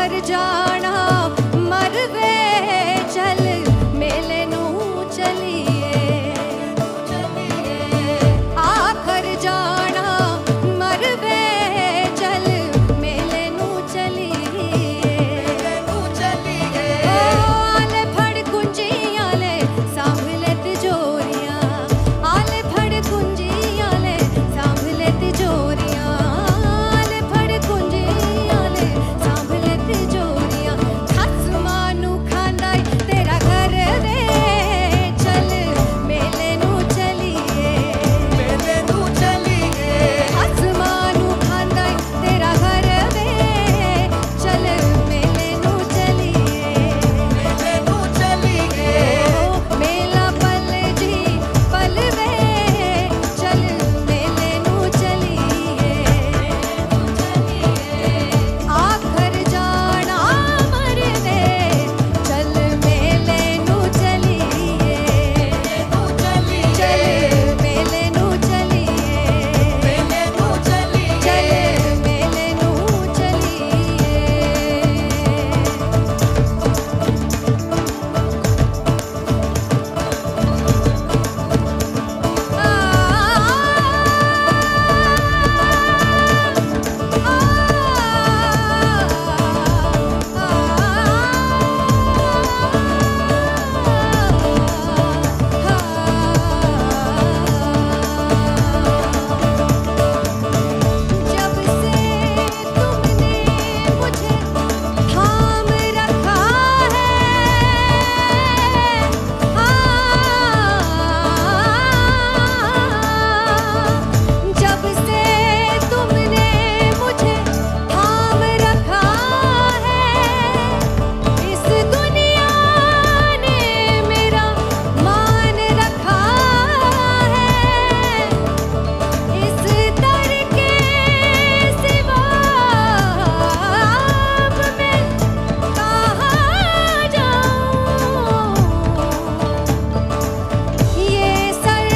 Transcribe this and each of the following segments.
आखर जाना मरवे चल मेले नू चलिए आखर जाना मरवे चल मेले नू चलिए आले फड़ कुंजियां ले सांभले तिजोरियां आले फड़ कुंजियां ले सांभले तिजोरियां आले फड़ कुंजियां ले सांभले तिजोरियां खसमां नू खांदा तेरा घर वे चल मेले नू चलिए खसमां नू खांदा तेरा घर वे चल मेले नू चलिए मेला पल जी पल वे चल मेले नू चलिए आखर जाना मरवे चल मेले नू चलिए चल मेले नू चलिए चल मेले नू जब से तुमने मुझे थाम रखा है जब से तुमने मुझे थाम रखा है इस दुनिया ने मेरा मान रखा है इस दर के सिवा अब मैं कहाँ जाऊँ ये सर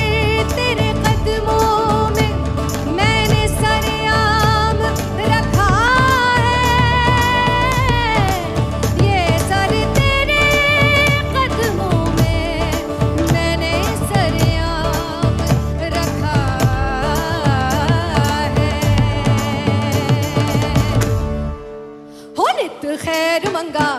तेरे कदमों में मैंने सरेआम रखा है ये सर तेरे कदमों में मैंने सरेआम रखा है हो नित खैर मंगा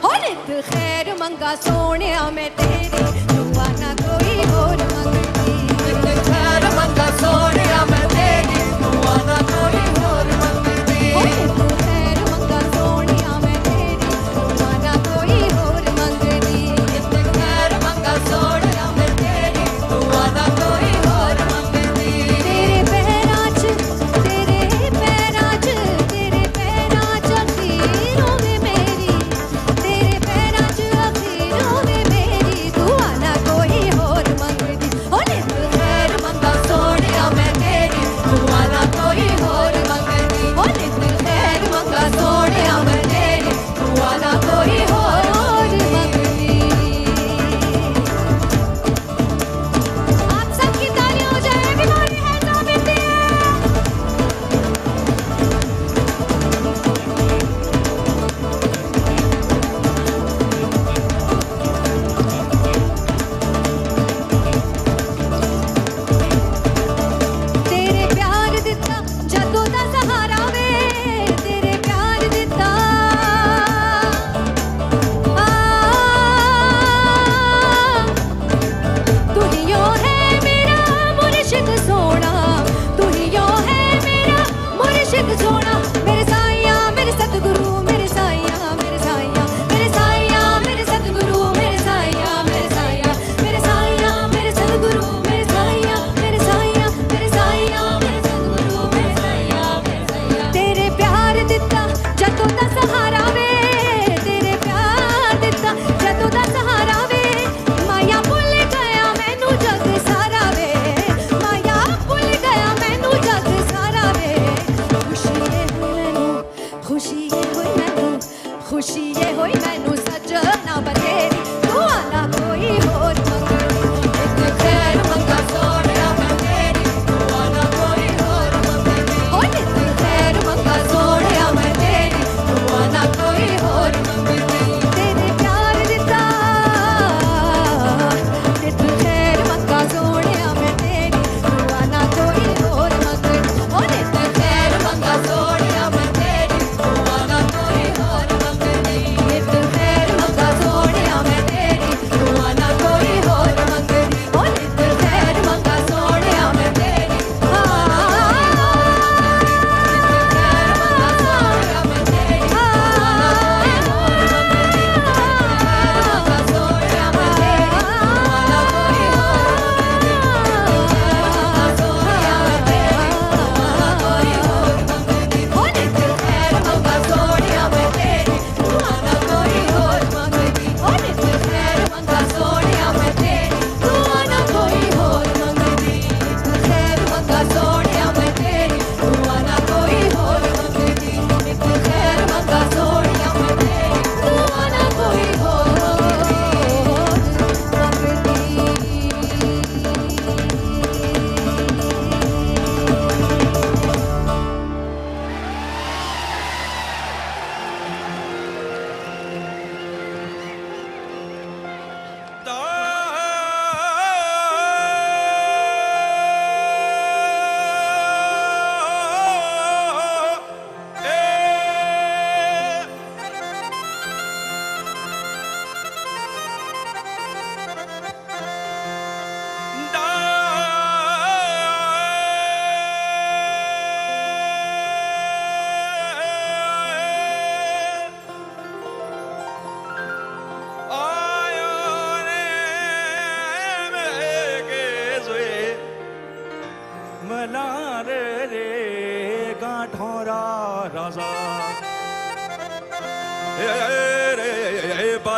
हो नित खैर मंगा सोनिया मैं तेरी दुआ ना कोई और मंगती नित खैर मंगा सोनिया मैं तेरी दुआ ना कोई और मंगती हो नित खैर मंगा सोनिया मैं तेरी दुआ ना कोई और मंगती नित खैर मंगा सोनिया मैं तेरी दुआ ना कोई और मंगती तेरे पैरां च अखीरों में मेरी तेरे पैरां च अखीरों में मेरी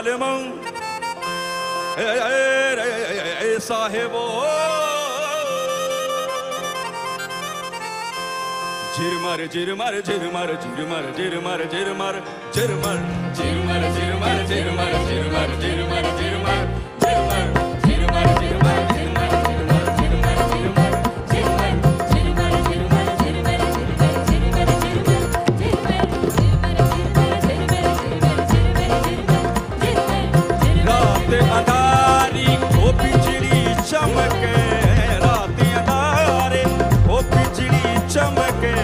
आलमों साहेबो झिरमर झिरमर झिरमर झिरमर झिरमर झिरमर झिरमर झिरमर झिरमर झिरमर झिरमर झिरमर झिरमर झिरमर झिरमर अंधारी ओ बिजली चमके रात अंधारे ओ बिजली चमके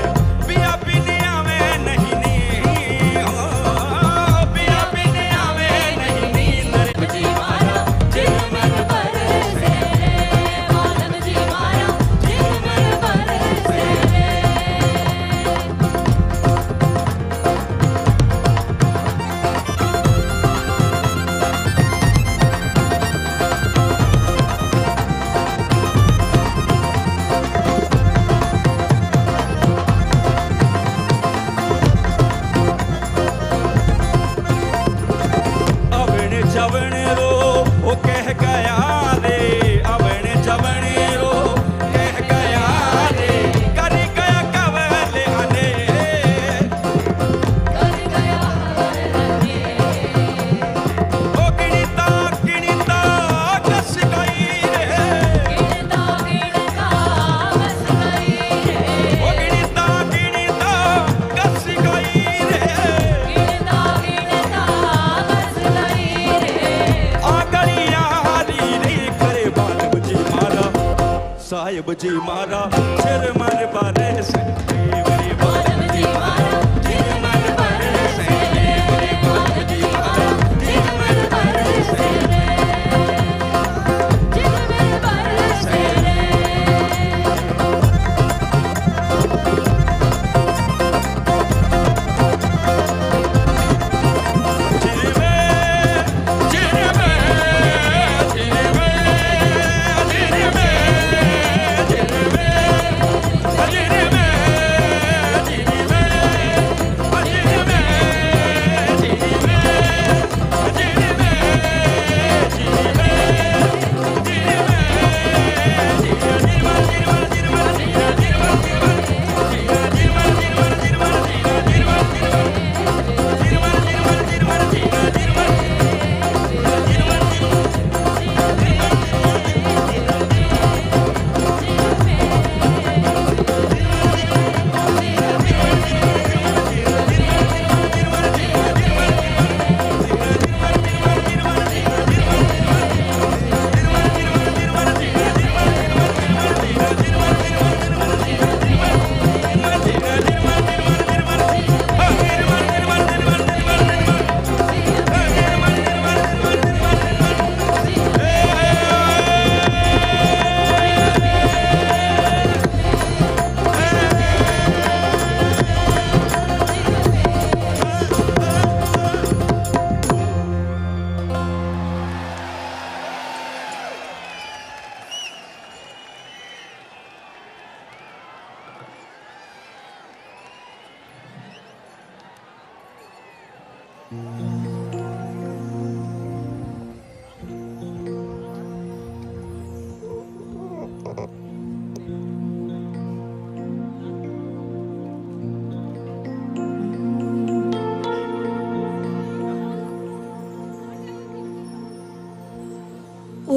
पिया पिनिया में नहीं नींद पिया पिनिया में नहीं नींद जी मारा झिरमर बरसे आलम जी मारा झिरमर बरसे जवने रो वो कह गया रे अवने जवने रो कह गया रे कर गया कवले हने कर गया हने ओ गिनता गिनता कस गई रे गिनता गिनता कस गई रे ओ गिनता गिनता कस गई रे गिनता गिनता कस गई साहिब जी मारा झिरमर बरसे मेरे बालम जी मारा झिरमर बरसे मेरे बालम जी मारा झिरमर बरसे झिरमर बरसे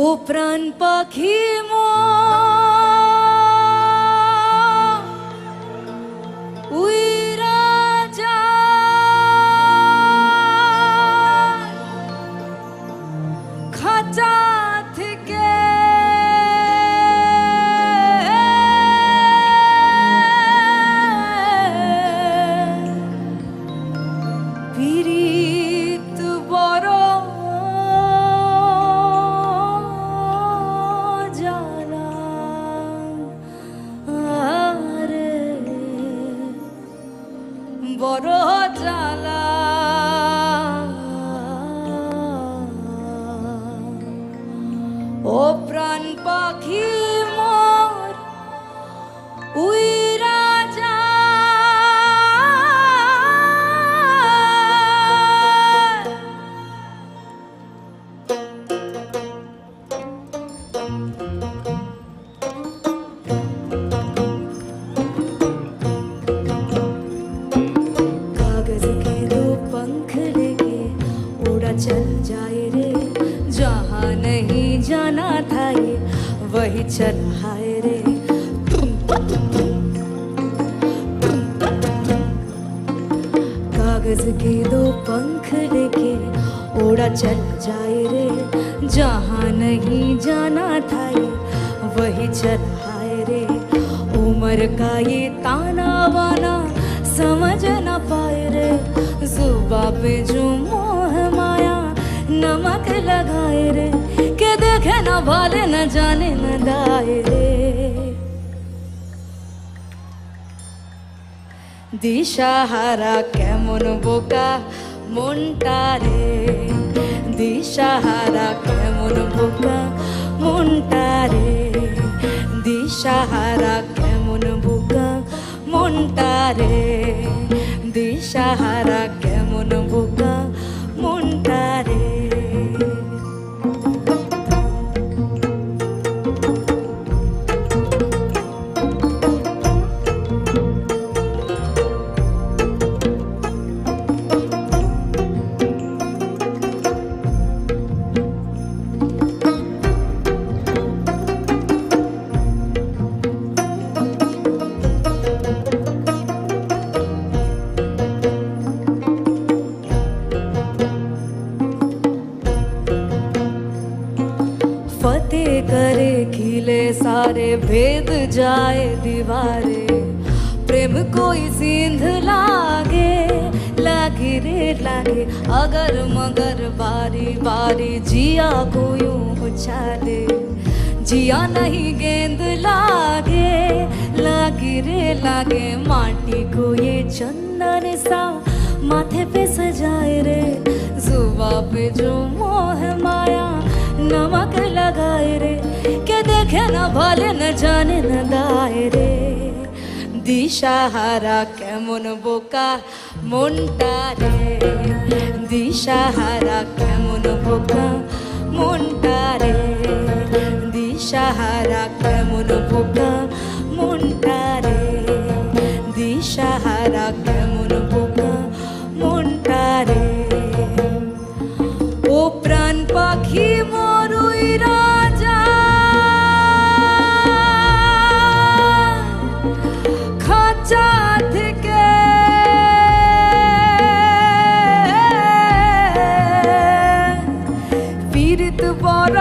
ও প্রাণ পাখি উইরা যায় খাঁচা থেকে পীড়িত বড় বড় জ্বালা ও প্রাণ পাখি মোর উইরা যায় कागज के दो पंख लेके उड़ा चल जाए रे, जहाँ नहीं जाना था ये वही चला है रे। कागज के दो पंख लेके उड़ा चल जाए रे, जहाँ नहीं जाना था ये वही चला है रे। उम्र का ये ताना बाना समझ न पाए रे, जुबा पे जो मोह माया नमक लगाए रे, के देखे न भाले न जाने न दाए रे। দিশাহারা কেমন বোকা মনটা রে, দিশাহারা কেমন বোকা মনটা রে, দিশাহারা কেমন বোকা মনটা রে, দিশাহারা কেমন বোকা মনটা রে। फतेह करे खिले सारे भेद जाए दीवारे, प्रेम कोई सिंध लागे लागे रे लागे, अगर मगर बारी बारी जिया को यूं उछाले, जिया नहीं गेंद लागे लागे रे लागे, माटी को ये चंदन सा माथे पे सजाए रे, जुबा पे जो मोह माया नमक लगाए रे, के देखे न भाले न जाने न दाए रे। দিশাহারা কেমন বোকা মনটা রে, দিশাহারা কেমন বোকা মনটা রে, দিশাহারা কেমন বোকা মনটা রে, দিশাহারা কেমন বোকা মনটা রে। ও প্রাণ পাখি মরুই রাজা, খাঁচা থেকে পীড়িত বড়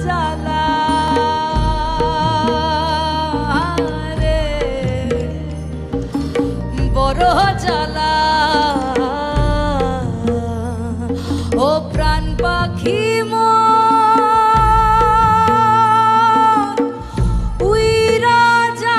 জ্বালা রে, বড় জ্বালা। ও প্রাণ পাখি উই রাজা,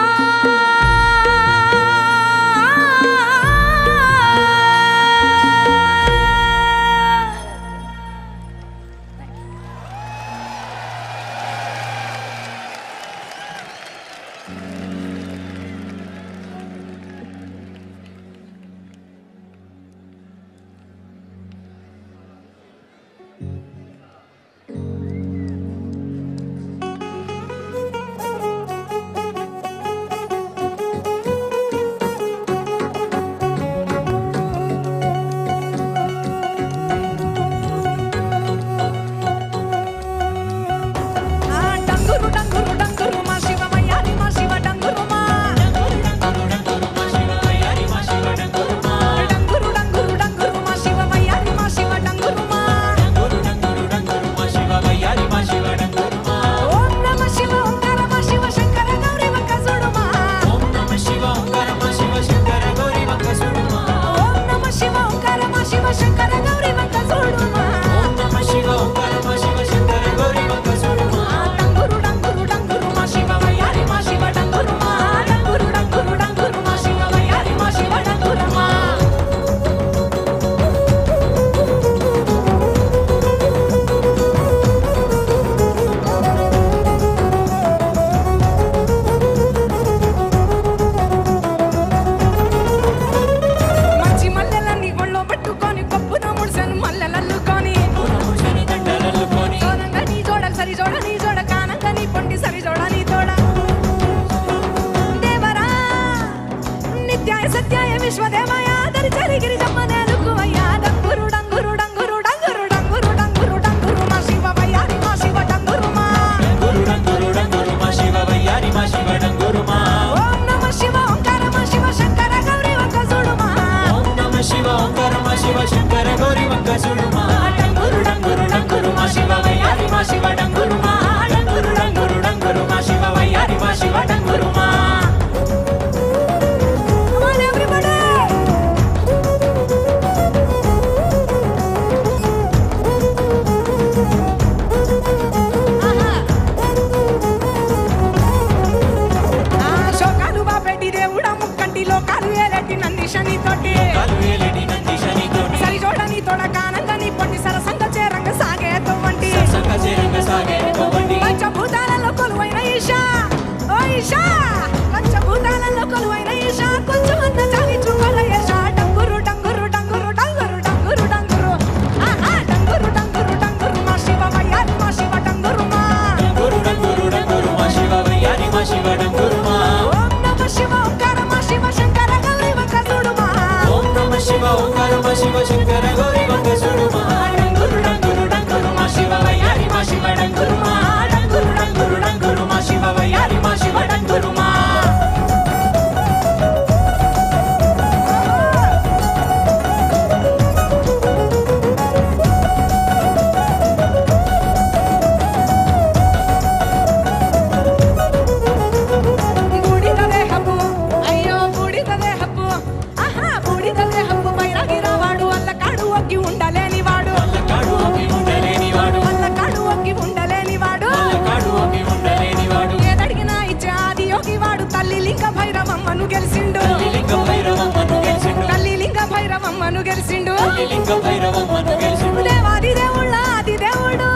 గెలిచిండు లింగ భైరవమ్మను గెలిచిండు తల్లి లింగ భైరవమ్మను గెలిచిండు లింగ భైరవమ్మను గెలిచిండు దేవాది దేవుళ్ళ ఆది దేవుడు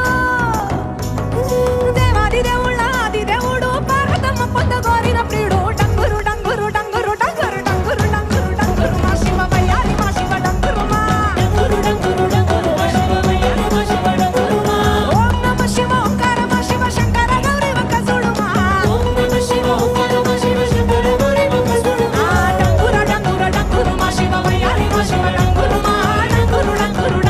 దేవాది దేవుళ్ళ ఆది దేవుడు పార్వతమ్మ పొందగోరిన ప్రియుడు డంగురు డంగురు డంగురు డంగురు డంగురు డంగురు డంగురు మా శివ వయ్యారి మా శివ డంగురు మా డంగురు డంగురు డంగురు మా శివ వయ్యారి మా శివ డంగురు మా ఓం నమ శివ ఓంకార మా శివ శంకర గౌరీ వంక చూడు మా ఓం నమ శివ ఓంకార మా శివ శంకర గౌరీ వంక చూడు మా డంగురు డంగురు డంగురు మా శివ వయ్యారి మా శివ డంగురు మా డంగురు డంగురు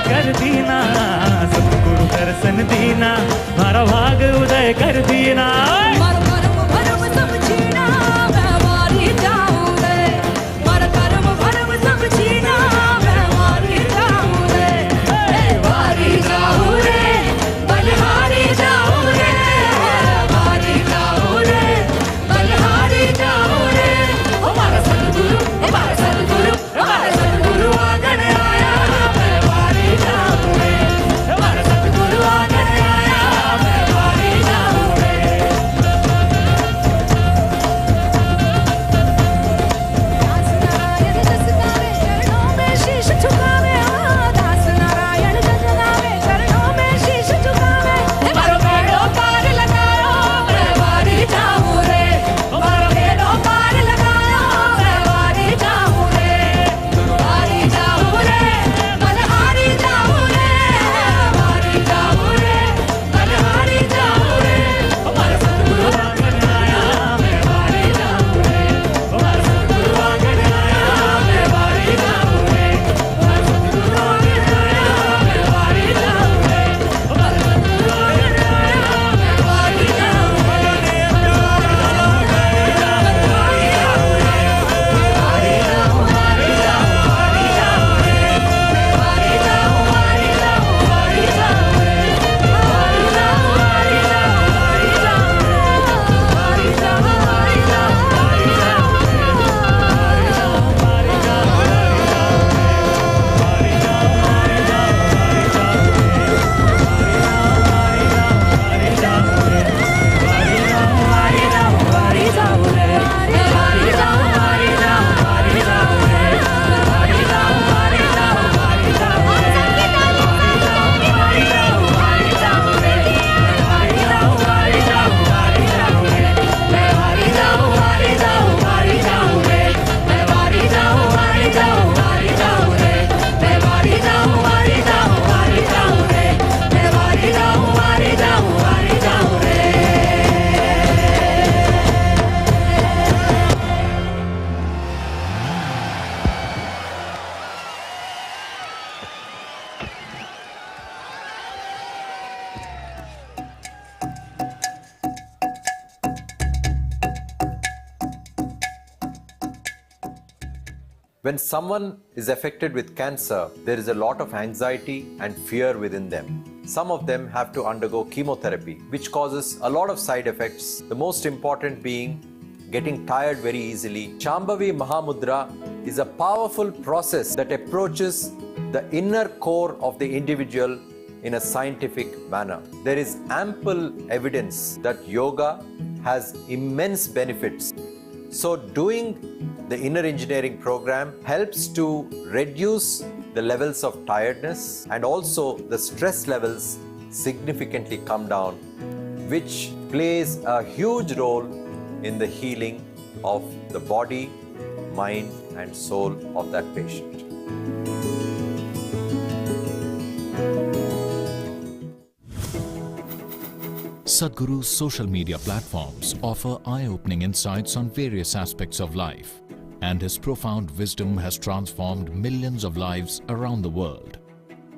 कर दीना, सतगुरु दर्शन दीना, मारा भाग उदय कर दीना। मारो कर्म भरम सब छीना, मैं वारी जाऊं रे। मारो कर्म भरम सब छीना, मैं वारी जाऊं रे। मैं वारी जाऊं रे, बलिहारी जाऊं रे। वारी जाऊं रे, बलिहारी जाऊं रे। ओ मारा सतगुरु, ओ मारा सतगुरु, ओ मारा सतगुरु आंगन आया, मैं वारी जाऊं रे। ओ मारा सतगुरु आंगन आया, मैं वारी जाऊं रे। दास नारायण जस गावे, चरणों में शीश झुकावे। दास नारायण जस गावे, चरणों में शीश झुकावे। मारो बेड़ो पार लगायो, मैं वारी जाऊं रे। मारो बेड़ो पार लगायो, मैं वारी जाऊं रे। वारी जाऊं रे, बलिहारी जाऊं रे। वारी जाऊं रे, बलिहारी जाऊं रे। ओ मारा सतगुरु आंगन आया, मैं वारी जाऊं रे। ओ मारा सतगुरु आंगन आया, मैं वारी जाऊं रे। ओ मारा सतगुरु आंगन आया, मैं वारी जाऊं रे। ओ मारा सतगुरु आंगन आया, मैं वारी जाऊं When someone is affected with cancer, there is a lot of anxiety and fear within them. Some of them have to undergo chemotherapy, which causes a lot of side effects, the most important being getting tired very easily. Shambhavi Mahamudra is a powerful process that approaches the inner core of the individual in a scientific manner. There is ample evidence that yoga has immense benefits. So doing the inner engineering program helps to reduce the levels of tiredness, and also the stress levels significantly come down, which plays a huge role in the healing of the body, mind and soul of that patient. Sadhguru's social media platforms offer eye-opening insights on various aspects of life, and his profound wisdom has transformed millions of lives around the world.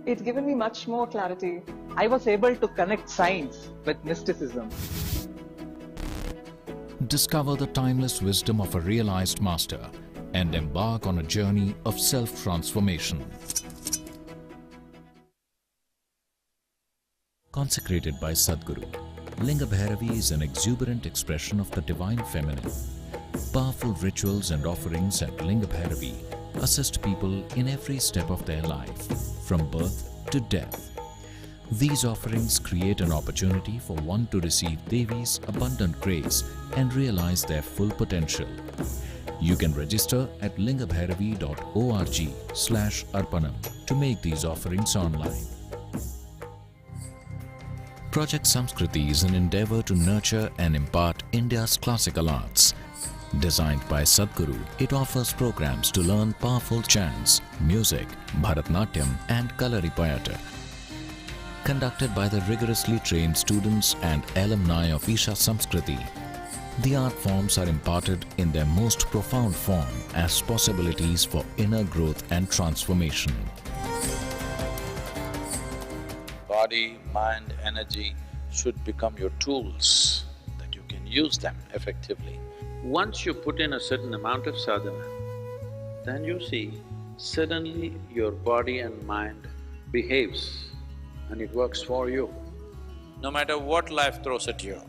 It's given me much more clarity. I was able to connect science with mysticism. Discover the timeless wisdom of a realized master and embark on a journey of self-transformation. Consecrated by Sadhguru, Linga Bhairavi is an exuberant expression of the divine feminine. Powerful rituals and offerings at Linga Bhairavi assist people in every step of their life, from birth to death. These offerings create an opportunity for one to receive Devi's abundant grace and realize their full potential. You can register at lingabhairavi.org/arpanam to make these offerings online. Project Samskriti is an endeavor to nurture and impart India's classical arts. Designed by Sadhguru, it offers programs to learn powerful chants, music, Bharatnatyam and Kalaripayattu. Conducted by the rigorously trained students and alumni of Isha Samskriti, the art forms are imparted in their most profound form as possibilities for inner growth and transformation. body, mind, energy should become your tools, that you can use them effectively. Once you put in a certain amount of sadhana, then you see suddenly your body and mind behaves and it works for you. No matter what life throws at you,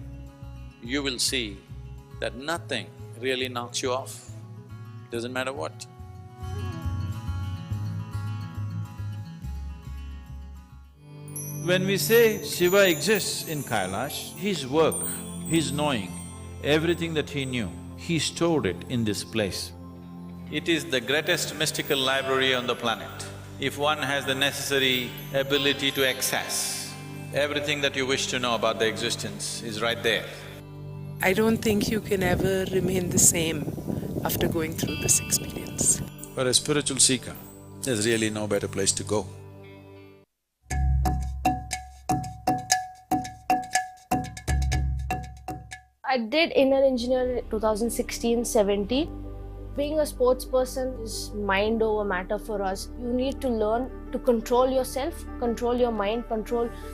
you will see that nothing really knocks you off, doesn't matter what. When we say Shiva exists in Kailash, his work, his knowing, everything that he knew, he stored it in this place. It is the greatest mystical library on the planet. If one has the necessary ability to access, everything that you wish to know about the existence is right there. I don't think you can ever remain the same after going through this experience. For a spiritual seeker, there's really no better place to go. I did inner engineer 2016-17. Being a sports person is mind over matter for us. You need to learn to control yourself, control your mind,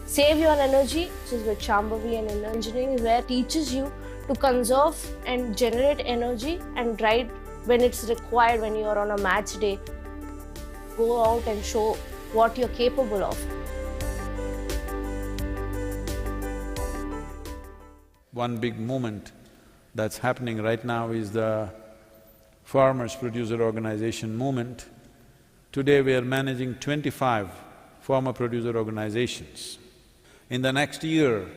save your energy, which is with Shambhavi and inner engineering, where it teaches you to conserve and generate energy and ride when it's required, when you're on a match day. Go out and show what you're capable of. One big movement that's happening right now is the Farmers Producer Organization movement. Today we are managing 25 farmer producer organizations. In the next year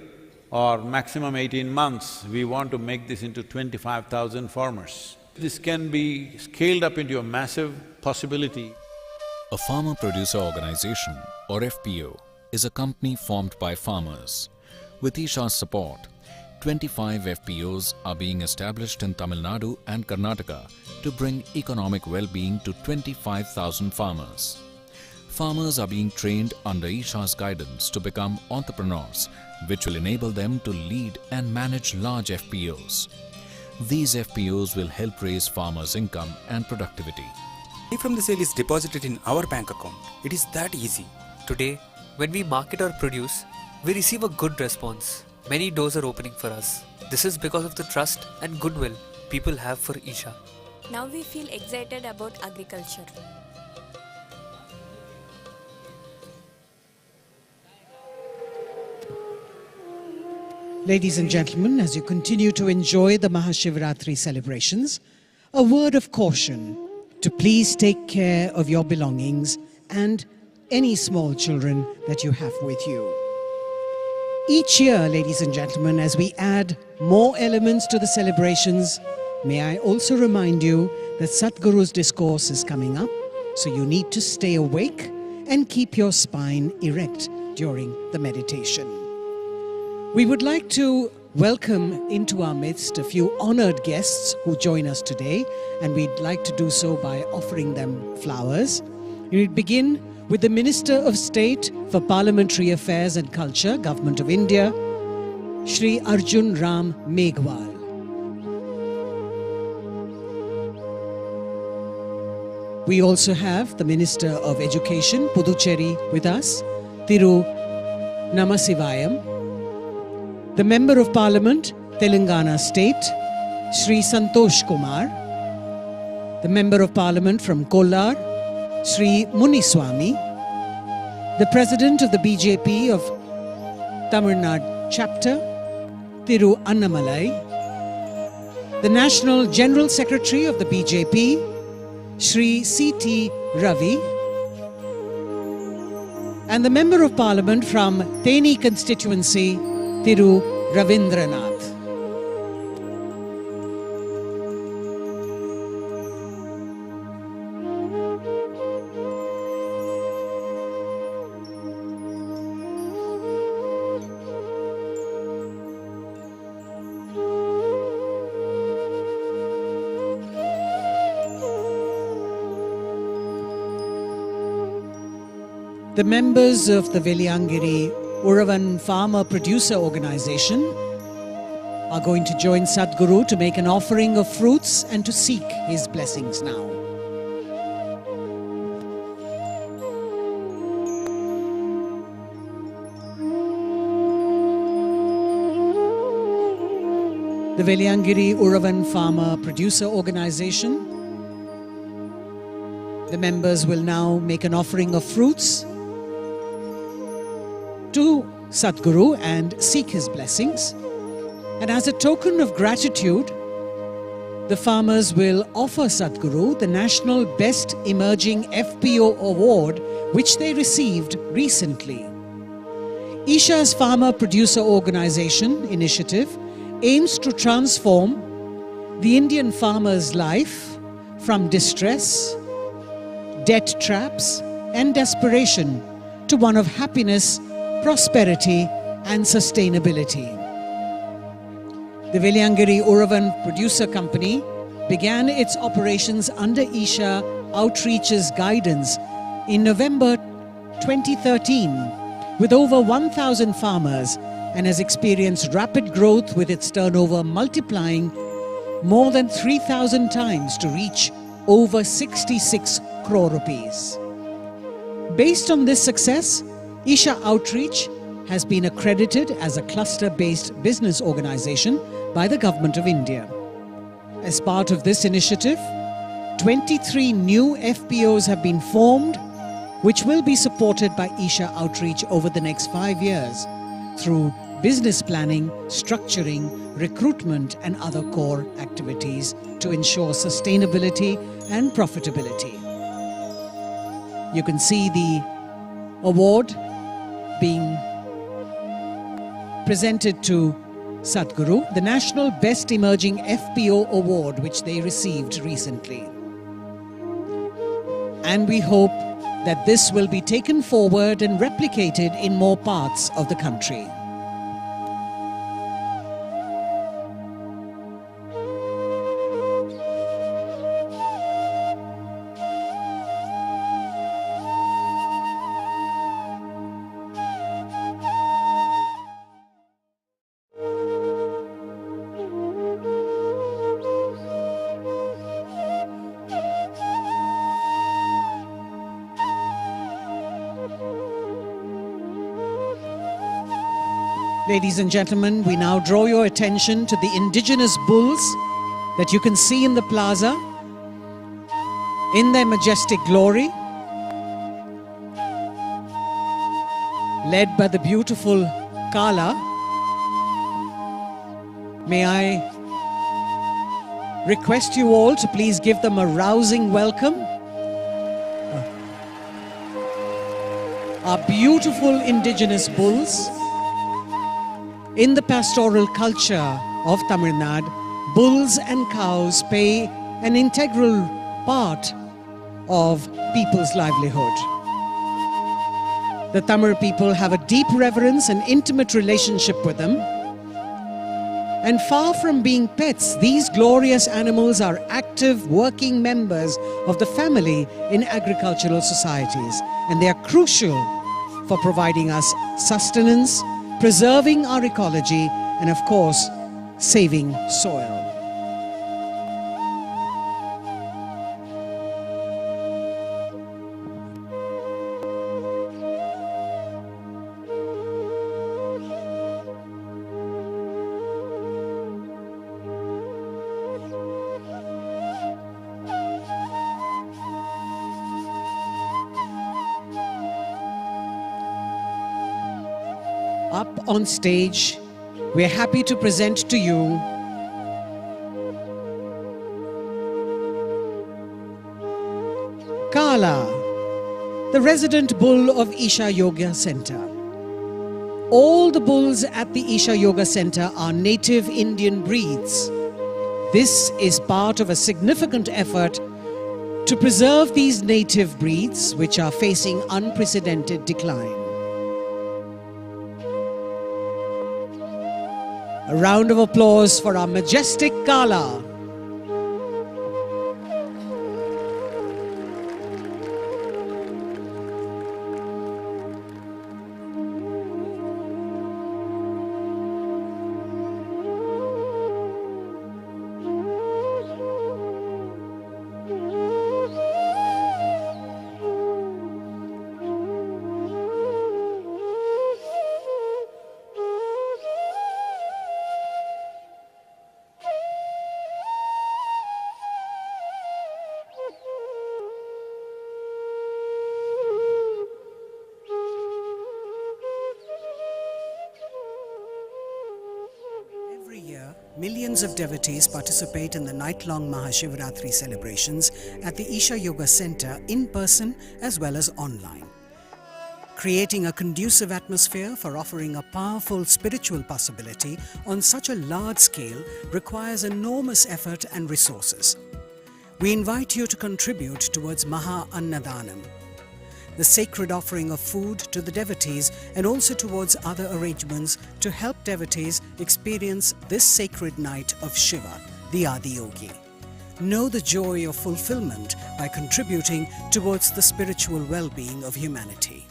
or maximum 18 months, we want to make this into 25,000 farmers. This can be scaled up into a massive possibility. A farmer producer organization, or FPO, is a company formed by farmers. With Isha's support, 25 FPOs are being established in Tamil Nadu and Karnataka to bring economic well-being to 25,000 farmers. Farmers are being trained under Isha's guidance to become entrepreneurs, which will enable them to lead and manage large FPOs. These FPOs will help raise farmers' income and productivity. Money from the sale is deposited in our bank account. It is that easy. Today, when we market our produce, we receive a good response. Many doors are opening for us. This is because of the trust and goodwill people have for Isha. Now we feel excited about agriculture. Ladies and gentlemen, as you continue to enjoy the MahaShivRatri celebrations, a word of caution to please take care of your belongings and any small children that you have with you. Each year, ladies and gentlemen, as we add more elements to the celebrations, may I also remind you that Sadhguru's discourse is coming up, so you need to stay awake and keep your spine erect during the meditation. We would like to welcome into our midst a few honored guests who join us today, and we'd like to do so by offering them flowers. We begin with the Minister of State for Parliamentary Affairs and Culture, Government of India, Shri Arjun Ram Meghwal. We also have the Minister of Education, Puducherry, with us, Thiru Namasivayam. The Member of Parliament, Telangana State, Shri Santosh Kumar. The Member of Parliament from Kollar, Shri Muniswamy. The President of the BJP of Tamil Nadu Chapter, Thiru Annamalai. The National General Secretary of the BJP, Shri C.T. Ravi. And the Member of Parliament from Theni constituency, Thiru Ravindranath. The members of the Veliangiri Uravan Farmer Producer Organization are going to join Sadhguru to make an offering of fruits and to seek his blessings now. the Veliangiri Uravan Farmer Producer Organization. The members will now make an offering of fruits to Sadhguru and seek his blessings. And as a token of gratitude, the farmers will offer Sadhguru the National Best Emerging FPO Award, which they received recently. Isha's Farmer Producer Organization initiative aims to transform the Indian farmer's life from distress, debt traps, and desperation to one of happiness, prosperity, and sustainability. The Veliangiri Uravan Producer Company began its operations under Isha Outreach's guidance in November 2013 with over 1,000 farmers and has experienced rapid growth, with its turnover multiplying more than 3,000 times to reach over 66 crore rupees. Based on this success, Isha Outreach has been accredited as a cluster-based business organization by the Government of India. As part of this initiative, 23 new FPOs have been formed, which will be supported by Isha Outreach over the next 5 years through business planning, structuring, recruitment, and other core activities to ensure sustainability and profitability. You can see the award being presented to Sadhguru, the National Best Emerging FPO Award, which they received recently. And we hope that this will be taken forward and replicated in more parts of the country. Ladies and gentlemen, we now draw your attention to the indigenous bulls that you can see in the plaza in their majestic glory, led by the beautiful Kala. May I request you all to please give them a rousing welcome. Our beautiful indigenous bulls. In the pastoral culture of Tamil Nadu, bulls and cows play an integral part of people's livelihood. The Tamil people have a deep reverence and intimate relationship with them. And far from being pets, these glorious animals are active working members of the family in agricultural societies. And they are crucial for providing us sustenance, preserving our ecology, and of course, saving soil. Up on stage, we're happy to present to you Kala, the resident bull of Isha Yoga Center. All the bulls at the Isha Yoga Center are native Indian breeds. This is part of a significant effort to preserve these native breeds, which are facing unprecedented decline. A round of applause for our majestic Kala. year, millions of devotees participate in the night-long MahaShivRatri celebrations at the Isha Yoga Center in person as well as online. Creating a conducive atmosphere for offering a powerful spiritual possibility on such a large scale requires enormous effort and resources. We invite you to contribute towards Maha Annadanam, the sacred offering of food to the devotees, and also towards other arrangements to help devotees experience this sacred night of Shiva, the Adiyogi. Know the joy of fulfillment by contributing towards the spiritual well-being of humanity.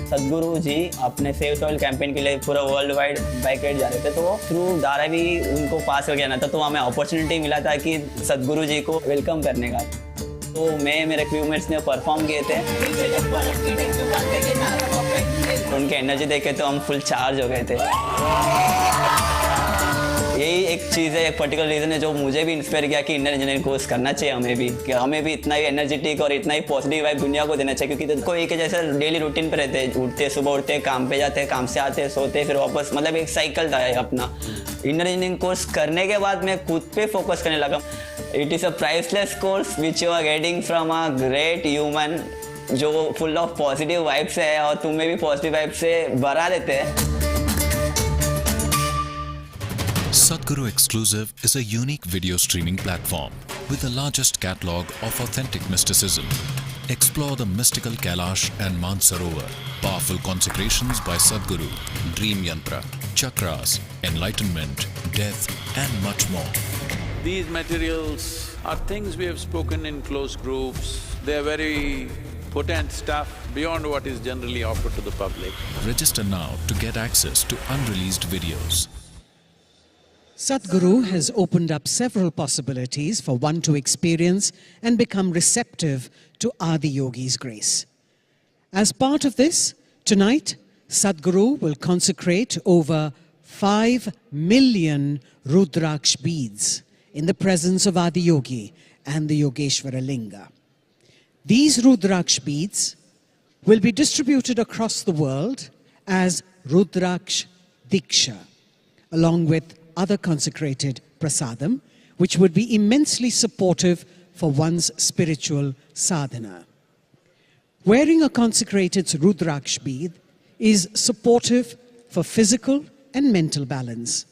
सदगुरु जी अपने save soil campaign के लिए पूरा world wide bike ride जा रहे थे, तो through Dharavi उनको पास करके आना था, तो हमें अपॉर्चुनिटी मिला था कि सदगुरु जी को वेलकम करने का। तो मैं मेरे क्रूमेट्स ने परफॉर्म किए थे, उनके एनर्जी देखे तो हम फुल चार्ज हो गए थे। यही एक चीज़ है, एक पर्टिकुलर रीज़न है जो मुझे भी इंस्पायर किया कि इंडियन इंजीनियरिंग कोर्स करना चाहिए हमें भी, कि हमें भी इतना ही एनर्जेटिक और इतना ही पॉजिटिव वाइब दुनिया को देना चाहिए। क्योंकि कोई एक जैसे डेली रूटीन पे रहते हैं, उठते सुबह उठते काम पे जाते, काम से आते सोते, फिर वापस, मतलब एक साइकिल था अपना। इंडियन इंजीनियरिंग कोर्स करने के बाद मैं खुद पे फोकस करने लगा। It is a priceless course which you are getting from a great human जो फुल ऑफ पॉजिटिव वाइब्स है और तुम्हें भी पॉजिटिव वाइब से भरा देते हैं। Sadhguru Exclusive is a unique video streaming platform with the largest catalogue of authentic mysticism. Explore the mystical Kailash and Mansarovar, powerful consecrations by Sadhguru, dream yantra, chakras, enlightenment, death and much more. These materials are things we have spoken in close groups. They are very potent stuff beyond what is generally offered to the public. Register now to get access to unreleased videos. Sadhguru has opened up several possibilities for one to experience and become receptive to Adiyogi's grace. As part of this, tonight, Sadhguru will consecrate over 5 million Rudraksh beads in the presence of Adiyogi and the Yogeshwara Linga. These Rudraksh beads will be distributed across the world as Rudraksh Diksha, along with other consecrated prasadam, which would be immensely supportive for one's spiritual sadhana. Wearing a consecrated Rudraksh bead is supportive for physical and mental balance.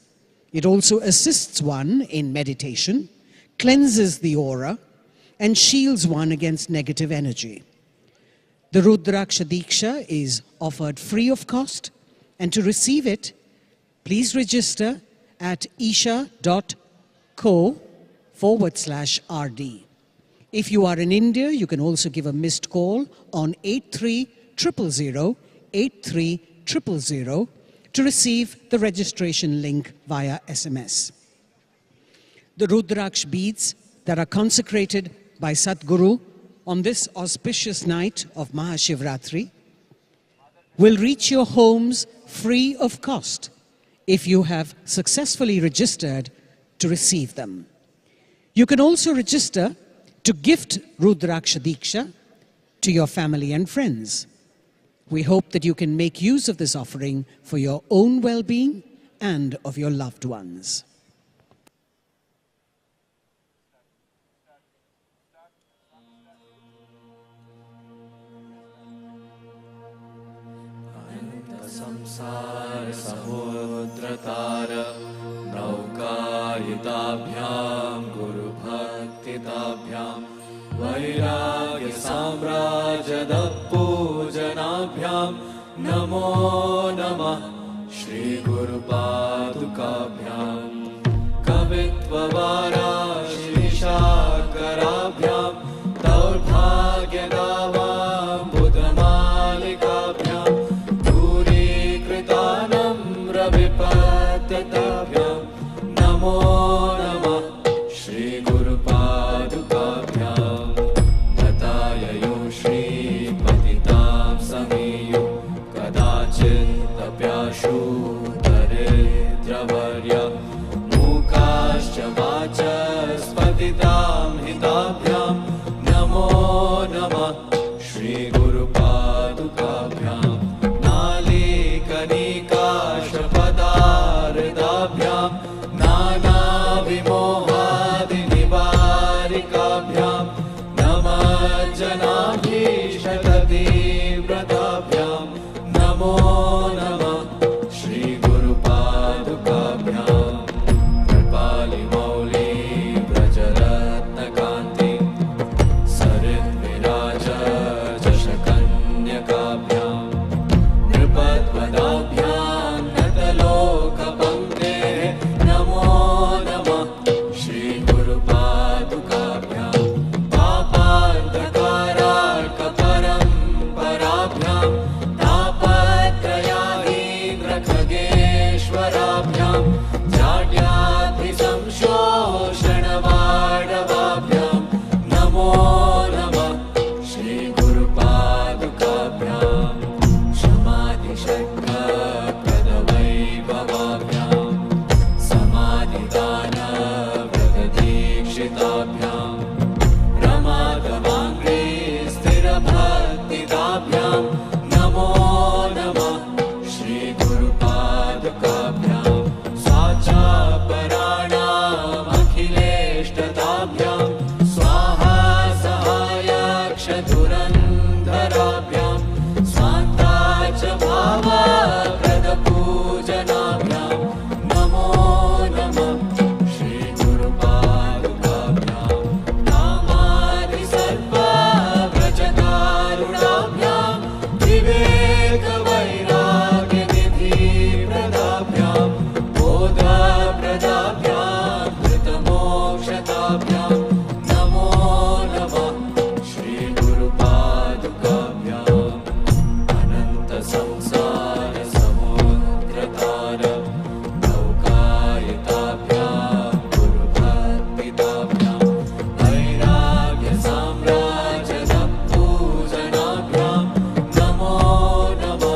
It also assists one in meditation, cleanses the aura, and shields one against negative energy. The Rudraksha Diksha is offered free of cost, and to receive it, please register at isha.co/RD. If you are in India, you can also give a missed call on 8300 8300 to receive the registration link via SMS. The Rudraksh beads that are consecrated by Sadhguru on this auspicious night of MahaShivRatri will reach your homes free of cost if you have successfully registered to receive them. You can also register to gift Rudraksha Diksha to your family and friends. We hope that you can make use of this offering for your own well-being and of your loved ones. संसार समुद्रतार नौकायिताभ्यां गुरुभक्तिताभ्यां वैराग्य साम्राज्यद पूजनाभ्यां नमो नमः श्री गुरुपादुकाभ्यां कवित्ववाराशिशाकराभ्यां दौर्भाग्यदावां बुधमालिकाभ्यां विपत्यताभ्यां नमो नमः श्री गुरुपादुकाभ्यां नताययो श्रीपतितां समीयो कदाचिदप्याशु दरिद्रवर्य मूकाश्च वाचस्पतितां हिताभ्यां नमो नमः श्री गुरुपादुकाभ्यां धुरन्धराभ्यां स्वान्ता च भावप्रदपूजनाभ्यां नमो नमः श्रीगुरुपादुकाभ्यां नामादिसर्पव्रजकारुणाभ्यां विवेकवैराग्यनिधिप्रदाभ्यां बोधप्रदाभ्यां धृतमोक्षदाभ्यां नमो नमः श्रीगुरुपादुकाभ्याम् अनन्तसंसारसमुद्रतार नौकायिताभ्यां गुरुभक्तिदाभ्यां वैराग्यसाम्राज्यदपूजनाभ्यां नमो नमः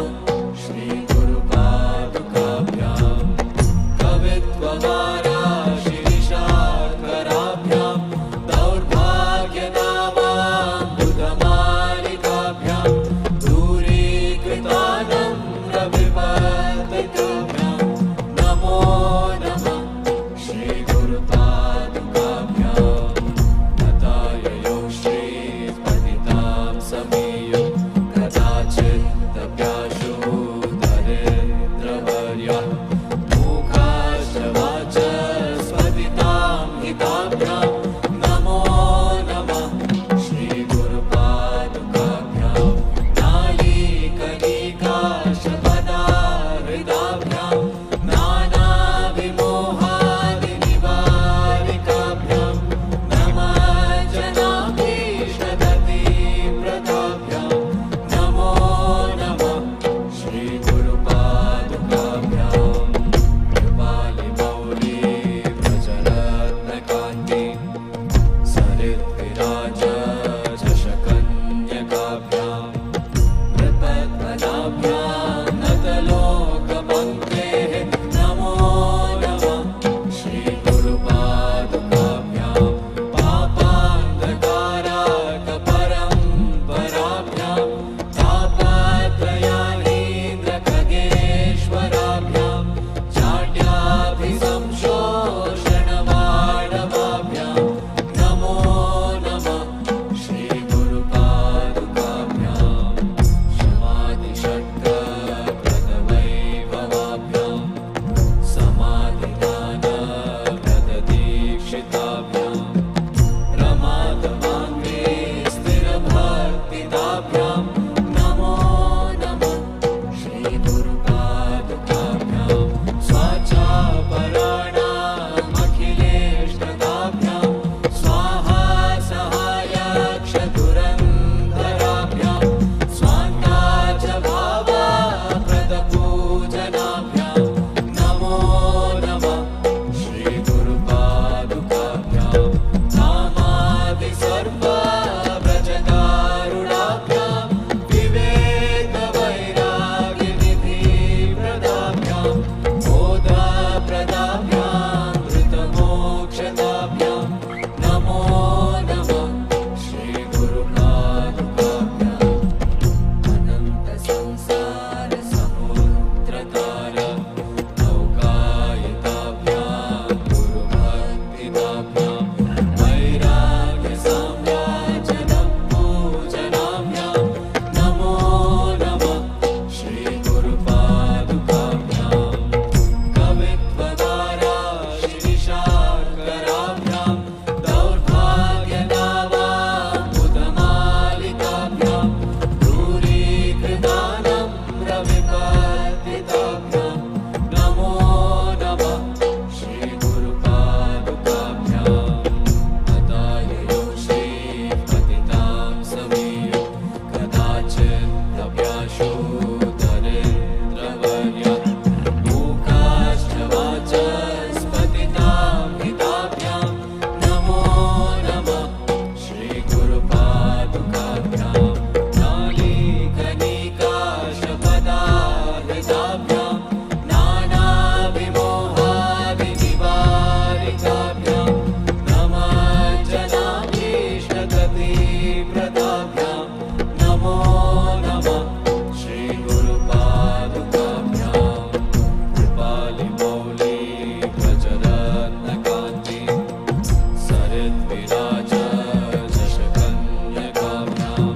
श्रीगुरुपादुकाभ्याम् कवित्वगाराशिरिषाकराभ्यां दौर्भाग्यनामाम्बुधमालिकाभ्यां दूरीकृतानम्रविपतिताभ्यां नमो नमः श्रीगुरुपादुकाभ्याम् नताययो श्रीपतितां समीयो कदाचिदप्याशु दरिद्रवर्यः मूकाश्च वाचस्पतितां हिताभ्यां नमो नमः श्रीगुरुपादुकाभ्यां नालीकनिकाशपदाहृदाभ्यां नानाविमोहादिनिवारिकाभ्यां नमज्जनाभीष्टगतिप्रदाभ्यां नमो नमः श्रीगुरुपादुकाभ्याम् कृपालिमौली व्रजरत्नकान्ति सरिद्विराज शशकन्यकाभ्यां कृपद्वनाभ्यां नतलोकपङ्क्तेः नमो नमः श्रीगुरुपादुकाभ्यां पापान्धकाराकपरम्पराभ्यां तापत्रयानीन्द्रखगेश्वराभ्यां चाट्याभिसंशोषणमाणवाभ्यां नमो नमः श्रीगुरुपादुकाभ्यां शमादिषट्कप्रदवैभवाभ्यां समाधिदानव्रतदीक्षिताभ्यां रमादमाङ्गे स्थिरभक्तिदाभ्यां नमो नमः श्रीगुरुपादुकाभ्यां स्वाचापराणामखिलेष्टदाभ्यां स्वाहा सहायक्षधुरन्धराभ्यां स्वान्ता च भावप्रदपूजनाभ्यां नमो नमः श्रीगुरुपादुकाभ्यां नामादिसर्वव्रजकारुणाभ्यां विवेकवैराग्यनिधिप्रदाभ्यां बोधप्रदाभ्यां धृतमोक्षदाभ्यां नमो नमः श्रीगुरुपादुकाभ्याम् अनन्तसंसारसमुद्रतार नौकायिताभ्यां गुरुभक्तिदाभ्यां वैराग्यसाम्राज्यदपूजनाभ्यां नमो नमः श्रीगुरुपादुकाभ्याम् कवित्वगाराशिरिषाकराभ्यां दौर्भाग्यनामाम्बुधमालिकाभ्यां दूरीकृतानम्रविपतिताभ्यां नमो नमः श्रीगुरुपादुकाभ्याम् नताययो श्रीपतितां समीयो कदाचिदप्याशु दरिद्रवर्यः मूकाश्च वाचस्पतितां हिताभ्यां नमो नमः श्रीगुरुपादुकाभ्यां नालीकनिकाशपदाहृदाभ्यां नानाविमोहादिनिवारिकाभ्यां नमज्जनाभीष्टगतिप्रदाभ्यां नमो नमः श्रीगुरुपादुकाभ्याम् कृपालिमौली व्रजरत्नकान्ति सरिद्विराज शशकन्यकाभ्यां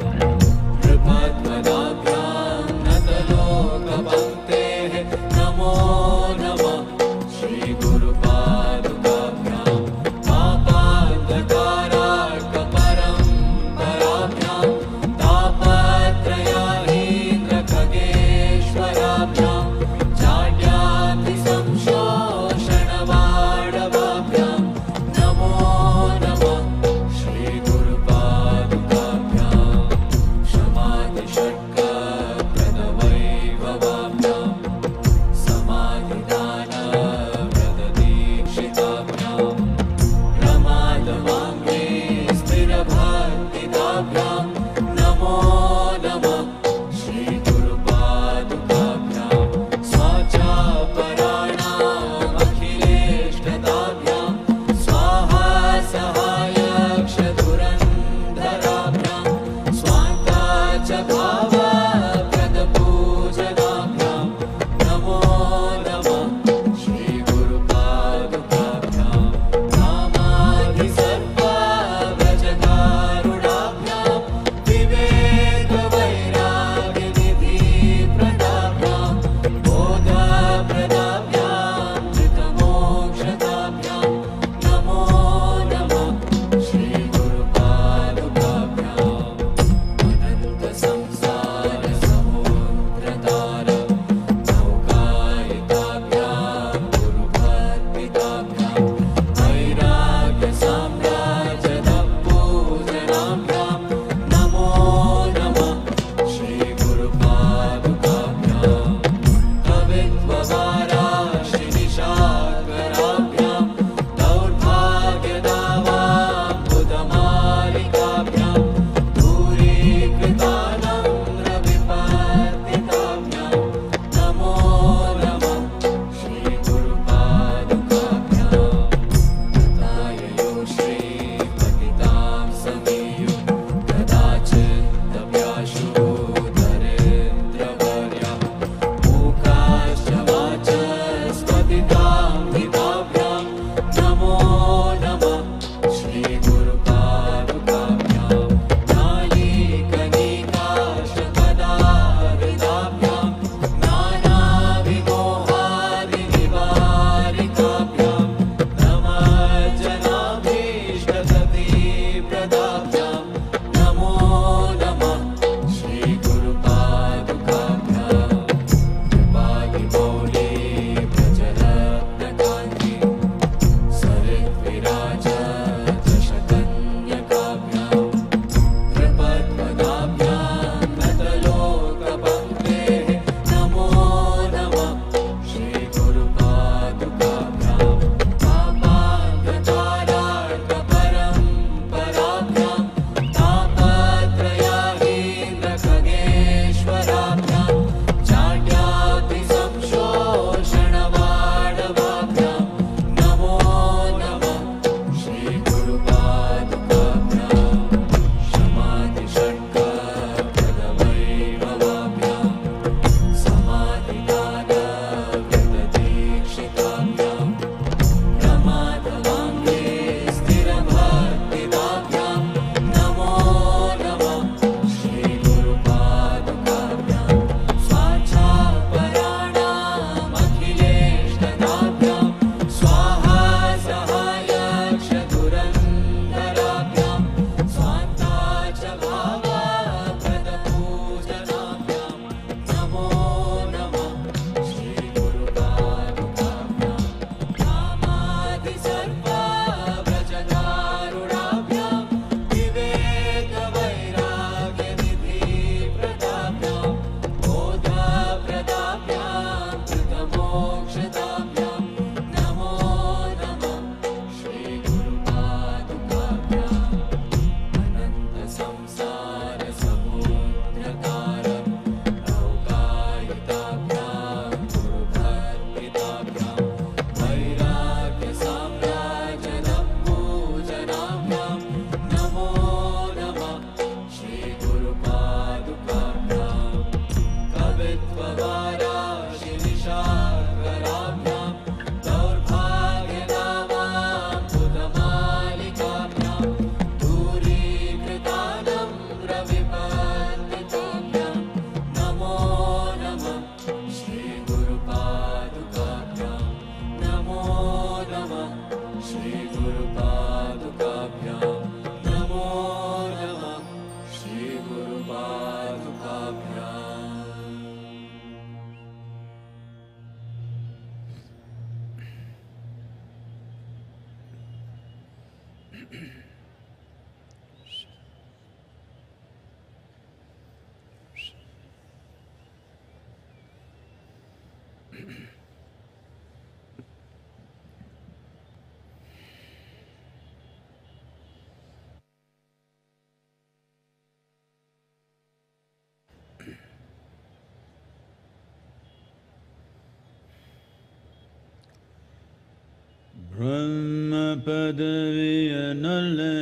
padaviya nolle,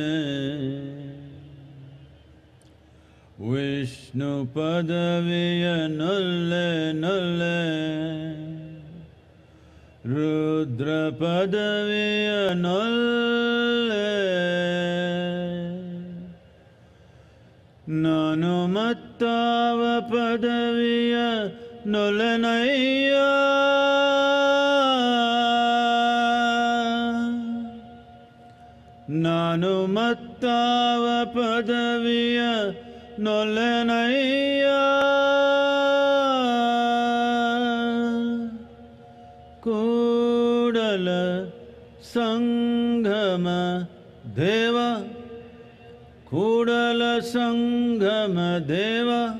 Vishnu padaviya nolle nolle, Rudra padaviya nolle, Nanumattava padaviya nollenayya, Nanumattava padaviya nollenayya, Kudala Sanghama Deva, Kudala Sanghama Deva.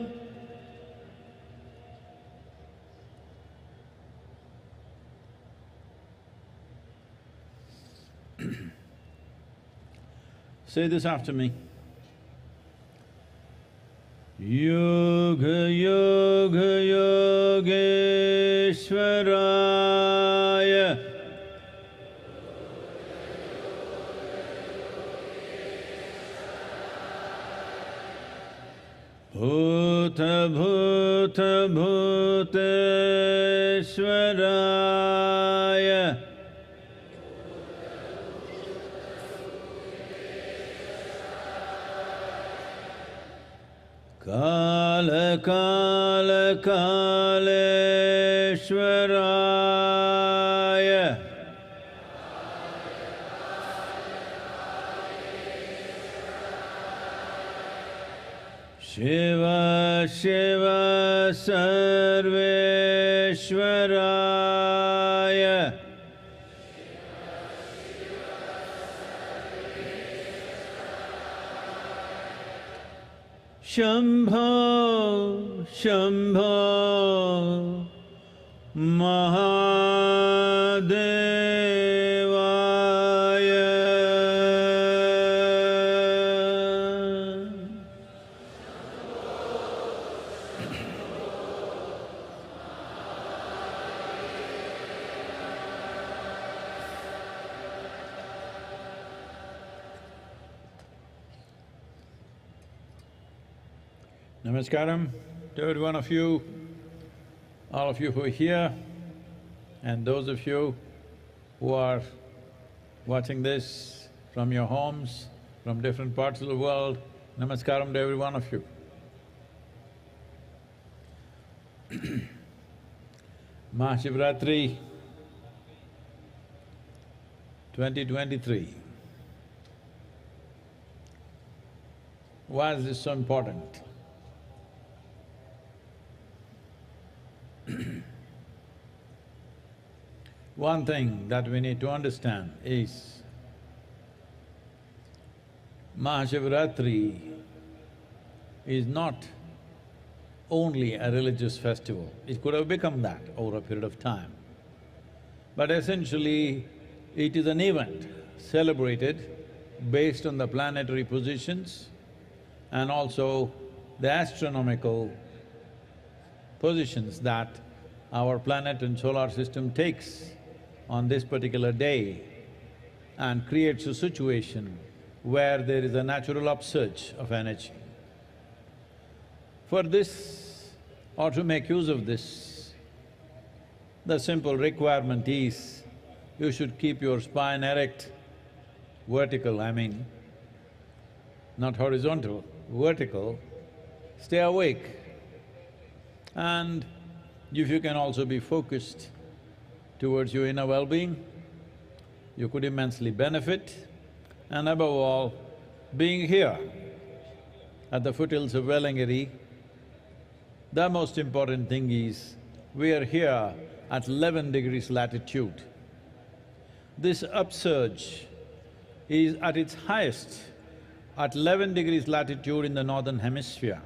Say this after me. Yoga Yoga Yogeshwaraya, Bhuta Bhuta Bhuteshwaraya, Kala Kala Kaleshwaraya, Shiva Shiva Sarveshwaraya, Shambho Shambho Mahadevaya. Namaskaram to every one of you, all of you who are here, and those of you who are watching this from your homes, from different parts of the world. Namaskaram to every one of you. MahaShivRatri 2023. Why is this so important? One thing that we need to understand is MahaShivRatri is not only a religious festival. It could have become that over a period of time. But essentially, it is an event celebrated based on the planetary positions and also the astronomical positions that our planet and solar system takes on this particular day, and creates a situation where there is a natural upsurge of energy. For this, or to make use of this, the simple requirement is you should keep your spine erect, vertical, I mean, not horizontal, vertical, stay awake. And if you can also be focused towards your inner well-being, you could immensely benefit. And above all, being here at the foothills of Velangiri, the most important thing is we are here at 11 degrees latitude. This upsurge is at its highest at 11 degrees latitude in the northern hemisphere,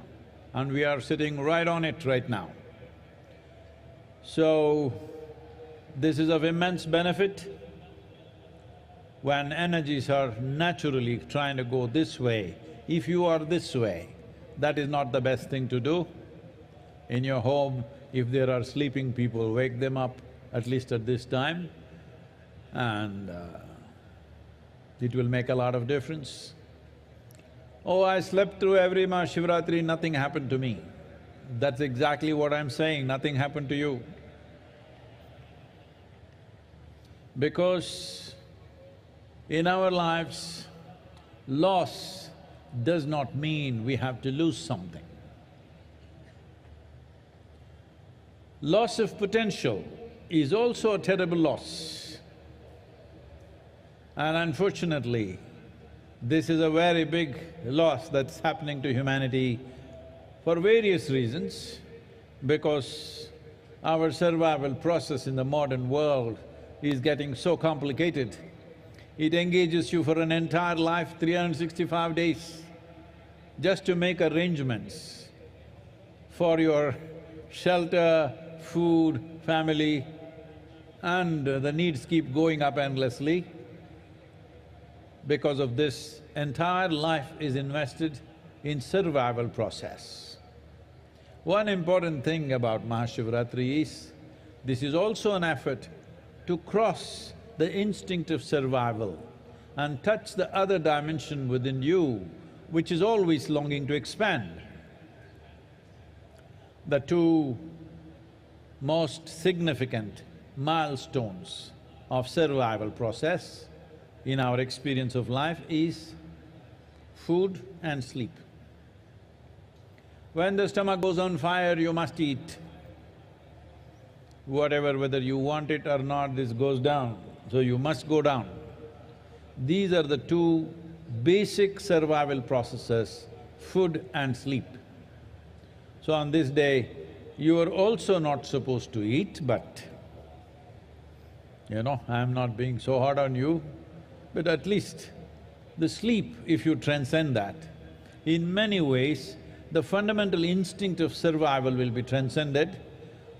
and we are sitting right on it right now. So, this is of immense benefit. When energies are naturally trying to go this way, if you are this way, that is not the best thing to do. In your home, if there are sleeping people, wake them up at least at this time, and it will make a lot of difference. Oh, I slept through every MahaShivRatri, nothing happened to me. That's exactly what I'm saying, nothing happened to you. Because in our lives, loss does not mean we have to lose something. Loss of potential is also a terrible loss. And unfortunately, this is a very big loss that's happening to humanity for various reasons, because our survival process in the modern world is getting so complicated. It engages you for an entire life, 365 days, just to make arrangements for your shelter, food, family, and the needs keep going up endlessly. Because of this, entire life is invested in survival process. One important thing about MahaShivRatri is, this is also an effort to cross the instinct of survival and touch the other dimension within you, which is always longing to expand. The two most significant milestones of survival process in our experience of life is food and sleep. When the stomach goes on fire, you must eat. Whatever, whether you want it or not, this goes down, so you must go down. These are the two basic survival processes, food and sleep. So on this day, you are also not supposed to eat, but I'm not being so hard on you, but at least the sleep, if you transcend that, in many ways, the fundamental instinct of survival will be transcended.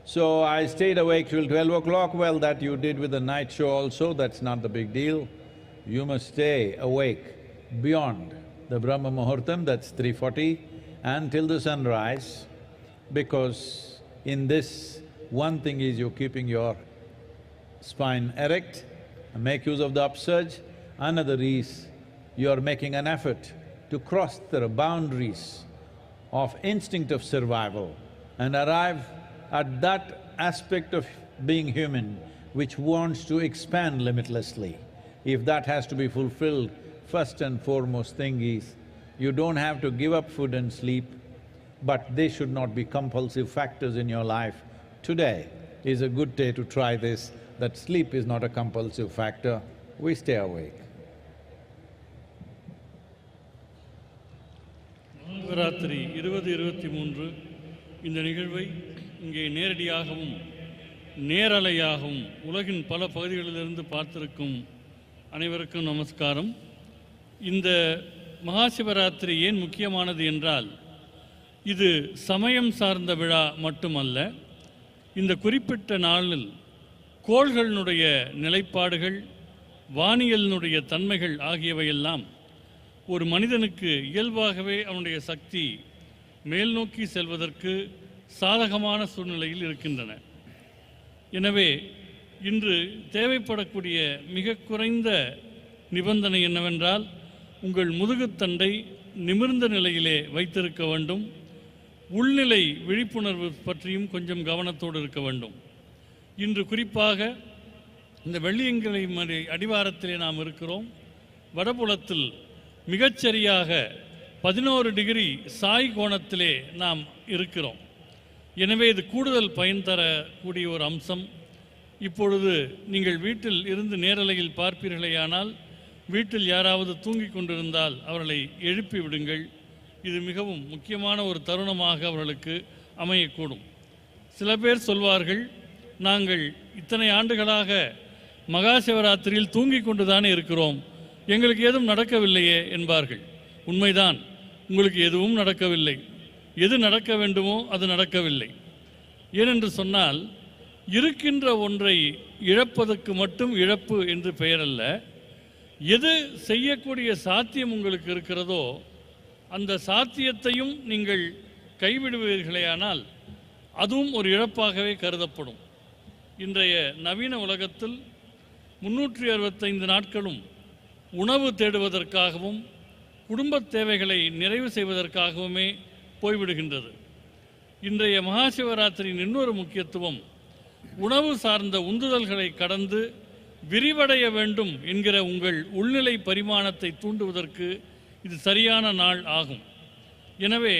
So I stayed awake till 12 o'clock, well, that you did with the night show also, that's not the big deal. You must stay awake beyond the Brahma Muhurtam, that's 3:40, until the sunrise, because in this, one thing is you're keeping your spine erect, make use of the upsurge. Another is you're making an effort to cross the boundaries of instinct of survival and arrive at that aspect of being human which wants to expand limitlessly. If that has to be fulfilled, first and foremost thing is, you don't have to give up food and sleep, but they should not be compulsive factors in your life. Today is a good day to try this, that sleep is not a compulsive factor, we stay awake. Shivaratri 2023 இந்த நிகழ்வை இங்கே நேரடியாகவும் நேரலையாகவும் உலகின் பல பகுதிகளிலிருந்து பார்த்திருக்கும் அனைவருக்கும் நமஸ்காரம். இந்த மகாசிவராத்திரி ஏன் முக்கியமானது என்றால், இது சமயம் சார்ந்த விழா மட்டுமல்ல. இந்த குறிப்பிட்ட நாளில் கோள்களினுடைய நிலைப்பாடுகள், வானியலினுடைய தன்மைகள் ஆகியவையெல்லாம் ஒரு மனிதனுக்கு இயல்பாகவே அவனுடைய சக்தி மேல் நோக்கி செல்வதற்கு சாதகமான சூழ்நிலையில் இருக்கின்றன. எனவே இன்று தேவைப்படக்கூடிய மிக குறைந்த நிபந்தனை என்னவென்றால், உங்கள் முதுகுத்தண்டை நிமிர்ந்த நிலையிலே வைத்திருக்க வேண்டும். உள்நிலை விழிப்புணர்வு பற்றியும் கொஞ்சம் கவனத்தோடு இருக்க வேண்டும். இன்று குறிப்பாக இந்த வெள்ளியங்கிரி மலை அடிவாரத்திலே நாம் இருக்கிறோம். வடபுலத்தில் மிகச்சரியாக 11 டிகிரி சாய் கோணத்திலே நாம் இருக்கிறோம். எனவே இது கூடுதல் பயன் தரக்கூடிய ஒரு அம்சம். இப்பொழுது நீங்கள் வீட்டில் இருந்து நேரலையில் பார்ப்பீர்களேயானால், வீட்டில் யாராவது தூங்கிக் கொண்டிருந்தால் அவர்களை எழுப்பி விடுங்கள். இது மிகவும் முக்கியமான ஒரு தருணமாக அவர்களுக்கு அமையக்கூடும். சில பேர் சொல்வார்கள், நாங்கள் இத்தனை ஆண்டுகளாக மகாசிவராத்திரியில் தூங்கிக் கொண்டுதானே இருக்கிறோம், எங்களுக்கு எதுவும் நடக்கவில்லையே என்பார்கள். உண்மைதான், உங்களுக்கு எதுவும் நடக்கவில்லை. எது நடக்க வேண்டுமோ அது நடக்கவில்லை. ஏனென்று சொன்னால், இருக்கின்ற ஒன்றை இழப்பதற்கு மட்டும் இழப்பு என்று பெயரல்ல. எது செய்யக்கூடிய சாத்தியம் உங்களுக்கு இருக்கிறதோ அந்த சாத்தியத்தையும் நீங்கள் கைவிடுவீர்களேயானால் அதுவும் ஒரு இழப்பாகவே கருதப்படும். இன்றைய நவீன உலகத்தில் 365 நாட்களும் உணவு தேடுவதற்காகவும் குடும்பத் தேவைகளை நிறைவு செய்வதற்காகவுமே போய்விடுகின்றது. இன்றைய மகாசிவராத்திரியின் இன்னொரு முக்கியத்துவம் உணவு சார்ந்த உந்துதல்களை கடந்து விரிவடைய வேண்டும் என்கிற உங்கள் உள்நிலை பரிமாணத்தை தூண்டுவதற்கு இது சரியான நாள் ஆகும். எனவே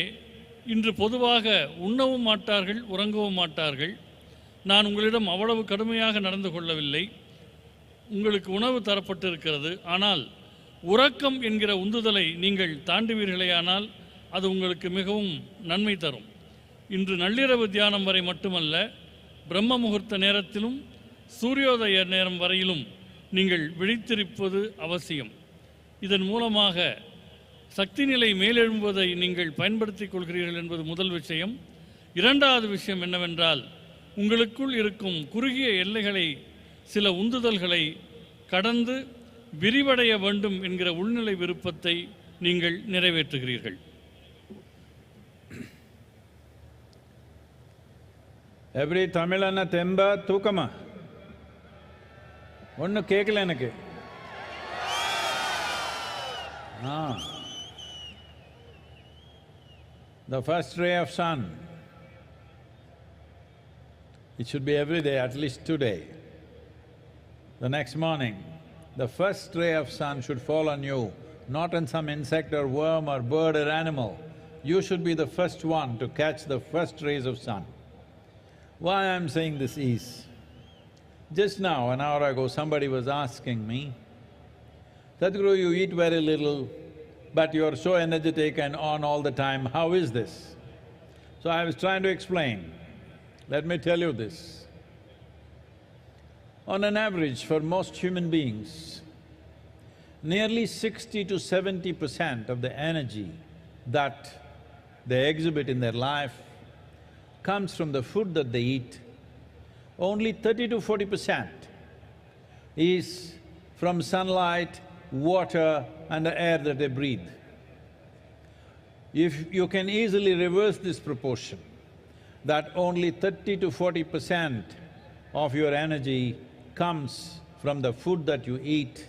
இன்று பொதுவாக உண்ணவும் மாட்டார்கள், உறங்கவும் மாட்டார்கள். நான் உங்களிடம் அவ்வளவு கடுமையாக நடந்து கொள்ளவில்லை. உங்களுக்கு உணவு தரப்பட்டிருக்கிறது. ஆனால் உறக்கம் என்கிற உந்துதலை நீங்கள் தாண்டுவீர்களேயானால் அது உங்களுக்கு மிகவும் நன்மை தரும். இன்று நள்ளிரவு தியானம் வரை மட்டுமல்ல, பிரம்ம முகூர்த்த நேரத்திலும் சூரியோதய நேரம் வரையிலும் நீங்கள் விழித்திருப்பது அவசியம். இதன் மூலமாக சக்தி நிலை மேலெழும்புவதை நீங்கள் பயன்படுத்திக் கொள்கிறீர்கள் என்பது முதல் விஷயம். இரண்டாவது விஷயம் என்னவென்றால், உங்களுக்குள் இருக்கும் குறுகிய எல்லைகளை, சில உந்துதல்களை கடந்து விரிவடைய வேண்டும் என்கிற உள்நிலை விருப்பத்தை நீங்கள் நிறைவேற்றுகிறீர்கள். எப்படி தமிழன தெம்ப தூக்கமா? ஒன்றும் கேட்கல எனக்கு. The first ray of sun, it should be every day, at least today. The next morning, the first ray of sun should fall on you, not on some insect or worm or bird or animal. You should be the first one to catch the first rays of sun. Why I'm saying this is, just now, an hour ago, somebody was asking me, Sadhguru, you eat very little, but you're so energetic and on all the time, how is this? So I was trying to explain. Let me tell you this. On an average, for most human beings, nearly 60 to 70% of the energy that they exhibit in their life comes from the food that they eat. Only 30 to 40% is from sunlight, water and the air that they breathe. If you can easily reverse this proportion, that only 30 to 40% of your energy comes from the food that you eat,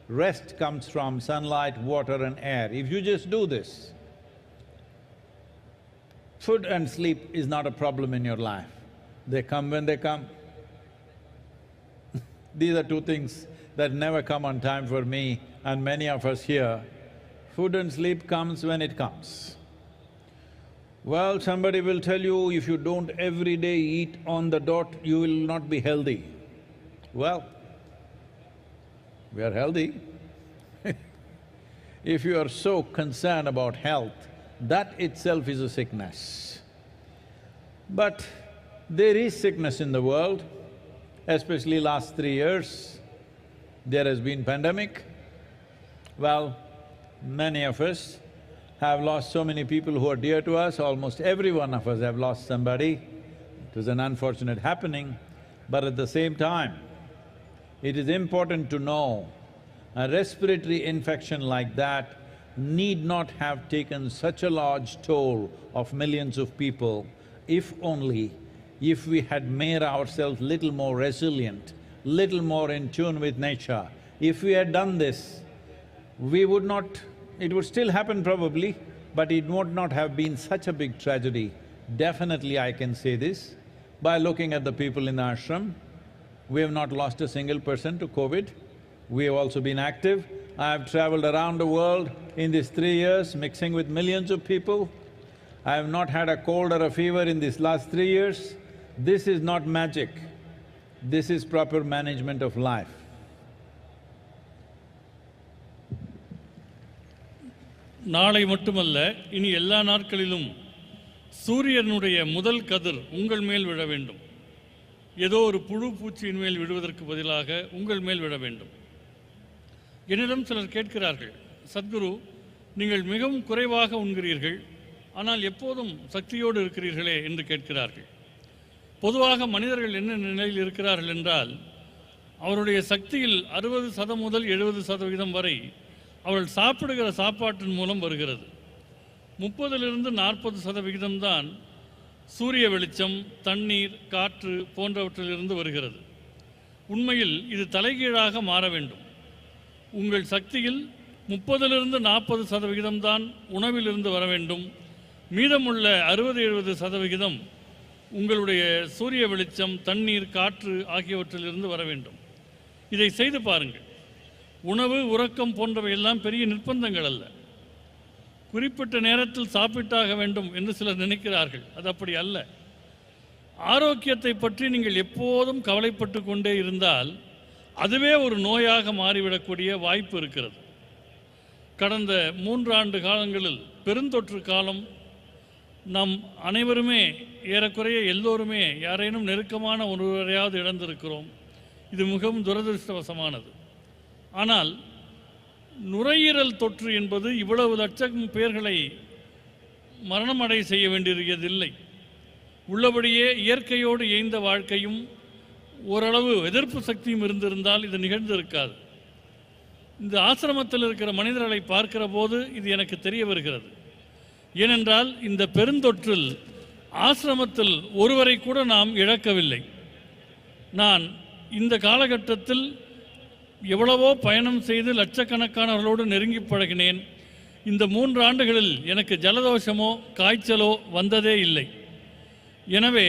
rest comes from sunlight, water and air. If you just do this, food and sleep is not a problem in your life. They come when they come. These are two things that never come on time for me and many of us here. Food and sleep comes when it comes. Well, somebody will tell you, if you don't every day eat on the dot, you will not be healthy. Well, we are healthy. If you are so concerned about health, that itself is a sickness. But there is sickness in the world, especially last 3 years. There has been pandemic. Well, many of us have lost so many people who are dear to us, almost every one of us have lost somebody. It was an unfortunate happening, but at the same time, it is important to know a respiratory infection like that need not have taken such a large toll of millions of people if only if we had made ourselves little more resilient, little more in tune with nature. If we had done this, we would not… it would still happen probably, but it would not have been such a big tragedy. Definitely I can say this, by looking at the people in the ashram. We have not lost a single person to COVID. We have also been active. I have travelled around the world in these 3 years, mixing with millions of people. I have not had a cold or a fever in these last 3 years. This is not magic. This is proper management of life. நாளை மட்டுமல்ல, இனி எல்லா நாட்களிலும் சூரியனுடைய முதல் கதிர் உங்கள் மேல் விழ வேண்டும். ஏதோ ஒரு புழு பூச்சியின் மேல் விடுவதற்கு பதிலாக உங்கள் மேல் விழ வேண்டும். என்னிடம் சிலர் கேட்கிறார்கள், சத்குரு, நீங்கள் மிகவும் குறைவாக உண்கிறீர்கள், ஆனால் எப்போதும் சக்தியோடு இருக்கிறீர்களே என்று கேட்கிறார்கள். பொதுவாக மனிதர்கள் என்ன நிலையில் இருக்கிறார்கள் என்றால், அவருடைய சக்தியில் 60% முதல் 70% வரை அவர்கள் சாப்பிடுகிற சாப்பாட்டின் மூலம் வருகிறது. 30லிருந்து 40% தான் சூரிய வெளிச்சம், தண்ணீர், காற்று போன்றவற்றிலிருந்து வருகிறது. உண்மையில் இது தலைகீழாக மாற வேண்டும். உங்கள் சக்தியில் 30லிருந்து 40% தான் உணவிலிருந்து வர வேண்டும். மீதமுள்ள 60-70% உங்களுடைய சூரிய வெளிச்சம், தண்ணீர், காற்று ஆகியவற்றிலிருந்து வர வேண்டும். இதை செய்து பாருங்கள். உணவு, உறக்கம் போன்றவை எல்லாம் பெரிய நிர்பந்தங்கள் அல்ல. குறிப்பிட்ட நேரத்தில் சாப்பிட்டாக வேண்டும் என்று சிலர் நினைக்கிறார்கள். அது அப்படி அல்ல. ஆரோக்கியத்தை பற்றி நீங்கள் எப்போதும் கவலைப்பட்டு கொண்டே இருந்தால் அதுவே ஒரு நோயாக மாறிவிடக்கூடிய வாய்ப்பு இருக்கிறது. கடந்த 3 ஆண்டு காலங்களில் பெருந்தொற்று காலம், நாம் அனைவருமே ஏறக்குறைய எல்லோருமே யாரேனும் நெருக்கமான ஒருவரையாவது இழந்திருக்கிறோம். இது மிகவும் துரதிருஷ்டவசமானது. ஆனால் நுரையீரல் தொற்று என்பது இவ்வளவு லட்சம் பேர்களை மரணமடை செய்ய வேண்டியதில்லை. உள்ளபடியே இயற்கையோடு இயைந்த வாழ்க்கையும் ஓரளவு எதிர்ப்பு சக்தியும் இருந்திருந்தால் இது நிகழ்ந்திருக்காது. இந்த ஆசிரமத்தில் இருக்கிற மனிதர்களை பார்க்கிற போது இது எனக்கு தெரிய வருகிறது. ஏனென்றால் இந்த பெருந்தொற்றில் ஆசிரமத்தில் ஒருவரை கூட நாம் இழக்கவில்லை. நான் இந்த காலகட்டத்தில் எவ்வளவோ பயணம் செய்து லட்சக்கணக்கானவர்களோடு நெருங்கி பழகினேன். இந்த 3 ஆண்டுகளில் எனக்கு ஜலதோஷமோ காய்ச்சலோ வந்ததே இல்லை. எனவே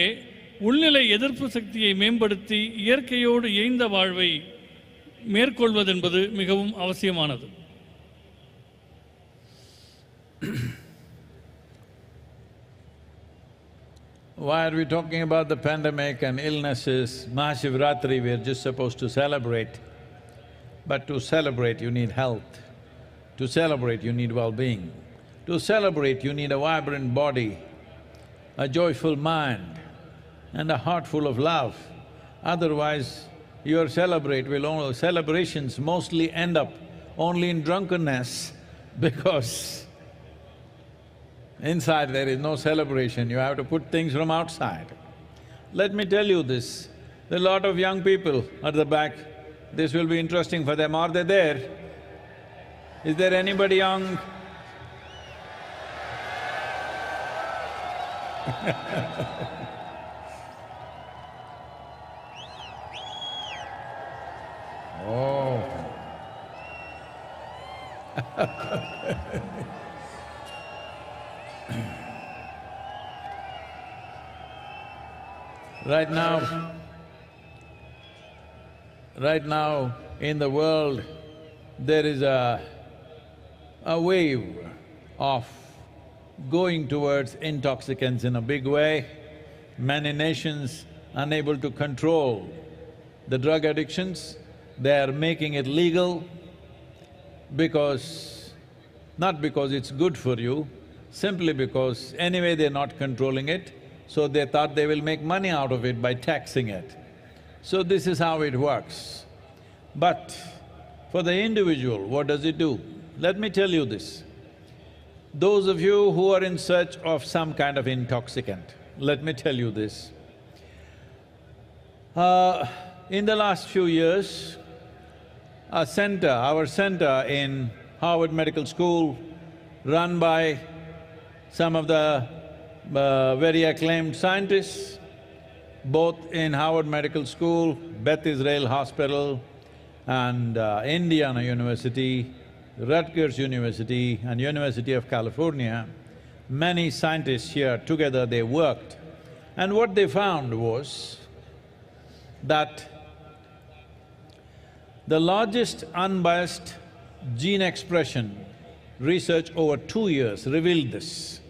உள்நிலை எதிர்ப்பு சக்தியை மேம்படுத்தி இயற்கையோடு இயைந்த வாழ்வை மேற்கொள்வதென்பது மிகவும் அவசியமானது. Why are we talking about the pandemic and illnesses? MahaShivRatri we are just supposed to celebrate. But to celebrate you need health. To celebrate you need well-being. To celebrate you need a vibrant body, a joyful mind and a heart full of love. Otherwise, your celebrations mostly end up only in drunkenness because inside there is no celebration, you have to put things from outside. Let me tell you this, there are a lot of young people at the back, this will be interesting for them. Are they there? Is there anybody young? Oh. Right now in the world there is a wave of going towards intoxicants in a big way. Many nations unable to control the drug addictions, they are making it legal not because it's good for you, simply because anyway they're not controlling it, so they thought they will make money out of it by taxing it. So this is how it works. But for the individual, what does it do? Let me tell you this. Those of you who are in search of some kind of intoxicant, let me tell you this. In the last few years, our center in Harvard Medical School, run by some of the very acclaimed scientists, both in Harvard Medical School, Beth Israel Hospital and Indiana University, Rutgers University and University of California. Many scientists here together they worked, and what they found was that the largest unbiased gene expression research over 2 years revealed this.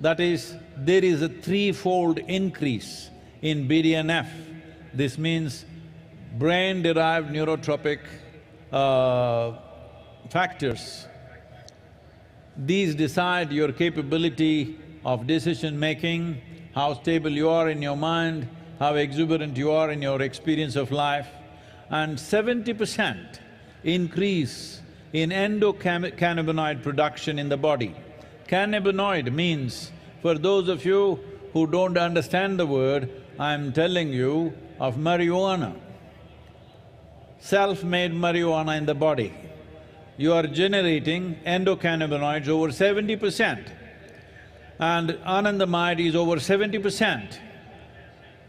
That is, there is a 3-fold increase in BDNF. This means brain-derived neurotropic factors. These decide your capability of decision-making, how stable you are in your mind, how exuberant you are in your experience of life, and 70% increase in endocannabinoid production in the body. Cannabinoid means, for those of you who don't understand the word, I'm telling you of marijuana. Self-made marijuana in the body. You are generating endocannabinoids over 70% and anandamide is over 70%.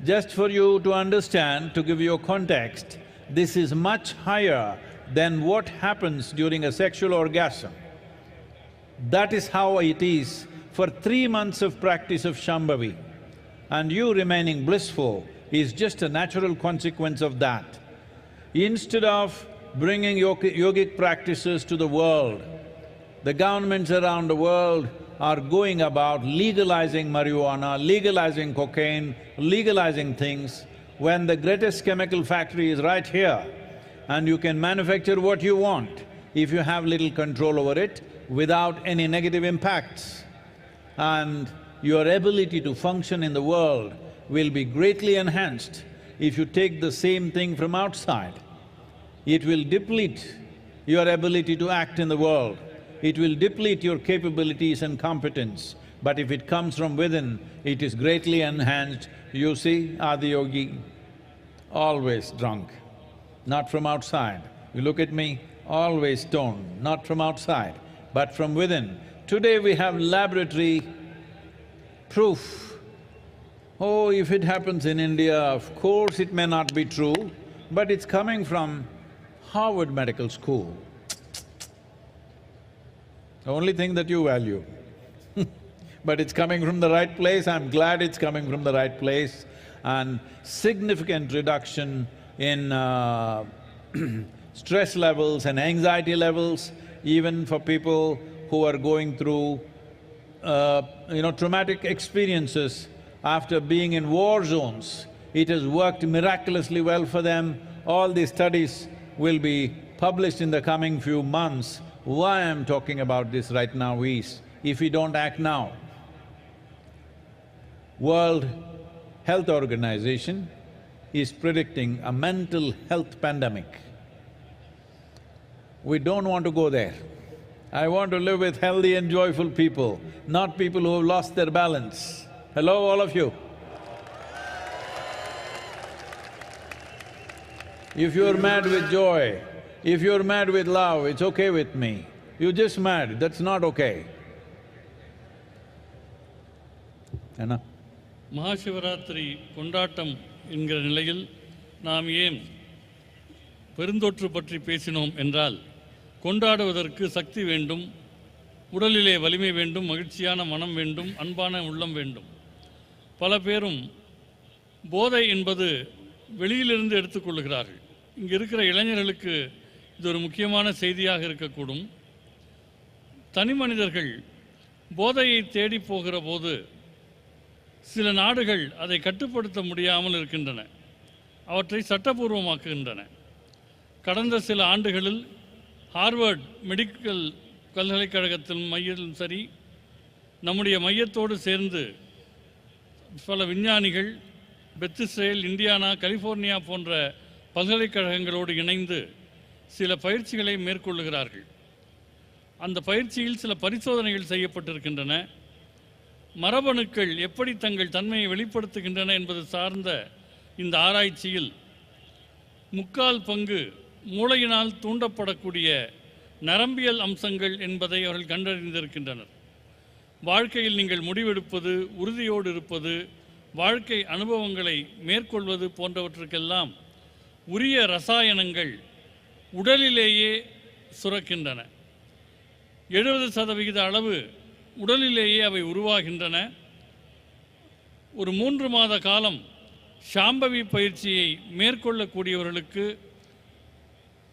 Just for you to understand, to give you a context, this is much higher then what happens during a sexual orgasm? That is how it is for 3 months of practice of Shambhavi. And you remaining blissful is just a natural consequence of that. Instead of bringing yogic practices to the world, the governments around the world are going about legalizing marijuana, legalizing cocaine, legalizing things, when the greatest chemical factory is right here and you can manufacture what you want if you have little control over it without any negative impacts. And your ability to function in the world will be greatly enhanced if you take the same thing from outside. It will deplete your ability to act in the world. It will deplete your capabilities and competence. But if it comes from within, it is greatly enhanced. You see, Adiyogi, always drunk, not from outside. You look at me, always stoned, not from outside, but from within. Today we have laboratory proof. Oh, if it happens in India, of course it may not be true, but it's coming from Harvard Medical School. The only thing that you value. But it's coming from the right place, I'm glad it's coming from the right place, and significant reduction in stress levels and anxiety levels, even for people who are going through traumatic experiences after being in war zones. It has worked miraculously well for them. All these studies will be published in the coming few months. Why I'm talking about this right now is, if we don't act now, World Health Organization is predicting a mental health pandemic. We don't want to go there. I want to live with healthy and joyful people, not people who have lost their balance. Hello, all of you. If you're mad with joy, if you're mad with love, it's okay with me. You're just mad, that's not okay. Anna? Mahashivratri கொண்டாட்டம் என்கிற நிலையில் நாம் ஏன் பெருந்தொற்று பற்றி பேசினோம் என்றால், கொண்டாடுவதற்கு சக்தி வேண்டும், உடலிலே வலிமை வேண்டும், மகிழ்ச்சியான மனம் வேண்டும், அன்பான உள்ளம் வேண்டும். பல பேரும் போதை என்பது வெளியிலிருந்து எடுத்துக்கொள்கிறார்கள். இங்கே இருக்கிற இளைஞர்களுக்கு இது ஒரு முக்கியமான செய்தியாக இருக்கக்கூடும். தனி மனிதர்கள் போதையை தேடி போகிற போது சில நாடுகள் அதை கட்டுப்படுத்த முடியாமல் இருக்கின்றன, அவற்றை சட்டபூர்வமாக்குகின்றன. கடந்த சில ஆண்டுகளில் ஹார்வர்ட் மெடிக்கல் பல்கலைக்கழகத்தின் மையத்திலும் சரி, நம்முடைய மையத்தோடு சேர்ந்து பல விஞ்ஞானிகள் பெத்திஸ்ரேல், இந்தியானா, கலிஃபோர்னியா போன்ற பல்கலைக்கழகங்களோடு இணைந்து சில பயிற்சிகளை மேற்கொள்ளுகிறார்கள். அந்த பயிற்சியில் சில பரிசோதனைகள் செய்யப்பட்டிருக்கின்றன. மரபணுக்கள் எப்படி தங்கள் தன்மையை வெளிப்படுத்துகின்றன என்பது சார்ந்த இந்த ஆராய்ச்சியில் 3/4 பங்கு மூளையினால் தூண்டப்படக்கூடிய நரம்பியல் அம்சங்கள் என்பதை அவர்கள் கண்டறிந்திருக்கின்றனர். வாழ்க்கையில் நீங்கள் முடிவெடுப்பது, உறுதியோடு இருப்பது, வாழ்க்கை அனுபவங்களை மேற்கொள்வது போன்றவற்றுக்கெல்லாம் உரிய ரசாயனங்கள் உடலிலேயே சுரக்கின்றன. 70% அளவு உடலிலேயே அவை உருவாகின்றன. ஒரு 3 மாத காலம் சாம்பவி பயிற்சியை மேற்கொள்ளக்கூடியவர்களுக்கு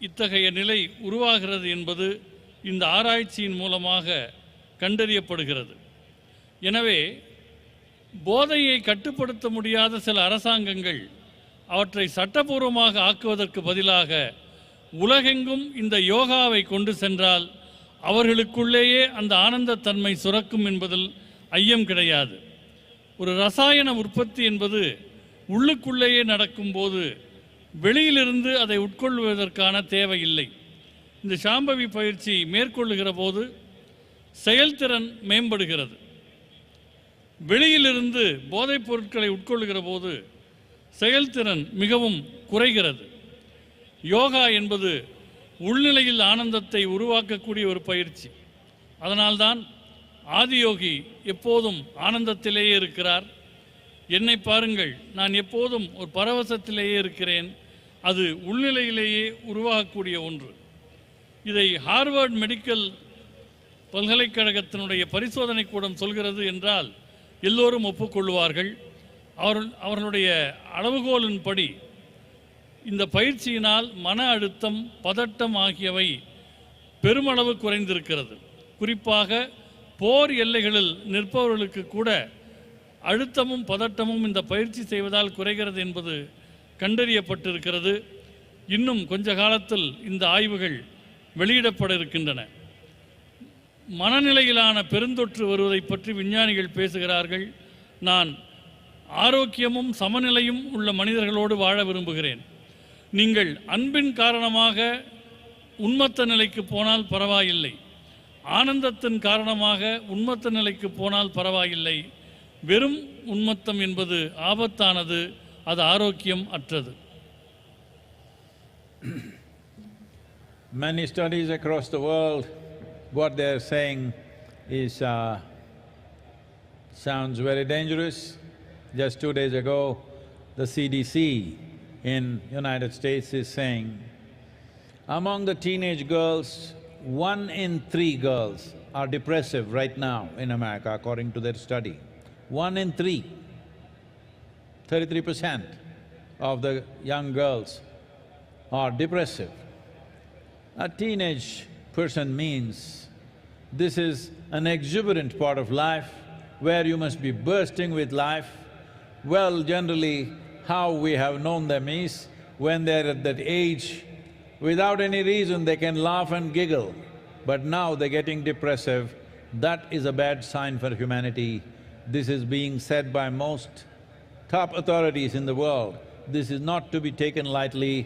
இத்தகைய நிலை உருவாகிறது என்பது இந்த ஆராய்ச்சியின் மூலமாக கண்டறியப்படுகிறது. எனவே போதையை கட்டுப்படுத்த முடியாத சில அரசாங்கங்கள் அவற்றை சட்டபூர்வமாக ஆக்குவதற்கு பதிலாக உலகெங்கும் இந்த யோகாவை கொண்டு சென்றால் அவர்களுக்குள்ளேயே அந்த ஆனந்தத்தன்மை சுரக்கும் என்பதில் ஐயம் கிடையாது. ஒரு ரசாயன உற்பத்தி என்பது உள்ளுக்குள்ளேயே நடக்கும்போது வெளியிலிருந்து அதை உட்கொள்வதற்கான தேவை இல்லை. இந்த சாம்பவி பயிற்சி மேற்கொள்ளுகிற போது செயல்திறன் மேம்படுகிறது. வெளியிலிருந்து போதைப் பொருட்களை உட்கொள்ளுகிற போது செயல்திறன் மிகவும் குறைகிறது. யோகா என்பது உள்நிலையில் ஆனந்தத்தை உருவாக்கக்கூடிய ஒரு பயிற்சி. அதனால்தான் ஆதியோகி எப்போதும் ஆனந்தத்திலேயே இருக்கிறார். என்னை பாருங்கள், நான் எப்போதும் ஒரு பரவசத்திலேயே இருக்கிறேன். அது உள்நிலையிலேயே உருவாகக்கூடிய ஒன்று. இதை ஹார்வர்ட் மெடிக்கல் பல்கலைக்கழகத்தினுடைய பரிசோதனை கூடம் சொல்கிறது என்றால் எல்லோரும் ஒப்புக்கொள்வார்கள். அவர்களுடைய அளவுகோலின்படி இந்த பயிற்சியினால் மன அழுத்தம், பதட்டம் ஆகியவை பெருமளவு குறைந்திருக்கிறது. குறிப்பாக போர் எல்லைகளில் நிற்பவர்களுக்கு கூட அழுத்தமும் பதட்டமும் இந்த பயிற்சி செய்வதால் குறைகிறது என்பது கண்டறியப்பட்டிருக்கிறது. இன்னும் கொஞ்ச காலத்தில் இந்த ஆய்வுகள் வெளியிடப்பட இருக்கின்றன. மனநிலையிலான பெருந்தொற்று வருவதை பற்றி விஞ்ஞானிகள் பேசுகிறார்கள். நான் ஆரோக்கியமும் சமநிலையும் உள்ள மனிதர்களோடு வாழ விரும்புகிறேன். நீங்கள் அன்பின் காரணமாக உன்மத்த நிலைக்கு போனால் பரவாயில்லை, ஆனந்தத்தின் காரணமாக உன்மத்த நிலைக்கு போனால் பரவாயில்லை. வெறும் உன்மத்தம் என்பது ஆபத்தானது, அது ஆரோக்கியம் அற்றது. Many studies across the world, what they are saying is sounds very dangerous. Just 2 days ago, the CDC in United States is saying, among the teenage girls, 1 in 3 girls are depressive right now in America, according to their study. 1 in 3, 33% of the young girls are depressive. A teenage person means this is an exuberant part of life where you must be bursting with life. Well, generally, how we have known them is when they're at that age, without any reason they can laugh and giggle, but now they're getting depressive. That is a bad sign for humanity. This is being said by most top authorities in the world. This is not to be taken lightly,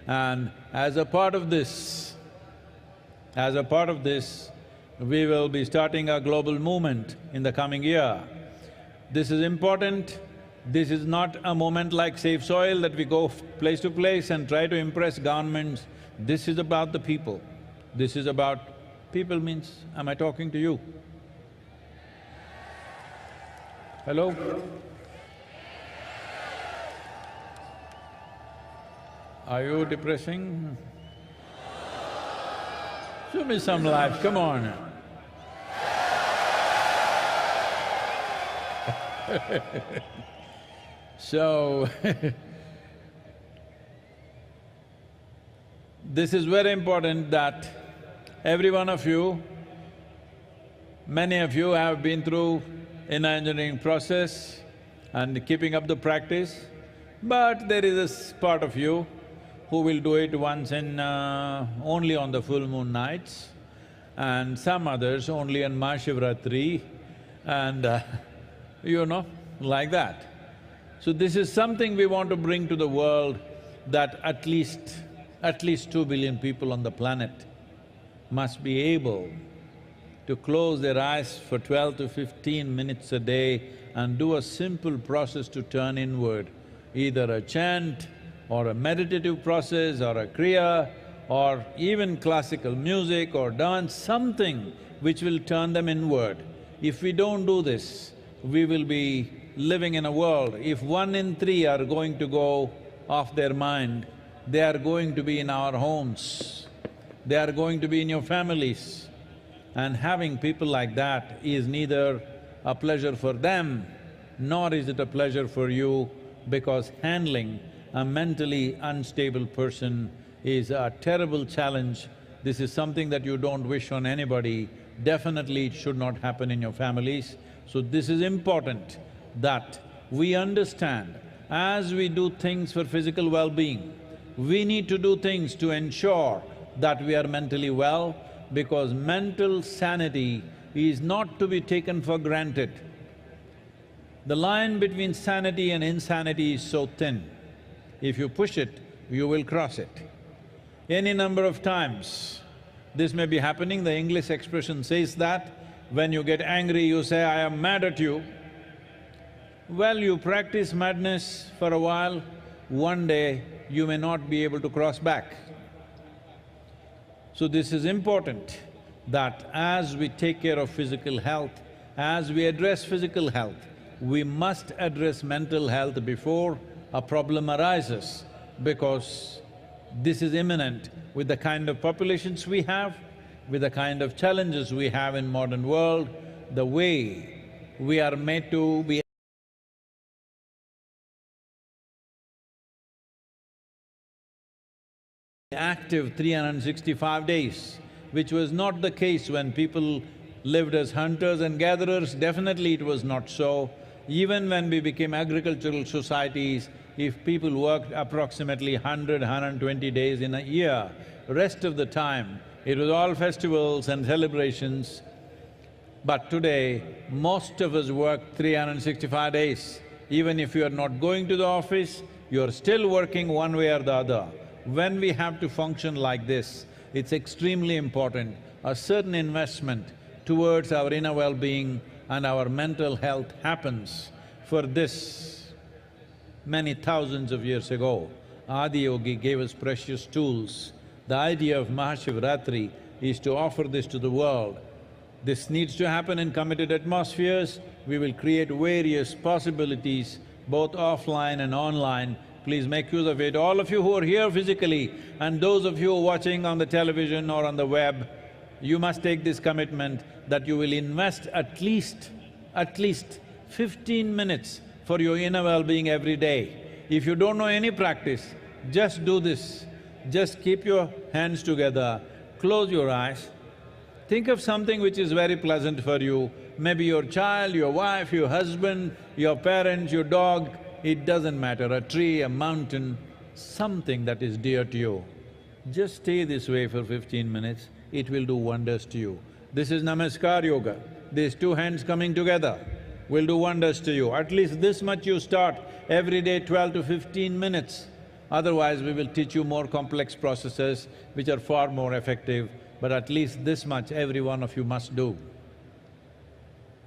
and as a part of this, we will be starting a global movement in the coming year. This is important. This is not a moment like Safe Soil that we go place to place and try to impress governments. This is about the people. This is about… people means, am I talking to you? Hello? Are you depressing? Show me some life, come on. So, this is very important that every one of you, many of you have been through an engineering process and keeping up the practice, but there is a part of you who will do it once in… only on the full moon nights, and some others only on MahaShivRatri, and you know, like that. So this is something we want to bring to the world, that at least 2 billion people on the planet must be able to close their eyes for 12 to 15 minutes a day and do a simple process to turn inward, either a chant or a meditative process or a kriya or even classical music or dance, something which will turn them inward. If we don't do this, we will be living in a world… if 1 in 3 are going to go off their mind, they are going to be in our homes, they are going to be in your families. And having people like that is neither a pleasure for them, nor is it a pleasure for you, because handling a mentally unstable person is a terrible challenge. This is something that you don't wish on anybody. Definitely it should not happen in your families. So this is important that we understand, as we do things for physical well-being, we need to do things to ensure that we are mentally well, because mental sanity is not to be taken for granted. The line between sanity and insanity is so thin. If you push it, you will cross it. Any number of times this may be happening. The English expression says that when you get angry, you say, I am mad at you. Well, you practice madness for a while, one day you may not be able to cross back. So this is important, that as we take care of physical health, as we address physical health, we must address mental health before a problem arises, because This is imminent with the kind of populations we have, with the kind of challenges we have in modern world, the way we are made to be active 365 days, which was not the case when people lived as hunters and gatherers. Definitely it was not so. Even when we became agricultural societies, if people worked approximately 120 days in a year, rest of the time it was all festivals and celebrations. But today, most of us work 365 days. Even if you are not going to the office, you're still working one way or the other. When we have to function like this, it's extremely important, a certain investment towards our inner well-being and our mental health happens. For this, many thousands of years ago, Adiyogi gave us precious tools. The idea of MahaShivRatri is to offer this to the world. This needs to happen in committed atmospheres. We will create various possibilities, both offline and online. Please make use of it. All of you who are here physically and those of you watching on the television or on the web, you must take this commitment that you will invest at least 15 minutes for your inner well-being every day. If you don't know any practice, just do this. Just keep your hands together, close your eyes, think of something which is very pleasant for you, maybe your child, your wife, your husband, your parents, your dog, it doesn't matter, a tree, a mountain, something that is dear to you. Just stay this way for 15 minutes, it will do wonders to you. This is Namaskar Yoga. These two hands coming together will do wonders to you. At least this much you start every day, 12 to 15 minutes. Otherwise, we will teach you more complex processes which are far more effective, but at least this much every one of you must do.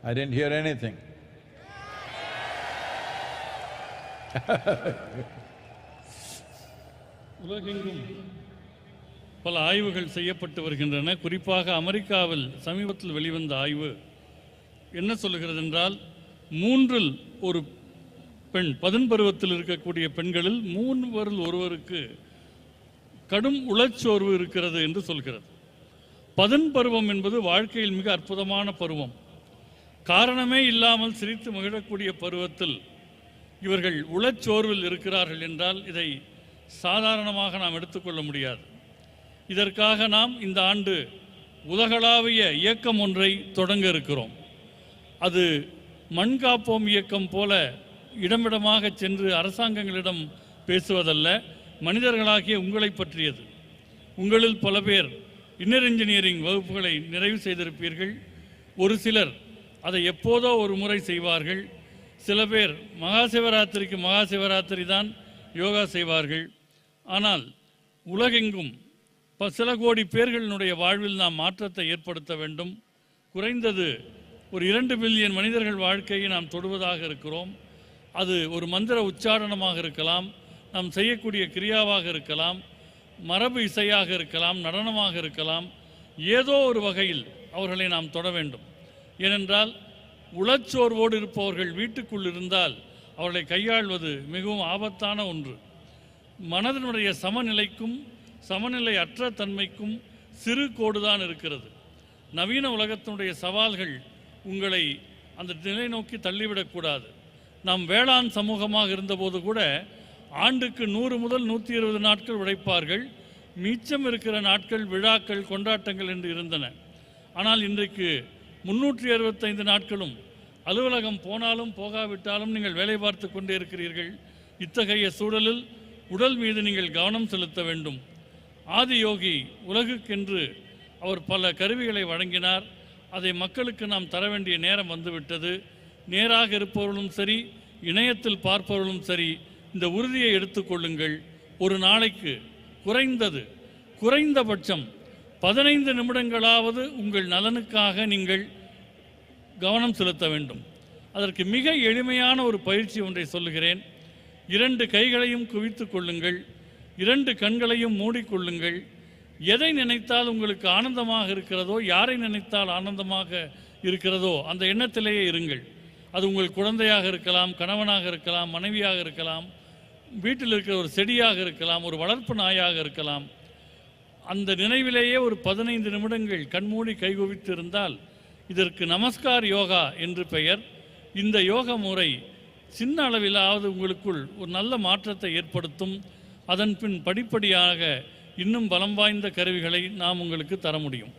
I didn't hear anything. உலகெங்கும் பல ஆய்வுகள் செய்யப்பட்டு வருகின்றன. குறிப்பாக அமெரிக்காவில் சமீபத்தில் வெளிவந்த ஆய்வு என்ன சொல்லுகிறது என்றால், மூன்றில் ஒரு பெண், பதின்பருவத்தில் இருக்கக்கூடிய பெண்களில் மூவரில் ஒருவருக்கு கடும் உளச்சோர்வு இருக்கிறது என்று சொல்கிறது. பதின்பருவம் என்பது வாழ்க்கையில் மிக அற்புதமான பருவம். காரணமே இல்லாமல் சிரித்து மகிழக்கூடிய பருவத்தில் இவர்கள் உளச்சோர்வில் இருக்கிறார்கள் என்றால் இதை சாதாரணமாக நாம் எடுத்துக்கொள்ள முடியாது. இதற்காக நாம் இந்த ஆண்டு உலகளாவிய இயக்கம் ஒன்றை தொடங்க இருக்கிறோம். அது மண் காப்போம் இயக்கம் போல இடமிடமாக சென்று அரசாங்கங்களிடம் பேசுவதல்ல, மனிதர்களாகிய உங்களை பற்றியது. உங்களில் பல பேர் இன்னர் இன்ஜினியரிங் வகுப்புகளை நிறைவு செய்திருப்பீர்கள். ஒரு சிலர் அதை எப்போதோ ஒரு முறை செய்வார்கள். சில பேர் மகாசிவராத்திரிக்கு மகாசிவராத்திரி தான் யோகா செய்வார்கள். ஆனால் உலகெங்கும் சில கோடி பேர்களினுடைய வாழ்வில் நாம் மாற்றத்தை ஏற்படுத்த வேண்டும். குறைந்தது ஒரு 2 பில்லியன் மனிதர்கள் வாழ்க்கையை நாம் தொடுவதாக இருக்கிறோம். அது ஒரு மந்திர உச்சாரணமாக இருக்கலாம், நாம் செய்யக்கூடிய கிரியாவாக இருக்கலாம், மரபு இசையாக இருக்கலாம், நடனமாக இருக்கலாம். ஏதோ ஒரு வகையில் அவர்களை நாம் தொட வேண்டும். ஏனென்றால் உளச்சோர்வோடு இருப்பவர்கள் வீட்டுக்குள் இருந்தால் அவர்களை கையாள்வது மிகவும் ஆபத்தான ஒன்று. மனதினுடைய சமநிலைக்கும் சமநிலை அற்ற தன்மைக்கும் சிறு கோடுதான் இருக்கிறது. நவீன உலகத்தினுடைய சவால்கள் உங்களை அந்த நிலை நோக்கி தள்ளிவிடக்கூடாது. நாம் வேளாண் சமூகமாக இருந்தபோது கூட ஆண்டுக்கு 100 முதல் 120 நாட்கள் உழைப்பார்கள். மிச்சம் இருக்கிற நாட்கள் விழாக்கள், கொண்டாட்டங்கள் என்று இருந்தன. ஆனால் இன்றைக்கு 365 நாட்களும் அலுவலகம் போனாலும் போகாவிட்டாலும் நீங்கள் வேலை பார்த்து கொண்டே இருக்கிறீர்கள். இத்தகைய சூழலில் உடல் மீது நீங்கள் கவனம் செலுத்த வேண்டும். ஆதியோகி உலகுக்கென்று அவர் பல கருவிகளை வழங்கினார். அதை மக்களுக்கு நாம் தர வேண்டிய நேரம் வந்துவிட்டது. நேராக இருப்பவர்களும் சரி, இணையத்தில் பார்ப்பவர்களும் சரி, இந்த உறுதியை எடுத்துக்கொள்ளுங்கள். ஒரு நாளைக்கு குறைந்தபட்சம் 15 நிமிடங்களாவது உங்கள் நலனுக்காக நீங்கள் கவனம் செலுத்த வேண்டும். அதற்கு மிக எளிமையான ஒரு பயிற்சி ஒன்றை சொல்லுகிறேன். 2 கைகளையும் குவித்து கொள்ளுங்கள், 2 கண்களையும் மூடிக்கொள்ளுங்கள். எதை நினைத்தால் உங்களுக்கு ஆனந்தமாக இருக்கிறதோ, யாரை நினைத்தால் ஆனந்தமாக இருக்கிறதோ அந்த எண்ணத்திலேயே இருங்கள். அது உங்கள் குழந்தையாக இருக்கலாம், கணவனாக இருக்கலாம், மனைவியாக இருக்கலாம், வீட்டில் இருக்கிற ஒரு செடியாக இருக்கலாம், ஒரு வளர்ப்பு நாயாக இருக்கலாம். அந்த நினைவிலேயே ஒரு 15 நிமிடங்கள் கண்மூடி கைகுவித்து இருந்தால் இதற்கு நமஸ்கார் யோகா என்று பெயர். இந்த யோக முறை சின்ன அளவிலாவது உங்களுக்குள் ஒரு நல்ல மாற்றத்தை ஏற்படுத்தும். அதன் பின் படிப்படியாக இன்னும் பலம் வாய்ந்த கருவிகளை நாம் உங்களுக்கு தர முடியும்.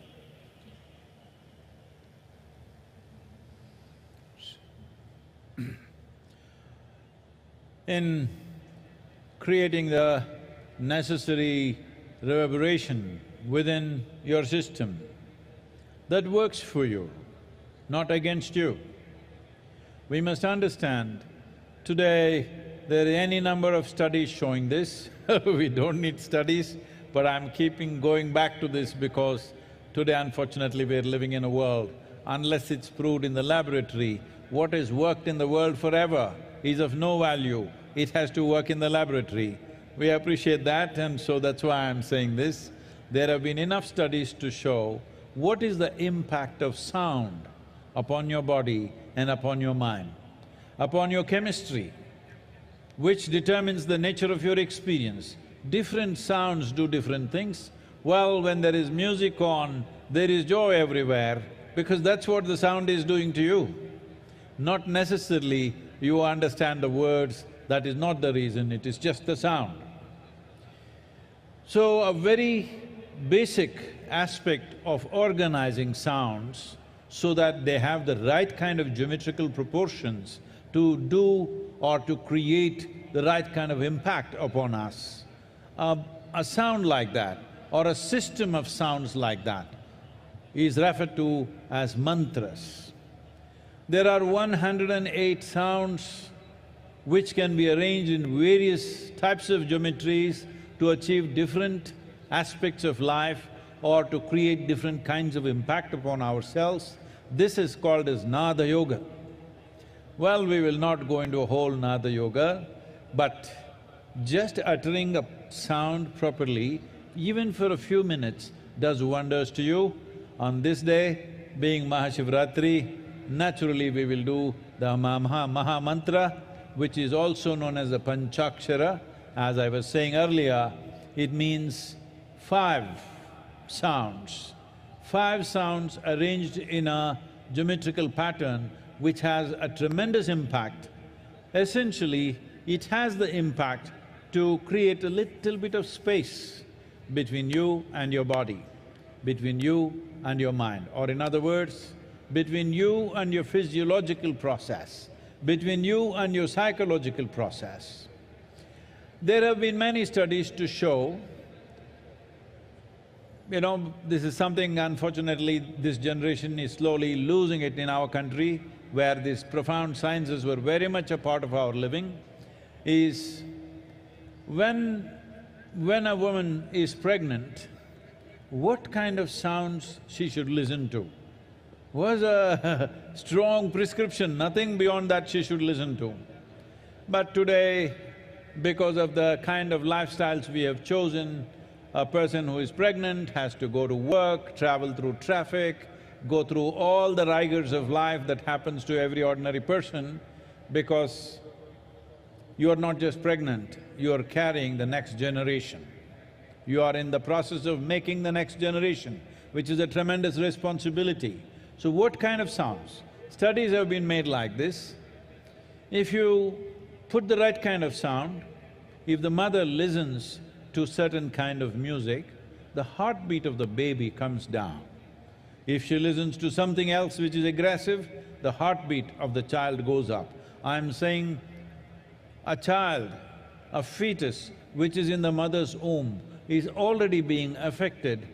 In creating the necessary reverberation within your system that works for you, not against you. We must understand, today there are any number of studies showing this. We don't need studies, but I'm going back to this because today unfortunately we're living in a world, unless it's proved in the laboratory, what has worked in the world forever is of no value. It has to work in the laboratory. We appreciate that, and so that's why I'm saying this. There have been enough studies to show what is the impact of sound upon your body and upon your mind, upon your chemistry, which determines the nature of your experience. Different sounds do different things. Well, when there is music on, there is joy everywhere, because that's what the sound is doing to you. Not necessarily you understand the words, that is not the reason, it is just the sound. So, a very basic aspect of organizing sounds so that they have the right kind of geometrical proportions to do or to create the right kind of impact upon us. A sound like that or a system of sounds like that is referred to as mantras. There are 108 sounds which can be arranged in various types of geometries to achieve different aspects of life or to create different kinds of impact upon ourselves. This is called as Nada Yoga. Well, we will not go into a whole Nada Yoga, but just uttering a sound properly, even for a few minutes, does wonders to you. On this day, being MahaShivRatri, naturally we will do the Maha Mantra, which is also known as the Panchakshara. As I was saying earlier, it means 5 sounds. 5 sounds arranged in a geometrical pattern which has a tremendous impact. Essentially, it has the impact to create a little bit of space between you and your body, between you and your mind, or in other words, between you and your physiological process, between you and your psychological process. There have been many studies to show, this is something unfortunately this generation is slowly losing it in our country, where these profound sciences were very much a part of our living, is when a woman is pregnant, what kind of sounds she should listen to. Was a strong prescription, nothing beyond that she should listen to. But today, because of the kind of lifestyles we have chosen, a person who is pregnant has to go to work, travel through traffic, go through all the rigors of life that happens to every ordinary person, because you are not just pregnant, you are carrying the next generation. You are in the process of making the next generation, which is a tremendous responsibility. So what kind of sounds? Studies have been made like this. If you put the right kind of sound, if the mother listens to certain kind of music, the heartbeat of the baby comes down. If she listens to something else which is aggressive, the heartbeat of the child goes up. I'm saying a child, a fetus which is in the mother's womb is already being affected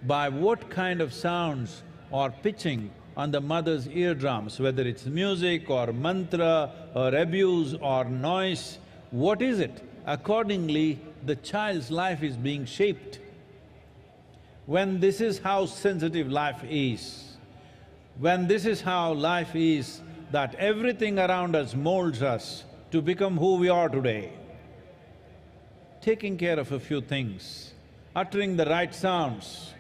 by what kind of sounds or pitching on the mother's eardrums, whether it's music or mantra or abuse or noise, what is it? Accordingly, the child's life is being shaped. When this is how sensitive life is, when this is how life is, that everything around us molds us to become who we are today, taking care of a few things, uttering the right sounds,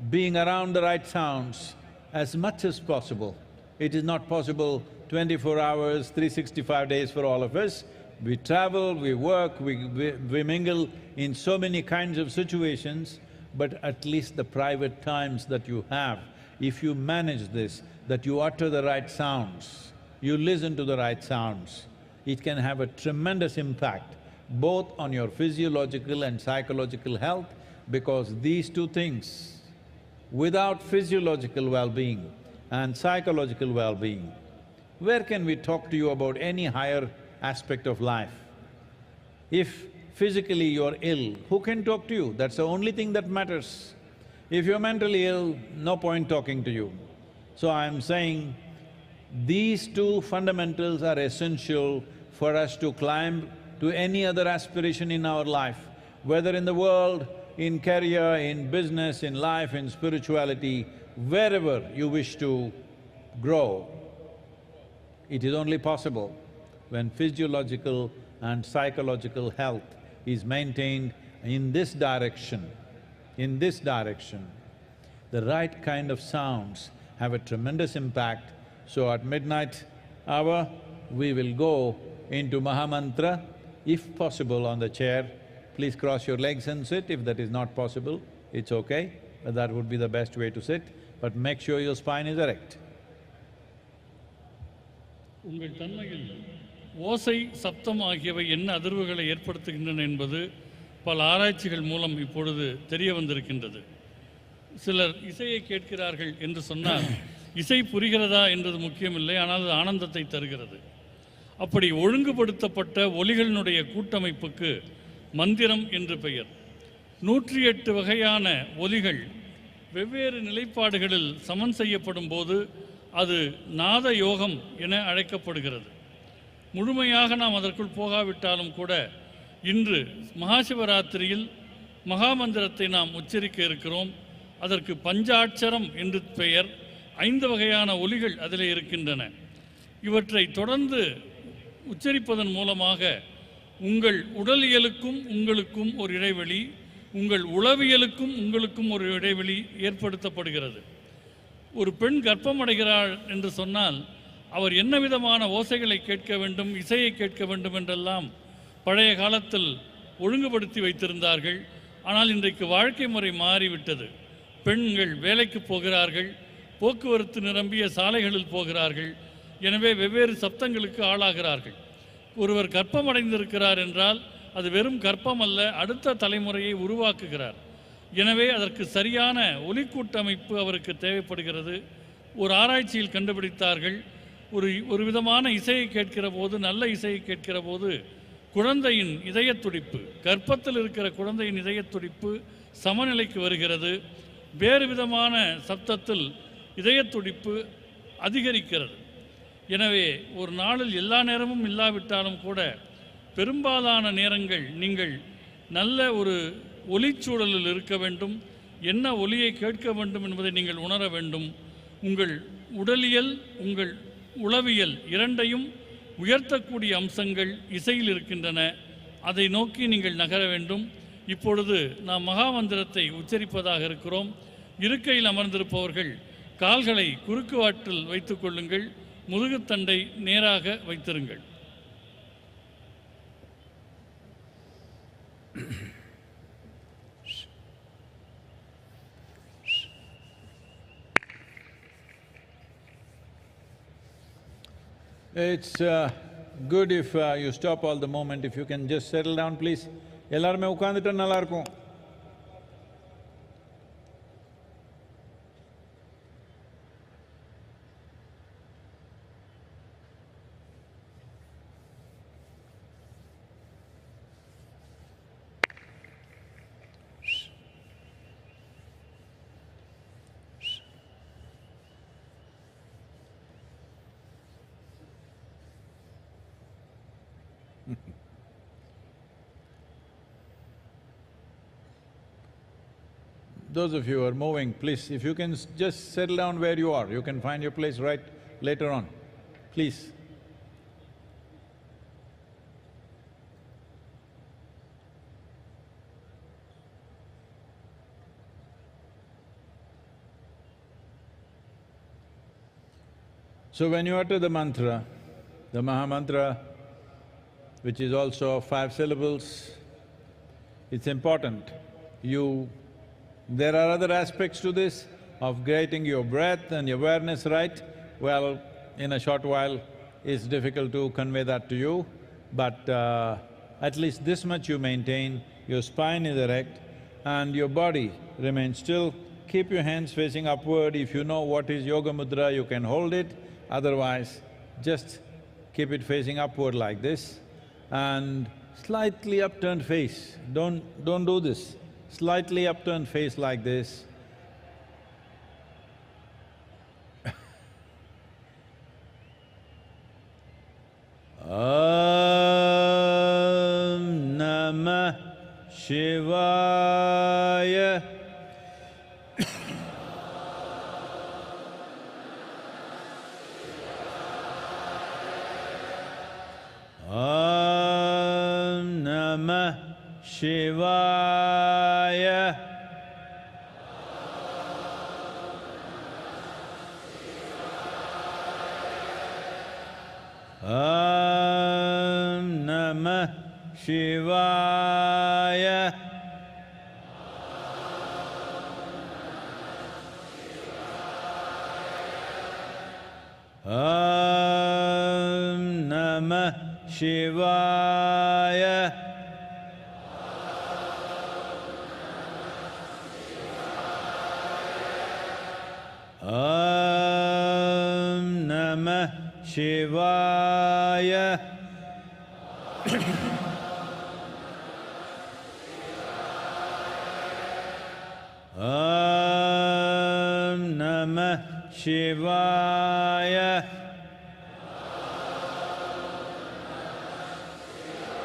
being around the right sounds as much as possible. It is not possible 24 hours, 365 days for all of us, We travel, we work, we mingle in so many kinds of situations, but at least the private times that you have, if you manage this, that you utter the right sounds, you listen to the right sounds, it can have a tremendous impact both on your physiological and psychological health, because these two things, without physiological well-being and psychological well-being, where can we talk to you about any higher aspect of life? If physically you're ill, who can talk to you? That's the only thing that matters. If you're mentally ill, no point talking to you. So I'm saying, these two fundamentals are essential for us to climb to any other aspiration in our life, whether in the world, in career, in business, in life, in spirituality, wherever you wish to grow. It is only possible when physiological and psychological health is maintained in this direction. The right kind of sounds have a tremendous impact. So at midnight hour, we will go into Mahamantra, if possible on the chair. Please cross your legs and sit. If that is not possible, it's okay, but that would be the best way to sit. But make sure your spine is erect. உங்கள் தன்மையில் ஓசை, சப்தம் ஆகியவை என்ன அதிர்வுகளை ஏற்படுத்துகின்றன என்பது பல ஆராய்ச்சிகள் மூலம் இப்பொழுது தெரிய வந்திருக்கின்றது. சிலர் இசையை கேட்கிறார்கள் என்று சொன்னால் இசை புரிகிறதா என்பது முக்கியமில்லை, ஆனால் அது ஆனந்தத்தை தருகிறது. அப்படி ஒழுங்குபடுத்தப்பட்ட ஒலிகளினுடைய கூட்டமைப்புக்கு மந்திரம் என்று பெயர். 108 வகையான ஒலிகள் வெவ்வேறு நிலைப்பாடுகளில் சமன் செய்யப்படும் போது அது நாத யோகம் என அழைக்கப்படுகிறது. முழுமையாக நாம் அதற்குள் போகாவிட்டாலும் கூட இன்று மகாசிவராத்திரியில் மகாமந்திரத்தை நாம் உச்சரிக்க இருக்கிறோம். அதற்கு பஞ்சாட்சரம் என்று பெயர். 5 வகையான ஒலிகள் அதில் இருக்கின்றன. இவற்றை தொடர்ந்து உச்சரிப்பதன் மூலமாக உங்கள் உடலியலுக்கும் உங்களுக்கும் ஒரு இடைவெளி, உங்கள் உளவியலுக்கும் உங்களுக்கும் ஒரு இடைவெளி ஏற்படுத்தப்படுகிறது. ஒரு பெண் கர்ப்பமடைகிறாள் என்று சொன்னால் அவர் என்ன விதமான ஓசைகளை கேட்க வேண்டும், இசையை கேட்க வேண்டும் என்றெல்லாம் பழைய காலத்தில் ஒழுங்குபடுத்தி வைத்திருந்தார்கள். ஆனால் இன்றைக்கு வாழ்க்கை முறை மாறிவிட்டது. பெண்கள் வேலைக்கு போகிறார்கள், போக்குவரத்து நிரம்பிய சாலைகளில் போகிறார்கள். எனவே வெவ்வேறு சப்தங்களுக்கு ஆளாகிறார்கள். ஒருவர் கர்ப்பமடைந்திருக்கிறார் என்றால் அது வெறும் கர்ப்பம் அல்ல, அடுத்த தலைமுறையை உருவாக்குகிறார். எனவே அதற்கு சரியான ஒலிக்கூட்டமைப்பு அவருக்கு தேவைப்படுகிறது. ஒரு ஆராய்ச்சியில் கண்டுபிடித்தார்கள், ஒரு விதமான இசையை கேட்கிற போது, நல்ல இசையை கேட்கிற போது குழந்தையின் இதயத் துடிப்பு, கர்ப்பத்தில் இருக்கிற குழந்தையின் இதயத் துடிப்பு சமநிலைக்கு வருகிறது. வேறு விதமான சப்தத்தில் இதயத் துடிப்பு அதிகரிக்கிறது. எனவே ஒரு நாளில் எல்லா நேரமும் இல்லாவிட்டாலும் கூட பெரும்பாலான நேரங்கள் நீங்கள் நல்ல ஒரு ஒலிச்சூழலில் இருக்க வேண்டும். என்ன ஒலியை கேட்க வேண்டும் என்பதை நீங்கள் உணர வேண்டும். உங்கள் உடலியல், உங்கள் உளவியல் இரண்டையும் உயர்த்தக்கூடிய அம்சங்கள் இசையில் இருக்கின்றன. அதை நோக்கி நீங்கள் நகர வேண்டும். இப்பொழுது நாம் மகாமந்திரத்தை உச்சரிப்பதாக இருக்கிறோம். இருக்கையில் அமர்ந்திருப்பவர்கள் கால்களை குறுக்கு வாட்டில் வைத்துக் கொள்ளுங்கள். முதுகுத்தண்டை நேராக வைத்திருங்கள். It's good if you stop all the moment. If you can just settle down, please. எல்லாருமே உட்கார்ந்துட்டா நல்லா இருக்கும். Those of you who are moving, please, if you can just settle down where you are, you can find your place right later on, please. So when you utter the mantra, the Mahamantra, which is also 5 syllables. It's important. There are other aspects to this of getting your breath and your awareness right. Well, in a short while, it's difficult to convey that to you, but at least this much you maintain, your spine is erect and your body remains still. Keep your hands facing upward. If you know what is Yoga Mudra, you can hold it, otherwise just keep it facing upward like this and slightly upturned face. Don't do this. Slightly upturned face like this. Om Namah Shivaya. Om Namah Shivaya. Om Namah Shivaya. Om Namah Shivaya. Om Namah Shivaya. Om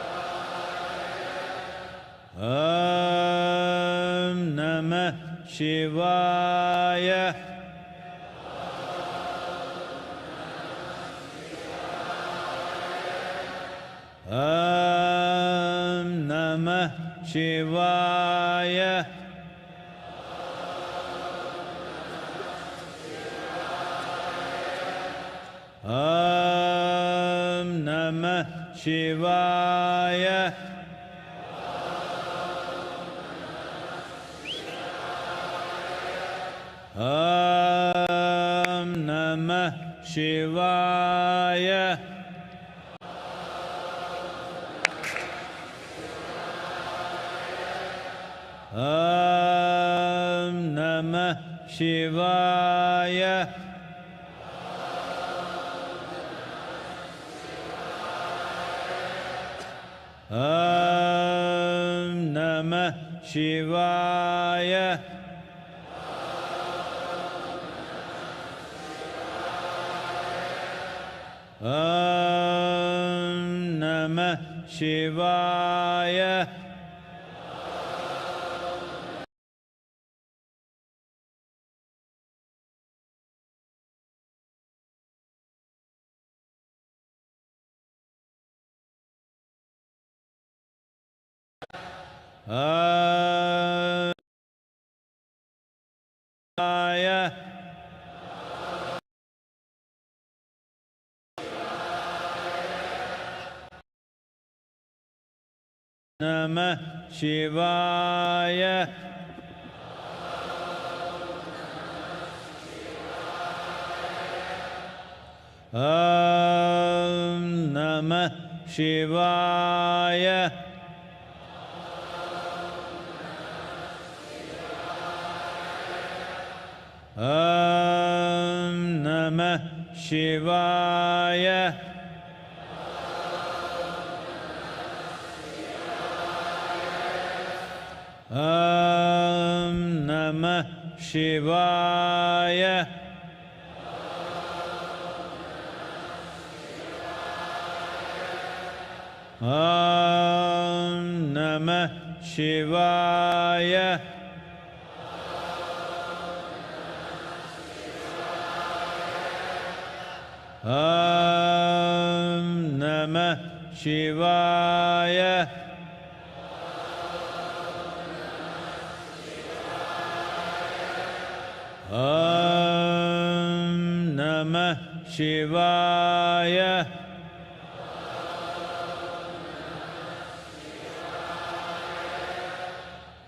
Namah Shivaya. Om Namah Shivaya. Om Namah Shivaya. Om Namah Shivaya. Om Namah Shivaya. Om Namah Shivaya. Om Namah Shivaya. Om Namah Shivaya. Namah Shivaya. Om Namah Shivaya. Om Namah Shivaya. Om Namah Shivaya. Om Namah Shivaya. Om Namah Shivaya. Om Namah Shivaya.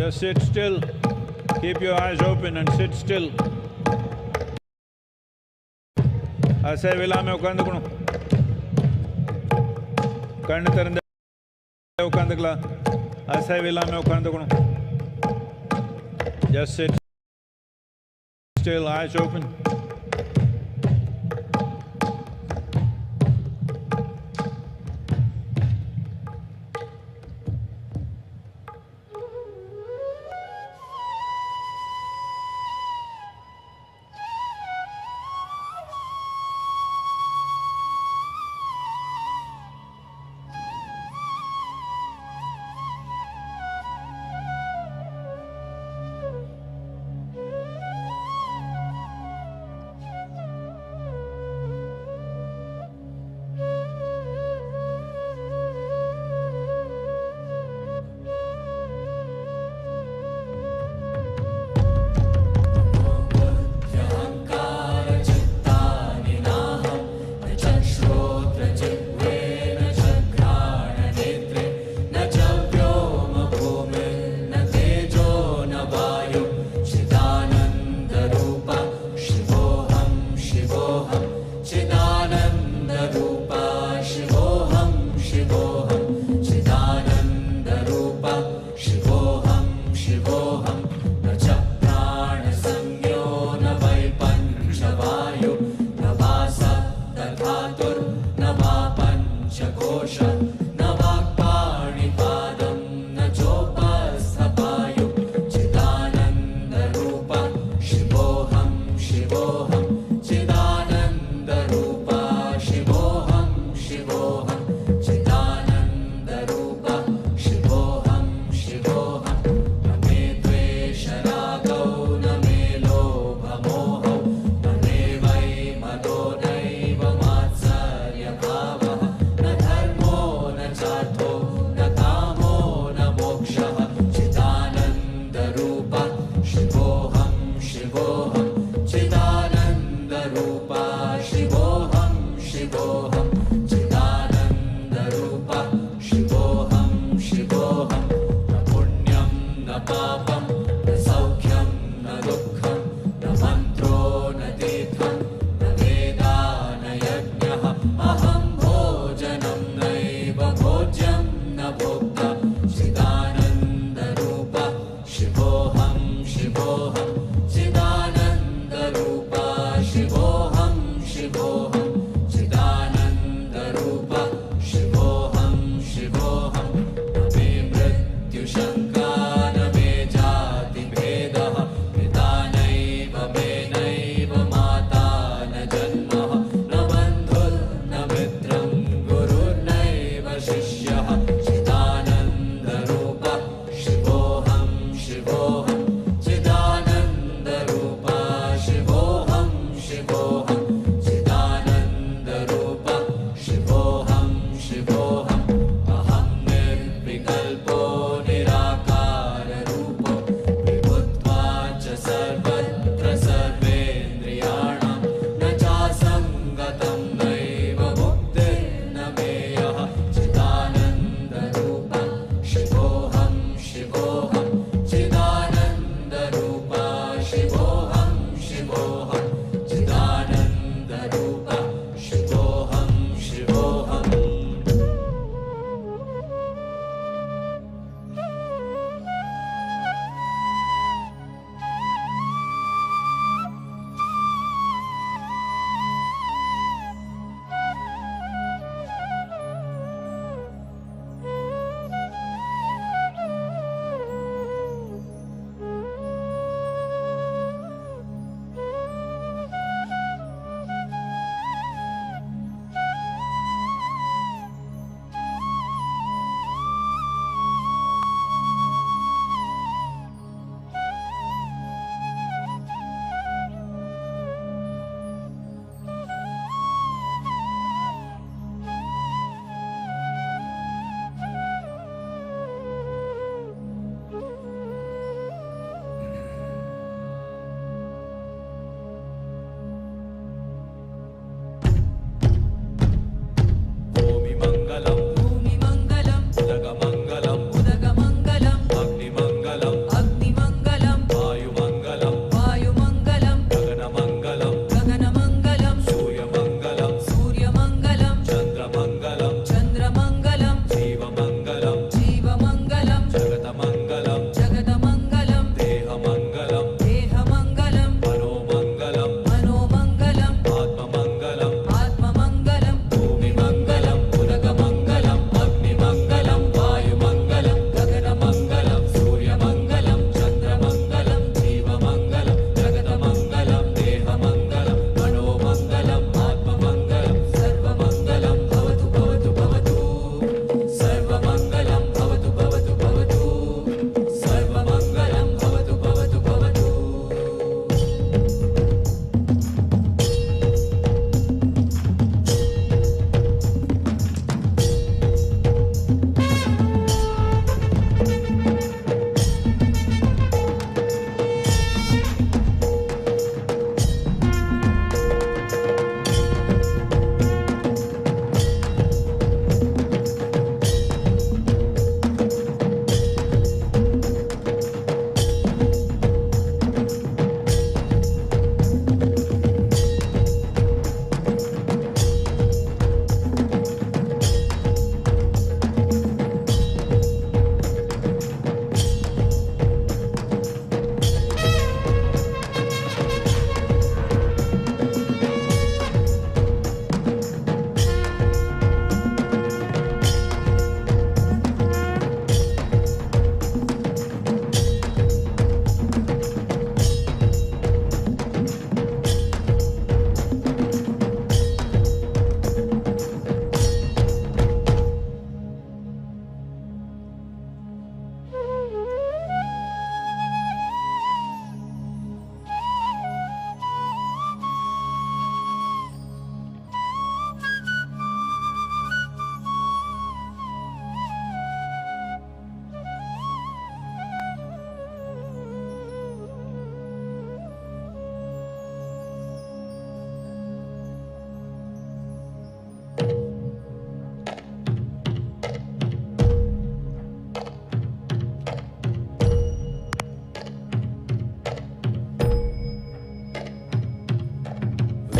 Just sit still. Keep your eyes open and sit still. அசைவில்லாம உட்காந்துக்கணும். கண்ணு திறந்து உட்காந்துக்கலாம். அசைவில்லாம உட்காந்துக்கணும். Just sit still, eyes open.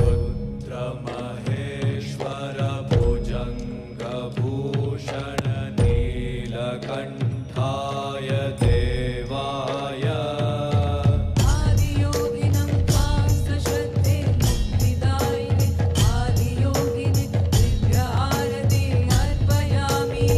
रुद्रमहेश्वर भुजङ्गभूषण नीलकण्ठाय देवाय आदियोगिनं त्वां सशक्ते मुक्तिदायिने आदियोगिने दिव्यहारति अर्पयामि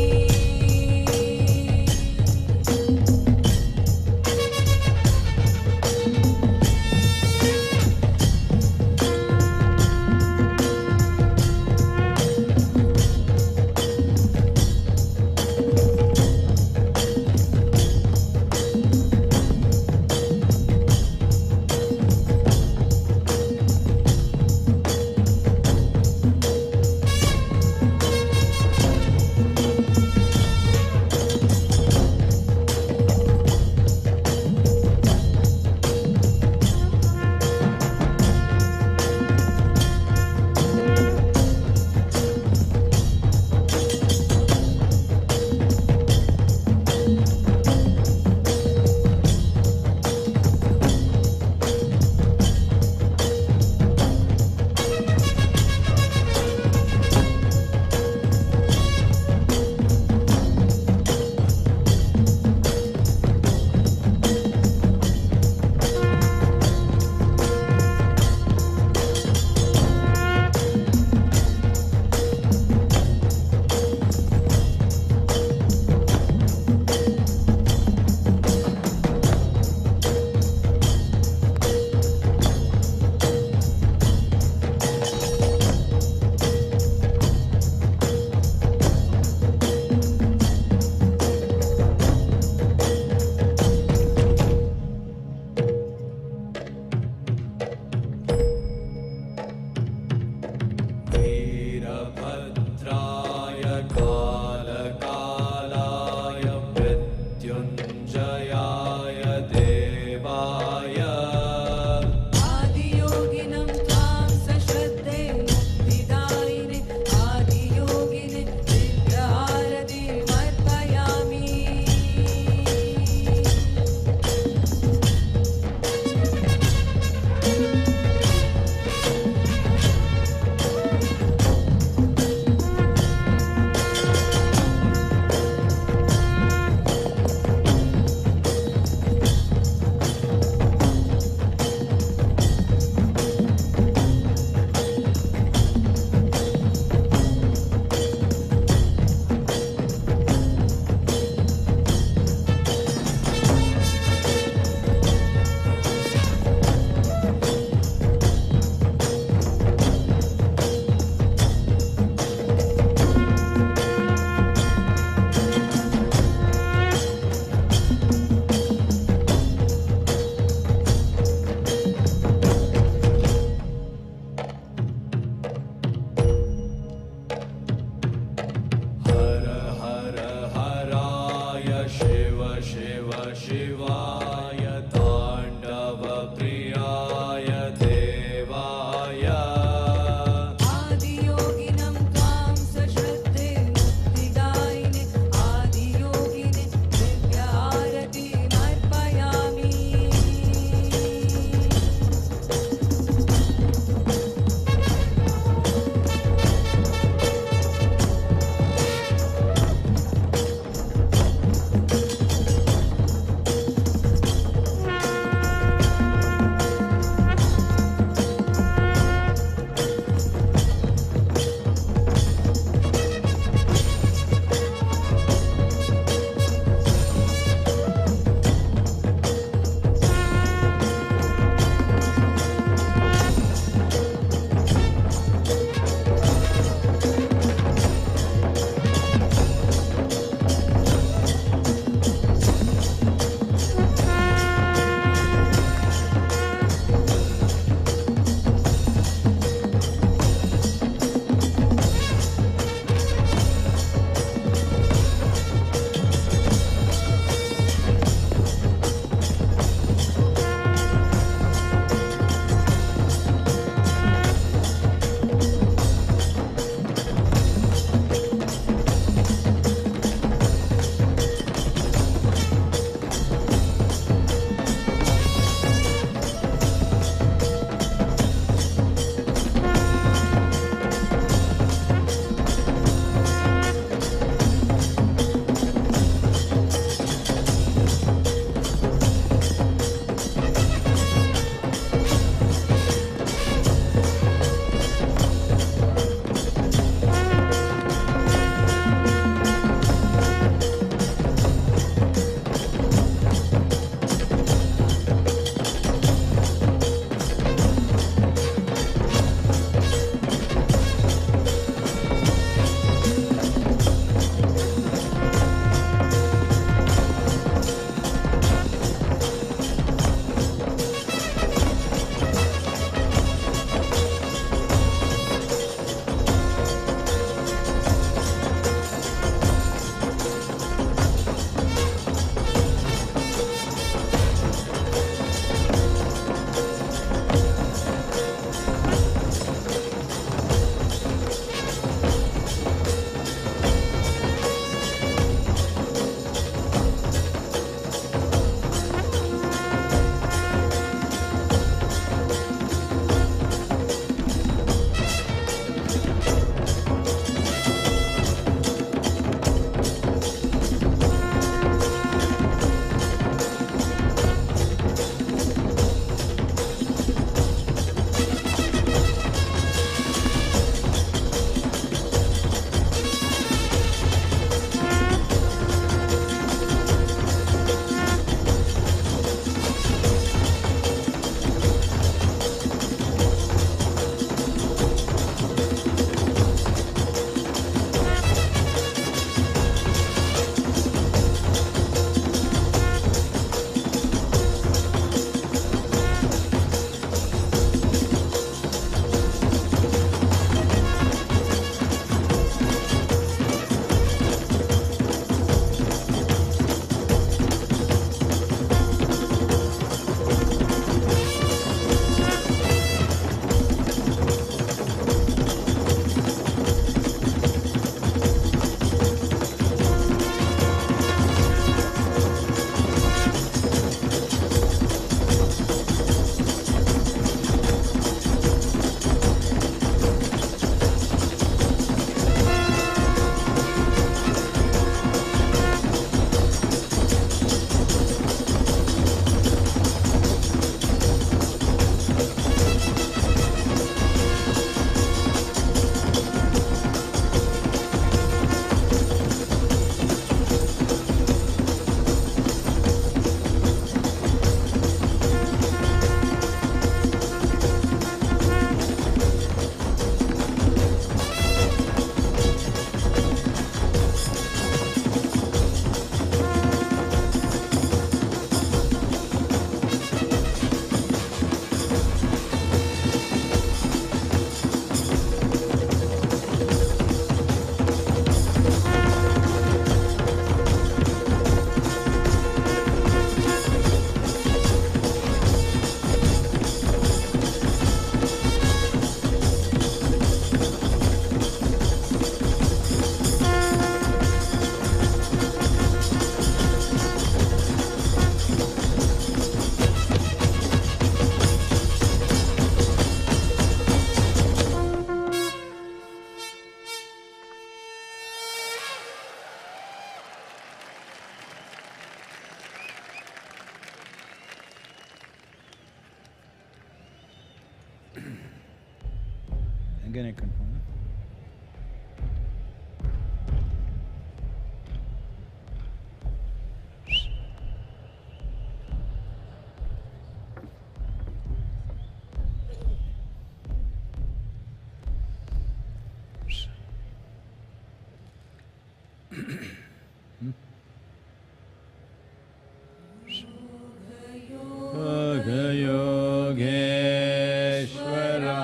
Again I confirm.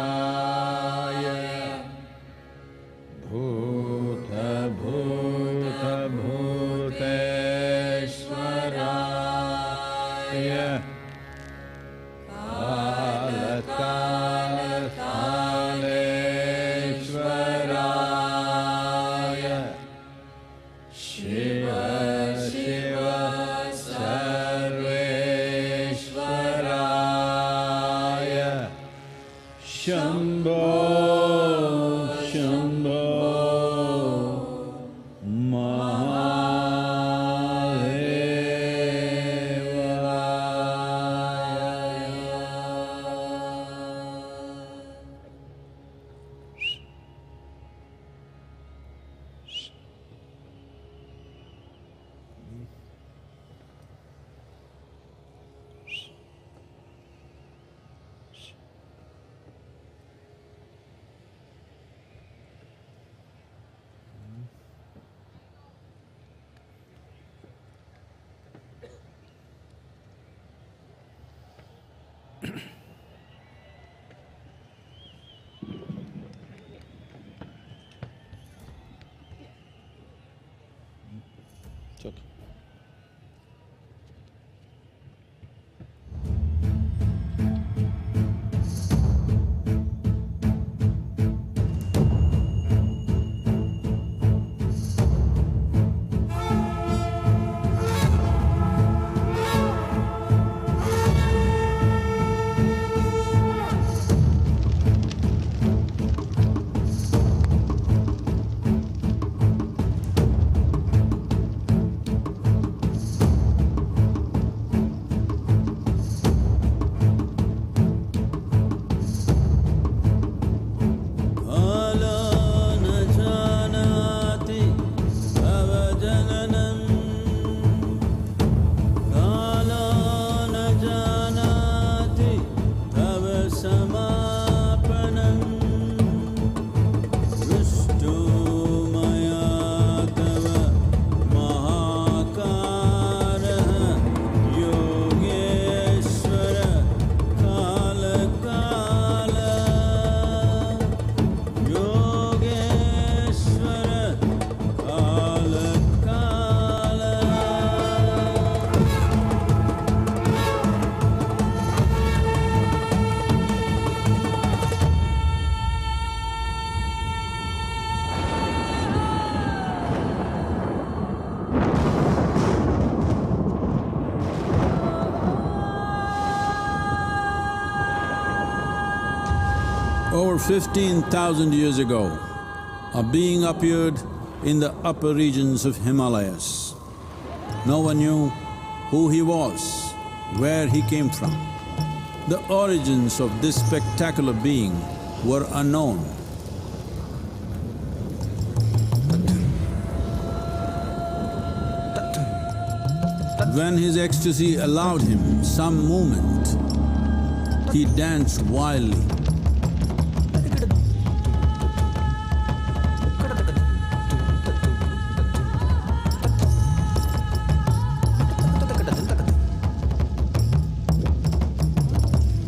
Yogeshwaraya Bhuta Bhuta Bhuteshwaraya Kala Kala Kaleshwaraya Shiva Shiva Sarveshwaraya Shambho Shambho It's okay. Over 15,000 years ago, a being appeared in the upper regions of Himalayas. No one knew who he was, where he came from. The origins of this spectacular being were unknown. When his ecstasy allowed him some movement, he danced wildly.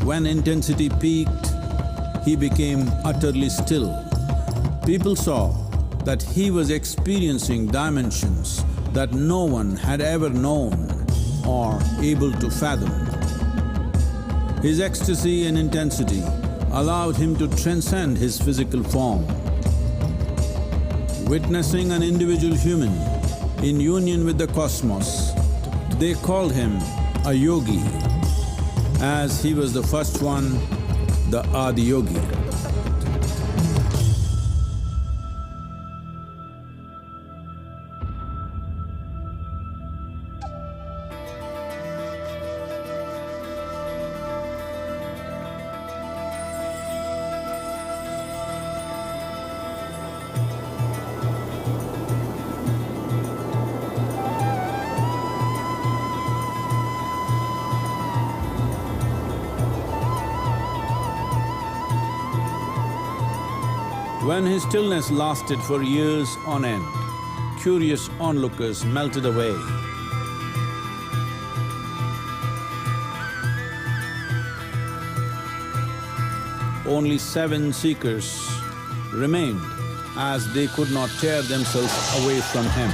When intensity peaked, he became utterly still. People saw that he was experiencing dimensions that no one had ever known or able to fathom. His ecstasy and intensity allowed him to transcend his physical form. Witnessing an individual human in union with the cosmos, they called him a yogi, as he was the first one, the Adi Yogi. When his stillness lasted for years on end, curious onlookers melted away. Only 7 seekers remained, as they could not tear themselves away from him.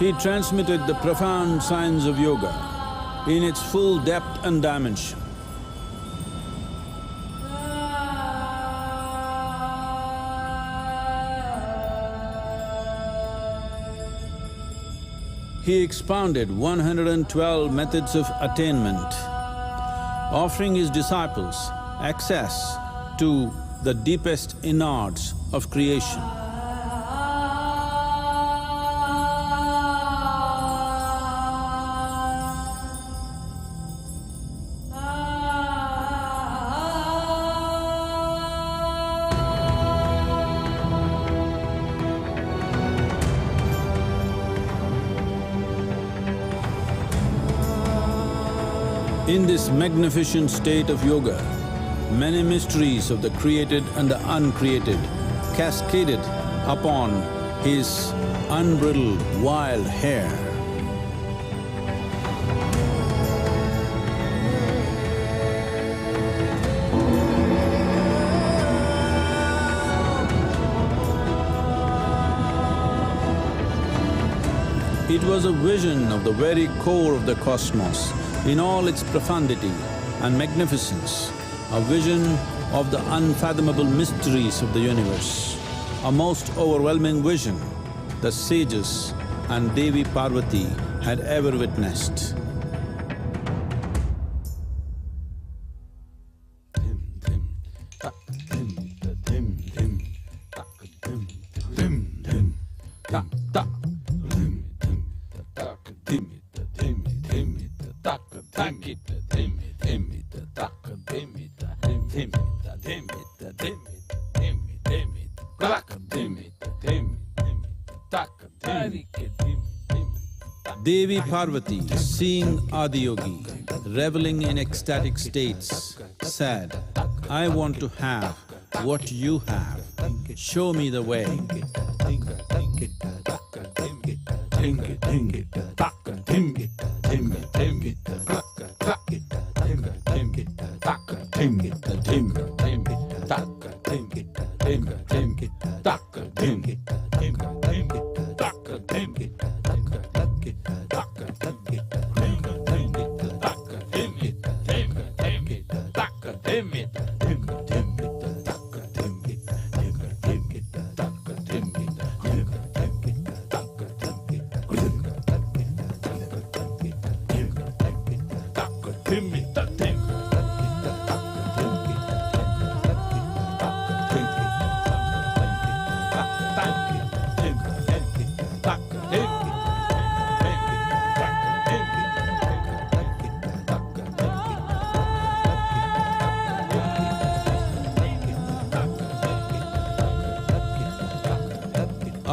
He transmitted the profound science of yoga in its full depth and dimension. He expounded 112 methods of attainment, offering his disciples access to the deepest innards of creation. In this magnificent state of yoga, many mysteries of the created and the uncreated cascaded upon his unbridled wild hair. It was a vision of the very core of the cosmos in all its profundity and magnificence, a vision of the unfathomable mysteries of the universe, a most overwhelming vision the sages and Devi Parvati had ever witnessed. Devi Parvati, seeing Adiyogi reveling in ecstatic states, said, "I want to have what you have. Show me the way."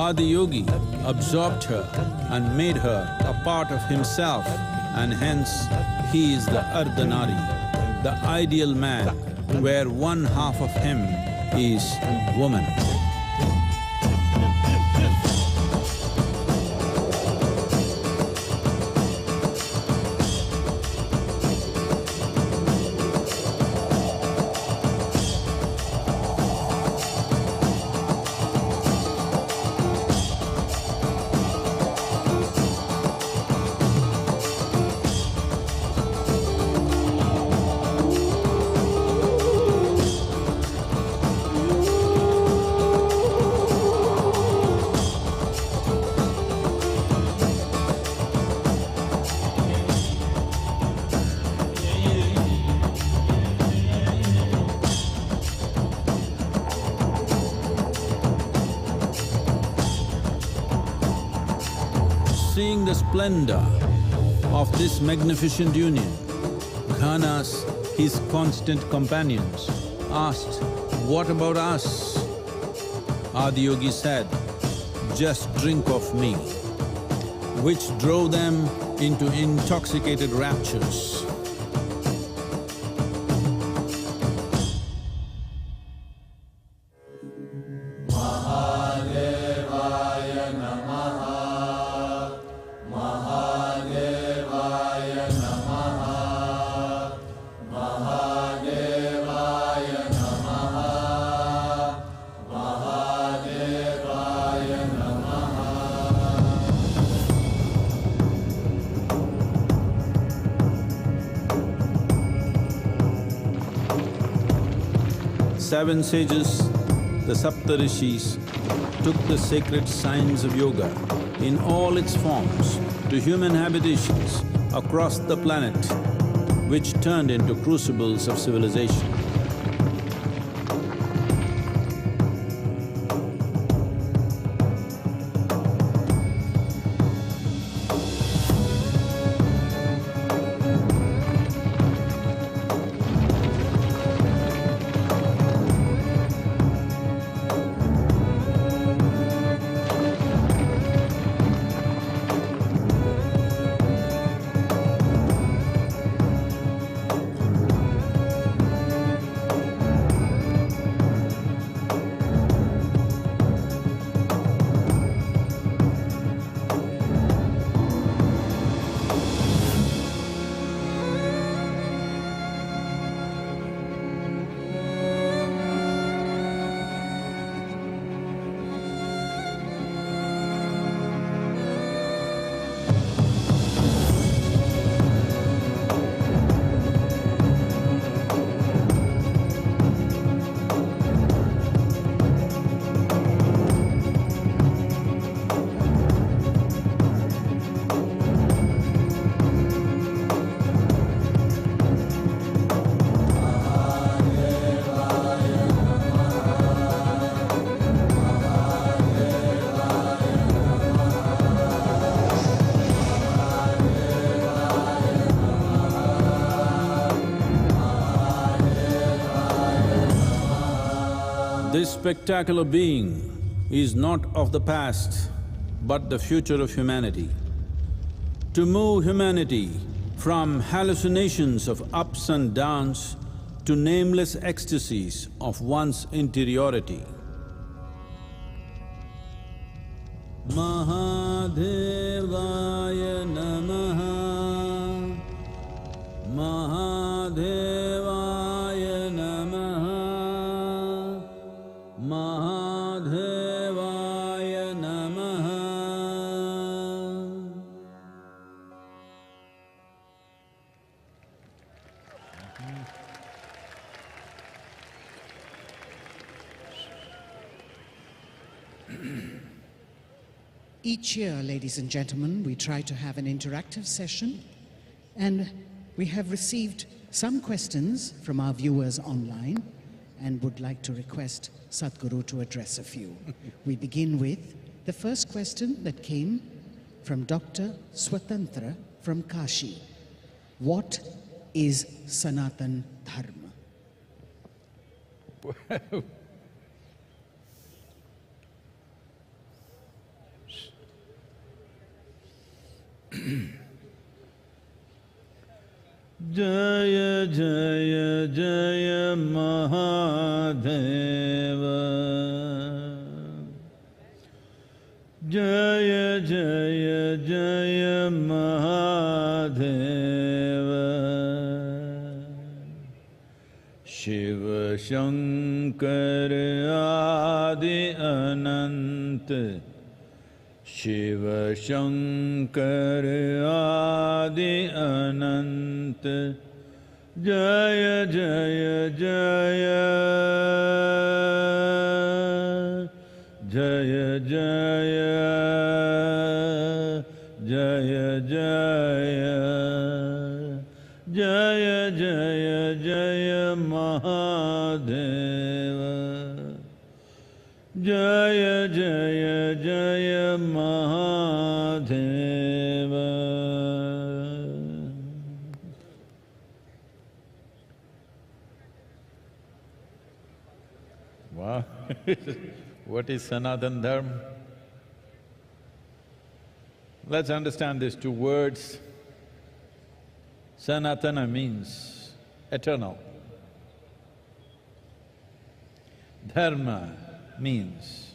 Adiyogi absorbed her and made her a part of himself, and hence he is the Ardhanari, the ideal man, where one half of him is woman. Seeing the splendor of this magnificent union, Ghanas, his constant companions, asked, "What about us?" Adiyogi said, "Just drink of me," which drove them into intoxicated raptures. Seven sages, the Saptarishis, took the sacred science of yoga in all its forms to human habitations across the planet, which turned into crucibles of civilization. This spectacular being is not of the past, but the future of humanity. To move humanity from hallucinations of ups and downs to nameless ecstasies of one's interiority. Mahadevaya Namaha, Mahadevaya Namaha, Mahadevaya Mahadevaya Namaha. Each year, ladies and gentlemen, we try to have an interactive session, and we have received some questions from our viewers online and would like to request Sadhguru to address a few. We begin with the first question that came from Dr. Swatantra from Kashi. What is Sanatan Dharma? Jaya Jaya Jaya Mahadeva. Jaya Jaya Jaya Mahadeva. Shiva Shankar Adi Anant. Shiva Shankar Adi Anant. Jaya Jaya Jaya. Jaya Jaya. Jaya Jaya. Jaya Jaya Jaya Mahadeva. Jaya Jaya Jaya Mahadeva. Wow. What is Sanatan Dharma? Let's understand these two words. Sanatana means eternal. Dharma means,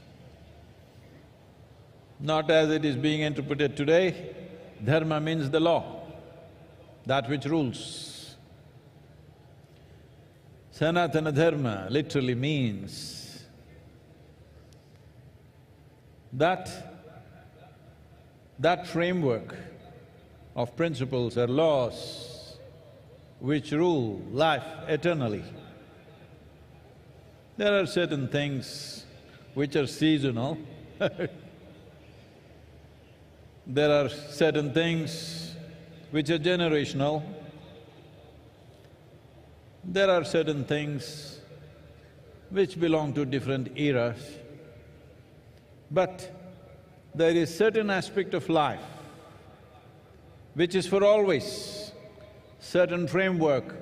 not as it is being interpreted today, dharma means the law, that which rules. Sanatana Dharma literally means that framework of principles or laws which rule life eternally. There are certain things which are seasonal. There are certain things which are generational. There are certain things which belong to different eras. But there is certain aspect of life which is for always, certain framework,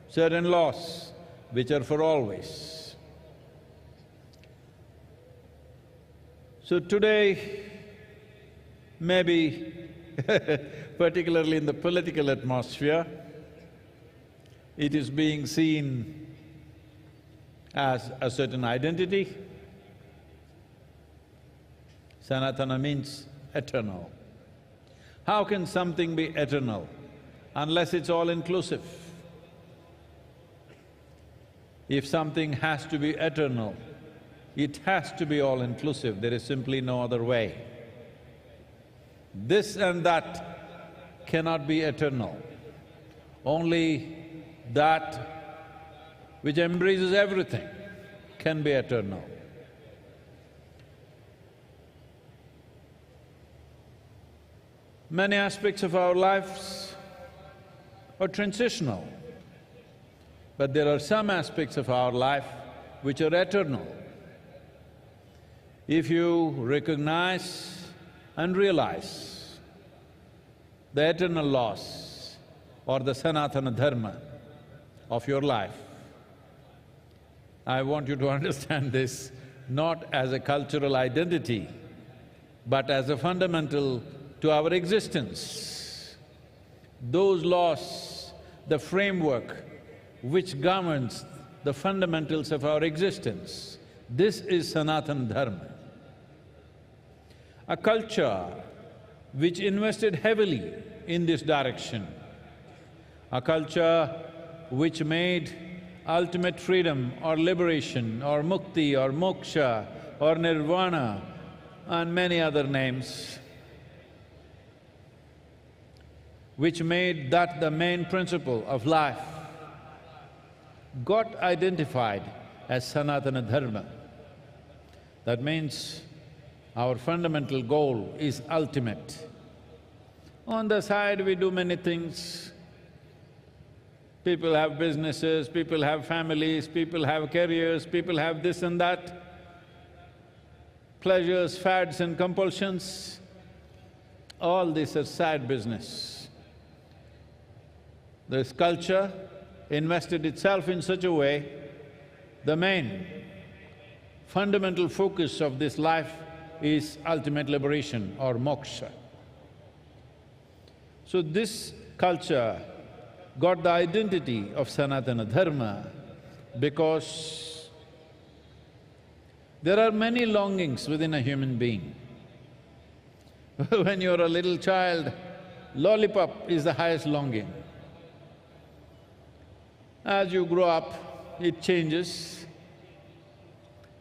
certain laws which are for always. So today, maybe particularly in the political atmosphere, it is being seen as a certain identity. Sanatana means eternal. How can something be eternal unless it's all-inclusive? If something has to be eternal, it has to be all-inclusive, there is simply no other way. This and that cannot be eternal. Only that which embraces everything can be eternal. Many aspects of our lives are transitional, but there are some aspects of our life which are eternal. If you recognize and realize the eternal laws or the Sanatana Dharma of your life, I want you to understand this not as a cultural identity, but as a fundamental to our existence. Those laws, the framework which governs the fundamentals of our existence, this is Sanatana Dharma. A culture which invested heavily in this direction, a culture which made ultimate freedom or liberation or mukti or moksha or nirvana and many other names, which made that the main principle of life, got identified as Sanatana Dharma. That means our fundamental goal is ultimate. On the side we do many things. People have businesses, people have families, people have careers, people have this and that, pleasures, fads and compulsions. All this is side business. This culture invested itself in such a way, the main fundamental focus of this life is ultimate liberation or moksha. So this culture got the identity of Sanatana Dharma because there are many longings within a human being. When you're a little child, lollipop is the highest longing. As you grow up, it changes.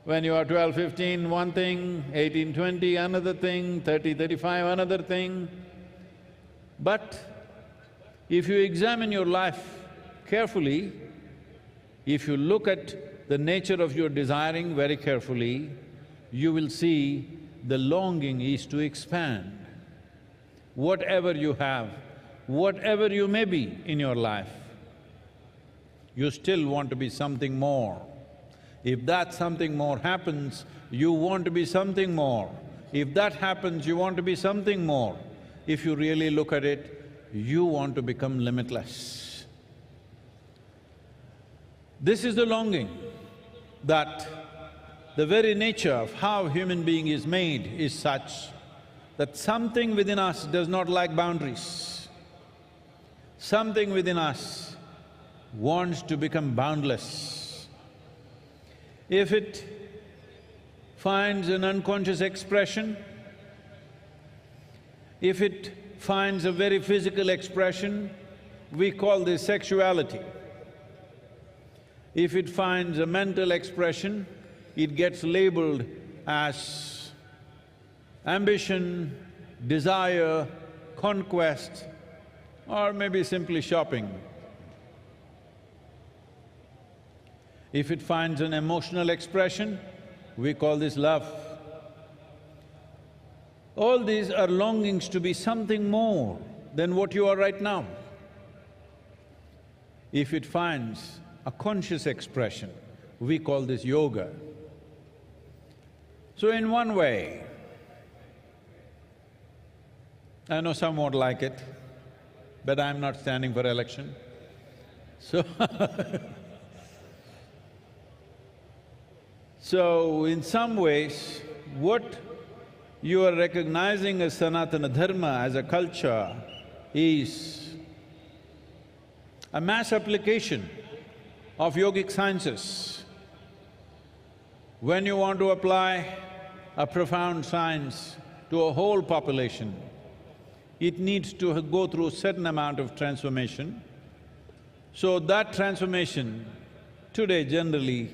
When you are 12, 15, one thing, 18, 20, another thing, 30, 35, another thing. But if you examine your life carefully, if you look at the nature of your desiring very carefully, you will see the longing is to expand. Whatever you have, whatever you may be in your life, you still want to be something more. If that something more happens, you want to be something more. If that happens, you want to be something more. If you really look at it, you want to become limitless. This is the longing that the very nature of how human being is made is such that something within us does not like boundaries. Something within us wants to become boundless. If it finds an unconscious expression, if it finds a very physical expression, we call this sexuality. If it finds a mental expression, it gets labeled as ambition, desire, conquest, or maybe simply shopping. If it finds an emotional expression, we call this love. All these are longings to be something more than what you are right now. If it finds a conscious expression, we call this yoga. So in one way, I know some won't like it, but I'm not standing for election, so So in some ways, what you are recognizing as Sanatana Dharma, as a culture, is a mass application of yogic sciences. When you want to apply a profound science to a whole population, it needs to go through a certain amount of transformation. So that transformation today generally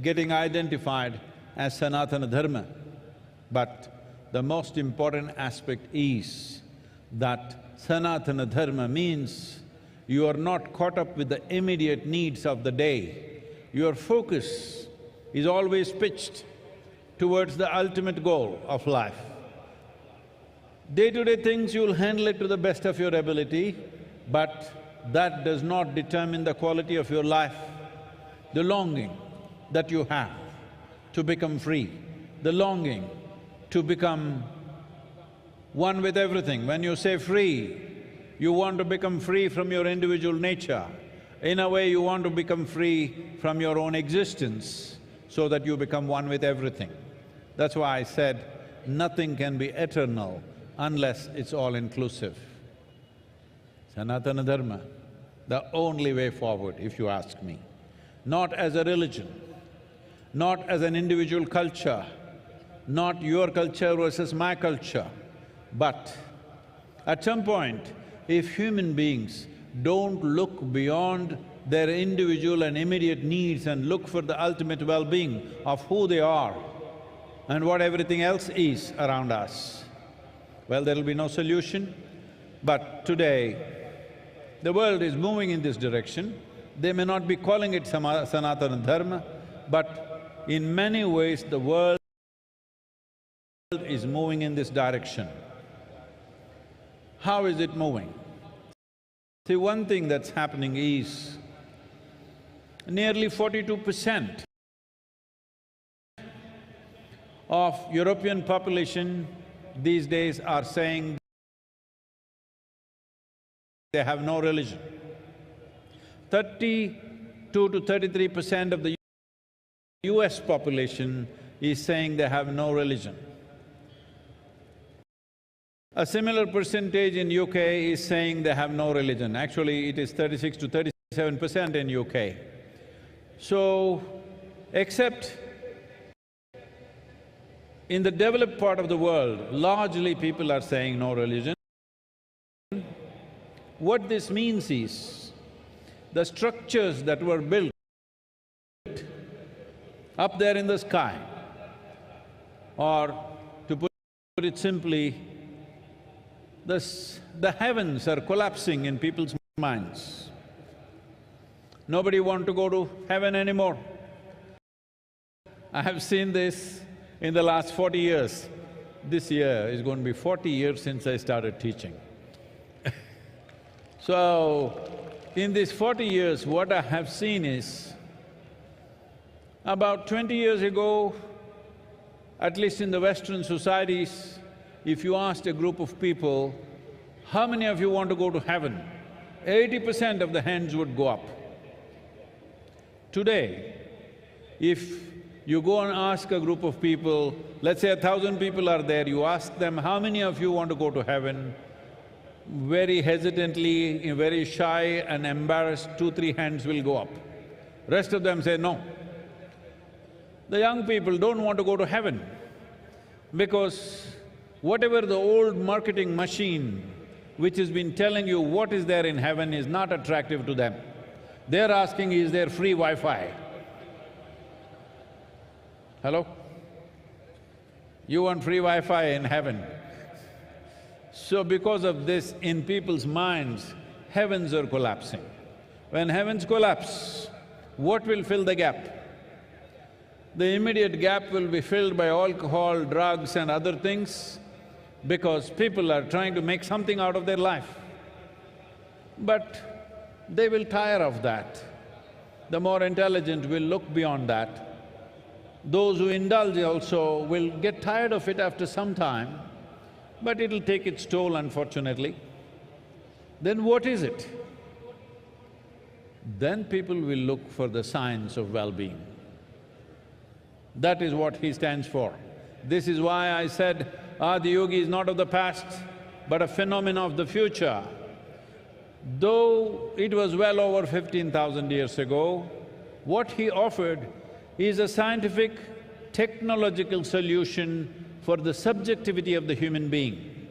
getting identified as Sanatana Dharma. But the most important aspect is that Sanatana Dharma means you are not caught up with the immediate needs of the day. Your focus is always pitched towards the ultimate goal of life. Day-to-day things you'll handle it to the best of your ability, but that does not determine the quality of your life. The longing that you have to become free, the longing to become one with everything. When you say free, you want to become free from your individual nature. In a way, you want to become free from your own existence so that you become one with everything. That's why I said, nothing can be eternal unless it's all-inclusive. Sanatana Dharma, the only way forward, if you ask me. Not as a religion, not as an individual culture, not your culture versus my culture, but at some point, if human beings don't look beyond their individual and immediate needs and look for the ultimate well-being of who they are, and what everything else is around us. Well, there will be no solution, but today the world is moving in this direction. They may not be calling it Sanatana Dharma, but in many ways the world is moving in this direction. How is it moving? See, one thing that's happening is nearly 42% of European population these days are saying they have no religion. 32 to 33% of the US population is saying they have no religion. A similar percentage in UK is saying they have no religion. Actually, it is 36 to 37% in UK. So, except in the developed part of the world, largely people are saying no religion. What this means is, the structures that were built up there in the sky, or to put it simply, the heavens are collapsing in people's minds. Nobody wants to go to heaven anymore. I have seen this in the last 40 years. This year is going to be 40 years since I started teaching. So, in these 40 years, what I have seen is, about 20 years ago, at least in the Western societies, if you asked a group of people, how many of you want to go to heaven? 80% of the hands would go up. Today, if you go and ask a group of people, let's say 1,000 people are there, you ask them, how many of you want to go to heaven? Very hesitantly, very shy and embarrassed, 2-3 hands will go up. Rest of them say no. The young people don't want to go to heaven because whatever the old marketing machine which has been telling you what is there in heaven is not attractive to them. They're asking, is there free Wi-Fi? Hello? You want free Wi-Fi in heaven? So because of this, in people's minds, heavens are collapsing. When heavens collapse, what will fill the gap? The immediate gap will be filled by alcohol, drugs and other things, because people are trying to make something out of their life. But they will tire of that. The more intelligent will look beyond that. Those who indulge also will get tired of it after some time, but it'll take its toll, unfortunately. Then what is it? Then people will look for the science of well-being. That is what he stands for. This is why I said Adiyogi is not of the past, but a phenomenon of the future. Though it was well over 15,000 years ago, what he offered is a scientific, technological solution for the subjectivity of the human being.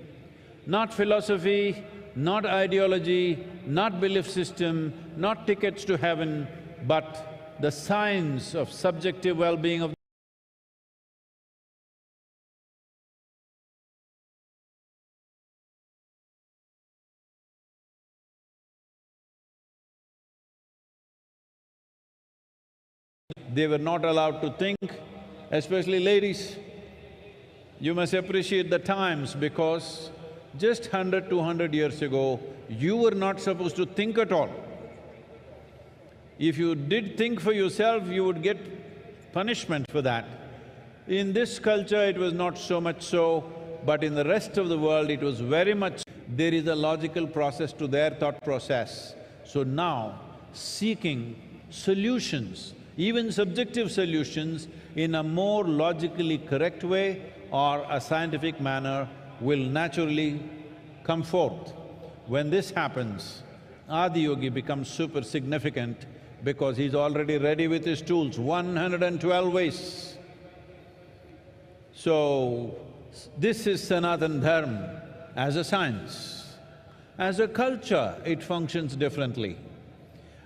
Not philosophy, not ideology, not belief system, not tickets to heaven, but the science of subjective well-being of They were not allowed to think, especially ladies. You must appreciate the times because just 100, 200 years ago, you were not supposed to think at all. If you did think for yourself, you would get punishment for that. In this culture, it was not so much so, but in the rest of the world, it was very much… There is a logical process to their thought process. So now, seeking solutions, even subjective solutions, in a more logically correct way or a scientific manner will naturally come forth. When this happens, Adiyogi becomes super significant because he's already ready with his tools, 112 ways. So, this is Sanatana Dharma as a science. As a culture, it functions differently.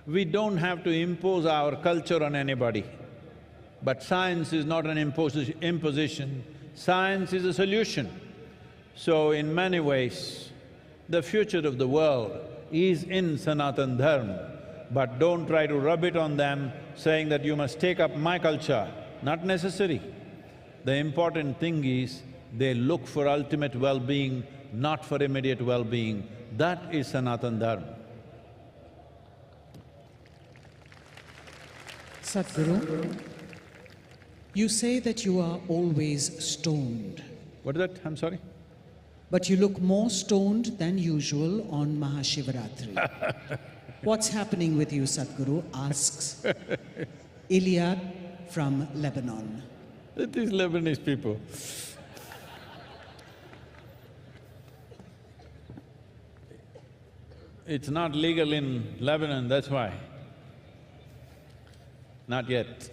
We don't have to impose our culture on anybody. But science is not an imposition, science is a solution. So in many ways, the future of the world is in Sanatan Dharma, but don't try to rub it on them saying that you must take up my culture. Not necessary. The important thing is they look for ultimate well-being, not for immediate well-being. That is Sanatan Dharma. Sadhguru, you say that you are always stoned. What is that? I'm sorry? But you look more stoned than usual on MahaShivRatri. What's happening with you, Sadhguru? Asks Iliad from Lebanon. These Lebanese people. It's not legal in Lebanon, that's why. Not yet.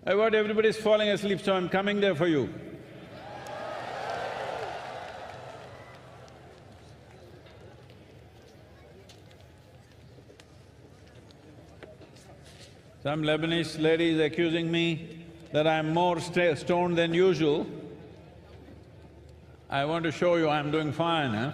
What, everybody's falling asleep, so I'm coming there for you. Some Lebanese lady is accusing me that I'm more stoned than usual. I want to show you I'm doing fine, huh?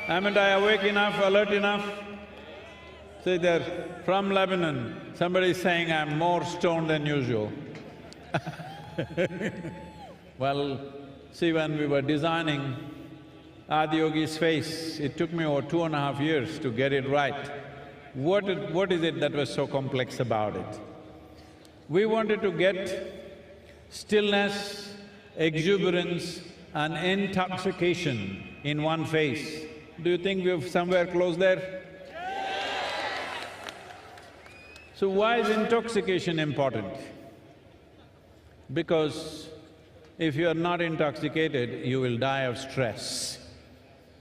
Haven't I awake enough, alert enough? See, they're from Lebanon, somebody's saying I'm more stoned than usual. Well, see, when we were designing Adiyogi's face, it took me over 2.5 years to get it right. What is it that was so complex about it? We wanted to get stillness, exuberance and intoxication in one face. Do you think we've somewhere close there? So why is intoxication important? Because if you are not intoxicated, you will die of stress.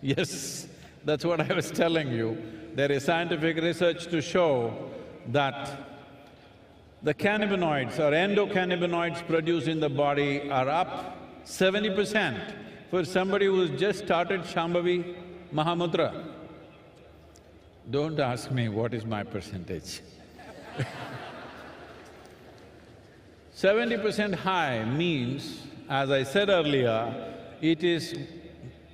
Yes, that's what I was telling you. There is scientific research to show that the cannabinoids or endocannabinoids produced in the body are up 70% for somebody who's just started Shambhavi Mahamudra. Don't ask me what is my percentage. 70% high means, as I said earlier, it is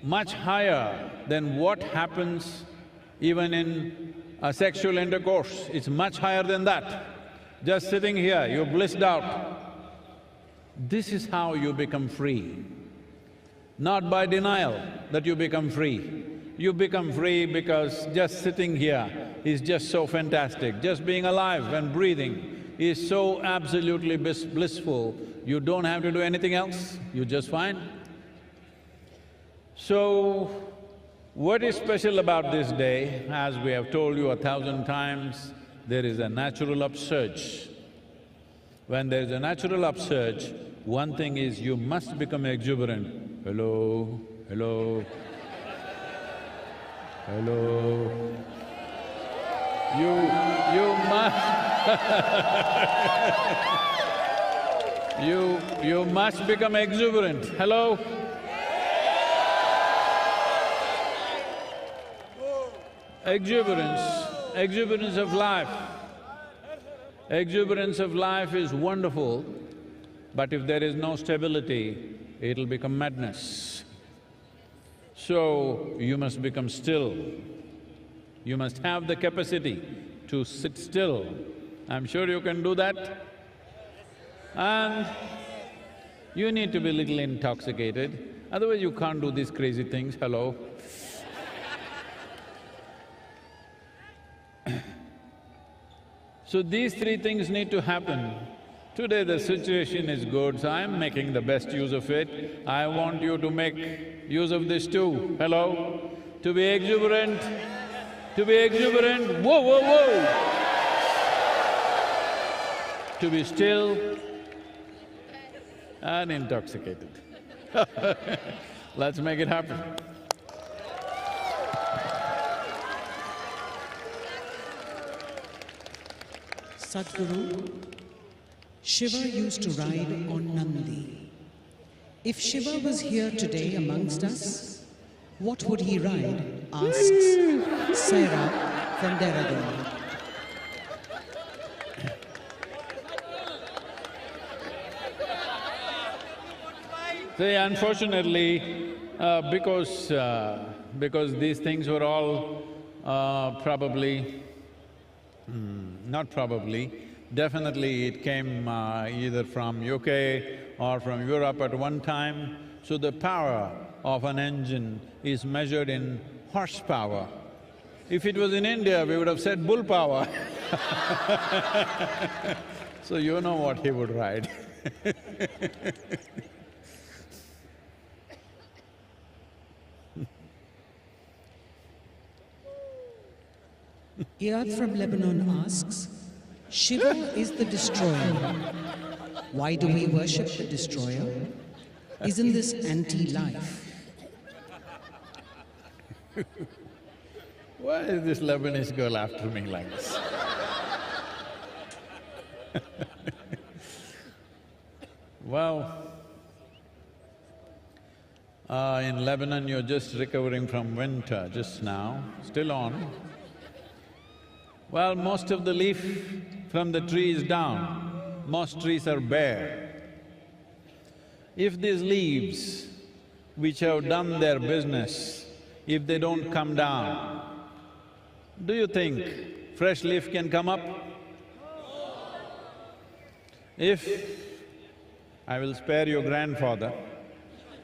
much higher than what happens even in a sexual intercourse. It's much higher than that. Just sitting here, you're blissed out. This is how you become free. Not by denial that you become free. You become free because just sitting here is just so fantastic. Just being alive and breathing is so absolutely blissful, you don't have to do anything else, you're just fine. So, what is special about this day? As we have told you 1,000 times, there is a natural upsurge. When there is a natural upsurge, one thing is you must become exuberant. Hello, hello, hello. You must you must become exuberant. Hello? Exuberance of life. Exuberance of life is wonderful, but if there is no stability, it'll become madness. So, you must become still. You must have the capacity to sit still. I'm sure you can do that. And you need to be little intoxicated, otherwise you can't do these crazy things, hello? So these three things need to happen. Today the situation is good, so I'm making the best use of it. I want you to make use of this too, hello? To be exuberant, whoa, whoa, whoa! To be still and intoxicated. Let's make it happen. Sadhguru, Shiva used to ride on Nandi. If Shiva was here today amongst us, what would he ride? Asks Sarah from Dehradun. See, unfortunately, because these things were all definitely it came either from UK or from Europe at one time, so the power of an engine is measured in horsepower. If it was in India, we would have said bull power. So you know what he would ride. Iyad from Lebanon asks, Shiva is the destroyer. Why do we worship the destroyer? Isn't this anti-life? Why is this Lebanese girl after me like this? Well, in Lebanon you're just recovering from winter just now, still on. Well, most of the leaf from the tree is down, most trees are bare. If these leaves, which have done their business, if they don't come down, do you think fresh leaf can come up? If… I will spare your grandfather,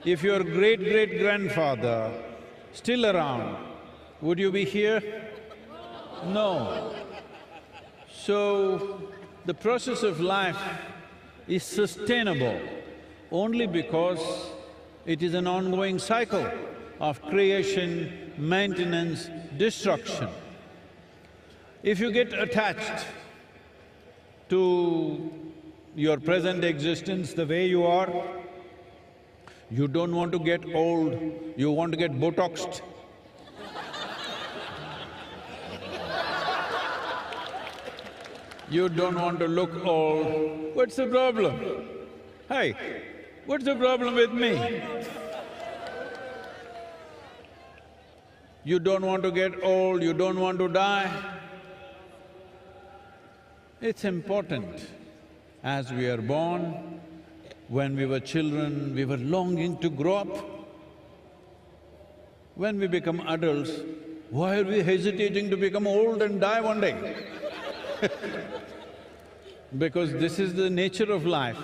if your great-great-grandfather still around, would you be here? No. So, the process of life is sustainable only because it is an ongoing cycle of creation, maintenance, destruction. If you get attached to your present existence the way you are, you don't want to get old, you want to get Botoxed. You don't want to look old. What's the problem? Hey, what's the problem with me? You don't want to get old, you don't want to die. It's important. As we are born, when we were children, we were longing to grow up. When we become adults, why are we hesitating to become old and die one day? Because this is the nature of life.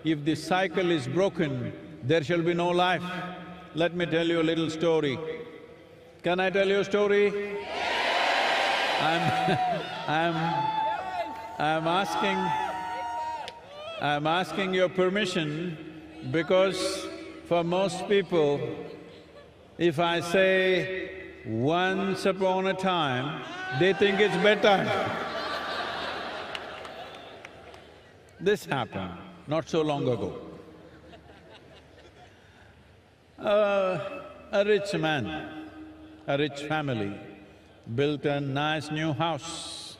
If this cycle is broken, there shall be no life. Let me tell you a little story. Can I tell you a story? I'm asking your permission because for most people, if I say once upon a time, they think it's bedtime. This happened not so long ago. A rich man, a rich family built a nice new house.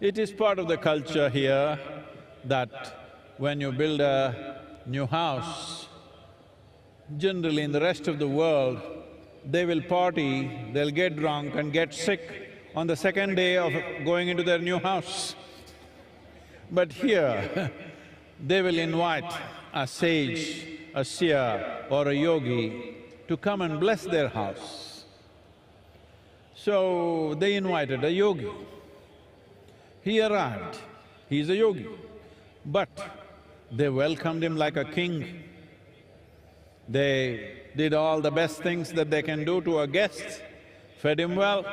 It is part of the culture here that when you build a new house, generally in the rest of the world, they will party, they'll get drunk and get sick on the second day of going into their new house. But here, they will invite a sage, a seer or a yogi to come and bless their house. So, they invited a yogi. He arrived, he's a yogi, but they welcomed him like a king. They did all the best things that they can do to a guest, fed him well.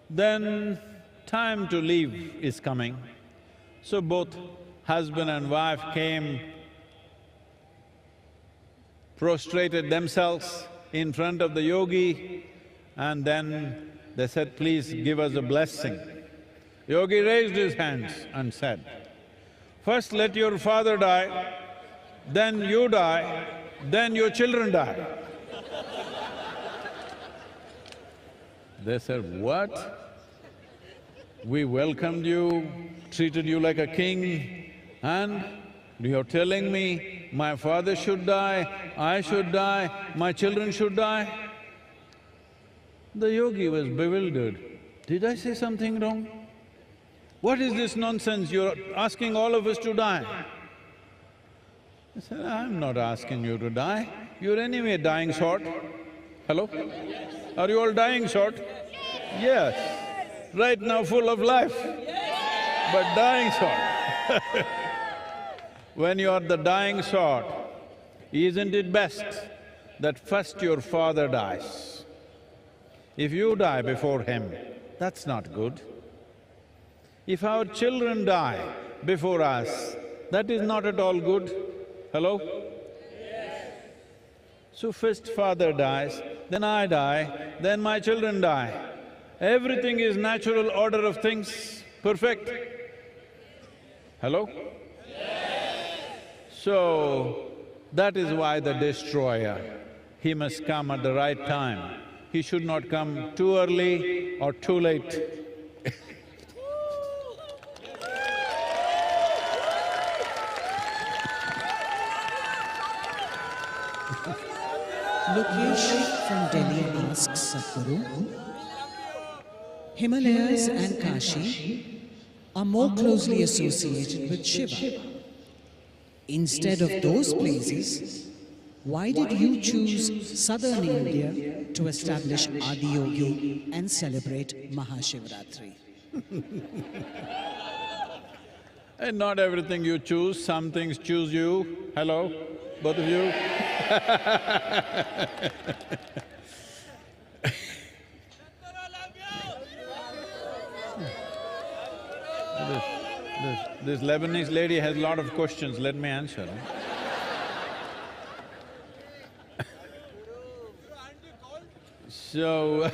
Then time to leave is coming. So both husband and wife came, prostrated themselves in front of the yogi, and then they said, please give us a blessing. Yogi raised his hands and said, first let your father die, then you die, then your children die. They said, what? We welcomed you, treated you like a king, and you're telling me my father should die, I should die, my children should die? The yogi was bewildered. Did I say something wrong? What is this nonsense? You're asking all of us to die. I said, I'm not asking you to die. You're anyway dying short. Hello? Are you all dying short? Yes. Right now full of life, but dying sort. When you are the dying sort, isn't it best that first your father dies? If you die before him, that's not good. If our children die before us, that is not at all good. Hello? So first father dies, then I die, then my children die. Everything is natural order of things, perfect. Hello? So, that is why the destroyer, he must come at the right time. He should not come too early or too late. Lokesh from Delhi asks Sadhguru, Himalayas and Kashi are more closely associated with Shiva. Instead of those places, why did you choose southern India to establish Adiyogi and celebrate MahaShivRatri? And not everything you choose, some things choose you. Hello, both of you? This Lebanese lady has a lot of questions, let me answer. So,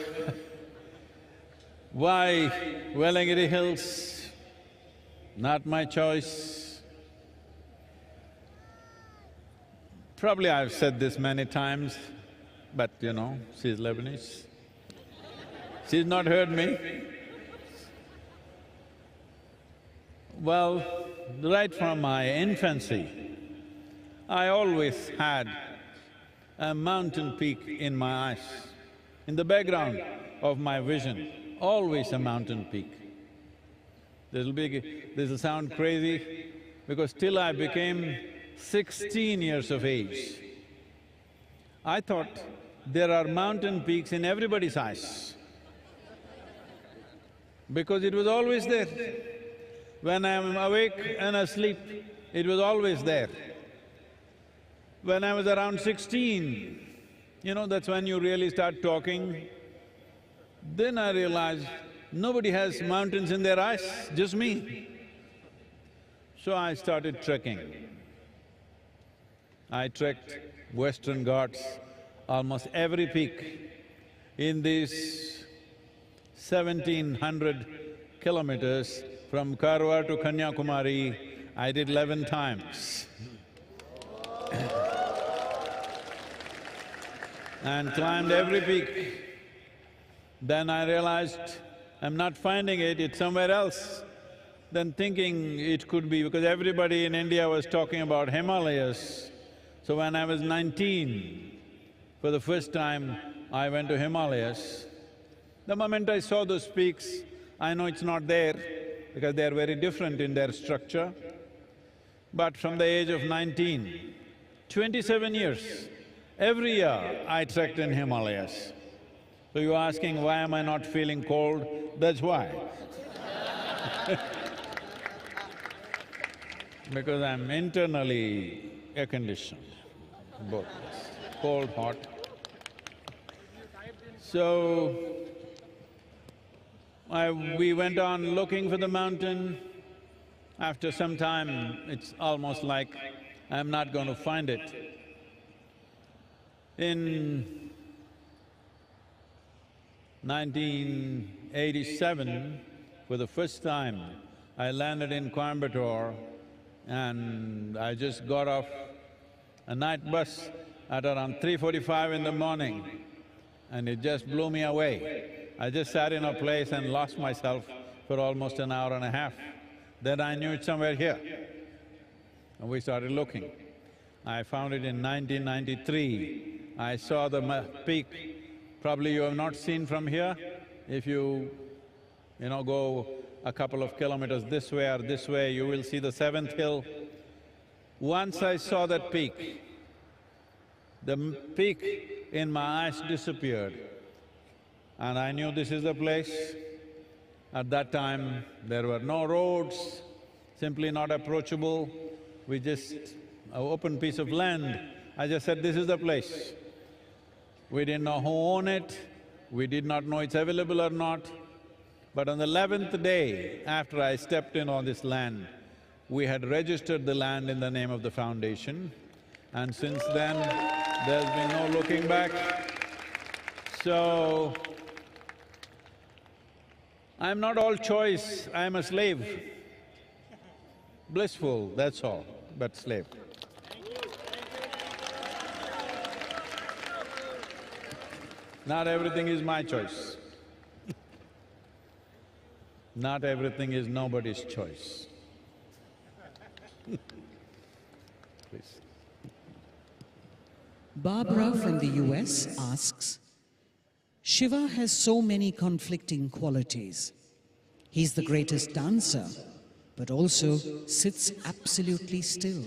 why Velangiri Hills? Not my choice. Probably I've said this many times, but you know, she's Lebanese. She's not heard me. Well, right from my infancy, I always had a mountain peak in my eyes. In the background of my vision, always a mountain peak. This'll sound crazy, because till I became 16 years of age, I thought there are mountain peaks in everybody's eyes, because it was always there. When I'm awake and asleep, it was always there. When I was around 16, you know, that's when you really start talking. Then I realized nobody has mountains in their eyes, just me. So I started trekking. I trekked Western Ghats, almost every peak. In these 1700 kilometers from Karwar to Kanyakumari, I did 11 times. And climbed every peak. Then I realized I'm not finding it, it's somewhere else. Then thinking it could be, because everybody in India was talking about Himalayas. So when I was 19, for the first time, I went to Himalayas. The moment I saw those peaks, I know it's not there, because they're very different in their structure. But from the age of 19, 27 years, every year I trekked in Himalayas. So you're asking, why am I not feeling cold? That's why. Because I'm internally air-conditioned, both, cold, hot. So, we went on looking for the mountain. After some time, it's almost like I'm not going to find it. In 1987, for the first time, I landed in Coimbatore and I just got off a night bus at around 3:45 in the morning, and it just blew me away. I just sat in a place and lost myself for almost an hour and a half. Then I knew it's somewhere here. And we started looking. I found it in 1993. I saw the peak. Probably you have not seen from here. If you go a couple of kilometers this way or this way, you will see the seventh hill. Once I saw that peak, the peak in my eyes disappeared and I knew this is the place. At that time, there were no roads, simply not approachable. We just… an open piece of land. I just said, this is the place. We didn't know who owned it, we did not know it's available or not. But on the 11th day after I stepped in on this land, we had registered the land in the name of the foundation, and since then, there's been no looking back. So, I'm not all choice, I'm a slave. Blissful, that's all, but slave. Not everything is my choice. Not everything is nobody's choice. Please. Barbara from the US asks, Shiva has so many conflicting qualities. He's the greatest dancer, but also sits absolutely still.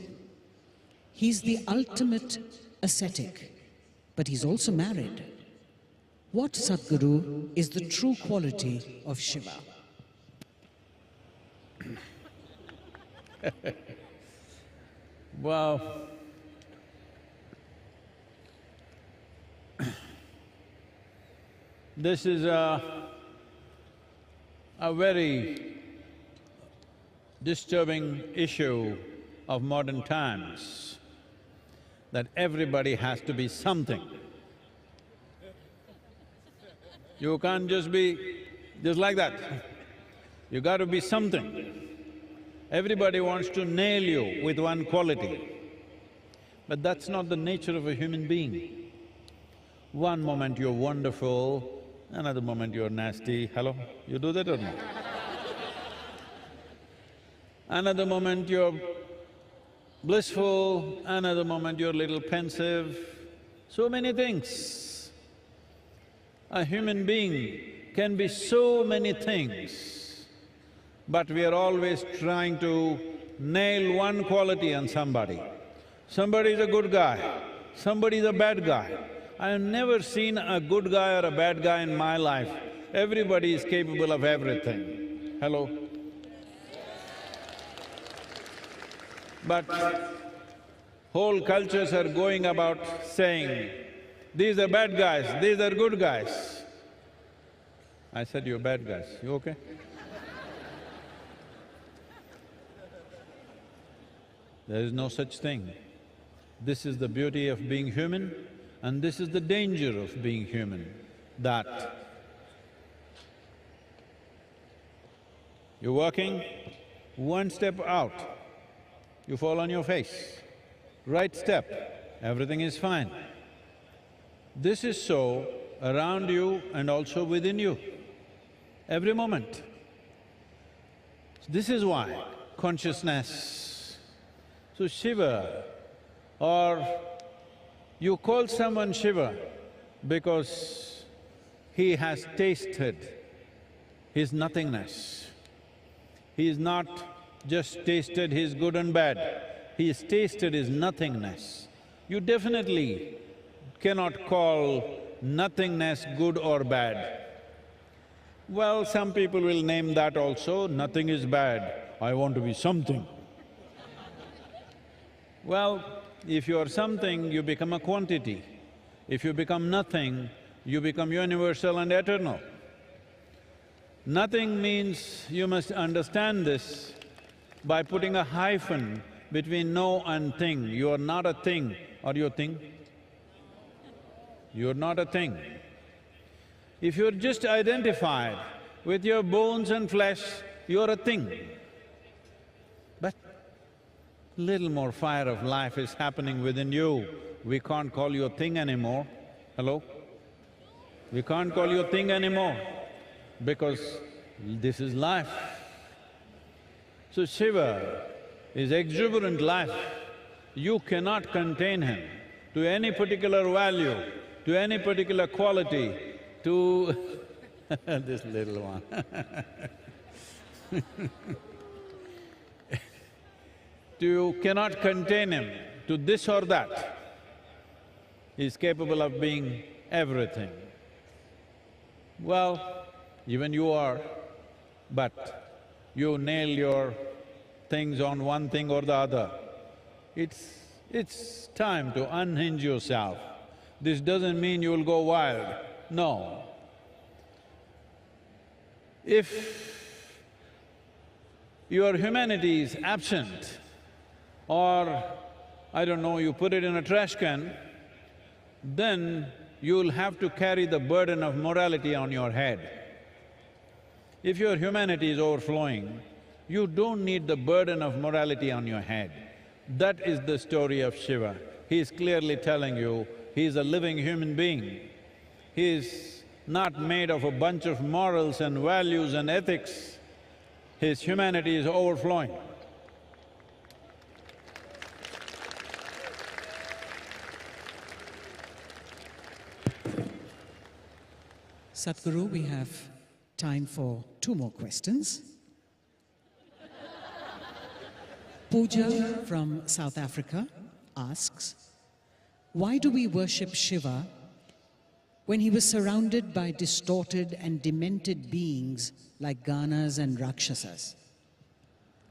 He's the ultimate ascetic, but he's also married. What, Sadhguru, is the true quality of Shiva? Well, this is a very disturbing issue of modern times, that everybody has to be something. You can't just be just like that. You got to be something. Everybody wants to nail you with one quality, but that's not the nature of a human being. One moment you're wonderful, another moment you're nasty. Hello? You do that or not? Another moment you're blissful, another moment you're a little pensive. So many things. A human being can be so many things, but we are always trying to nail one quality on somebody. Somebody is a good guy, somebody is a bad guy. I have never seen a good guy or a bad guy in my life. Everybody is capable of everything. Hello? But whole cultures are going about saying, these are bad guys, these are good guys. I said, you're bad guys, you okay? There is no such thing. This is the beauty of being human, and this is the danger of being human, that you're working, one step out, you fall on your face. Right step, everything is fine. This is so around you and also within you, every moment. This is why consciousness… So Shiva, or you call someone Shiva because he has tasted his nothingness. He's not just tasted his good and bad, he's tasted his nothingness. You definitely cannot call nothingness good or bad. Well, some people will name that also, nothing is bad, I want to be something. Well, if you are something, you become a quantity. If you become nothing, you become universal and eternal. Nothing means, you must understand this, by putting a hyphen between no and thing. You are not a thing. Are you a thing? You're not a thing. If you're just identified with your bones and flesh, you're a thing. But little more fire of life is happening within you, we can't call you a thing anymore. Hello? We can't call you a thing anymore, because This is life. So Shiva is exuberant life. You cannot contain him to any particular value, to any particular quality, to this little one You cannot contain him to this or that. He's capable of being everything. Well, even you are, but you nail your things on one thing or the other. It's time to unhinge yourself. This doesn't mean you'll go wild, no. If your humanity is absent, or I don't know, you put it in a trash can, then you'll have to carry the burden of morality on your head. If your humanity is overflowing, you don't need the burden of morality on your head. That is the story of Shiva. He is clearly telling you, he is a living human being. He is not made of a bunch of morals and values and ethics. His humanity is overflowing. Sadhguru, we have time for 2 more questions. Pooja from South Africa asks, why do we worship Shiva when he was surrounded by distorted and demented beings like Ganas and Rakshasas?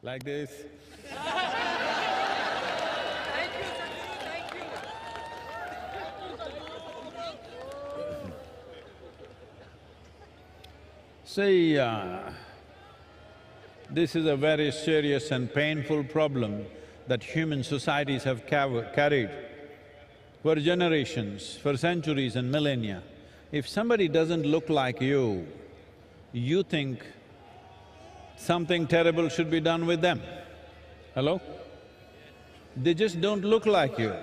Like this. See, this is a very serious and painful problem that human societies have carried for generations, for centuries and millennia. If somebody doesn't look like you, you think something terrible should be done with them. Hello? They just don't look like you.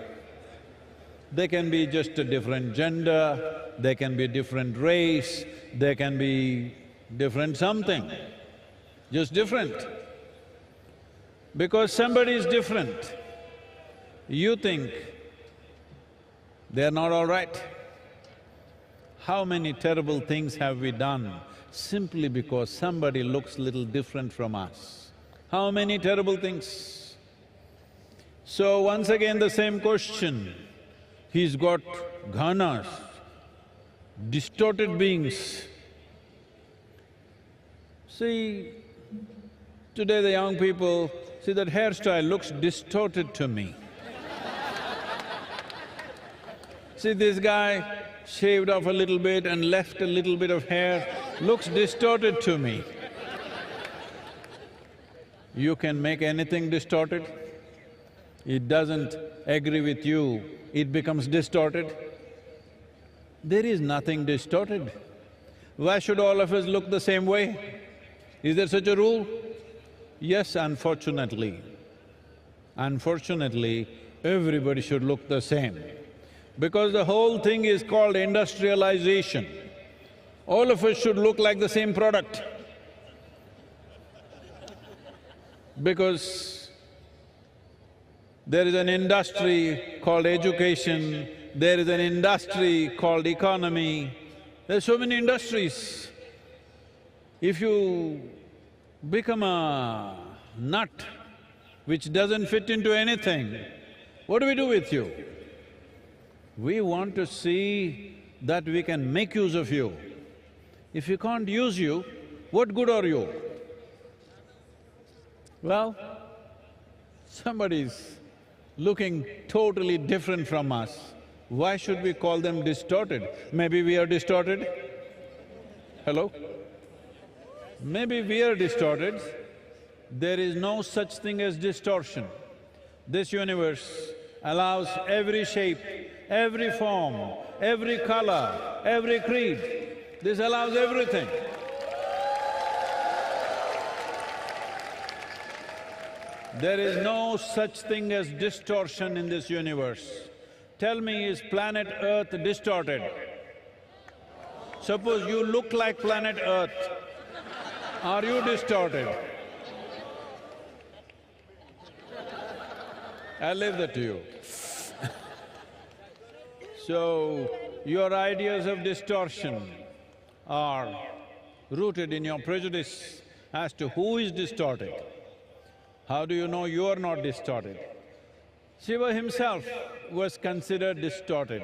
They can be just a different gender, they can be different race, they can be different something, just different. Because somebody is different, you think they're not all right. How many terrible things have we done simply because somebody looks little different from us? How many terrible things? So once again the same question, he's got ghanas, distorted beings. See, today the young people, see that hairstyle looks distorted to me. See, this guy shaved off a little bit and left a little bit of hair, looks distorted to me. You can make anything distorted. It doesn't agree with you, it becomes distorted. There is nothing distorted. Why should all of us look the same way? Is there such a rule? Yes, unfortunately. Unfortunately, everybody should look the same. Because the whole thing is called industrialization. All of us should look like the same product. Because there is an industry called education, there is an industry called economy, there are so many industries. If you become a nut which doesn't fit into anything, what do we do with you? We want to see that we can make use of you. If we can't use you, what good are you? Well, somebody's looking totally different from us. Why should we call them distorted? Maybe we are distorted? Hello? Maybe we are distorted. There is no such thing as distortion. This universe allows every shape, every form, every color, every creed. This allows everything. There is no such thing as distortion in this universe. Tell me, is planet Earth distorted? Suppose you look like planet Earth. Are you distorted? I'll leave that to you. So, your ideas of distortion are rooted in your prejudice as to who is distorted. How do you know you are not distorted? Shiva himself was considered distorted.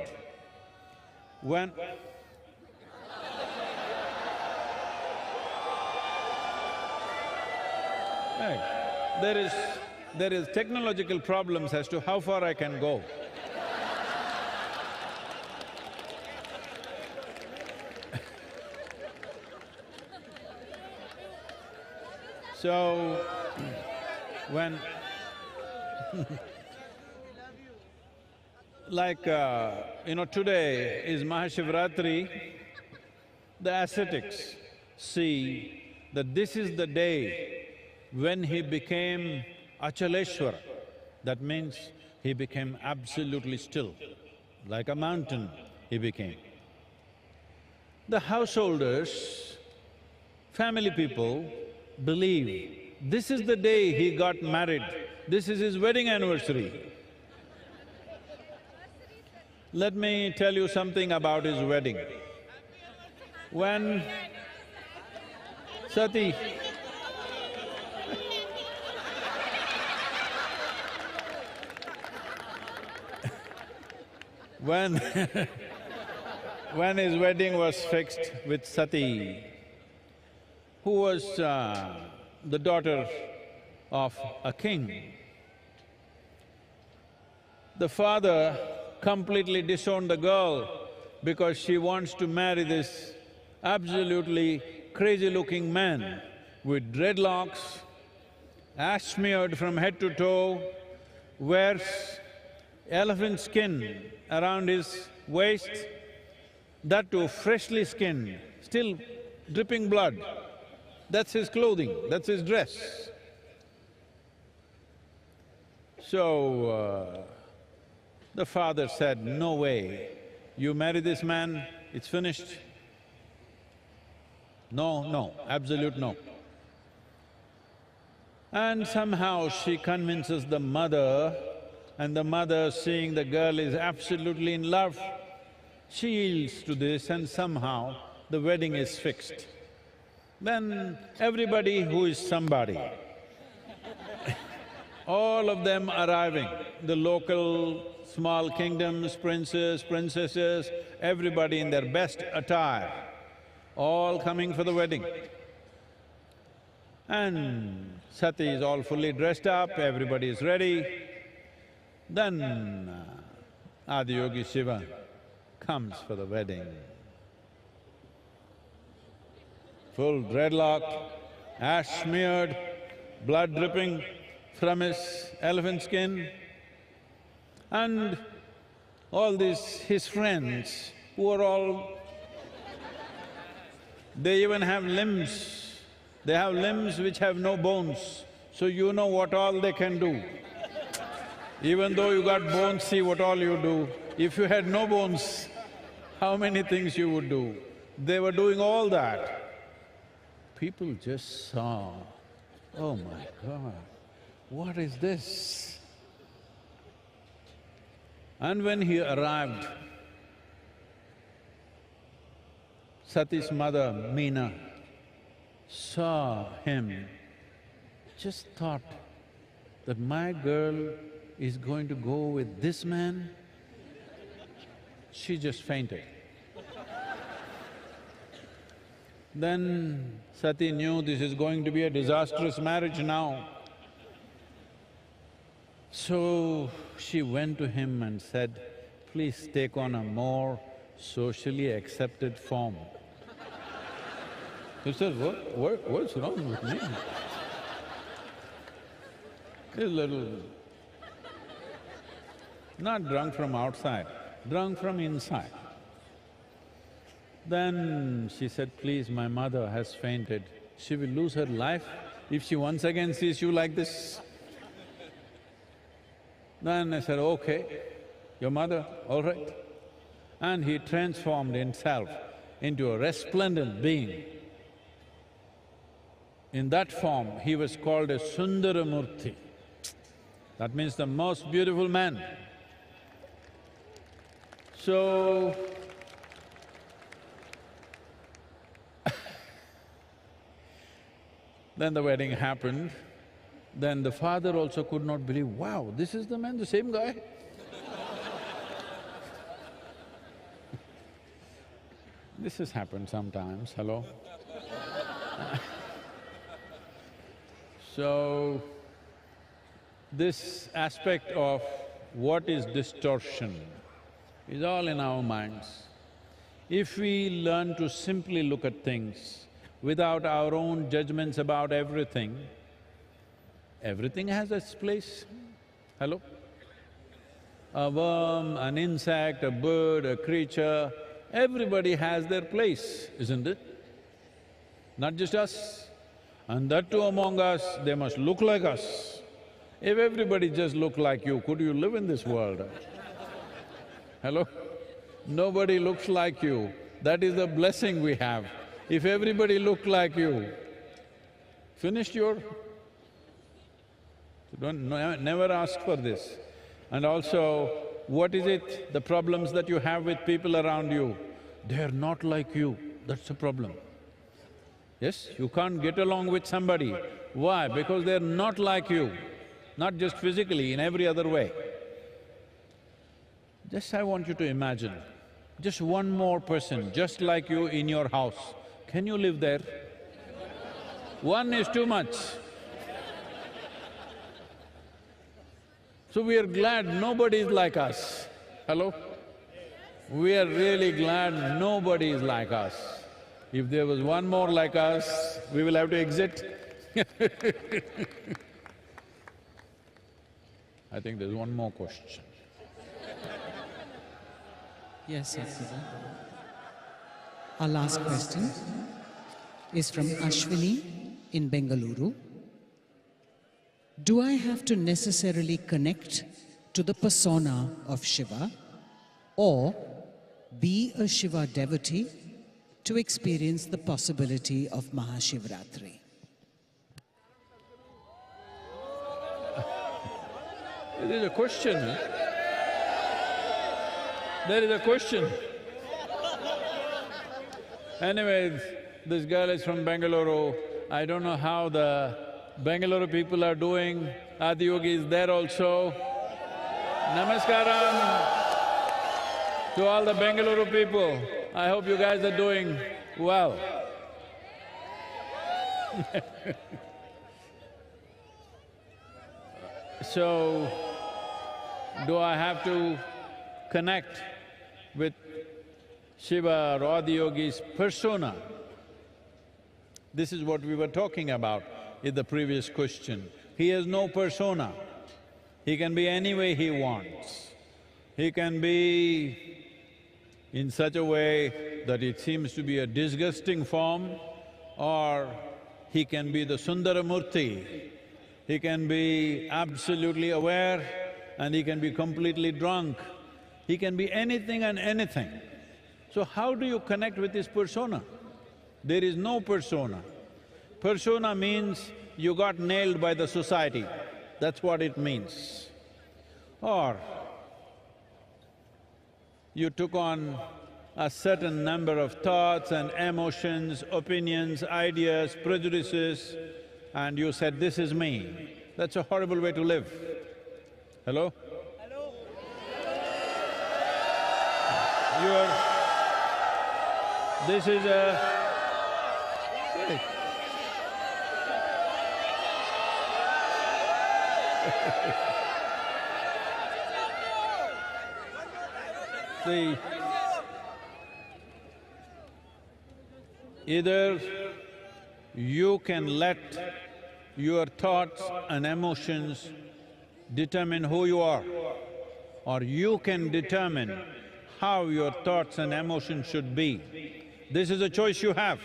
When… Right. There is technological problems as to how far I can go. So, when like, today is MahaShivRatri, the ascetics see that this is the day when he became Achaleshwara. That means he became absolutely still, like a mountain he became. The householders, family people believe this is the day he got married, this is his wedding anniversary. Let me tell you something about his wedding. When Sati when his wedding was fixed with Sati, who was the daughter of a king, the father completely disowned the girl because she wants to marry this absolutely crazy-looking man with dreadlocks, ash smeared from head to toe, wears elephant skin around his waist, that too freshly skinned, still dripping blood. That's his clothing, that's his dress. So, the father said, no way, you marry this man, it's finished. No, absolute no. And somehow she convinces the mother, and the mother, seeing the girl is absolutely in love, she yields to this and somehow the wedding is fixed. Then everybody who is somebody, all of them arriving, the local small kingdoms, princes, princesses, everybody in their best attire, all coming for the wedding. And Sati is all fully dressed up, everybody is ready. Then Adiyogi Shiva comes for the wedding. Full dreadlock, ash smeared, blood dripping from his elephant skin. And all these his friends who are all… they even have limbs. They have limbs which have no bones, so you know what all they can do. Even though you got bones, see what all you do. If you had no bones, how many things you would do? They were doing all that. People just saw, oh my God, what is this? And when he arrived, Sati's mother, Meena, saw him, just thought that my girl is going to go with this man. She just fainted. Then Sati knew this is going to be a disastrous marriage now. So she went to him and said, please take on a more socially accepted form. He said, what's wrong with me? He's little… not drunk from outside, drunk from inside. Then she said, please, my mother has fainted. She will lose her life if she once again sees you like this. Then I said, okay, your mother, all right. And he transformed himself into a resplendent being. In that form, he was called a Sundaramurti. That means the most beautiful man. So, then the wedding happened. Then the father also could not believe, wow, this is the man, the same guy? This has happened sometimes, hello? So, this aspect of what is distortion is all in our minds. If we learn to simply look at things without our own judgments about everything, everything has its place. Hello? A worm, an insect, a bird, a creature, everybody has their place, isn't it? Not just us. And that too among us, they must look like us. If everybody just looked like you, could you live in this world? Hello? Nobody looks like you. That is the blessing we have. If everybody looked like you, finished your… never ask for this. And also, what is it, the problems that you have with people around you? They're not like you, that's the problem. Yes, you can't get along with somebody. Why? Because they're not like you, not just physically, in every other way. Just I want you to imagine, just one more person just like you in your house. Can you live there? One is too much. So we are glad nobody is like us. Hello? We are really glad nobody is like us. If there was one more like us, we will have to exit. I think there's one more question. Yes, Sadhguru. Our last question is from Ashwini in Bengaluru. Do I have to necessarily connect to the persona of Shiva or be a Shiva devotee to experience the possibility of MahaShivRatri? There is a question, huh? There is a question. Anyways, this girl is from Bengaluru. I don't know how the Bengaluru people are doing. Adiyogi is there also. Namaskaram to all the Bengaluru people. I hope you guys are doing well. So, do I have to connect with Shiva or Adiyogi's persona? This is what we were talking about in the previous question. He has no persona. He can be any way he wants. He can be in such a way that it seems to be a disgusting form, or he can be the Sundaramurti. He can be absolutely aware and he can be completely drunk. He can be anything and anything. So how do you connect with his persona? There is no persona. Persona means you got nailed by the society, that's what it means. Or you took on a certain number of thoughts and emotions, opinions, ideas, prejudices, and you said, this is me. That's a horrible way to live. Hello? Hello? This is a… See, either you can let your thoughts and emotions determine who you are, or you can determine how your thoughts and emotions should be. This is a choice you have.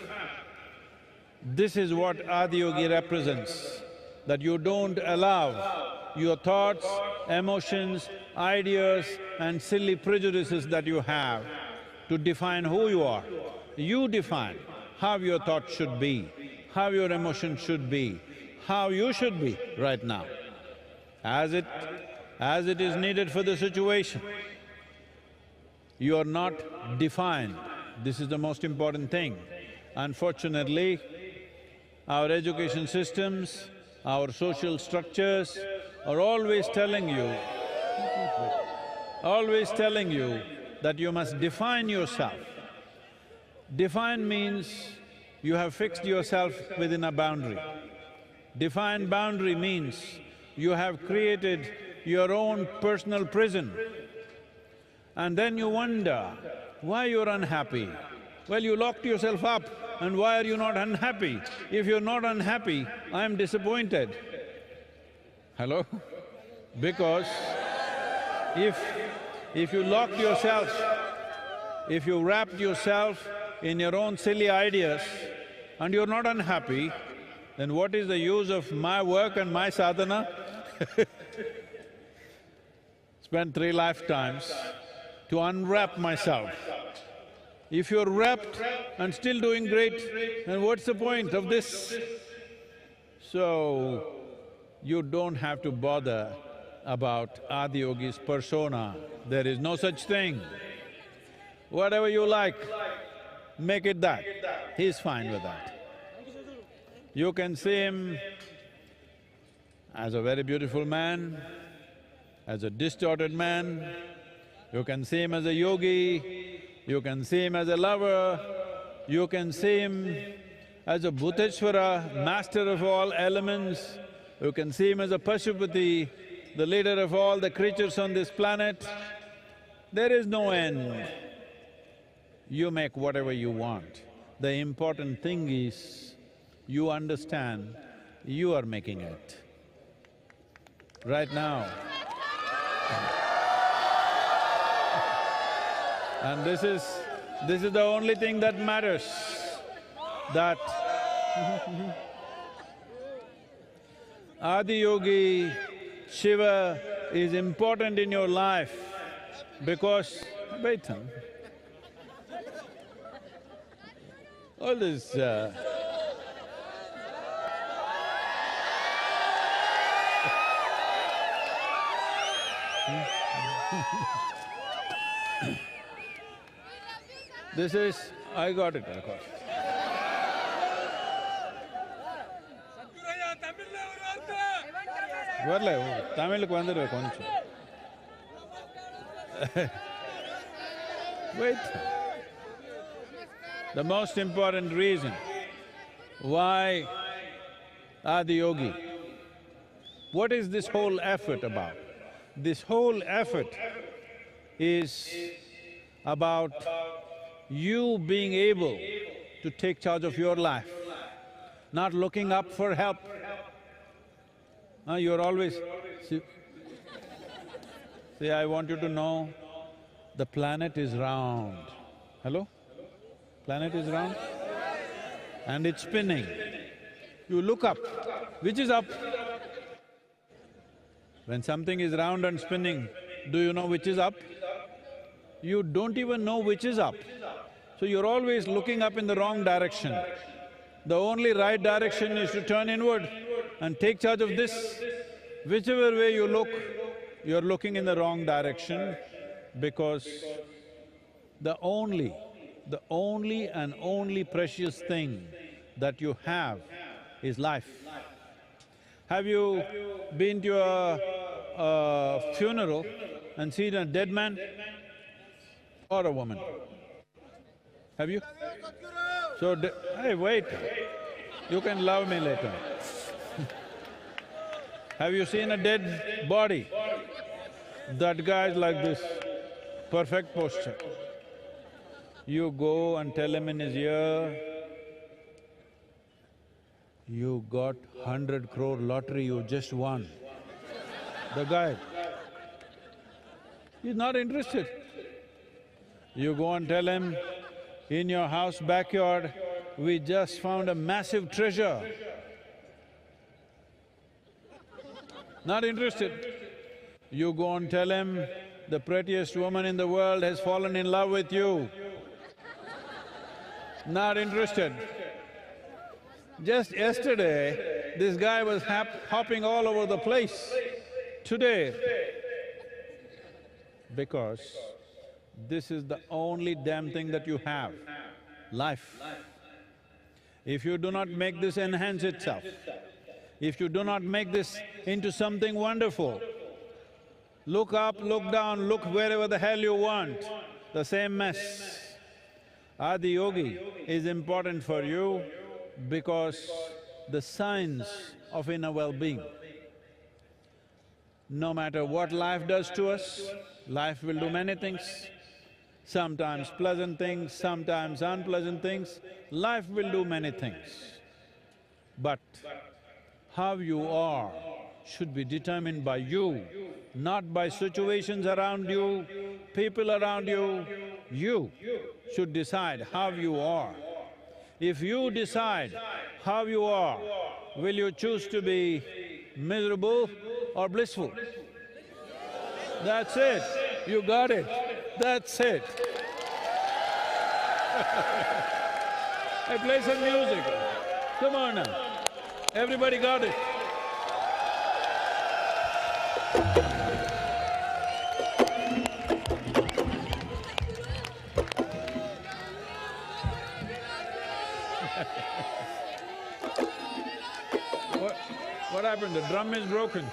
This is what Adiyogi represents, that you don't allow your thoughts, emotions, ideas and silly prejudices that you have to define who you are. You define how your thoughts should be, how your emotion should be, how you should be right now, as it is needed for the situation. You are not defined. This is the most important thing. Unfortunately, our education systems, our social structures are always telling you that you must define yourself. Define means you have fixed yourself within a boundary. Defined boundary means you have created your own personal prison. And then you wonder why you're unhappy. Well, you locked yourself up, and why are you not unhappy? If you're not unhappy, I'm disappointed. Hello? Because if you locked yourself, if you wrapped yourself in your own silly ideas and you're not unhappy, then what is the use of my work and my sadhana? Spent 3 lifetimes to unwrap myself. If you're wrapped and still doing great, then what's the point of this? So, you don't have to bother about Adiyogi's persona. There is no such thing. Whatever you like, make it that. He's fine with that. You can see him as a very beautiful man, as a distorted man. You can see him as a yogi, you can see him as a lover, you can see him as a Bhuteshwara, master of all elements. You can see him as a Pashupati, the leader of all the creatures on this planet. There is no end. You make whatever you want. The important thing is, you understand you are making it. Right now. And this is the only thing that matters, that Adiyogi, Shiva is important in your life because… wait, all this this is… I got it. வரல தமிழுக்கு வந்துடுவேன் கொஞ்சம். Wait. The most important reason why Adiyogi, what is this whole effort about? This whole effort is about you being able to take charge of your life, not looking up for help. You're always… See, I want you to know, the planet is round. Hello? Planet is round and it's spinning. You look up, which is up? When something is round and spinning, do you know which is up? You don't even know which is up. So you're always looking up in the wrong direction. The only right direction is to turn inward and take charge of this. Whichever way you look, you're looking in the wrong direction, because the only and only precious thing that you have is life. Have you been to a funeral and seen a dead man or a woman? Have you? So, hey, wait, you can love me later. Have you seen a dead body? That guy is like this, perfect posture. You go and tell him in his ear, you got 100 crore lottery, you just won. The guy, he's not interested. You go and tell him, in your house backyard, we just found a massive treasure. Not interested. You go and tell him, the prettiest woman in the world has fallen in love with you. Not interested. Just yesterday, this guy was hopping all over the place. Today, because this is the only damn thing that you have, life. If you do not make this enhance itself, if you do not make this into something wonderful, look up, look down, look wherever the hell you want, the same mess. Adi Yogi is important for you because the science of inner well-being. No matter what life does to us, life will do many things. Sometimes pleasant things, sometimes unpleasant things, life will do many things. But how you are should be determined by you, not by situations around you, people around you. You should decide how you are. If you decide how you are, will you choose to be miserable or blissful? That's it, you got it, that's it. Hey, play some music, come on now, everybody got it. What happened? The drum is broken.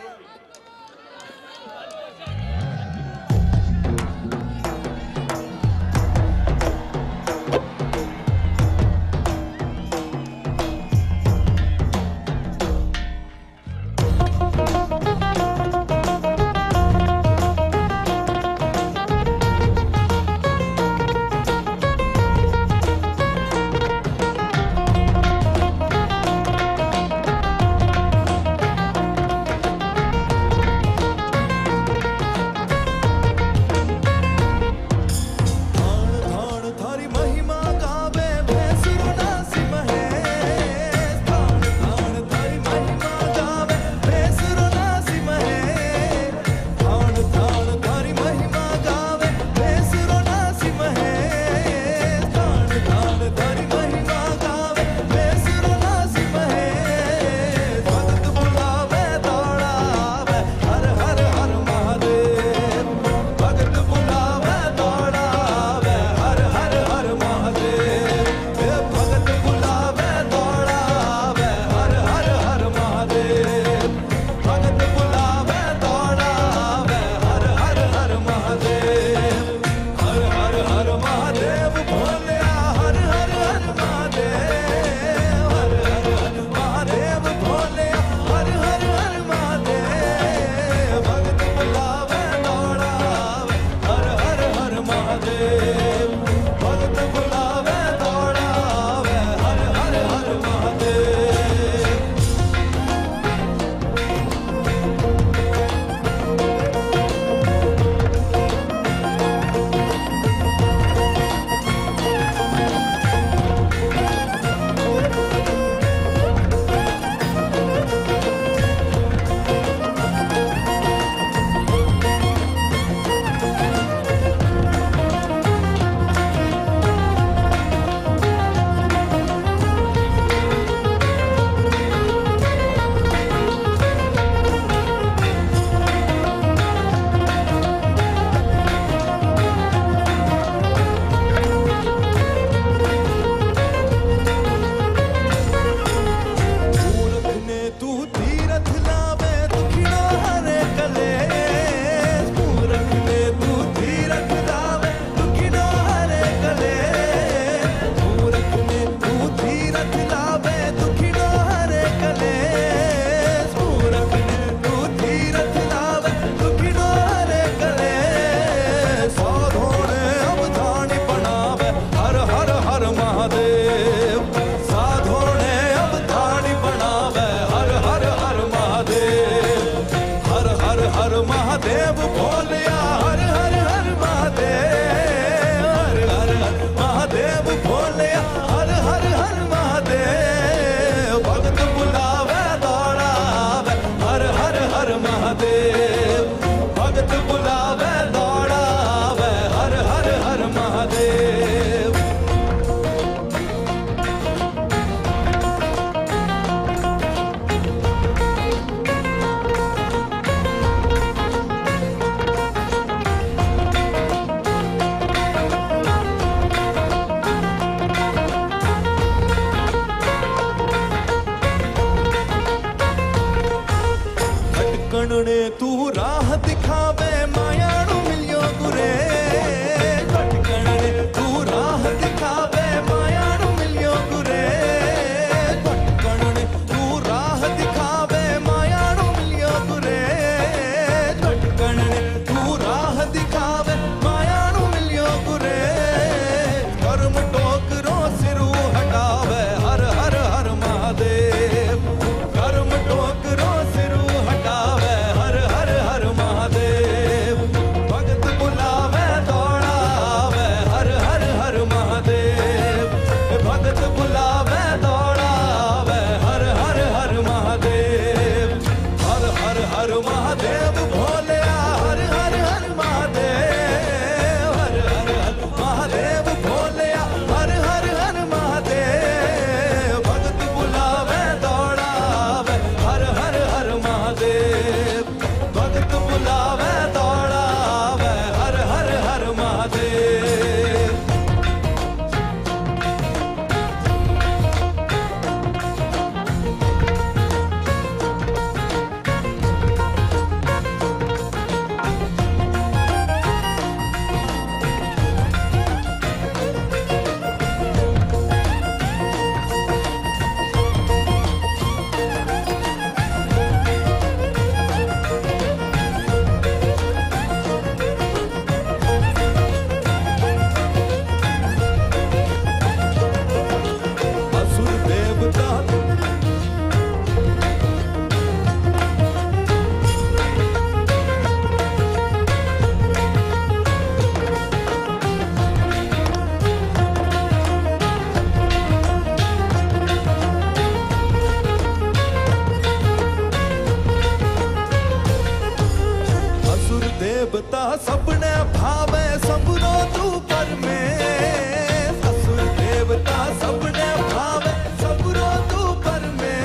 सबने भावे सबरो तू पर में असुर देवता सबने भावे सबरो तू पर में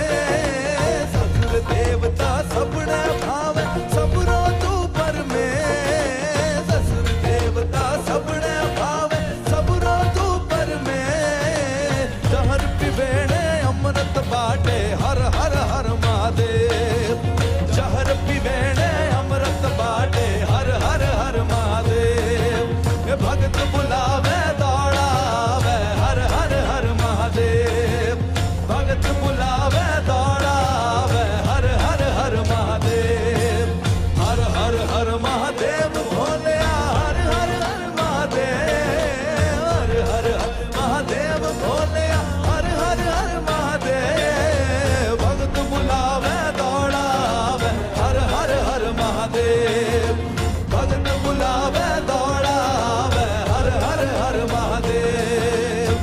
असुर देवता सबने भावे सबरो तू पर में असुर देवता सबने भावे सबरो तू पर में जहर पिवेणे अमृत बाटे हर हर हर महादेव जहर पिवेणे अमृत बाटे हर हर हर महादेव ये भगत बुलावे दौड़ावे हर हर हर महादेव भगत बुलावे दौड़ावे हर हर हर महादेव हर हर हर महादेव भोले हर हर हर महादेव हर हर हर महादेव भोले हर हर हर महादेव भगत बुलावे दौड़ावे हर हर हर महादेव भगत बुलावे दौड़ावे हर हर हर महादेव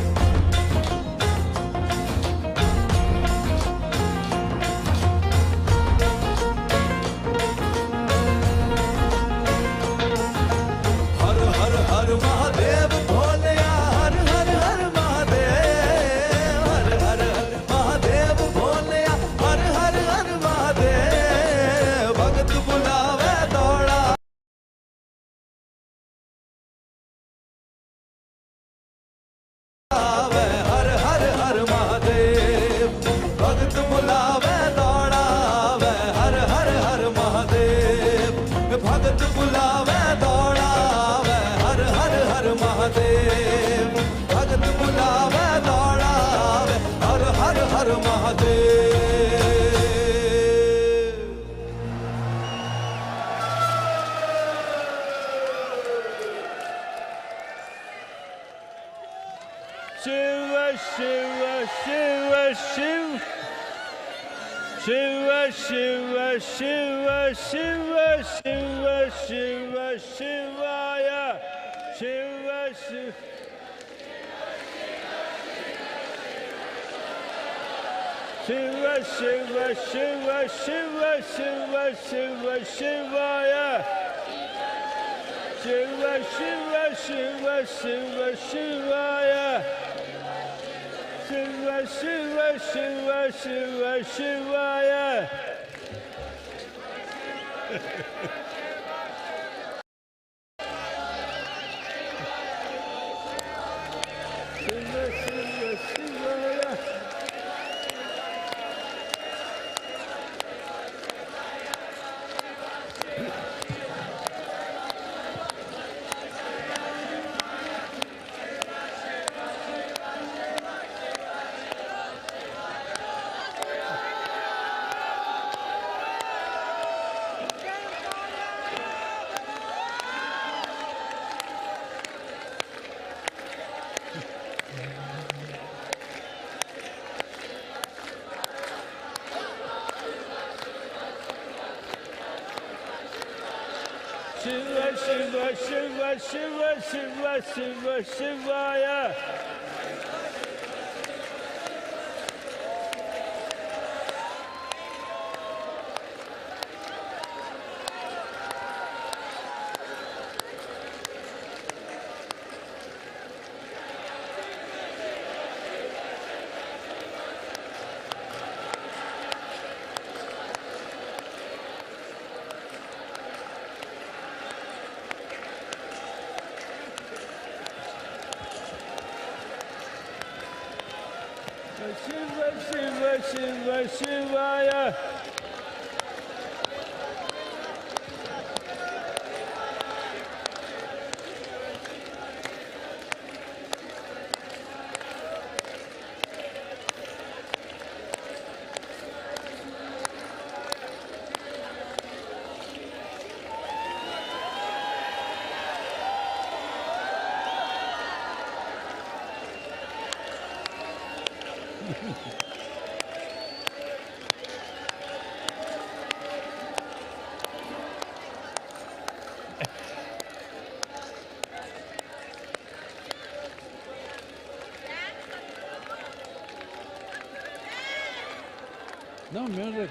हर हर हर महादेव भोले हर हर हर महादेव हर हर हर महादेव भोले हर हर हर महादेव भगत बुलावे दौड़ा हर हर हर महादेव भगत बुलावे दौड़ावे हर हर हर महादेव भगत बुलावे दौड़ावे हर हर हर महादेव भगत बुलावे दौड़ावे हर हर हर Mahadev Shiva, Shiva, Shiva, Shiva. Shiva, Shiva, Shiva, Shiva, Shiva, Shiva, Shivaya. Shiva, Shiva. Shiva, Shiva, Shiva, Shiva, Shiva, Shiva, Shivaya. Shiva, Shiva, Shiva, Shiva, Shivaya. Shiva, Shiva, Shiva, Shiva, Shivaya. Shiva, Shiva, Shivaya. Shiva, Shiva, Shiva, Shiva, Shiva, Shiva, Shivaya. Shiva, Shiva, Shiva, Shivaya. No music.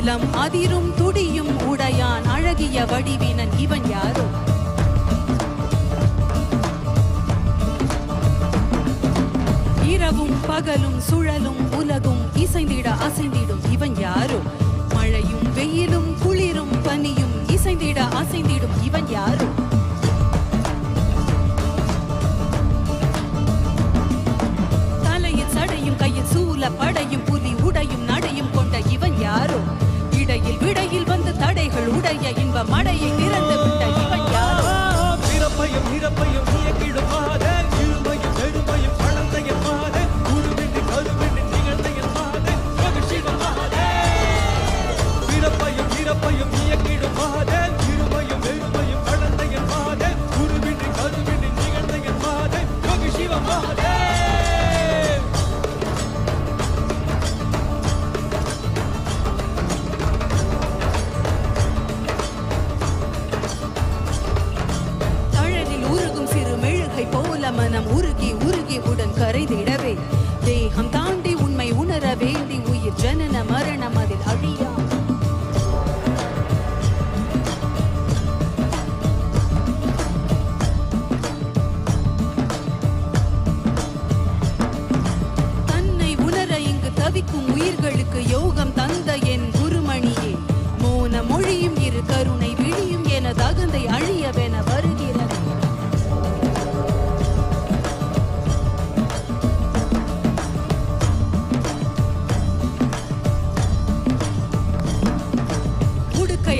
அகிலம் அதிரும் துடியும் உடையான் அழகிய வடிவினன் இவன் யாரோ? இரவும் பகலும் சுழலும் உலகும் இசைந்திட அசைந்திடும் இவன் யாரோ? மழையும் வெயிலும் குளிரும் பனியும் இசைந்திட அசைந்திடும் இவன் யாரோ? தலையில் சடையும் கையில் சூல படையும் புலி உடையும் நடையும் கொண்ட இவன் யாரோ? இடையில் விடையில் வந்து தடைகள் உடைய இன்ப மடையை திறந்து விட்ட இவன் யாரோ? பிறப்பையும் இறப்பையும் இயக்கிடும் மாதே, இருமையும் பெருமையும் வளர்ந்தையன் மாதே, உருவின்றி கருவின்றி நிகழ்ந்தையன் மாதே, மகிழ்ச்சிவன் மாதே. பிறப்பையும் இறப்பையும் இயக்கிடும் மாதே, இருமையும் பெருமையும் வளர்ந்தையன் மாதே, உருவின்றி கருவின்றி நிகழ்ந்தையன் மாதே, மகிழ்ச்சிவன் மாதே. போல மனம் உருகி உருகி உடன் கரைதிடவே தேகம் தாண்டி உண்மை உணர வேண்டி உயிர் ஜனன மரணம் அதில் அழியா. தன்னை உணர இங்கு தவிக்கும் உயிர்களுக்கு யோகம் தந்த என் குருமணியே, மோன மொழியும் இரு கருணை விழியும் என தகுந்தை அழியவென வருகிறது.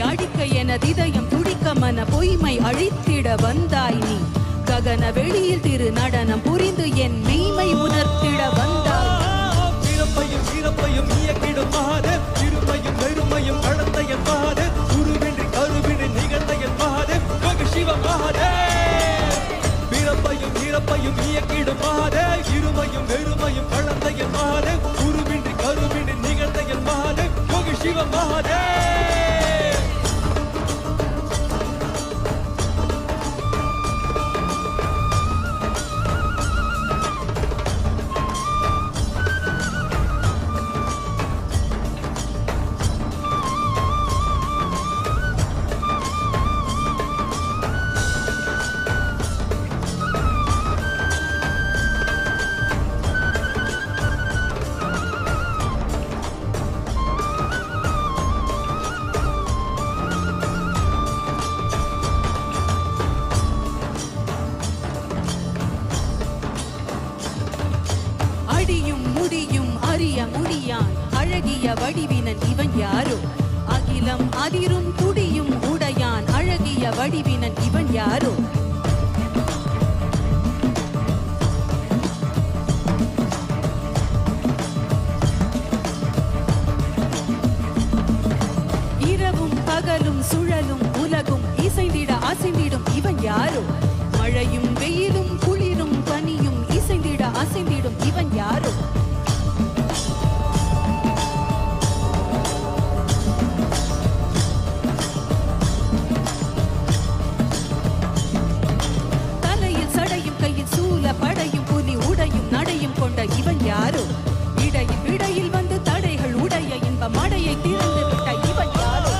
அடிக்க எனது இதயம் துடிக்க மன பொய்மை அழித்திட வந்தாய் நீ. ககன வெளியில் திரு நடனம் புரிந்து என் மெய்மை உணர்த்திட வந்தாய். பிறப்பையும் இறப்பையும் இயக்கிடும் மாதே, இருமையும் பெருமையும் வளர்ந்த என் மாதே, குருவின்றி கருவின்றி நிகழ்ந்த என் மாதே, மகிழ்ச்சிவ மாதே. பிறப்பையும் இறப்பையும் இயக்கிடும் மாதே, இருமையும் பெருமையும் வளர்ந்த என் மாதே, குருவின்றி கருவின்றி நிகழ்ந்த என் மாதே, மகிழ்ச்சிவ மாதே. முடியான் அழகிய வடிவினன் இவன் யாரோ? அகிலம் அதிரும் துடியும் உடையான் அழகிய வடிவினன் இவன் யாரோ? இரவும் பகலும் சுழலும் உலகும் இசைந்திட அசைந்திடும் இவன் யாரோ? மழையும் வெயிலும் குளிரும் பனியும் இசைந்திட அசைந்திடும் இவன் யாரோ? படையும் புலி உடையும் நடையும் கொண்ட இவன் யாரோ? இடையில் விடையில் வந்து தடைகள் உடைய இன்ப மடையை திறந்து விட்ட இவன் யாரோ?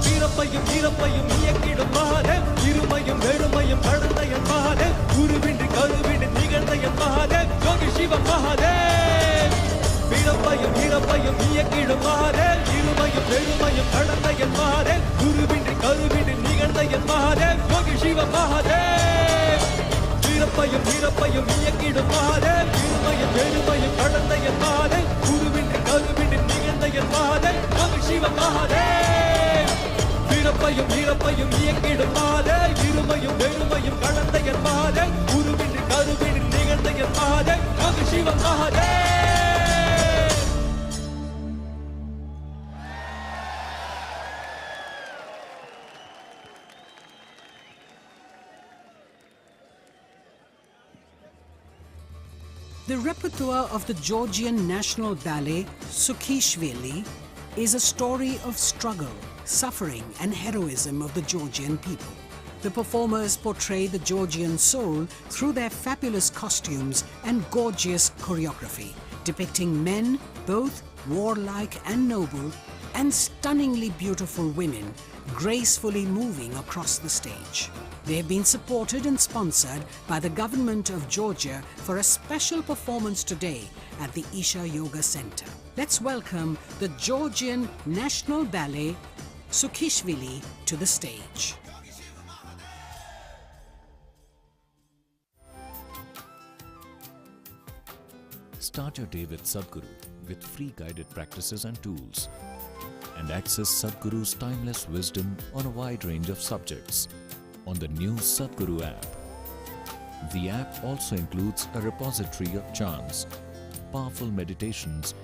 பிறப்பையும் இறப்பையும் இயக்கிடும் மாதே, இருமையும் வெறுமையும் கடந்த என் மாதே, குருவின்றி கருவின்றி நிகழ்ந்த என் மாதே, மகிழ்ச்சிவ மாதே. பிறப்பையும் இறப்பையும் இயக்கிடும் மாதே, இருமையும் வெறுமையும் கடந்த என் மாதே, குருவின்றி கருவின்றி நிகழ்ந்த என் மாதே, மகிழ்ச்சிவ மாதே. பிறப்பையும் இறப்பையும் இயக்கிடும் மாதே, இருமையும் வெறுமையும் கடந்த என் மாதே, குருவின்றி கருவின்றி நிகழ்ந்த என் மாதே, மகிழ்ச்சிவ மாதே. பிறப்பையும் இறப்பையும் இயக்கிடும் மாதே, இருமையும் வெறுமையும் கடந்த என் மாதே, குருவின்றி கருவின்றி நிகழ்ந்த என் மாதே, மகிழ்ச்சிவ மாதே. The repertoire of the Georgian National Ballet Sukhishvili is a story of struggle, suffering and heroism of the Georgian people. The performers portray the Georgian soul through their fabulous costumes and gorgeous choreography, depicting men, both warlike and noble, and stunningly beautiful women gracefully moving across the stage. They have been supported and sponsored by the government of Georgia for a special performance today at the Isha Yoga Center. Let's welcome the Georgian National Ballet Sukhishvili to the stage. Start your day with Sadhguru with free guided practices and tools, and access Sadhguru's timeless wisdom on a wide range of subjects on the new Sadhguru app. The app also includes a repository of chants, powerful meditations,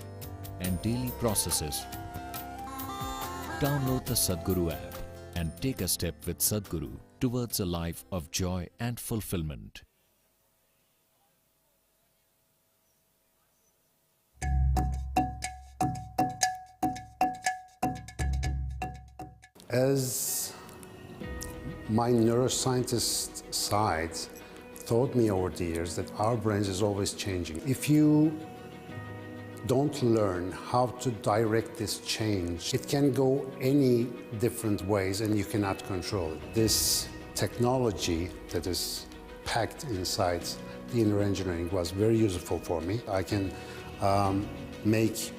and daily processes. Download the Sadhguru app and take a step with Sadhguru towards a life of joy and fulfillment. As my neuroscientist side taught me over the years that our brains is always changing. If you don't learn how to direct this change, it can go any different ways and you cannot control it. This technology that is packed inside the inner engineering was very useful for me. I can make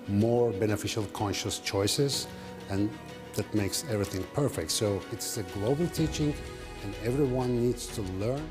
more beneficial conscious choices, and that makes everything perfect. So it's a global teaching and everyone needs to learn.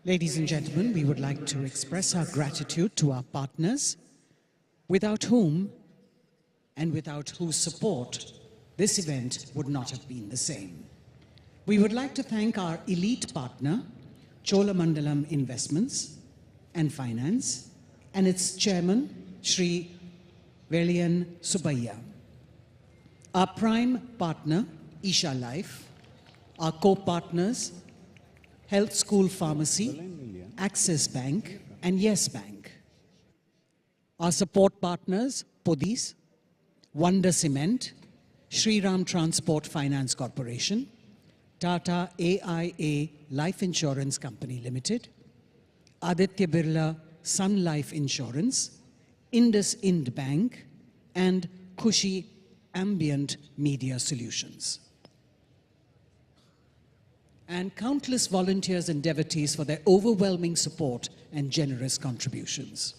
Ladies and gentlemen, we would like to express our gratitude to our partners, without whom and without whose support this event would not have been the same. We would like to thank our elite partner, Cholamandalam Investments and Finance, and its chairman, Shri Velian Subbiah. Our prime partner, Isha Life, our co-partners, Health School Pharmacy, Axis Bank, and Yes Bank. Our support partners, Podis, Wonder Cement, Shri Ram Transport Finance Corporation, Tata AIA Life Insurance Company Limited, Aditya Birla Sun Life Insurance, Indus Ind Bank, and Khushi Ambient Media Solutions. And countless volunteers and devotees for their overwhelming support and generous contributions.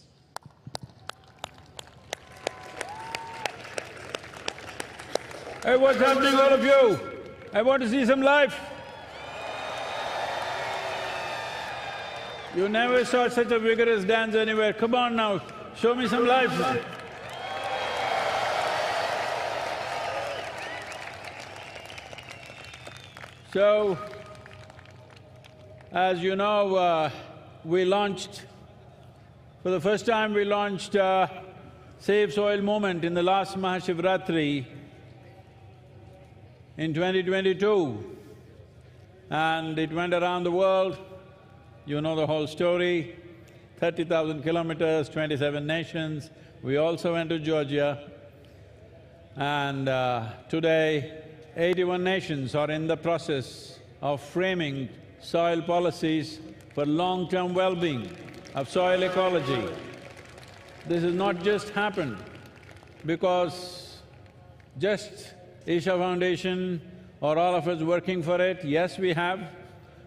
Hey, what's happening, all of you? I want to see some life. You never saw such a vigorous dance anywhere. Come on now, show me some life. So, as you know, we launched, for the first time we launched Save Soil Movement in the last MahaShivRatri in 2022, and it went around the world. You know the whole story, 30,000 kilometers, 27 nations. We also went to Georgia, and today 81 nations are in the process of framing soil policies for long-term well-being of soil ecology. This has not just happened because just Isha Foundation or all of us working for it. Yes, we have,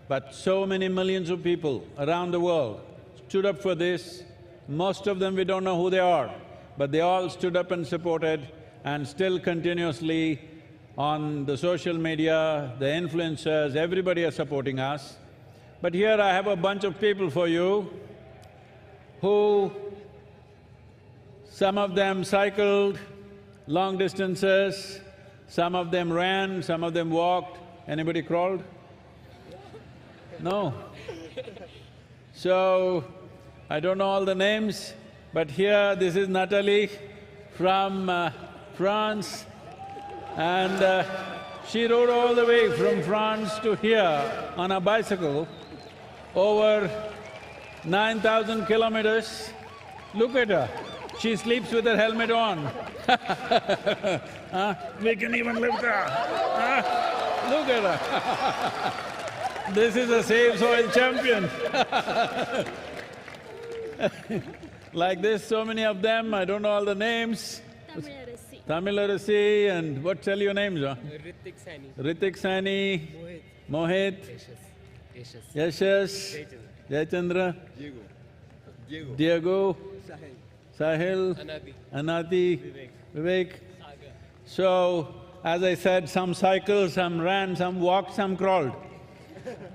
but so many millions of people around the world stood up for this. Most of them we don't know who they are, but they all stood up and supported, and still continuously on the social media, the influencers, everybody are supporting us. But here I have a bunch of people for you who… some of them cycled long distances, some of them ran, some of them walked. Anybody crawled? No. So, I don't know all the names, but here this is Natalie from France, and she rode all the way from France to here on a bicycle, over 9,000 kilometers. Look at her, she sleeps with her helmet on. We can even lift her. Look at her. This is a Save Soil champion. Like this, so many of them, I don't know all the names. Tamil and what tell your names, huh? Ritik Sani, Mohit, Yashas, Jayachandra, Diego, Sahil, Anati, Vivek. So, as I said, some cycled, some ran, some walked, some crawled.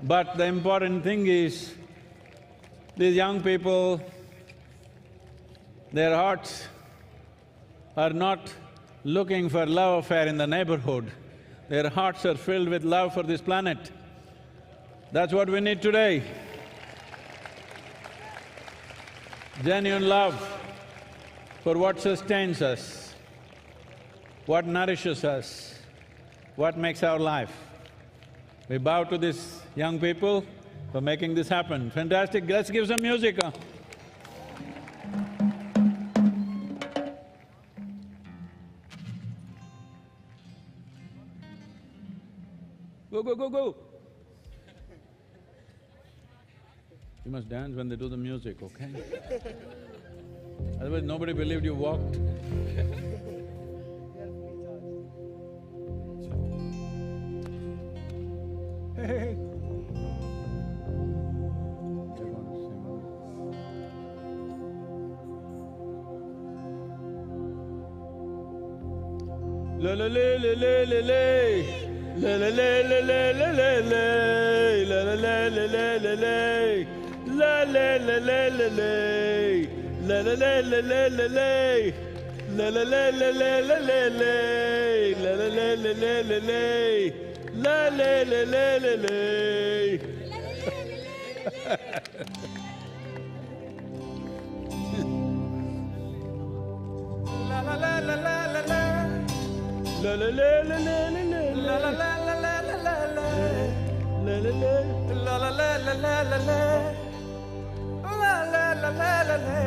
But the important thing is, these young people, their hearts are not looking for love affair in the neighborhood. Their hearts are filled with love for this planet. That's what we need today. Genuine love for what sustains us, what nourishes us, what makes our life. We bow to these young people for making this happen. Fantastic, let's give some music, huh? Go, go, go, go! You must dance when they do the music, okay? Otherwise nobody believed you walked. Hey! La la la la la la la. La la la la la la la la, la la la la la la la, La la la la la la. La la la la la la la. La la la la la la la la. La la la la la la la. La la la la la la. La la la la la la la. La la la la la la la. La la la la la la la la. La la la. La la la la la la la. La la la la la la.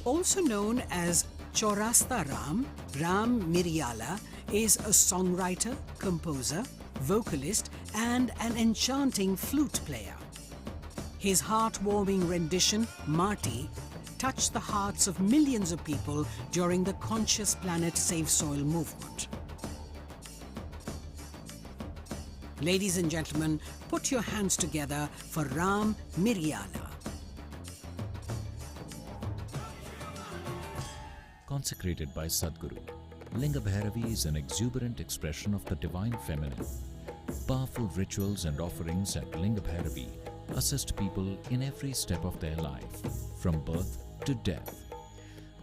Also known as Chaurasta Ram, Ram Miryala is a songwriter, composer, vocalist, and an enchanting flute player. His heartwarming rendition, Marty, touched the hearts of millions of people during the Conscious Planet Save Soil movement. Ladies and gentlemen, put your hands together for Ram Miryala. Consecrated by Sadhguru, Linga Bhairavi is an exuberant expression of the divine feminine. Powerful rituals and offerings at Linga Bhairavi assist people in every step of their life, from birth to death.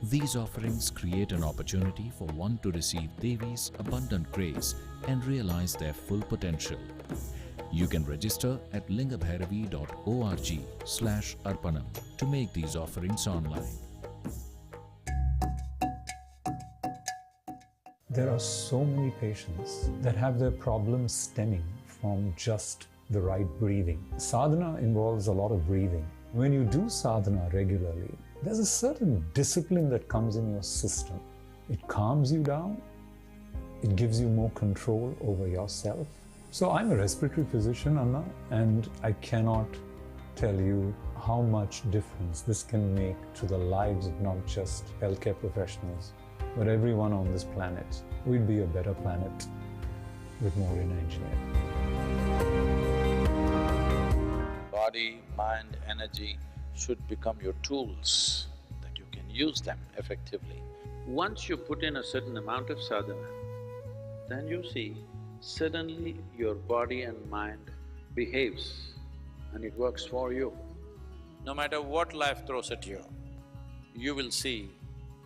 These offerings create an opportunity for one to receive Devi's abundant grace and realize their full potential. You can register at lingabhairavi.org/arpanam to make these offerings online. There are so many patients that have their problems stemming from just the right breathing. Sadhana involves a lot of breathing. When you do sadhana regularly, there's a certain discipline that comes in your system. It calms you down It gives you more control over yourself. So I'm a respiratory physician, Anna, and I cannot tell you how much difference this can make to the lives of not just healthcare professionals, but everyone on this planet. We'd be a better planet with more inner engineering. Body, mind, energy should become your tools, that you can use them effectively. Once you put in a certain amount of sadhana, then you see suddenly your body and mind behaves and it works for you. No matter what life throws at you, you will see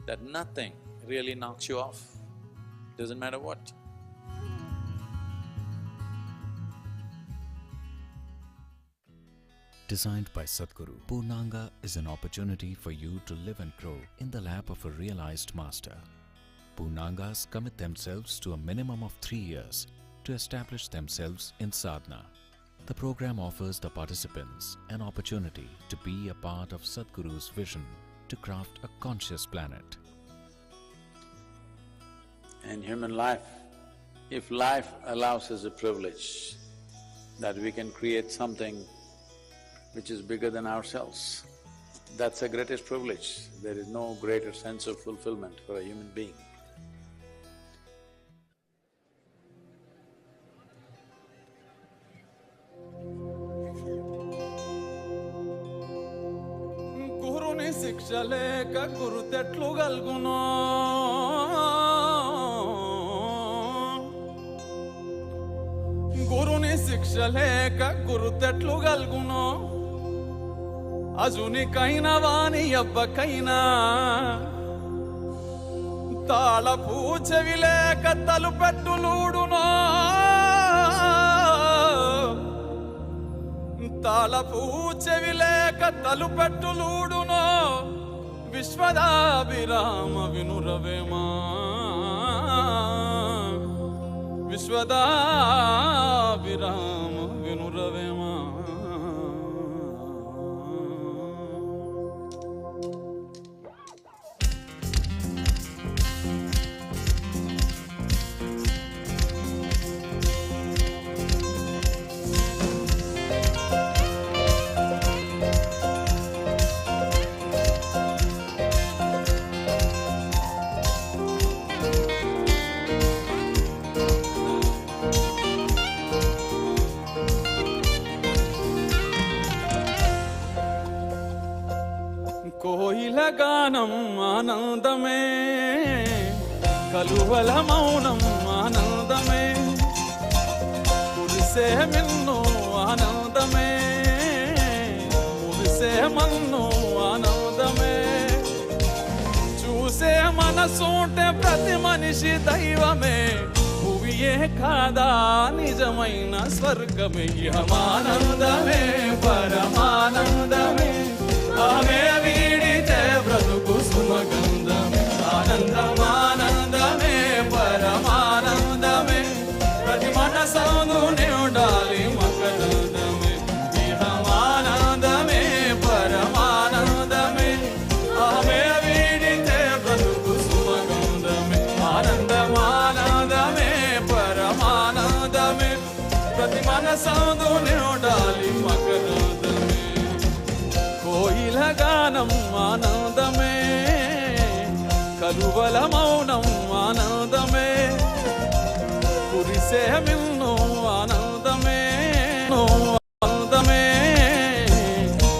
that nothing really knocks you off, doesn't matter what. Designed by Sadhguru, Purnanga is an opportunity for you to live and grow in the lap of a realized master. Purnangas commit themselves to a minimum of 3 years to establish themselves in sadhana. The program offers the participants an opportunity to be a part of Sadhguru's vision to craft a conscious planet. In human life, if life allows us a privilege that we can create something which is bigger than ourselves, that's the greatest privilege. There is no greater sense of fulfillment for a human being. గురుని శిక్ష లేక గురుతెట్లు గల్గునో గురుని శిక్ష లేక గురుతెట్లు గల్గునో అజునికైనా వాని అబ్బకైనా తాళపు చెవి లేక తలుపెట్టులూడునో తాళపు చెవి లేక తలుపెట్టులూడునో విశ్వదాభిరామ వినురవేమా విశ్వదాభిరామ వినురవేమా కోయిల గానం ఆనందమే కలువల మౌనం ఆనందమే కురిసే మిన్ను ఆనందమే మురిసే మన్ను ఆనందమే చూసే మనసుంటే ప్రతి మనిషి దైవమే భువియే కాదా నిజమైన స్వర్గమే ఇహమానందమే పరమానందమే ఆమె వీడితే బ్రతుకు సుమగంధమే ఆనందమానందమే పరమానందమే ప్రతి మనసందు ఉండాలి మకరందమే ఇహమానందమే పరమానందమే ఆమె వీడితే బ్రతుకు సుమగంధమే ఆనందమానందమే పరమానందమే ప్రతి మనసందు ఉండాలి మకరందమే కోయిల గానం ఆనందమే కలువల మౌనం ఆనందమే కురిసే మిన్ను ఆనందమే ఆనందమే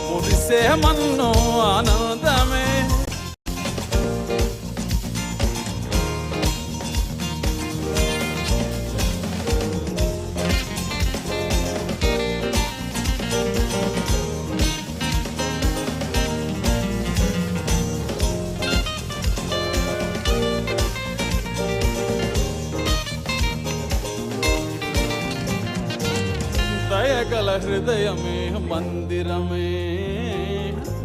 కురిసే మన్ను ఆనందమే దయగల హృదయమే మందిరమే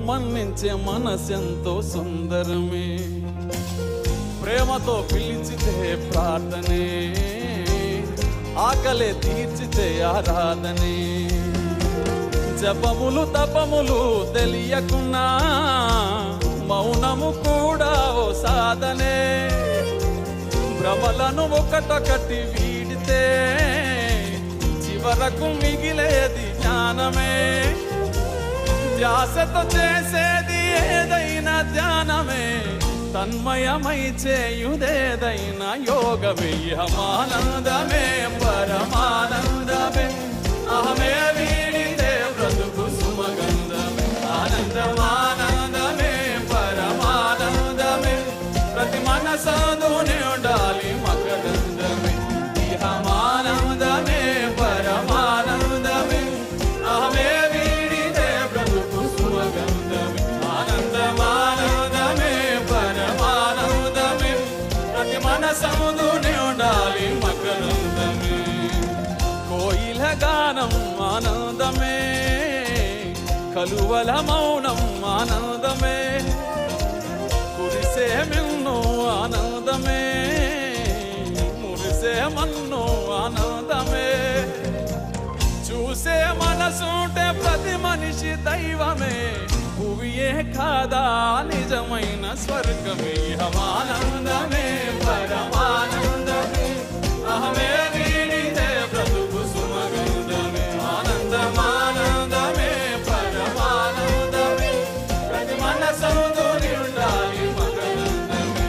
మన్నించే మనసెంతో సుందరమే ప్రేమతో పిలిచితే ప్రార్థనే ఆకలే తీర్చితే ఆరాధనే జపములు తపములు తెలియకున్నా మౌనము కూడా ఓ సాధనే భ్రమలను ఒకటొకటి వీడితే చివరకు మిగిలేది జ్ఞానమే. ధ్యాసతో చేసేది ఏదైనా ధ్యానమే, తన్మయమై చేయుదేదైనా యోగమే. ఇహమానందమే పరమానందమే, అహమే వీడితే బ్రతుకు సుమగంధమే. ఆనందమానందమే పరమానందమే, ప్రతి మనసందునే ఉండాలి మకరందమే. ఇహమానందమే పరమానందమే, అహమే వీడితే బ్రతుకు సుమగంధమే. ఆనందమానందమే పరమానందమే, ప్రతి మనసందునే ఉండాలి మకరందమే. కోయిల గానం ఆనందమే, కలువల మౌనం ఆనందమే, కురిసే మిన్ను ఆనందమే, మురిసే మన్ను ఆనందమే. చూసే మనసుంటే ప్రతి మనిషి దైవమే, భువియే కాదా నిజమైన స్వర్గమే. ఇహమానందమే పరమానందమే, అహమే వీడితే బ్రతుకు సుమగంధమే. ఆనందమానందమే పరమానందమే, ప్రతి మనసందుని ఉండాలి మకరందమే.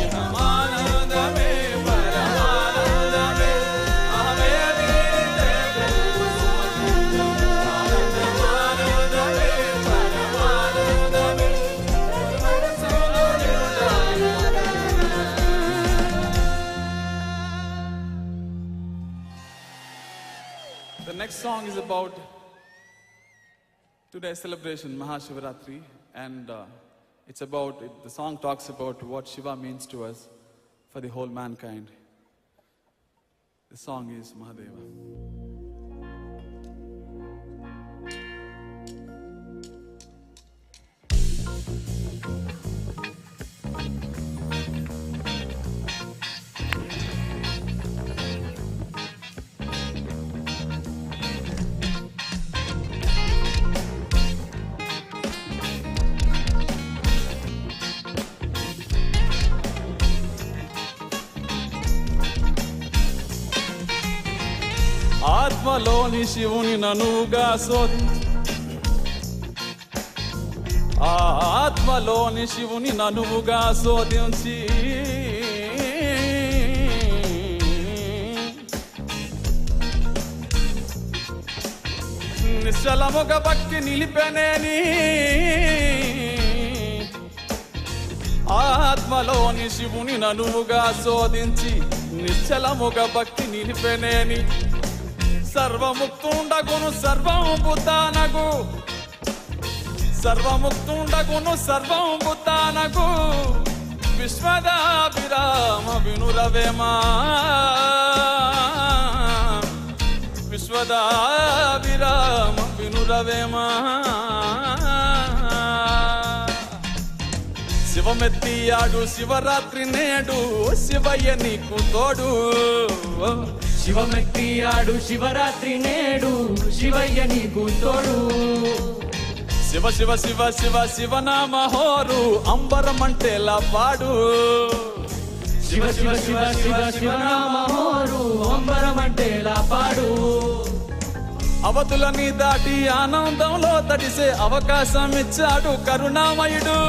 ఇహమానందమే పరమానందమే, అహమే వీడితే బ్రతుకు సుమగంధమే. ఆనందమానందమే పరమానందమే, ప్రతి మనసందుని ఉండాలి మకరందమే. The next song is about today's celebration, MahaShivRatri, and the song talks about what Shiva means to us for the whole mankind. The song is Mahadeva. ఆత్మలోని శివుని ననుగా శోధించి, ఆత్మలోని శివుని ననువుగా శోధించి, నిశ్చలముగ భక్తి నిలిపెనేని, ఆత్మలోని శివుని ననువుగా శోధించి, నిశ్చలముగ భక్తి నిలిపెనేని. సర్వముక్తుండగును సర్వంబుతానగు, సర్వముక్తుండగును సర్వంబుతానగు, విశ్వదాభిరామ వినురవేమా, విశ్వదాభిరామ వినురవేమా. శివమెత్తియాడు శివరాత్రి నేడు, శివయ్య నీకు తోడు. శివమెత్తియాడు శివరాత్రి నేడు, శివయ్య నీకు తోడు. శివ శివ శివ శివ శివనామ హోరు, అంబరమంటేలా పాడు. శివ శివ శివ శివ శివనామ హోరు, అంబరమంటేలా పాడు. అవతులని దాటి ఆనందంలో తడిసే అవకాశం ఇచ్చాడు కరుణామయుడు.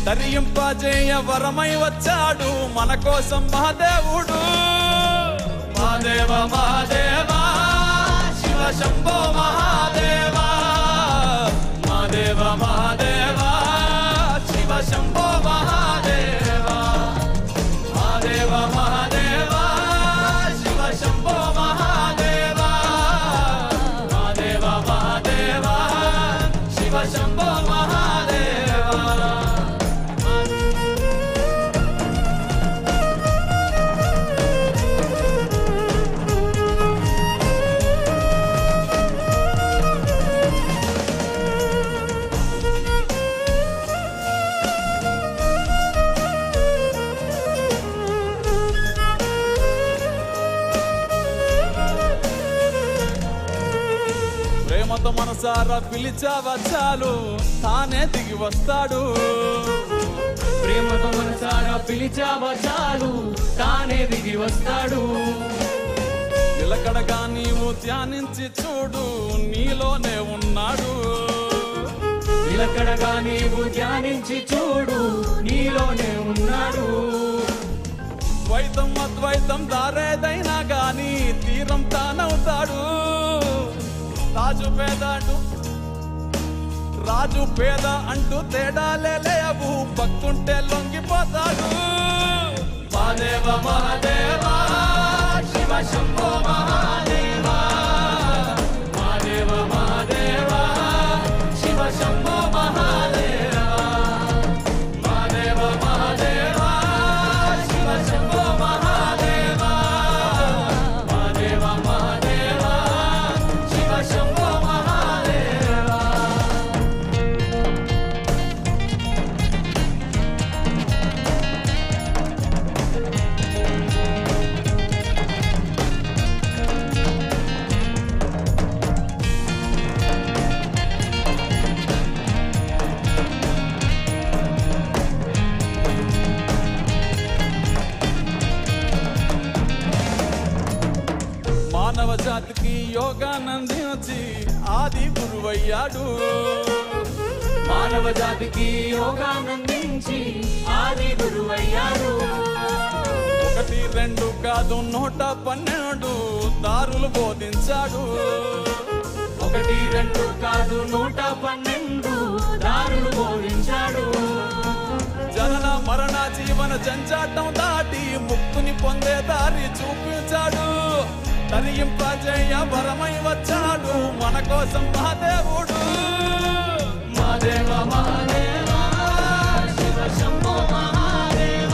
తరింపజేయ వరమై వచ్చాడు మన కోసం మహాదేవుడు. మహాదేవ మహాదేవ శివ శంభో మహాదేవ, మహాదేవ మహాదేవ శివ శంభో మహాదేవ, మహాదేవ మహాదేవ శివ శంభో మహాదేవ, మహాదేవ మహాదేవ శివ శంభో మహాదేవ. ప్రేమతో మనసారా పిలిచావా చాలు, తానే దిగి వస్తాడు. ప్రేమతో మనసారా పిలిచావా చాలు తానే దిగి వస్తాడు. నిలకడగా నీవు ధ్యానించి చూడు నీలోనే ఉన్నాడు. నిలకడగా నీవు ధ్యానించి చూడు నీలోనే ఉన్నాడు. ద్వైతం అద్వైతం దారేదైనా గాని తీరం తానవుతాడు. రాజు పేద అంటూ తేడాలే లేవు, భక్తుంటే లొంగిపోతాడు. మహాదేవ మహాదేవ శివ శంభో మహాదేవ, మహాదేవ మహాదేవ శివ శంభో మహాదేవ, మహాదేవ మహాదేవ శివ శంభో మహాదేవ, మహాదేవ మహాదేవ శివ శంభో మహాదేవ. మానవ జాతికి యోగానందించి ఆది గురువయ్యాడు. మానవ జాతికి యోగానందించి ఆది గురువయ్యాడు. 1, 2 కాదు 112 దారులు బోధించాడు. 1, 2 కాదు 112 దారులు బోధించాడు. జనన మరణ జీవన జంజాటం దాటి ముక్తుని పొందే దారి చూపించాడు. తరింపజేయ వరమై వచ్చాడు మన కోసం మహాదేవుడు. Mahadeva Mahadeva Shiva Shambho Mahadeva,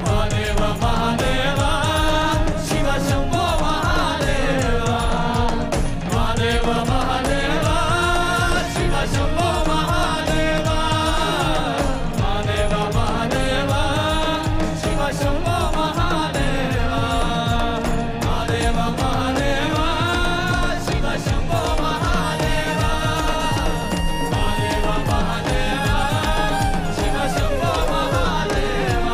Mahadeva Mahadeva Shiva Shambho Mahadeva, Mahadeva Mahadeva Shiva Shambho Mahadeva, Mahadeva Mahadeva Shiva Shambho Mahadeva, Mahadeva Mahadeva Shiva Shambho Mahadeva, Mahadeva Mahadeva Shiva Shambho Mahadeva,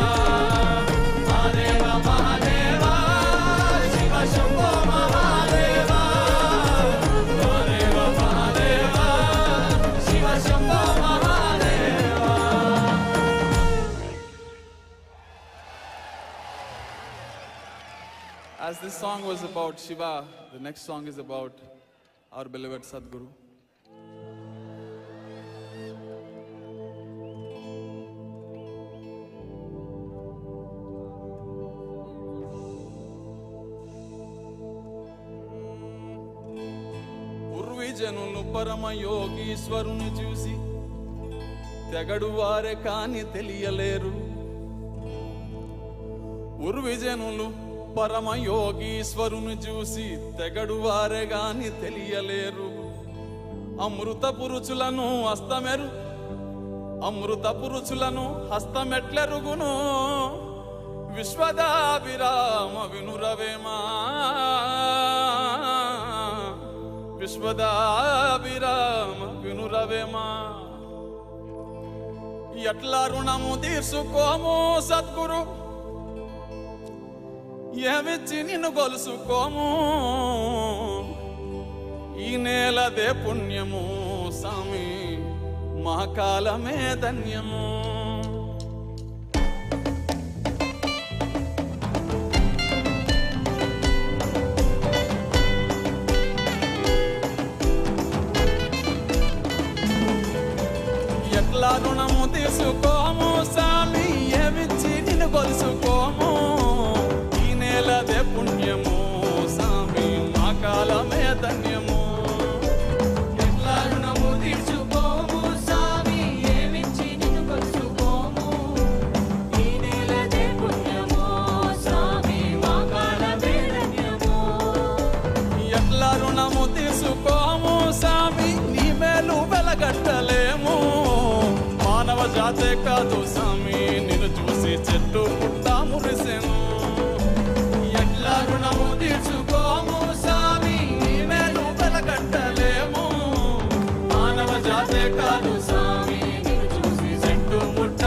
Mahadeva Mahadeva Shiva Shambho Mahadeva, Mahadeva Mahadeva Shiva Shambho Mahadeva. As this song was about Shiva, the next song is about our beloved Sadhguru. పూర్వీజనులు పరమ యోగీశ్వరుని చూసి తెగడు వారే కాని తెలియలేరు. పూర్వీజనులు పరమ యోగీశ్వరుని చూసి తెగడు వారే గాని తెలియలేరు. అమృత పురుషులను హస్తమెట్లెరుగును విశ్వదాభిరామ వినురవేమా, విశ్వదాభిరామ వినురవేమా. ఎట్లా రుణము తీర్చుకోము సద్గురు, ఏమిచ్చి నిన్ను గొలుసుకోము. ఈ నేలదే పుణ్యము స్వామి, మా కాలమే ధన్యము. ఎట్లా రుణము తీసుకోము స్వామి, ఏమిచ్చి నిన్ను గొలుసుకోము. ఈ నేలదే పుణ్యము స్వామి, మా కాలమే ధన్యము. ఎట్లా రుణము తీర్చుకోము స్వామి, ఏమిచ్చి నిన్ను కొలుసుకోము. ఈ నేలదే పుణ్యము స్వామి, మా కాలమే ధన్యము. ఎట్లా రుణము తీసుకోము స్వామి, నీ మేలు వెలగట్టలేము. మానవ జాతే కాదు స్వామి, నిన్ను చూసి చెట్టు పుట్ట మురిసెను. ఎట్లా రుణము తీర్చుకోము స్వామి, నీ మేలు వెలగట్టలేము. మానవ జాతే కాదు స్వామి, నిన్ను చూసి చెట్టు పుట్ట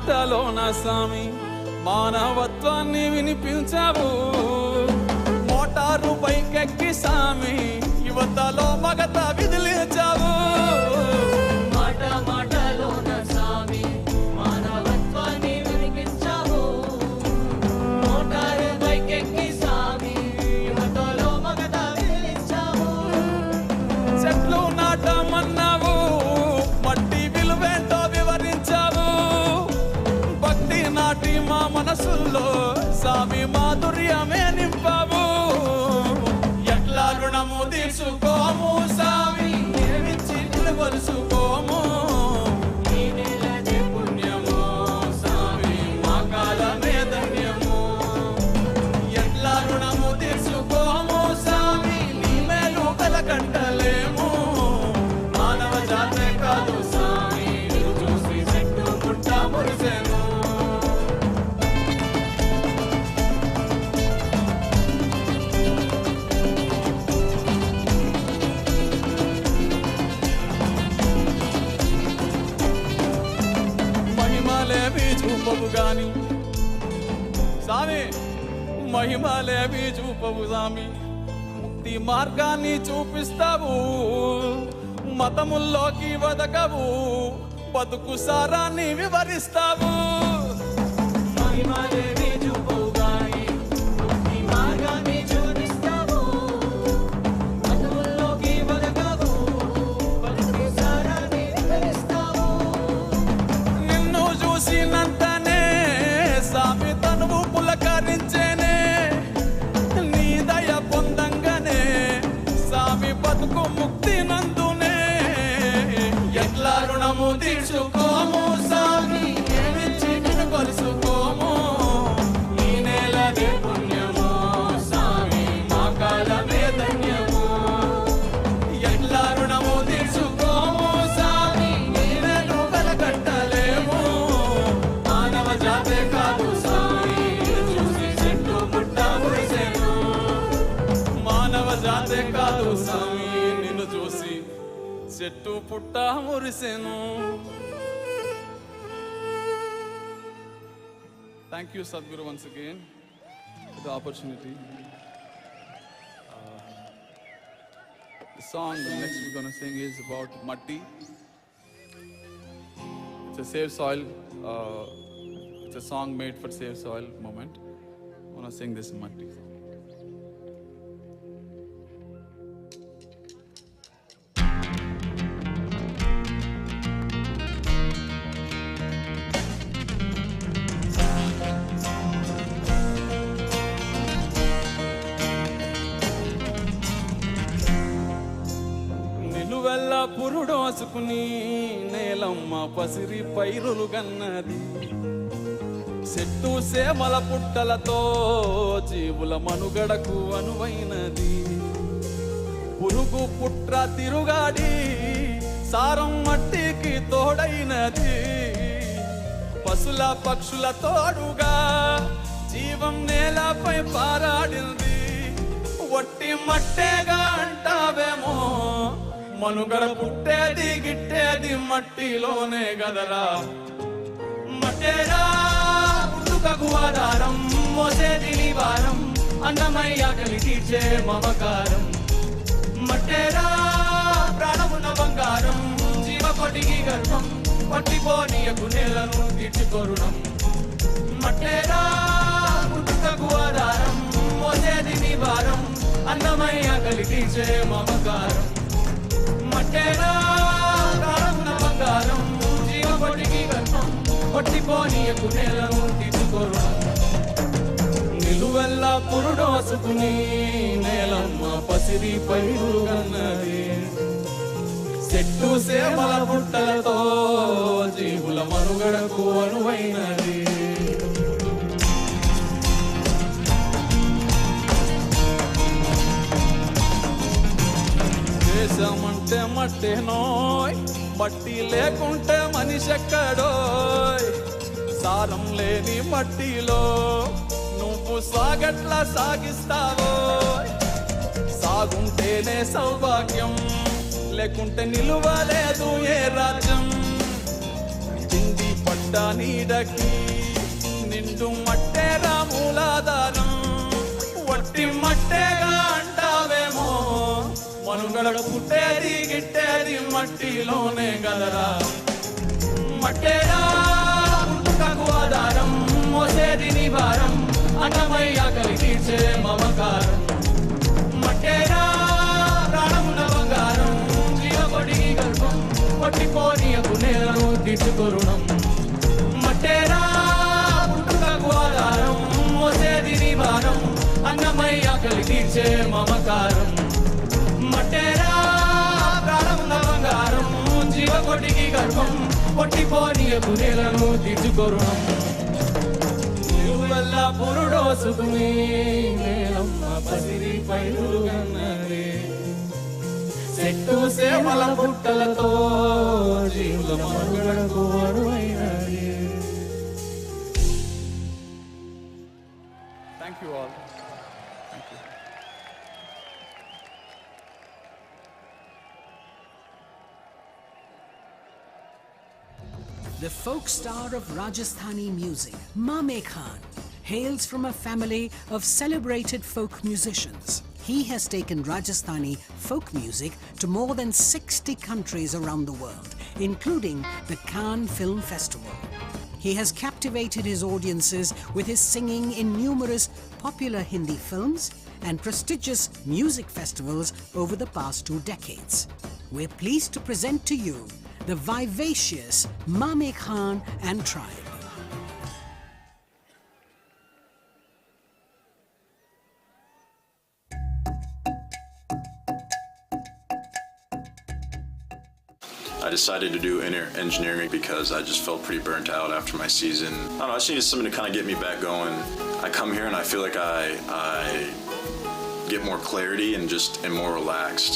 మాటలోన స్వామి మానవత్వాన్ని వినిపించావు. మోటారు బైకెక్కి స్వామి యువతలో మగత విదిలించావు. మాట మాటలోన స్వామి మానవత్వాన్ని వినిపించావు. మోటారు బైకెక్కి స్వామి యువతలో మగత విదిలించావు. చెట్లు నాటమన్నావు, మట్టి విలువేంటో వివరించావు. భక్తి నాటి మా మనసుల్లో స్వామి మాధుర్యమే నింపావు. ఎట్లా రుణము తీసుకోము స్వామి ఏమిచ్చి నిలవరుసుకోము. ఈ నెలదే పుణ్యము స్వామి మా కాలమే ధన్యము. ఎట్లా రుణము తీసుకోము స్వామి నీ మేలు కలకంటలేము. మానవ జాతే కాదు స్వామి నిన్ను చూసి చెట్టు పుట్ట మురిసెను. మహిమలేవి చూపవు గాని స్వామి మహిమలేవి చూపవు స్వామి ముక్తి మార్గాన్ని చూపిస్తావు. మతముల్లోకి వదకవు బతుకు సారాన్ని వివరిస్తావు. మహిమలేవి చూపవు గాని ముక్తి మార్గాన్ని చూపిస్తావు. మతముల్లోకి వదకవు బతుకు సారాన్ని వివరిస్తావు. నిన్ను చూసినంతనే స్వామి తనువు పులకరించేనే. నీ దయ పొందంగానే స్వామి బతుకు ముక్తి నందునే. ఎట్లా రుణము తీర్చుకోము స్వామి ఏమిచ్చి నిన్ను కొలుసుకోము. ఈ నెలదే పుణ్యము స్వామి మా కాలమే ధన్యము. ఎట్లా రుణము తీర్చుకోము స్వామి నీవేను కలకట్టలేము. మానవ జాతే కాదు స్వామి చూసి చెట్టు పుట్ట మురిసెను. మానవ జాతే కాదు స్వామి నిన్ను చూసి చెట్టు పుట్ట మురిసెను. Thank you, Sadhguru, once again for the opportunity. The song next we're going to sing is about Matti. It's a Save Soil. It's a song made for Save Soil moment. I want to sing this Matti song. నిలువెల్ల పురుడోసుకుని నేలమ్మ పసిరి పైరులు గన్నది. చెట్టు సేమల పుట్టలతో జీవుల మనుగడకు అనువైనది. పురుగు పుట్ర తిరుగాడి సారం మట్టికి తోడైనది. పశుల పక్షుల తోడుగా జీవం నేలపై పారాడింది. వట్టి మట్టేగా అంటావేమో మనుగడ పుట్టేది గిట్టేది మట్టిలోనే గదరా. మట్టేరా పుట్టుకకు ఆధారం మోసేది నీ భారం అన్నమయ్య కలి తీర్చే మమకారం. మట్టేరా ప్రాణమున్న బంగారం జీవకోటికి గర్వం పట్టిపోనీయకు నేలను తీర్చుకొరుణం. మట్టేరా పుట్టుకకు ఆధారం మోసేది నీ భారం అన్నమయ్య కలి తీర్చే మమకారం. మట్టేరా ప్రాణమున్న బంగారం జీవకోటికి గర్వం పట్టిపోనీయకు నేలను తీర్చుకొరుణం. నిలువెల్ల పురుడోసుకుని నేలమ్మ పసిరి పైరులు గన్నది. చెట్టు సేమల పుట్టలతో జీవుల మనుగడకు అనువైనది. దేశమంటే మట్టేనోయ్ మట్టి లేకుంటే మనిషెక్కడోయ్. సారం లేని మట్టిలో నువ్వు సాగట్లా సాగిస్తావో. సాగుంటేనే సౌభాగ్యం లేకుంటే నిలువలేదు ఏ రాజ్యం. తిండి పట్టు గుట్ట నీడకి నిండు మట్టేరా మూలాధారం వట్టి మట్టేగా అంటావేమో మనుగడ పుట్టేది గిట్టేది మట్టిలోనే గదరా మట్టేరా పుట్టుకకు ఆధారం మోసేది నీ భారం అన్నమయ్య కలిగి మమకారం మట్టేరా ప్రాణమున బంగారం జీవకొడికి గర్భం పట్టిపోనీయకు నేలను తీర్చుకొరుణం మట్టేరా పుట్టుకకు ఆధారం మోసేది నీ భారం అన్నమయ్య కలిగి మమకారం మట్టేరా ప్రాణమున బంగారం జీవకొడికి గర్భం పట్టిపోనీయకు నేలను తీర్చుకొరుణం వల్ల పురుడోసుకుని నేలమ్మ పసిరి పైరుగన్నరే చెట్టు సేవల పుట్టలతో జీవుల మనుగడకు అరువైనది. Thank you all. Thank you. The folk star of Rajasthani music, Mame Khan, hails from a family of celebrated folk musicians. He has taken Rajasthani folk music to more than 60 countries around the world, including the Cannes Film Festival. He has captivated his audiences with his singing in numerous popular Hindi films and prestigious music festivals over the past 2 decades. We're pleased to present to you the vivacious Mame Khan and tribe. I decided to do engineering because I just felt pretty burnt out after my season. I don't know, I just needed something to kind of get me back going. I come here and I feel like I get more clarity and just am more relaxed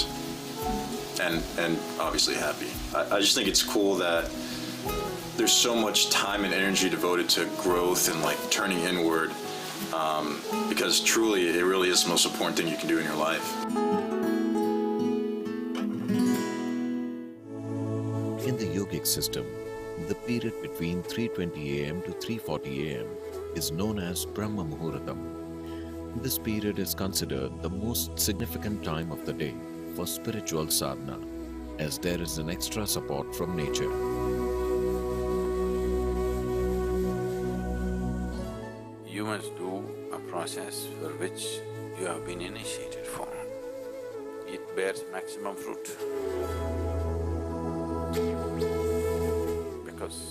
and obviously happy. I just think it's cool that there's so much time and energy devoted to growth and like turning inward because truly it really is the most important thing you can do in your life. In the yogic system, the period between 3:20 am to 3:40 am is known as Brahma Muhurtam. This period is considered the most significant time of the day for spiritual sadhana, as there is an extra support from nature. You must do a process for which you have been initiated for. It bears maximum fruit. Because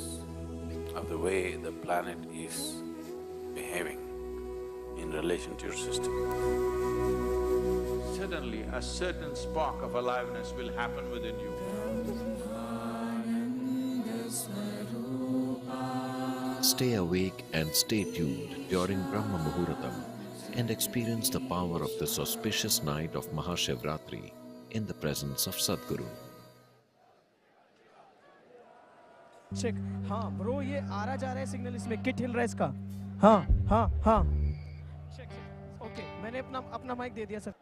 of the way the planet is behaving in relation to your system. Suddenly, a certain spark of aliveness will happen within you. Stay awake and stay tuned during Brahma Muhurtam and experience the power of this auspicious night of MahaShivRatri in the presence of Sadhguru. Check हाँ bro ये आ रहा जा रहा है signal इसमें kit हिल रहा है इसका हाँ हाँ हाँ चेक ओके मैंने अपना माइक दे दिया सर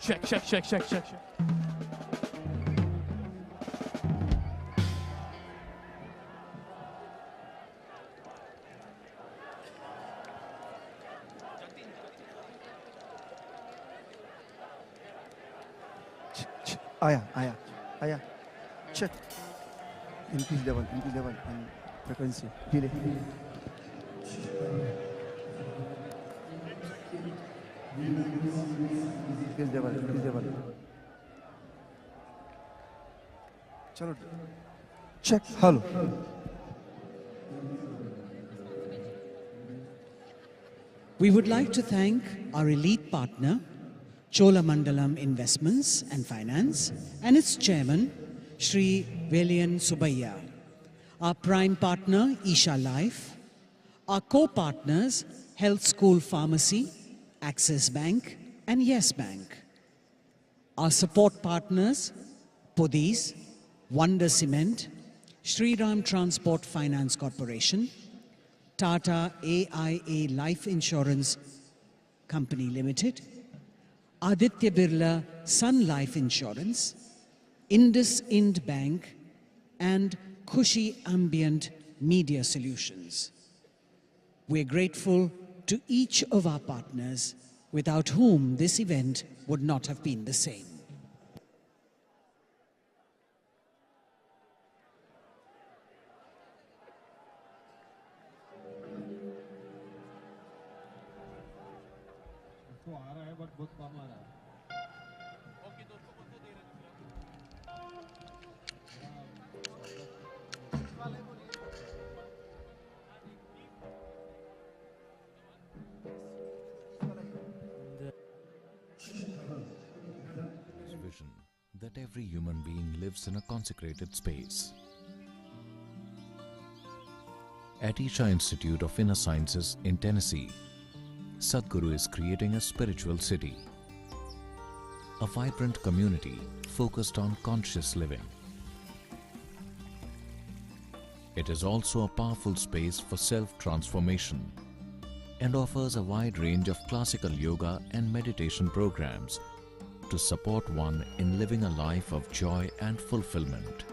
check. आया check increase level and frequency delay increase level चलो check hello We would like to thank our elite partner Cholamandalam Investments and Finance and its chairman, Shri Velian Subbiah, our prime partner, Isha Life, our co-partners, Health School Pharmacy, Axis Bank and Yes Bank, our support partners, Podis, Wonder Cement, Shri Ram Transport Finance Corporation, Tata AIA Life Insurance Company Limited, Aditya Birla Sun Life Insurance, IndusInd Bank, and Khushi Ambient Media Solutions. We're grateful to each of our partners, without whom this event would not have been the same. Vision that every human being lives in a consecrated space. At Isha Institute of Inner Sciences in Tennessee, Sadhguru is creating a spiritual city, a vibrant community focused on conscious living. It is also a powerful space for self-transformation and offers a wide range of classical yoga and meditation programs to support one in living a life of joy and fulfillment.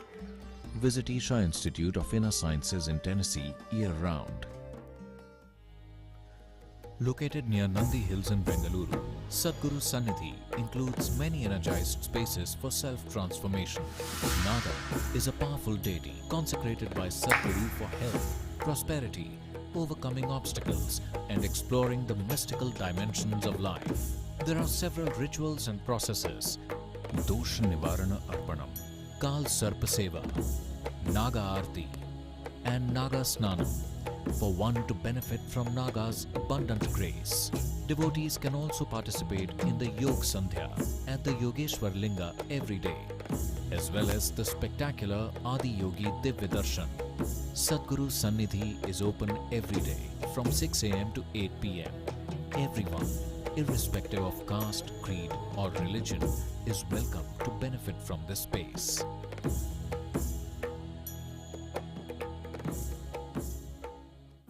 Visit Isha Institute of Inner Sciences in Tennessee year-round. Located near Nandi Hills in Bengaluru, Sadhguru Sannidhi includes many energized spaces for self-transformation. Naga is a powerful deity consecrated by Sadhguru for health, prosperity, overcoming obstacles, and exploring the mystical dimensions of life. There are several rituals and processes: Dosha Nivarana Arpanam, Kal Sarpa Seva, Naga Aarti, and Naga Snanam, for one to benefit from Naga's abundant grace. Devotees can also participate in the Yog Sandhya at the Yogeshwar Linga every day, as well as the spectacular Adi Yogi Divya Darshan. Sadhguru Sannidhi is open every day from 6 a.m. to 8 p.m. Everyone, irrespective of caste, creed, or religion, is welcome to benefit from this space.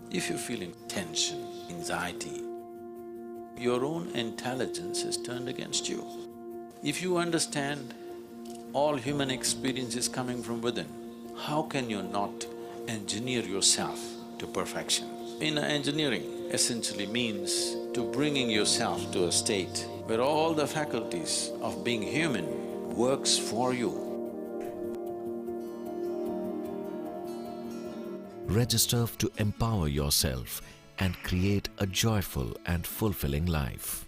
If you're feeling tension, anxiety, your own intelligence is turned against you. If you understand all human experience is coming from within, how can you not engineer yourself to perfection? Inner engineering essentially means to bringing yourself to a state where all the faculties of being human works for you. Register to empower yourself and create a joyful and fulfilling life.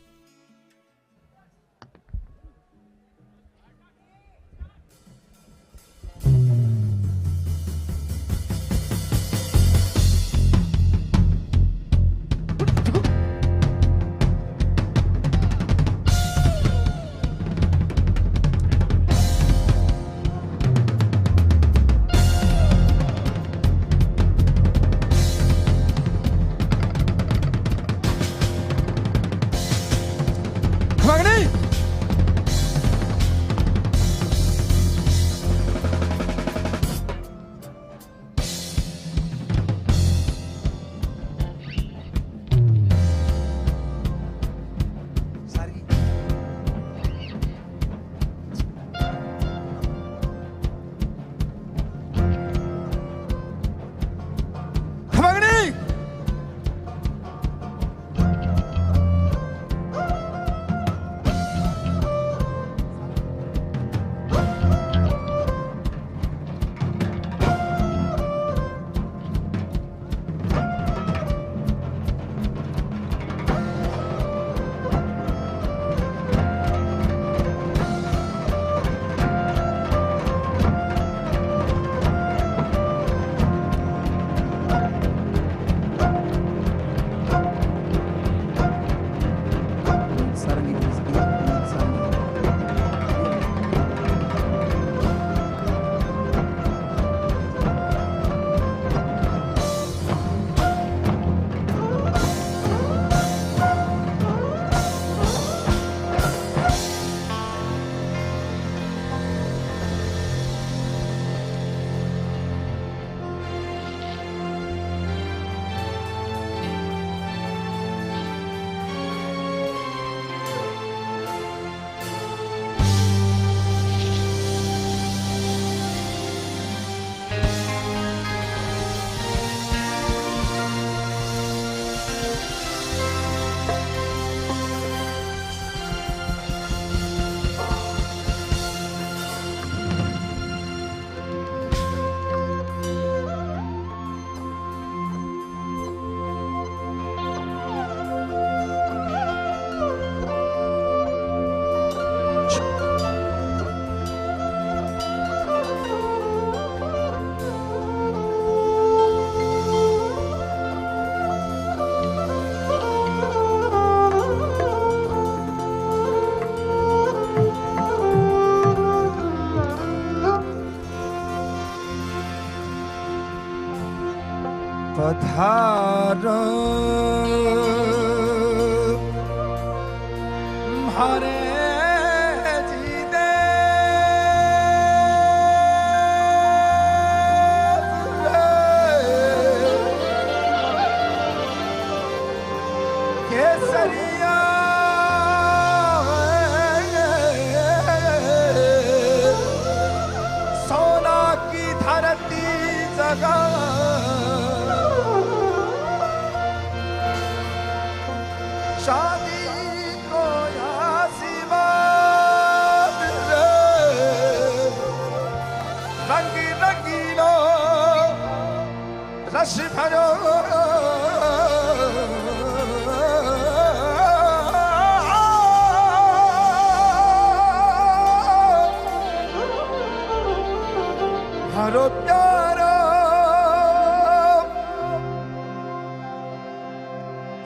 पधारो हरे शादी को आशीर्वाद रंग रंगीलो रस भरो भरो प्यारो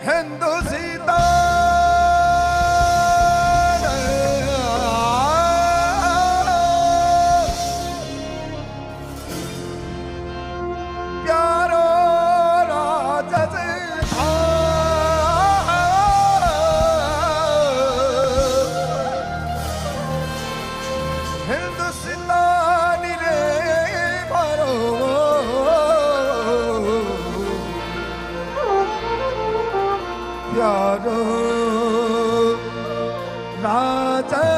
हिंदुस्तान प्यारो राजस्थान हिंदुस्तानी रे भरो प्यारो राजस्थान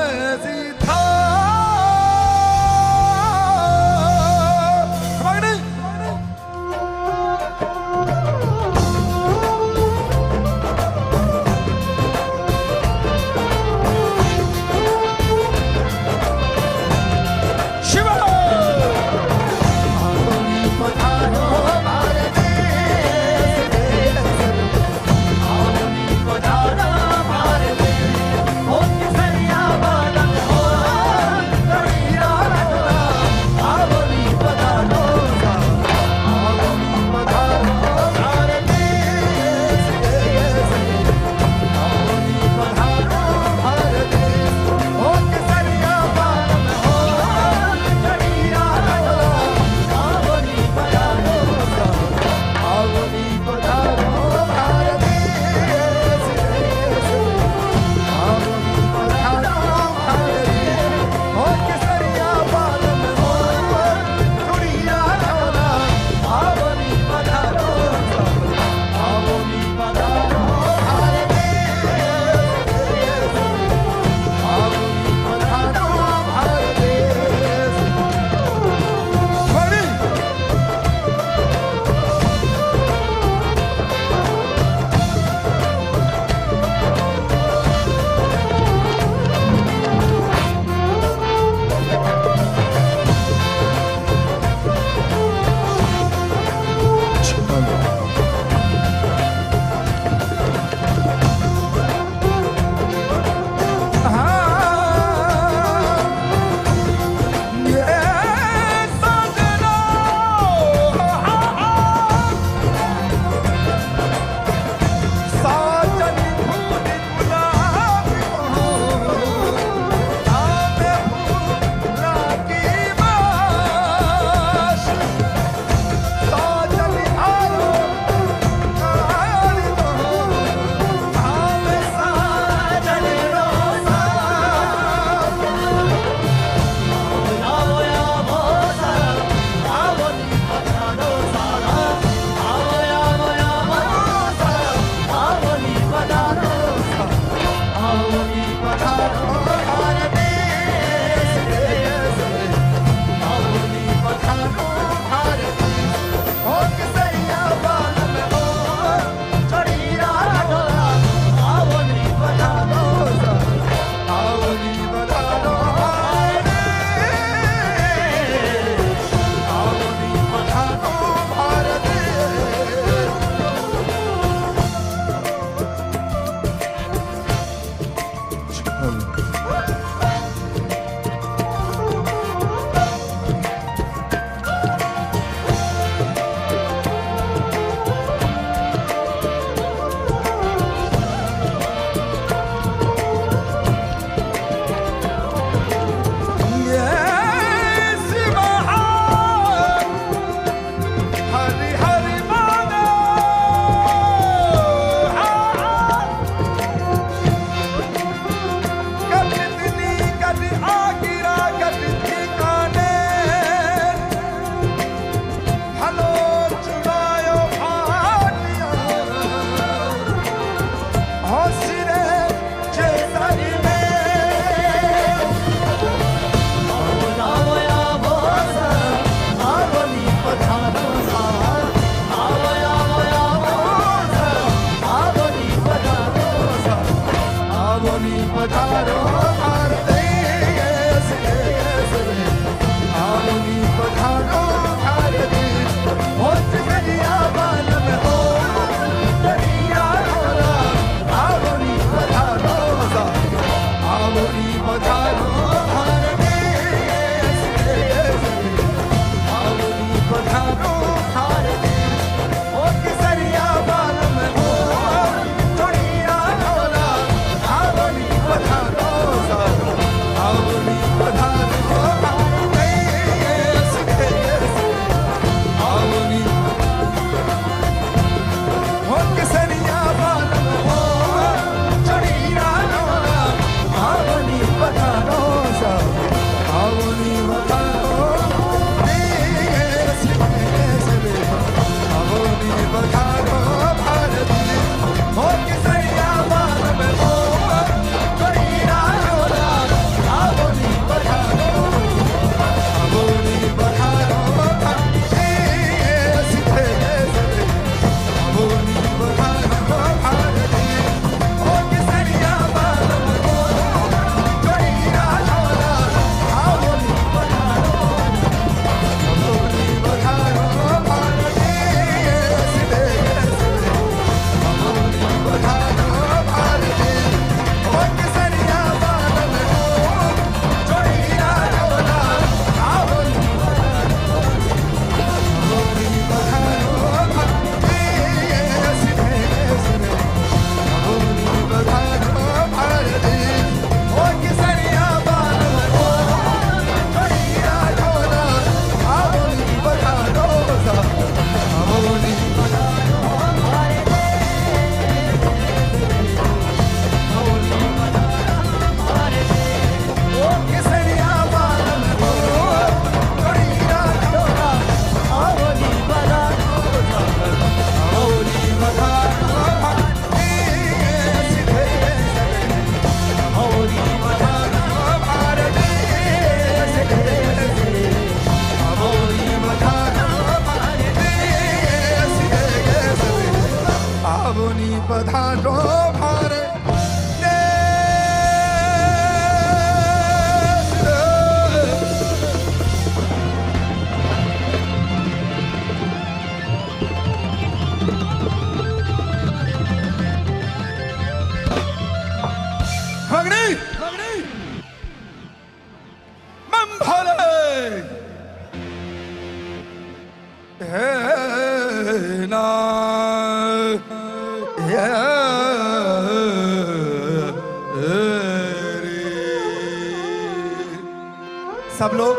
सब लोग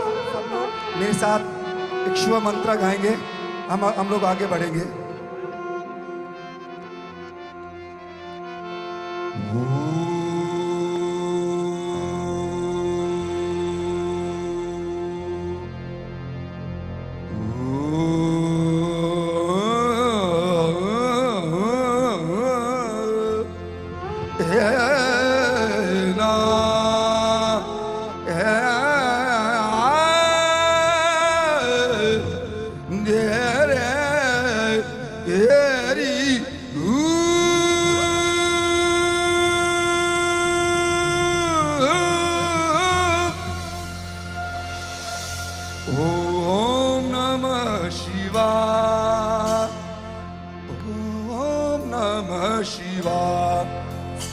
मेरे साथ एक शिव मंत्र गाएंगे, हम लोग आगे बढ़ेंगे।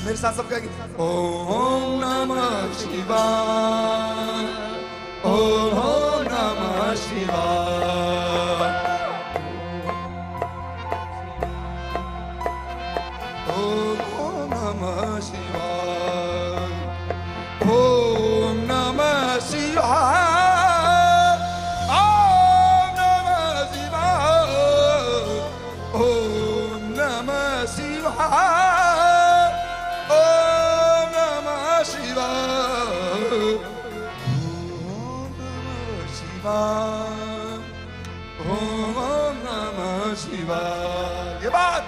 मेरे साथ सब कहेंगे ओम नमः शिवाय, ओम नमः शिवाय, ओम नमः शिवाय, ओम नमः शिवाय, ओम नमः शिवाय, ओम नमः शिवाय, ओम नमः शिवाय। ये बात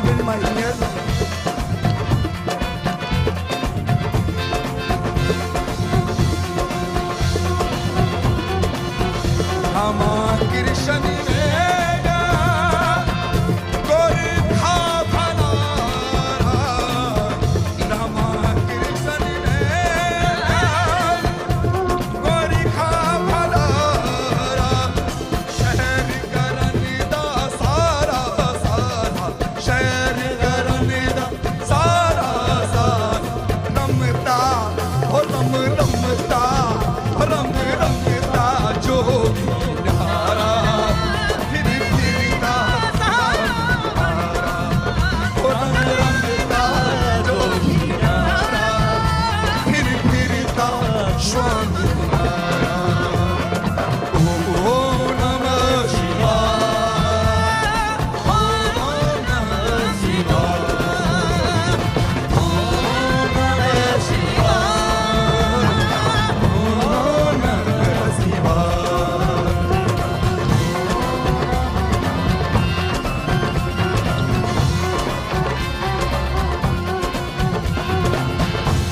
in my ears. Rama Krishna Veda Gorikha Bhala, Rama Krishna Veda Gorikha Bhala, Shahr Karanida Sara Sara, Shahr Karanida Sara Sara, Ramta Ho Ram Ramta Ram Ramta Jogi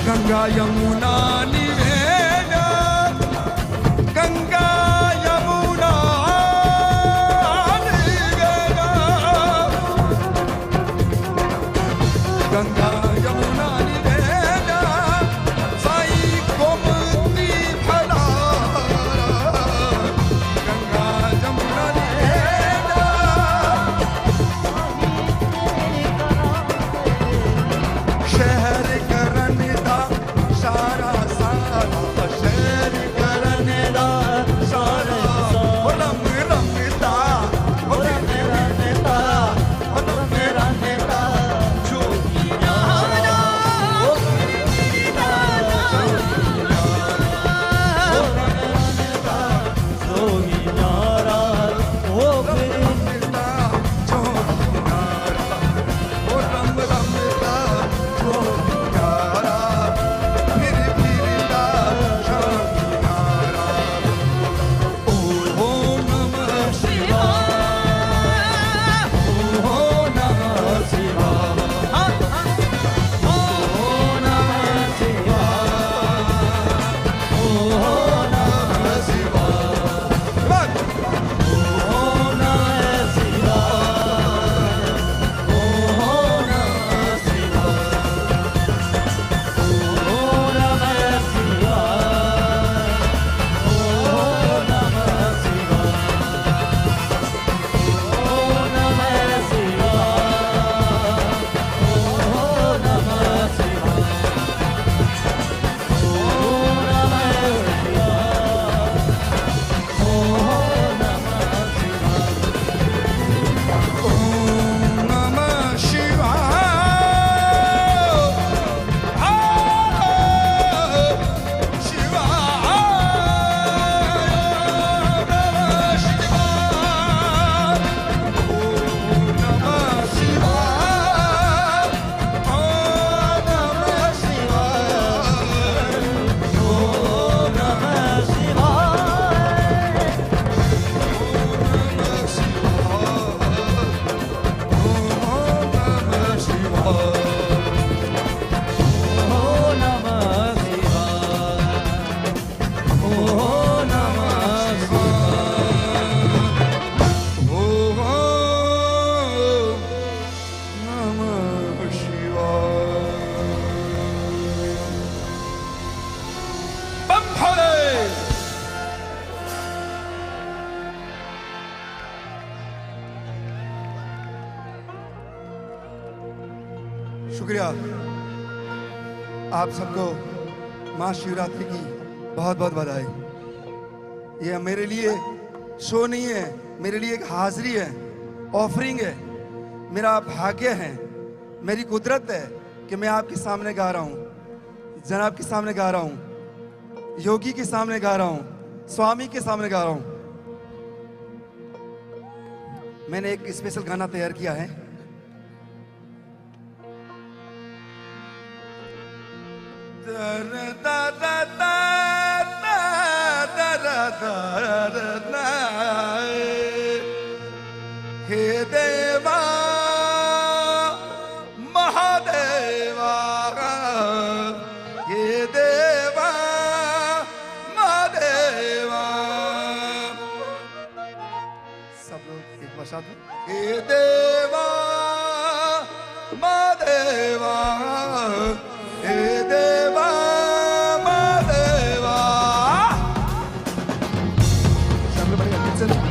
Ganga Yamuna Niveda, Ganga Yamuna Niveda, Ganga Yamuna Niveda Sai Gomti भंडारा गंगा यमुना निवेदा शहर करन दा सारा सारा शहर करन दा सारा रंग रंगदा मेरा नेता मेरा नेता शुक्रिया आप सबको महाशिवरात्रि की बहुत बहुत बधाई। ये मेरे लिए शो नहीं है, मेरे लिए एक हाजिरी है, ऑफरिंग है, मेरा भाग्य है, मेरी कुदरत है कि मैं आपके सामने गा रहा हूँ, जनाब के सामने गा रहा हूँ, योगी के सामने गा रहा हूँ, स्वामी के सामने गा रहा हूँ। मैंने एक स्पेशल गाना तैयार किया है। हे देवा महादेवा, हे देवा महादेवा, सब लोग एक बार साथ में, हे देवा महादेवा, हे देवा महादेवा। सब लोग बढ़िया फिर से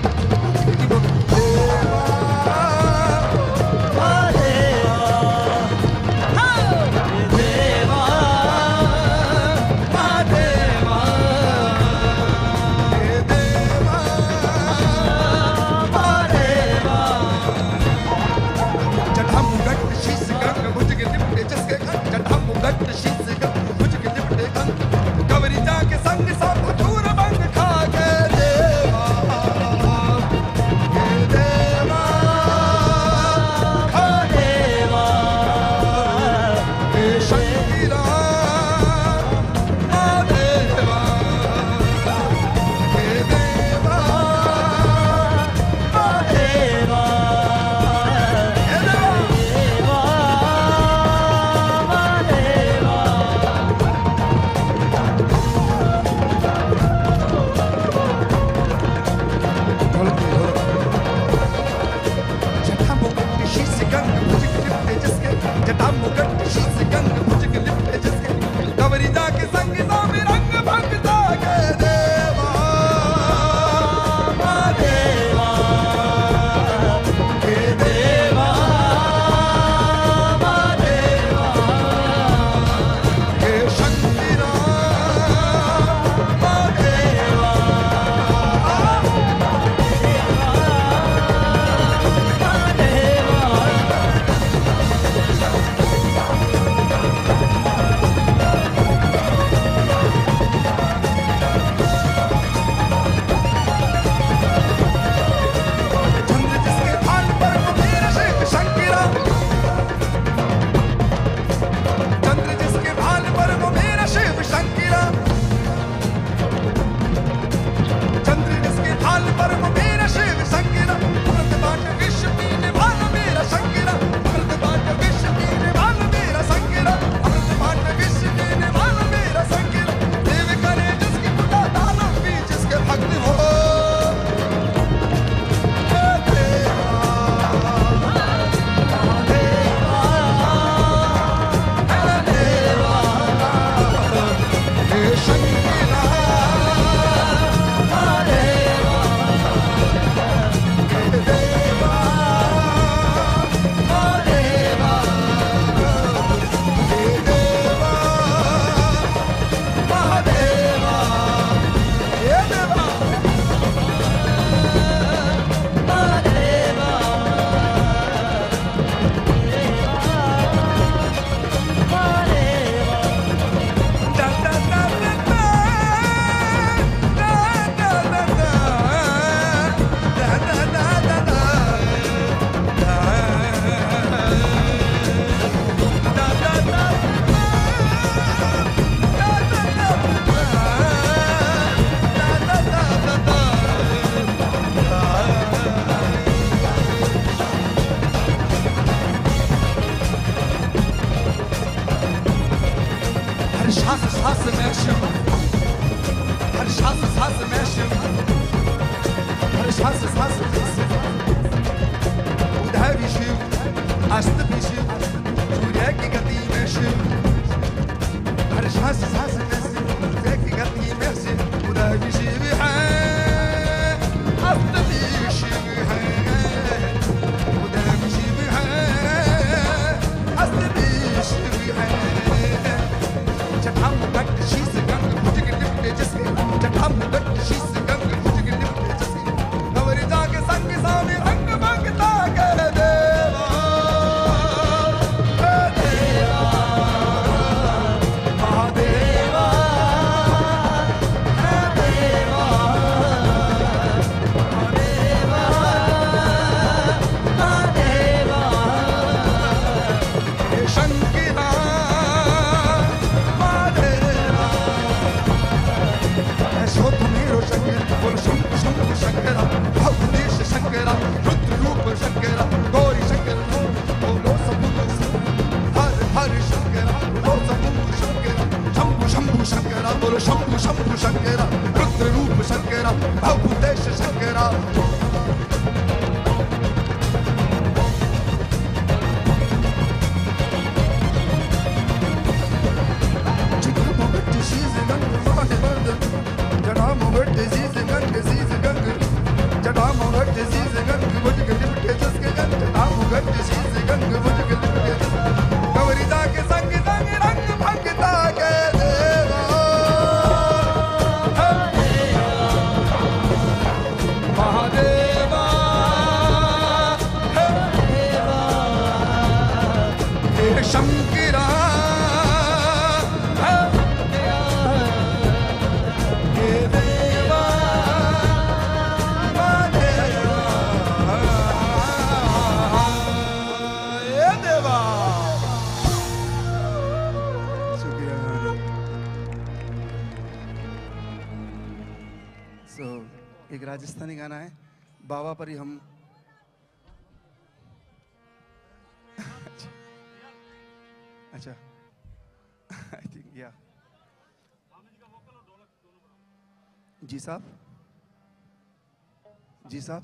लिपटे जिसके जटा मुकुट शीश गंग भुज के लिपटे जिसके गवरी जाके संग सामे रंग भंगता के देवा महादेवा के देवा महादेवा के शंकरा महादेवा एक राजस्थानी गाना है, बाबा पर ही हम अच्छा आई थिंक या जी साहब, जी साहब।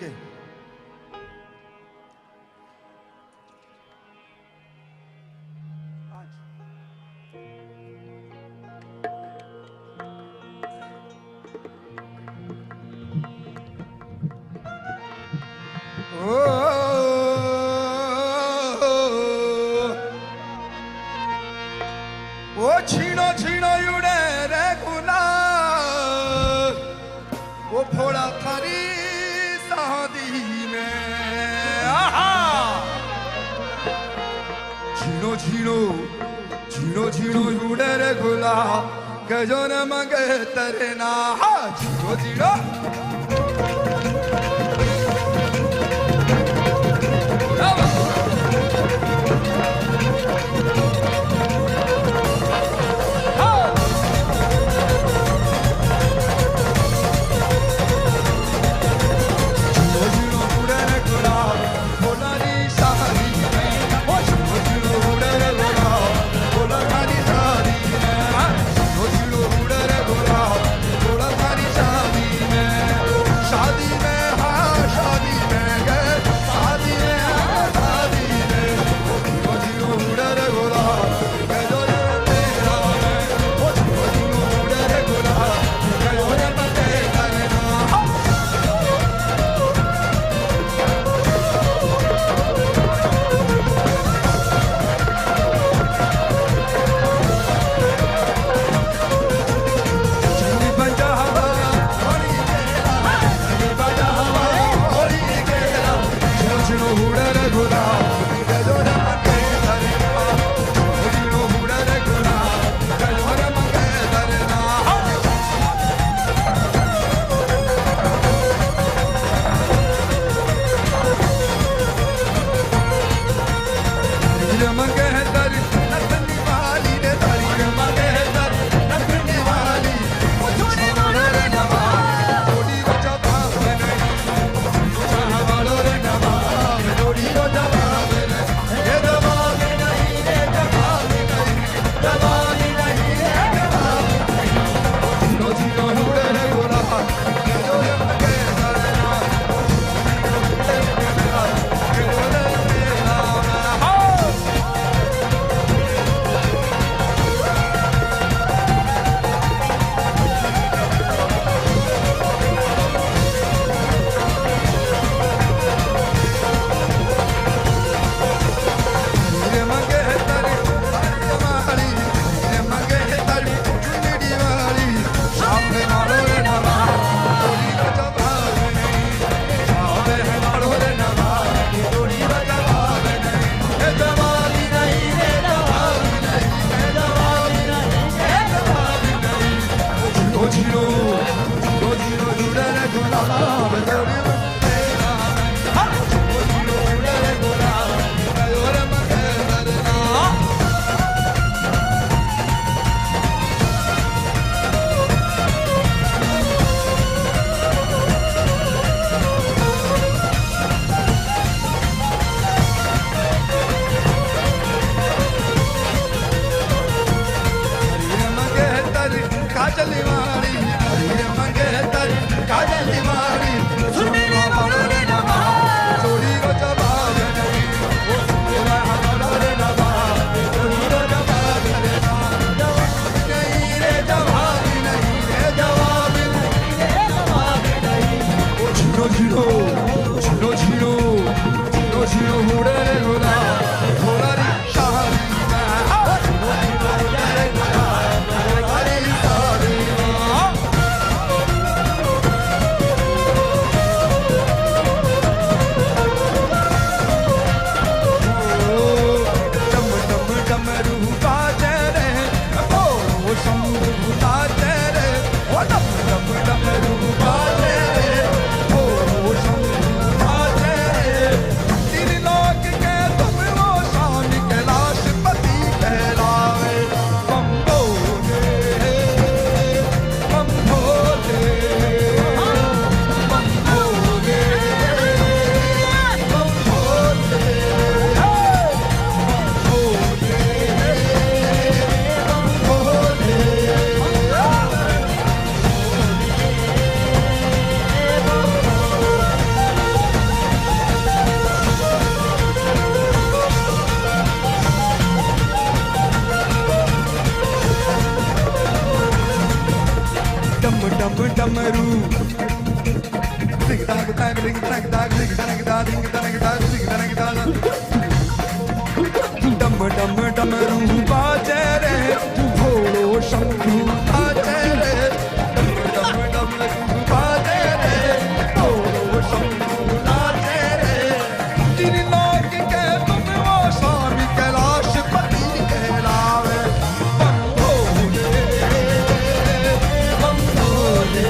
ओके ओ छीनो छीनो उड़े रे गुलाब वो फोड़ा थारी शादी में आहा छीनो छीनो छीनो छीनो उड़े रे गुलाब के जो न मगे तेरे ना छीनो छीनो डम डम डमरू बाजे रे भोलो शंभू बाजे रे डम डम डमरू बाजे रे भोलो शंभू नाचे रे तीन लोक के तुम वो स्वामी कैलाश पति कहलावे बम भोले बम भोले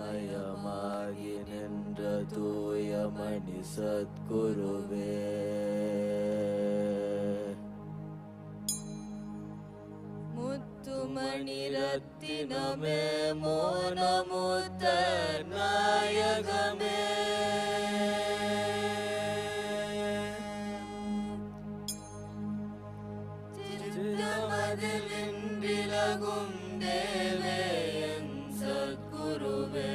ಜ್ಯೋತಿಮಯಮಾಗಿ ನಿன்ற ತೂಯಮಣಿ ಸದ್ಗುರುವೇ ಮುತ್ತುಮಣಿ ರತ್ತಿನಮೇ ಮೋನ ಮುತ್ತ ನಾಯಕಮೇ ചിത്തമതിലിൻവിലകും ദേവേ N സദ്ഗുരുവേ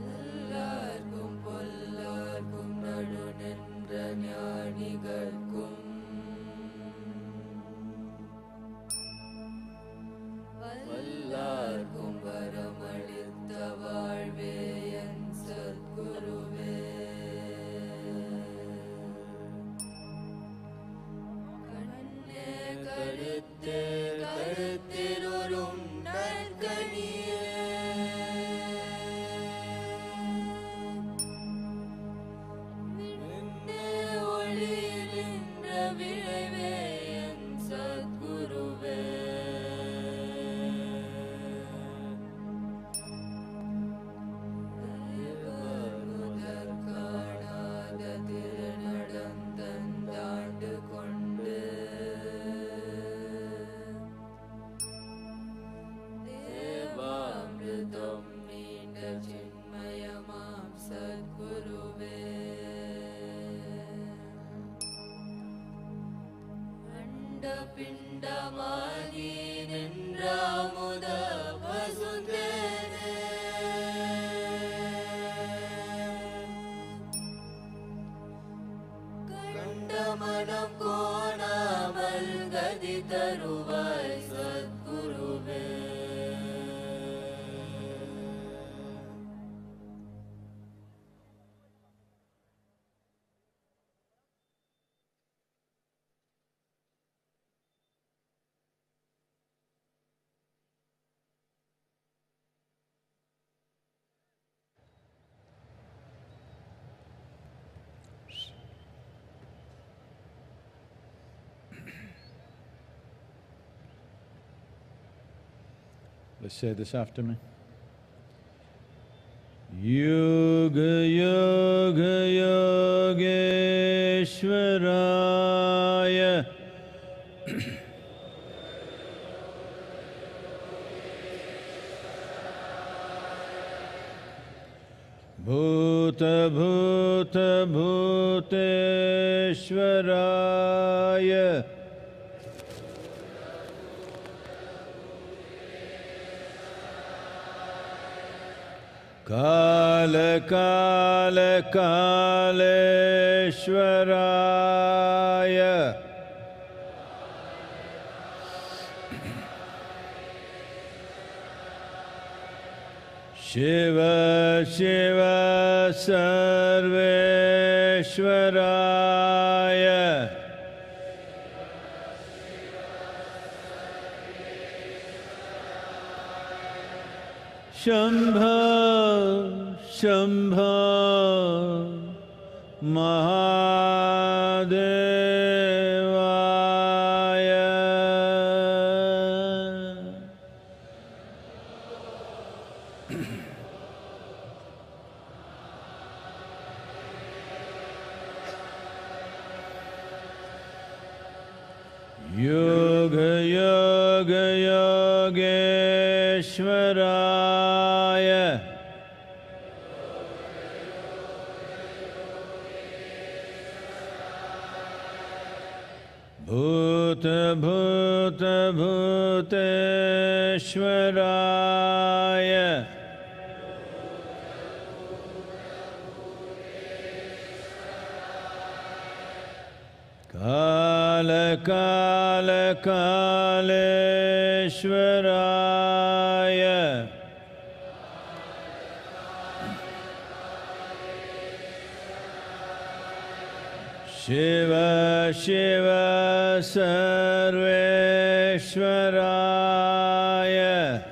നല്ലാർക്കും പൊല്ലാർക്കും നടുനിன்ற ஞானிകൾക്കും Let's say this after me. Yoga Yoga Yogeshwaraya Bhuta Bhuta Bhuteshwaraya Kala Kala Kaleshwaraya Shiva Shiva Sarveshwaraya Shambho Shambho Mahadevaya Yoga Yoga Yogeshwaraya Bhuta Bhuta Bhuteshwaraya Kala Kala Kaleshwaraya Shiva Shiva Sarveshwaraya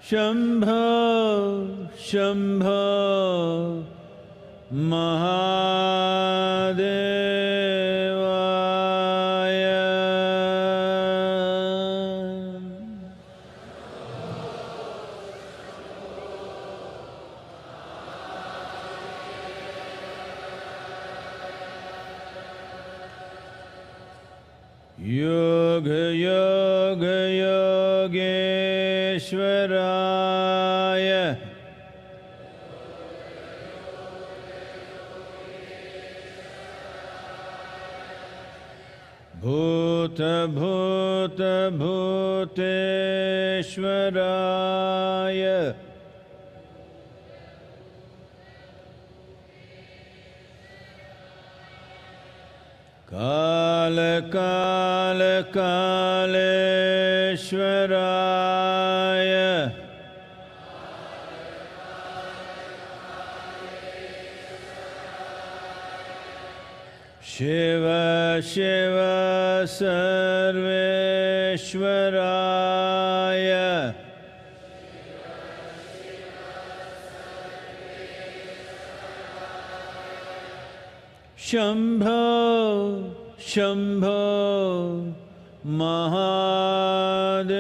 Shambho Shambho Mahadevaya Yoga Yoga Yogeshwaraya Bhuta Bhuta Bhuteshwaraya Kala Kala Kaleshwaraya Shiva Shiva Sarveshwaraya Shambho Shambho Mahadevaya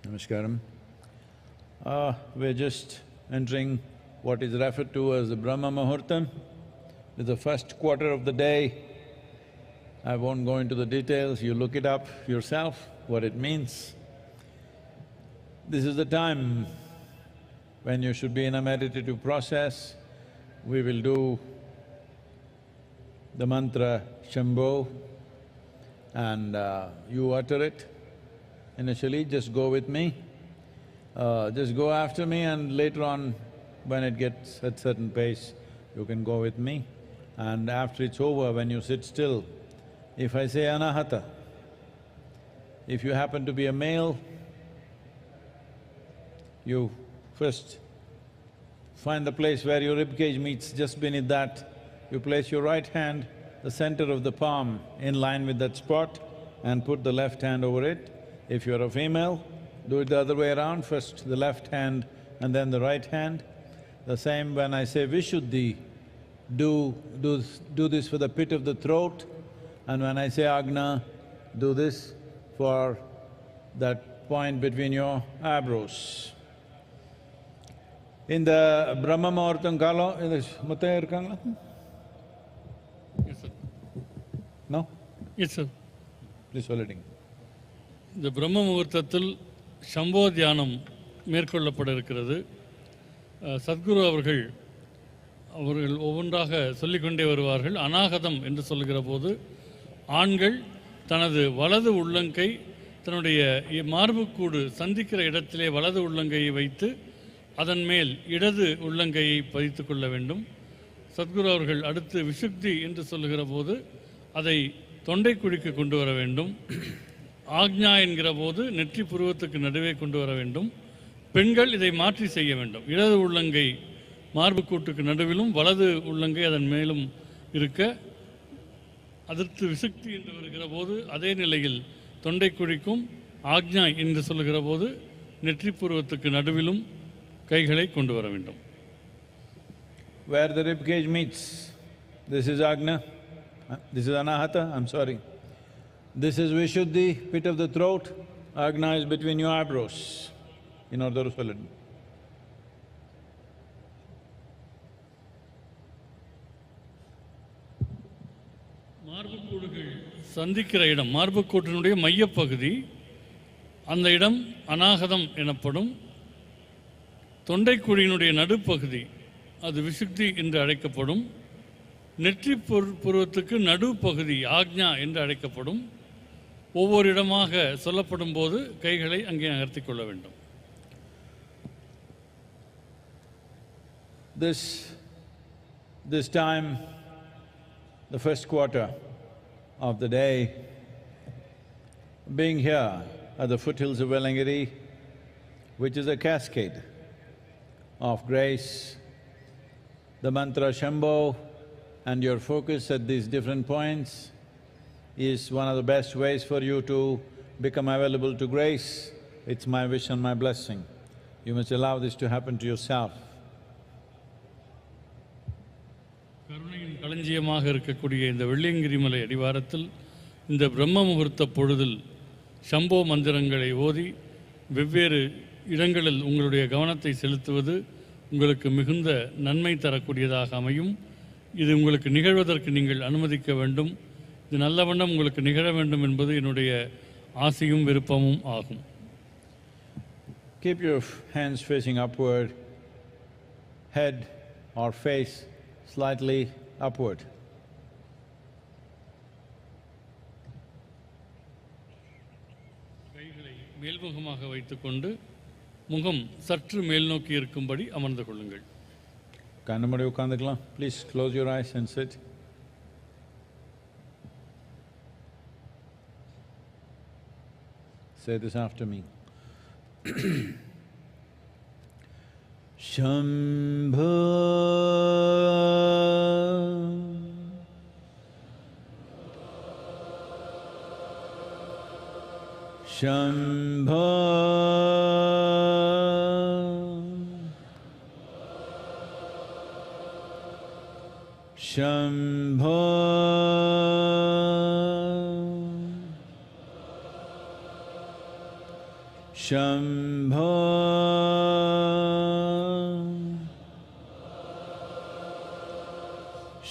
Namaskaram. We're just entering what is referred to as the Brahma Muhurtam. It's the first quarter of the day. I won't go into the details, you look it up yourself, what it means. This is the time when you should be in a meditative process. We will do the mantra Shambho and you utter it. Initially, just go with me. Just go after me and later on, when it gets at certain pace, you can go with me. And after it's over, when you sit still, if I say anahata, if you happen to be a male, You first find the place where your ribcage meets, just beneath that, you place your right hand, the center of the palm in line with that spot, and put the left hand over it. If you're a female, do it the other way around, first the left hand and then the right hand. The same when I say Vishuddhi, do this for the pit of the throat, and when I say Agna, do this for that point between your eyebrows. In the Brahma Muhurtam Kala, in the Muttaya irukangala? Yes, sir. No? Yes, sir. Please சொல்லிடுங்க. இந்த பிரம்ம முகூர்த்தத்தில் சம்போ தியானம் மேற்கொள்ளப்பட இருக்கிறது. சத்குரு அவர்கள் ஒவ்வொன்றாக சொல்லிக்கொண்டே வருவார்கள். அநாகதம் என்று சொல்லுகிற போது ஆண்கள் தனது வலது உள்ளங்கை தன்னுடைய மார்புக்கூடு சந்திக்கிற இடத்திலே வலது உள்ளங்கையை வைத்து அதன் மேல் இடது உள்ளங்கையை பதித்து கொள்ள வேண்டும். சத்குரு அவர்கள் அடுத்து விஷுக்தி என்று சொல்லுகிற போது அதை தொண்டை குழிக்கு கொண்டு வர வேண்டும். ஆக்ஞா என்கிற போது நெற்றி புருவத்துக்கு நடுவே கொண்டு வர வேண்டும். பெண்கள் இதை மாற்றி செய்ய வேண்டும். இடது உள்ளங்கை மார்புக்கூட்டுக்கு நடுவிலும் வலது உள்ளங்கை அதன் மேலும் இருக்க, அதற்கு விசுக்தி என்று வருகிற போது அதே நிலையில் தொண்டை குழிக்கும், ஆக்ஞா என்று சொல்லுகிற போது நெற்றி புருவத்துக்கு நடுவிலும் கைகளை கொண்டு வர வேண்டும். Where the rib cage meets, this is Agna, this is Anahata, I'm sorry. This is Vishuddhi, pit of the throat, Agna is between your eyebrows. இன்னொரு சொல்லிடு. மார்புக்கூடுகள் சந்திக்கிற இடம், மார்புக்கூட்டினுடைய மையப்பகுதி, அந்த இடம் அநாகதம் எனப்படும். தொண்டைக்குழியினுடைய நடுப்பகுதி அது விசுக்தி என்று அழைக்கப்படும். நெற்றி புருவத்துக்கு நடுப்பகுதி ஆக்ஞா என்று அழைக்கப்படும். ஒவ்வொரு இடமாக சொல்லப்படும் போது கைகளை அங்கே நகர்த்தி கொள்ள வேண்டும். This time, the first quarter of the day, being here at the foothills of Velangiri, which is a cascade of grace, the mantra Shambho and your focus at these different points is one of the best ways for you to become available to grace. It's my wish and my blessing. You must allow this to happen to yourself. கருணையின் களஞ்சியமாக இருக்கக்கூடிய இந்த வெள்ளியங்கிரி மலை அடிவாரத்தில் இந்த பிரம்ம முகூர்த்த பொழுதில் சம்போ மந்திரங்களை ஓதி வெவ்வேறு இடங்களில் உங்களுடைய கவனத்தை செலுத்துவது உங்களுக்கு மிகுந்த நன்மை தரக்கூடியதாக அமையும். இது உங்களுக்கு நிகழ்வதற்கு நீங்கள் அனுமதிக்க வேண்டும். இது நல்ல வண்ணம் உங்களுக்கு நிகழ வேண்டும் என்பது என்னுடைய ஆசையும் விருப்பமும் ஆகும். Keep your hands facing upward, head or face slightly upward. கைகளை மேல்முகமாக வைத்துக்கொண்டு முகம் சற்று மேல் நோக்கி இருக்கும்படி அமர்ந்து கொள்ளுங்கள். கண்ணு மூடி உட்கார்ந்துக்கலாம். Please close your eyes and sit. Say this after me. Shambho Shambho Shambho Shambho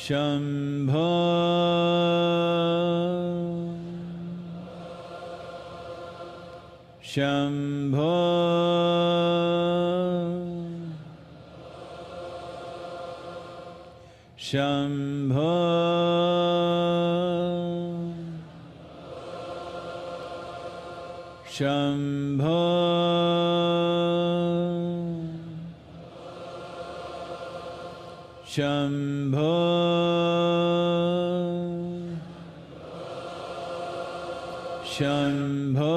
Shambho Shambho Shambho Shambho Shambho Shambho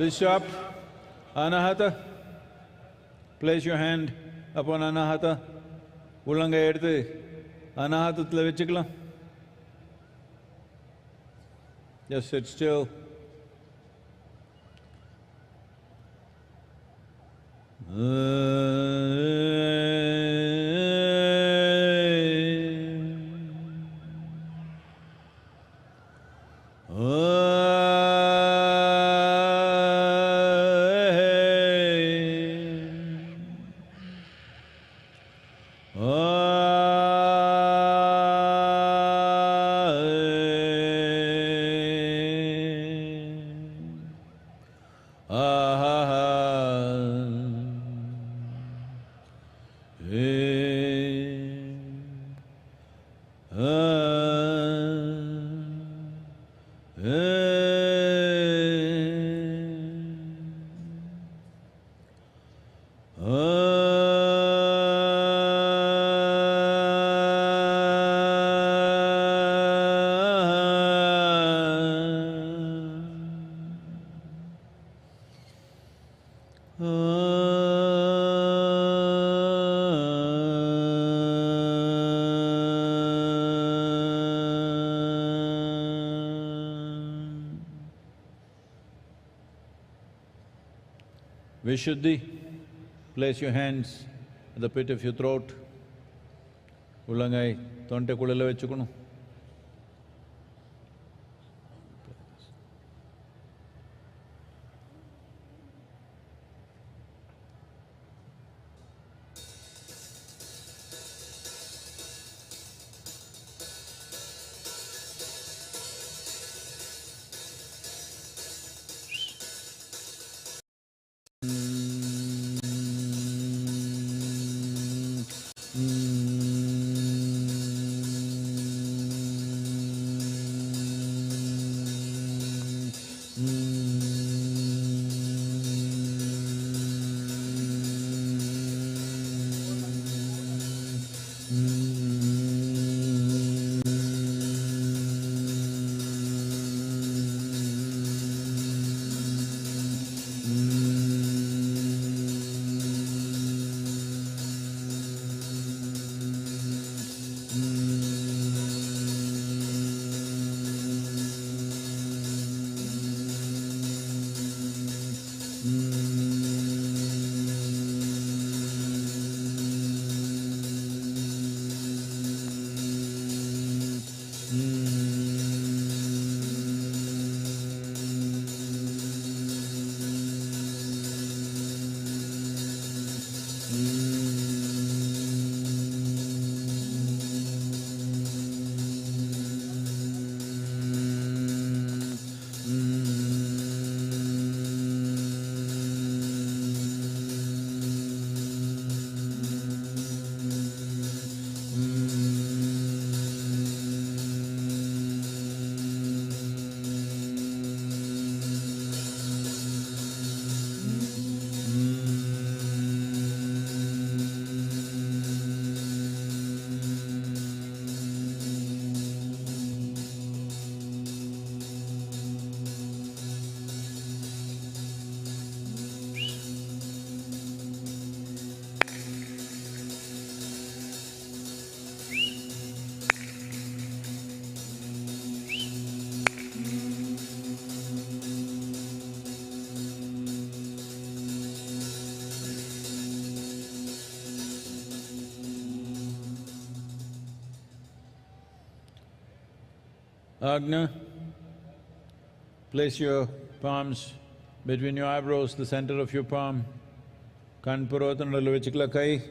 Please stop. Anahata. Place your hand upon Anahata. Ulanga eduthu Anahatathula vechikalam. Just sit still. Vishuddhi, place your hands at the pit of your throat. Ullangai, thonte kulala vechukunu. Agna, place your palms between your eyebrows, the center of your palm. Kanpurotanadalu vechikla kai.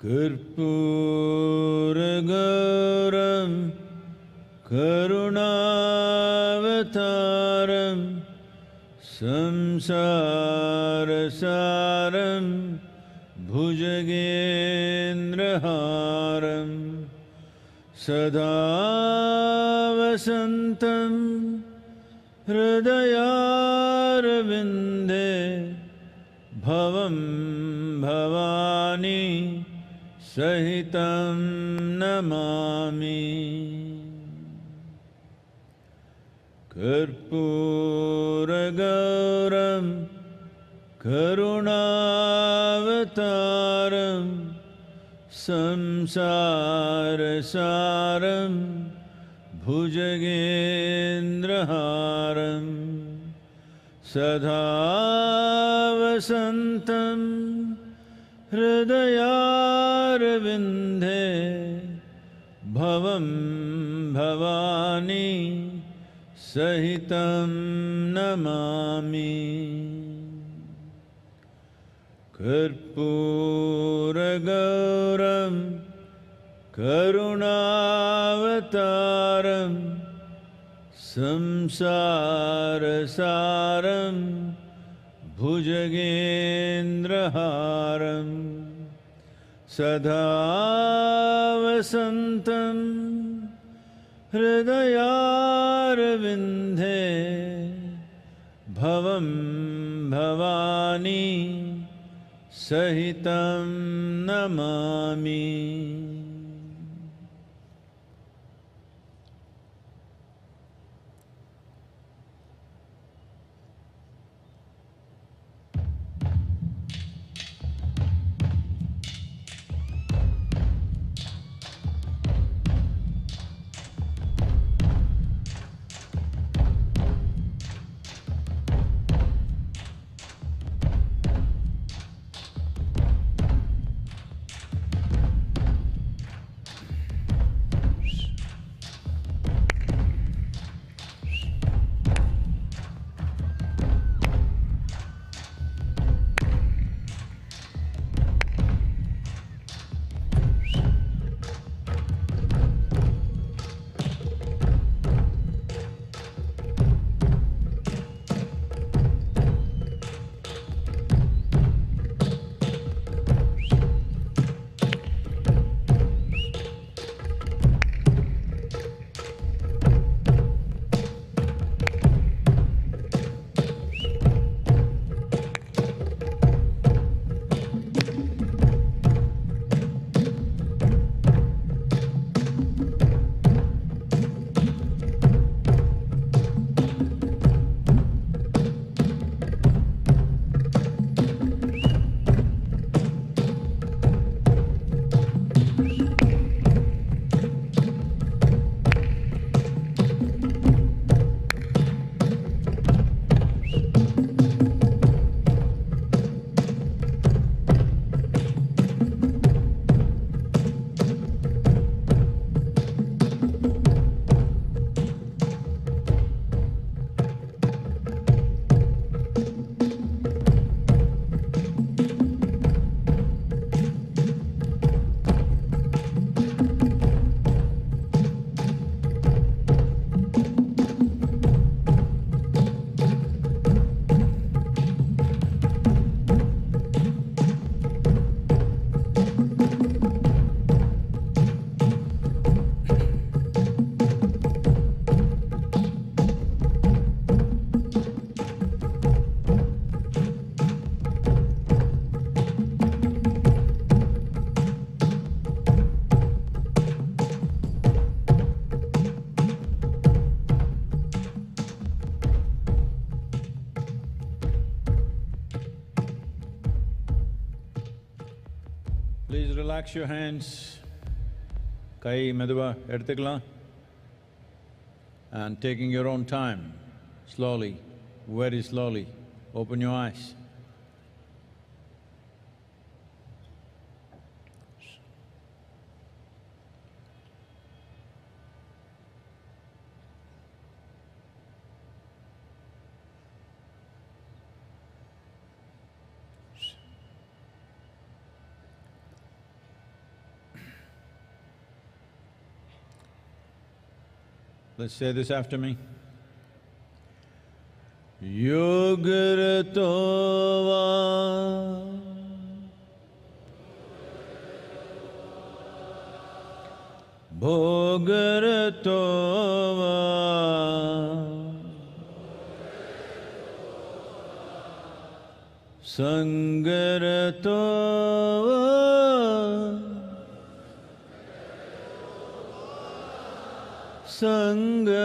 Karpuragaram Karunavataram Samsarasaram Bhujagendraharam Sada Vasantam Hridayarvinde Bhavam Bhavani Sahitam Namami Karpuragauram Karunavataram Samsarasaram Bhujagendraharam Sada Vasantam Hridayarvinde Bhavam Bhavani Sahitam Namami Karpuragauram Karunavataram Samsarasaram Bhujagendraharam Sada Vasantam Hridayarvinde Bhavam Bhavani Sahitam Namami Please relax your hands. Kai meduva eduthukalam. And taking your own time, slowly, very slowly, open your eyes. Let's say this after me. Yogaratova Bhogaratova Sangaratova Sangavihinaha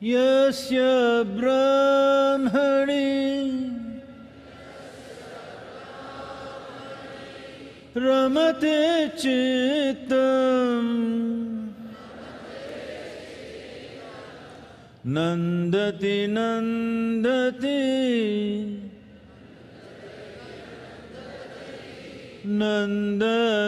Yasya Brahmani Ramate Chittam Nandati Nandati Nandateva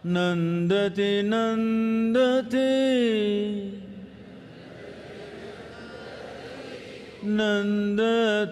Nandati Nandati Nandateva.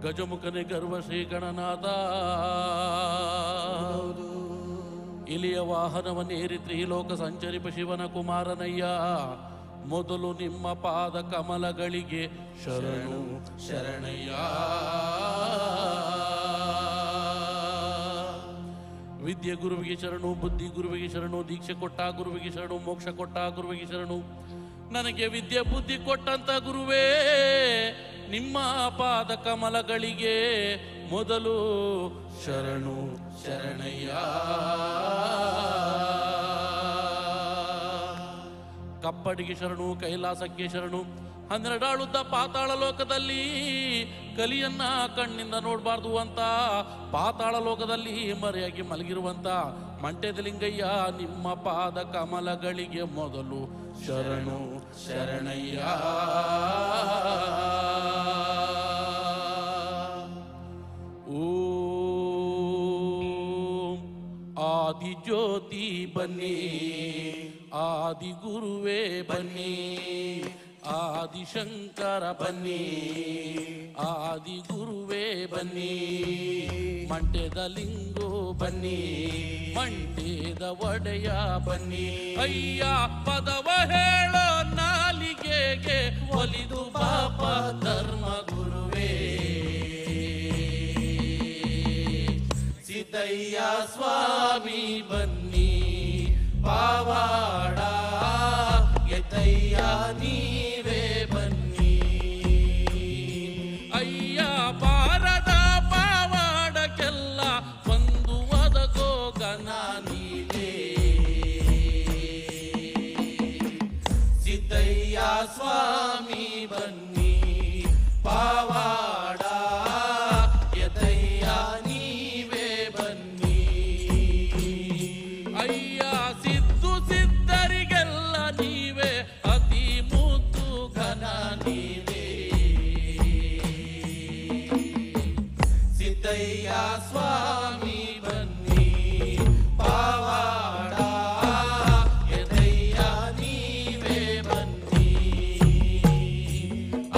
ಗಜಮುಖನೆ ಗರ್ವ ಶ್ರೀ ಗಣನಾಥ. ಇಲಿಯ ವಾಹನವನ್ನೇರಿ ತ್ರಿಲೋಕ ಸಂಚರಿಪ ಶಿವನ ಕುಮಾರನಯ್ಯ. ಮೊದಲು ನಿಮ್ಮ ಪಾದ ಕಮಲಗಳಿಗೆ ಶರಣು ಶರಣಯ್ಯ. ವಿದ್ಯೆ ಗುರುವಿಗೆ ಶರಣು, ಬುದ್ಧಿ ಗುರುವಿಗೆ ಶರಣು, ದೀಕ್ಷೆ ಕೊಟ್ಟ ಗುರುವಿಗೆ ಶರಣು, ಮೋಕ್ಷ ಕೊಟ್ಟ ಗುರುವಿಗೆ ಶರಣು. ನನಗೆ ವಿದ್ಯೆ ಬುದ್ಧಿ ಕೊಟ್ಟಂತ ಗುರುವೇ, ನಿಮ್ಮ ಪಾದ ಕಮಲಗಳಿಗೆ ಮೊದಲು ಶರಣು ಶರಣಯ್ಯ. ಕಪ್ಪಡಿಗೆ ಶರಣು, ಕೈಲಾಸಕ್ಕೆ ಶರಣು. 12 ಆಳುದ್ದ ಪಾತಾಳ ಲೋಕದಲ್ಲಿ ಕಲಿಯನ್ನ ಕಣ್ಣಿಂದ ನೋಡಬಾರ್ದು ಅಂತ ಪಾತಾಳ ಲೋಕದಲ್ಲಿ ಮರೆಯಾಗಿ ಮಲಗಿರುವಂತ ಮಂಟೆದ ಲಿಂಗಯ್ಯ, ನಿಮ್ಮ ಪಾದ ಕಮಲಗಳಿಗೆ ಮೊದಲು ಶರಣು ಶರಣಯ್ಯ. ಓಂ ಆದಿ ಜ್ಯೋತಿ ಬನ್ನಿ, ಆದಿ ಗುರುವೇ ಬನ್ನಿ, ಆದಿಶಂಕರ ಬನ್ನಿ, ಆದಿ ಗುರುವೇ ಬನ್ನಿ. ಮಂಟೆದ ಲಿಂಗೋ ಬನ್ನಿ, ಮಂಟೆದ ಒಡೆಯ ಬನ್ನಿ. ಅಯ್ಯ ಪದವ ಹೇಳೋ ನಾಲಿಗೆಗೆ ಒಲಿದು ಪಾಪ ಧರ್ಮ ಗುರುವೇ. ಸಿದ್ದಯ್ಯ ಸ್ವಾಮಿ ಬನ್ನಿ, ಪಾವಾಡ ಎತ್ತಯ್ಯ ನೀವೇ ಬನ್ನಿ. ಅಯ್ಯ ಬಾರದ ಪಾವಾಡಕ್ಕೆಲ್ಲ ಒಂದು ಒದಗೋ ಗನ ನೀವೇ. ಸಿದ್ದಯ್ಯ ಸ್ವಾಮಿ ಬನ್ನಿ, ಪಾವಾಡ ಎತ್ತಯ್ಯ ನೀವೇ ಬನ್ನಿ. ಅಯ್ಯ ಸಿದ್ದು ಸಿದ್ಧರಿಗೆಲ್ಲ ನೀವೇ, ಅತಿ ಮುದ್ದು ಘನ ನೀವೇ. ಸಿದ್ದಯ್ಯ ಸ್ವಾಮಿ ಬನ್ನಿ, ಪಾವಾಡ ಎದಯ್ಯ ನೀವೇ ಬನ್ನಿ.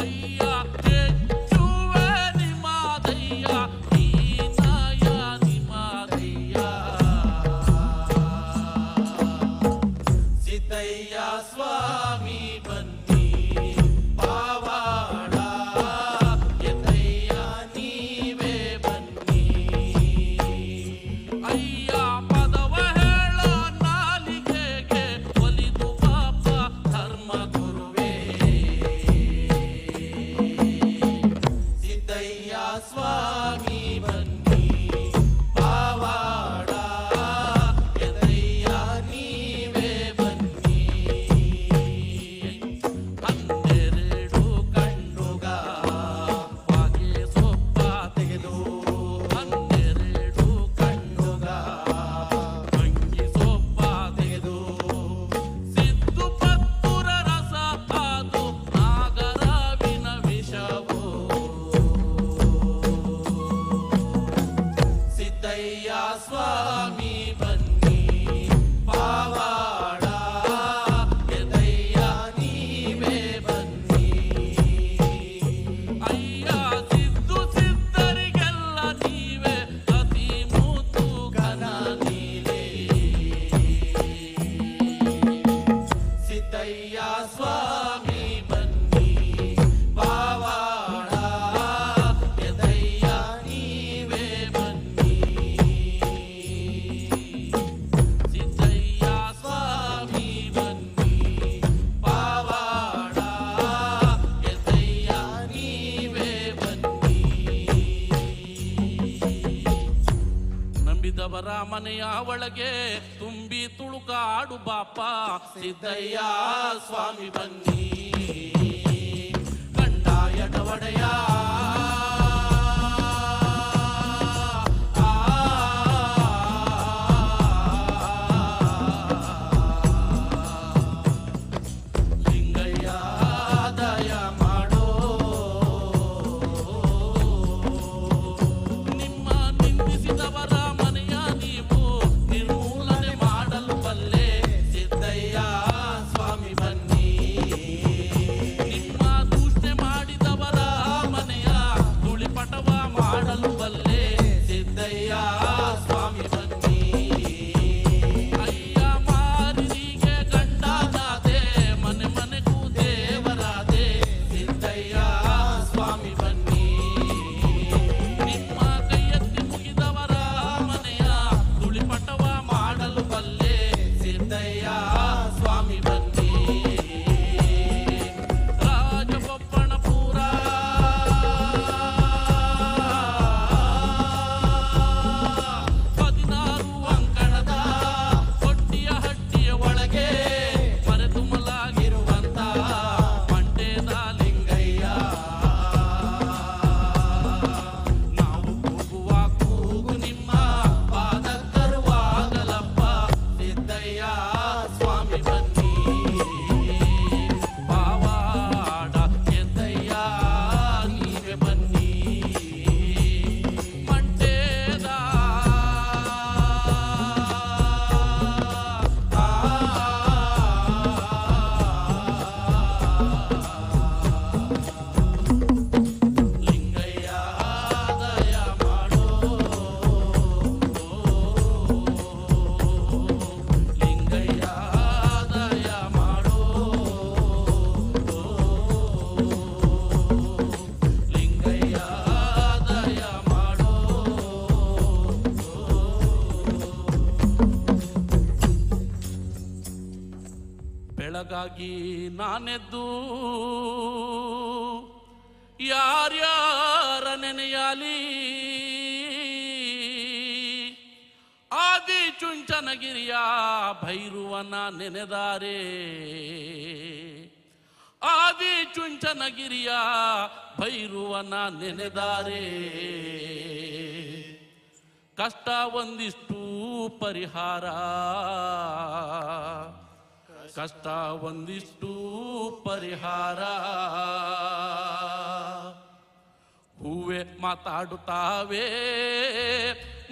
ಅಯ್ಯ ಹೆಚ್ಚುವೆ ನಿಮಾದಯ್ಯ, ನೀನಾಯ ನಿಮಾದಯ್ಯ. ಸಿದ್ದಯ್ಯ ಸ್ವಾಮಿ ಬನ್ನಿ, ಪಾವಾಡ ಎದಯ್ಯ ನೀವೇ ಬನ್ನಿ. ಅಯ್ಯ ಪದವ ಹೇಳೋ ನಾಲಿಗೆಗೆ ಒಲಿದು ಪಾಪ ಧರ್ಮ ಗುರುವೇ. ಸಿದ್ದಯ್ಯ ಸ್ವಾಮಿ ಬನ್ನಿ, ಪಾವಾಡ ಎದಯ್ಯ ನೀವೇ ಬನ್ನಿ. 12 ಕಣ್ಣುಗ ಪಾಗೆ ಸೊಪ್ಪ ತೆಗೆದು, 12 ಕಣ್ಣುಗ ಅಂಗಿ ಸೊಪ್ಪ ತೆಗೆದು, ಸಿದ್ದು ಪತ್ತುರ ರಸ ಅದು ನಾಗರಾವಿನ ವಿಷವು. ಸಿದ್ದಯ್ಯ ಸ್ವಾಮಿ ಬನ್ನಿ, ಪಾವಾಡ ಎದಯ್ಯ ನೀವೇ ಬನ್ನಿ. ಅಯ್ಯ ಸಿದ್ದು ಸಿದ್ಧರಿಗೆಲ್ಲ ನೀವೇ, ಅತಿ ಮುದ್ದು ಘನ ನೀವೇ. ಸಿದ್ದಯ್ಯ ಸ್ವಾಮಿ ಬನ್ನಿ, ಪಾವಾಡ ಎದಯ್ಯ ನೀವೇ ಬನ್ನಿ. ಸಿದ್ದಯ್ಯ ಸ್ವಾಮಿ ಬನ್ನಿ, ಪಾವಾಡ ಎದಯ್ಯ ನೀವೇ ಬನ್ನಿ. ನಂಬಿದವರ ಮನೆಯ ಒಳಗೆ ತುಂಬಿ ತುಳುಕಾಡು ಬಾಪ. ಸಿದ್ದಯ್ಯ ಸ್ವಾಮಿ ಬನ್ನಿ, ಕಂಡಾಯಟ ಒಡೆಯ. ಲಿಂಗಯ್ಯ ದಯ ಮಾಡೋ, ನಿಮ್ಮ ನಿಂದಿಸಿದವರ ಮನೆಯ ನೀವು ನಿರ್ಮೂಲನೆ ಮಾಡಲು ಬಲ್ಲೆ. ಸಿದ್ದಯ್ಯ ಸ್ವಾಮಿ ಬನ್ನಿ, ನಿಮ್ಮ ದೂಷಣೆ ಮಾಡಿದವರ ಮನೆಯ ಬೆಳಗಾಗಿ ನಾನೆದ್ದು ಯಾರ್ಯಾರ ನೆನೆಯಾಲಿ ಆದಿ ಚುಂಚನಗಿರಿಯ ಭೈರುವನ ನೆನೆದಾರೆ ಆದಿ ಚುಂಚನಗಿರಿಯ ಭೈರುವನ ನೆನೆದಾರೆ ಕಷ್ಟ ಒಂದಿಷ್ಟು ಪರಿಹಾರ ಕಷ್ಟ ಒಂದಿಷ್ಟು ಪರಿಹಾರ ಹೂವೆ ಮಾತಾಡುತ್ತಾವೆ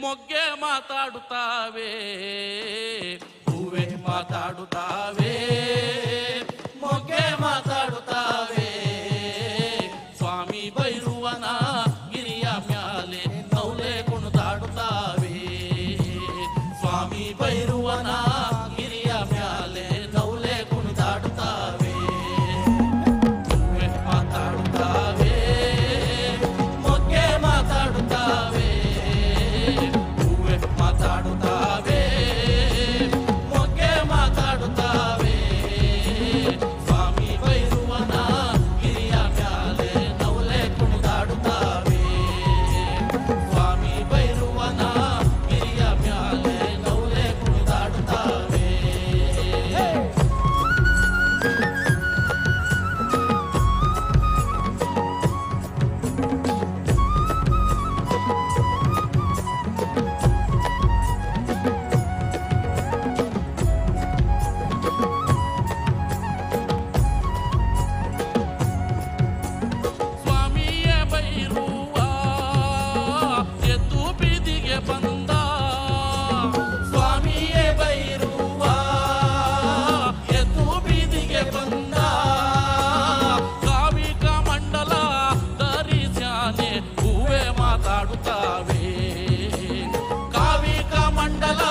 ಮೊಗ್ಗೆ ಮಾತಾಡುತ್ತಾವೆ ಹೂವೆ ಮಾತಾಡುತ್ತಾವೆ ಮೊಗ್ಗೆ ಮಾತಾಡುತ್ತಾವೆ ಸ್ವಾಮಿ ಭೈರುವನ ಗಿರಿಯ ಮ್ಯಾಲೆ ನೌಲೆ ಕುಣಿದಾಡುತ್ತಾವೆ ಸ್ವಾಮಿ ಭೈರುವನ ಗಿರಿಯ ಮ್ಯಾಲೆ ನೌಲೆ ಕುಣಿದಾಡುತ್ತಾವೆ ಹೂವೆ ಮಾತಾಡುತ್ತಾವೆ ಮೊಗ್ಗೆ ಮಾತಾಡುತ್ತಾವೆ ಹೂವೆ ಮಾತಾಡುತ್ತಾವೆ ಮೊಗ್ಗೆ ಮಾತಾಡುತ್ತಾವೆ ಸ್ವಾಮಿ ಭೈರುವನ ಗಿರಿಯ ಮ್ಯಾಲೆ ನೌಲೆ ಕುಣಿದಾಡುತ್ತಾವೆ ಸ್ವಾಮಿ ಭೈರುವನ ಗಿರಿಯ ಮ್ಯಾಲೆ ನೌಲೆ ಕುಣಿದಾಡುತ್ತಾವೆ ಸ್ವಾಮಿಯೇ ಭೈರುವ ಎದ್ದು ಬೀದಿಗೆ ಬಂದ ಸ್ವಾಮಿಯೇ ಭೈರುವ ಎದ್ದು ಬೀದಿಗೆ ಬಂದ ಕಾವಿಕ ಮಂಡಲ ಧರಿಸ್ಯಾನೆ ಹೂವೆ ಮಾತಾಡುತ್ತಾವೆ ಕಾವಿಕ ಮಂಡಲ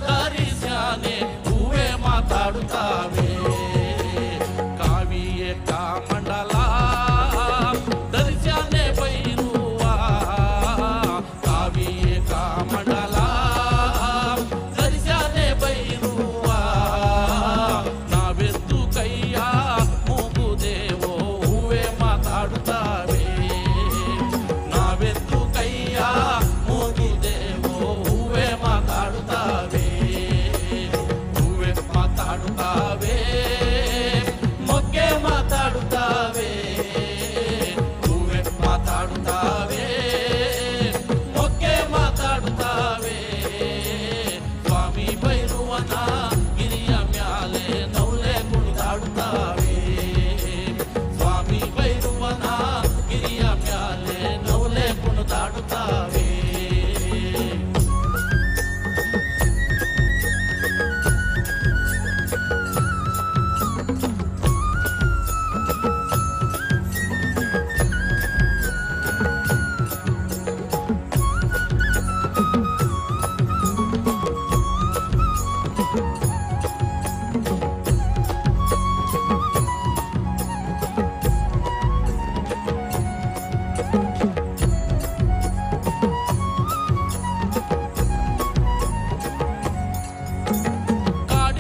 ಧರಿಸ್ಯಾನೆ ಹೂವೆ ಮಾತಾಡುತ್ತಾವೆ ಕಾವಿಯೇ ಕಾಮಂಡಲ ಧರಿಸ್ಯಾನೆ ಭೈರುವ ಕಾವಿಯೇ ಕಾಮಂಡಲ ಧರಿಸ್ಯಾನೆ ಭೈರುವ ನಾವೆದ್ದು ಕೈಯ ಮೂಗುದೇವೋ ಹೂವೆ ಮಾತಾಡುತ್ತಾವೆ ನಾವೆದ್ದು ಕೈಯ ಮೂಗುದೇವೋ ಹೂವೆ ಮಾತಾಡುತ್ತಾವೆ ಹೂವೆ ಮಾತಾಡುತ್ತಾವೆ ಮೊಗ್ಗೆ ಮಾತಾಡುತ್ತಾವೆ ಹೂವೆ ಮಾತಾಡುತ್ತಾವೆ ಮೊಗ್ಗೆ ಮಾತಾಡುತ್ತಾವೆ ಸ್ವಾಮಿ ಭೈರುವನ ಗಿರಿಯ ಮ್ಯಾಲೆ ನೌಲೆ ಕುಣಿದಾಡುತ್ತಾವೆ ಸ್ವಾಮಿ ಭೈರುವನ ಗಿರಿಯ ಮ್ಯಾಲೆ ನೌಲೆ ಕುಣಿದಾಡುತ್ತಾವೆ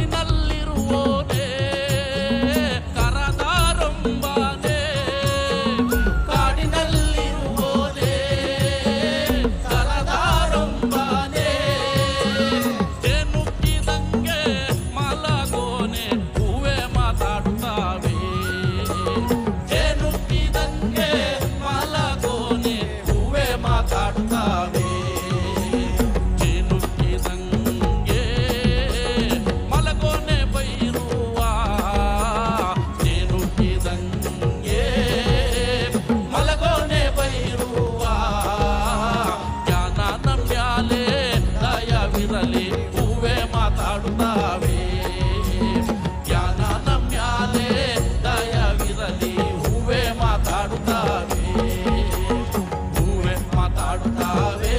ಕಾಡಿನಲ್ಲಿರುವೋನೇ ಕರದಾರಂಬಾನೆ ಕಾಡಿನಲ್ಲಿರುವೋನೇ ಕರದಾರಂಬಾನೆ ನುಗ್ಗಿದಂಗೆ ಮಲಗೋನೆ ಹೂವೆ ಮಾತಾಡುತ್ತಾವೆ ನುಗ್ಗಿದಂಗೆ ಮಲಗೋನೆ ಹೂವೆ ಮಾತಾಡುತ್ತಾವೆ ನುಗ್ಗಿದಂಗೆ ಮಲಗೋನೆ ಭೈರುವ ನುಗ್ಗಿದಂಗೆ ಮಲಗೋನೆ ಭೈರುವ ಜ್ಞಾನ ನಮ್ಯಾಲೆ ದಯವಿರಲಿ ಹೂವೆ ಮಾತಾಡುತ್ತಾವೆ ಜ್ಞಾನ ನಮ್ಯಾಲೆ ದಯವಿರಲಿ ಹೂವೆ ಮಾತಾಡುತ್ತಾವೆ ಹೂವೆ ಮಾತಾಡುತ್ತಾವೆ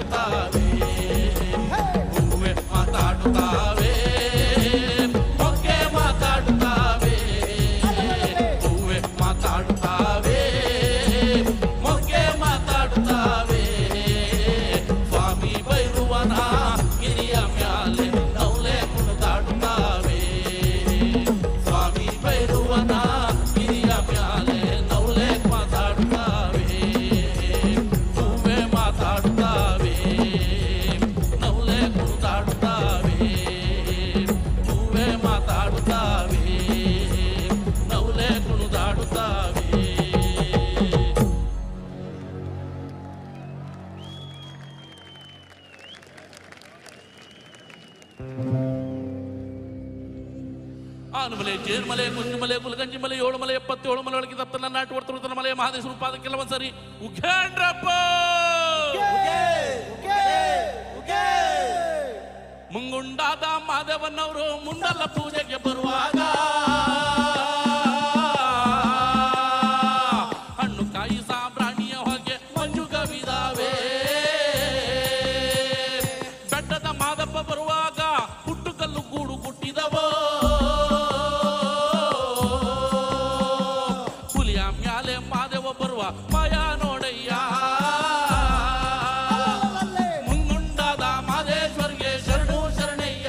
ಮಾತಾಡುತ್ತಾವೆ, ಹೂವೆ ಮಾತಾಡುತ್ತಾವೆ, ಮೊಗ್ಗೆ ಮಾತಾಡುತ್ತಾವೆ, ಹೂವೆ ಮಾತಾಡುತ್ತಾವೆ, ಮೊಗ್ಗೆ ಮಾತಾಡುತ್ತಾವೆ. ಸ್ವಾಮಿ ಬೈರುವನ ಗಿರಿಯ ಮ್ಯಾಲೆ ನೌಲೆ ಕುಣಿದಾಡುತ್ತಾವೆ, ಸ್ವಾಮಿ ಬೈರುವನ ಗಿರಿಯ ಮ್ಯಾಲೆ ನೌಲೆ ಮಾತಾಡುತ್ತಾವೆ, ಹೂವೆ ಮಾತಾಡುತ್ತಾವೆ, ನೌಲೆ ಕುಣಿದಾಡುತ್ತಾವೆ, ಹೂವೆ ಮಾತಾಡುತ್ತಾವೆ, ನೌಲೆ ಕುಣಿದಾಡುತ್ತಾವೆ. ಆನುಮಲೆ, ಜೇನುಮಲೆ, ಕುಂಜುಮಲೆ, ಕುಲಗಂಜಿಮಲೆ, ಏಳುಮಲೆ, 77 ಮಲೆ ಒಳಗೆ ದತ್ತನ ನಾಟು ವರ್ತನ ಮಲೆ ಮಹಾದೇಶ್ವರ ಪಾದ ಕೆಲವೊಂದ್ಸರಿ ಉಘೇಂಡ್ರಪ್ಪ ಮುಂಗುಂಡಾದ ಮಾದೇವನವರು ಮುಂದಲ್ಲ ಪೂಜೆಗೆ ಬರುವಾಗ ಹಣ್ಣು ಕಾಯಿ ಸಾಂಬ್ರಾಣಿಯ ಹೊಗೆ ಮಂಜು ಕವಿದಾವೆ. ಬೆಟ್ಟದ ಮಾದಪ್ಪ ಬರುವಾಗ ಹುಟ್ಟುಕಲ್ಲು ಗೂಡು ಗುಟ್ಟಿದವೋ, ಹುಲಿಯ ಮ್ಯಾಲೆ ಮಾದೇವ ಬರುವ ಮಾಯ ನೋಡಯ್ಯ. ಮುಂಗುಂಡಾದ ಮಾದೇಶ್ವರಿಗೆ ಶರಣು ಶರಣಯ್ಯ.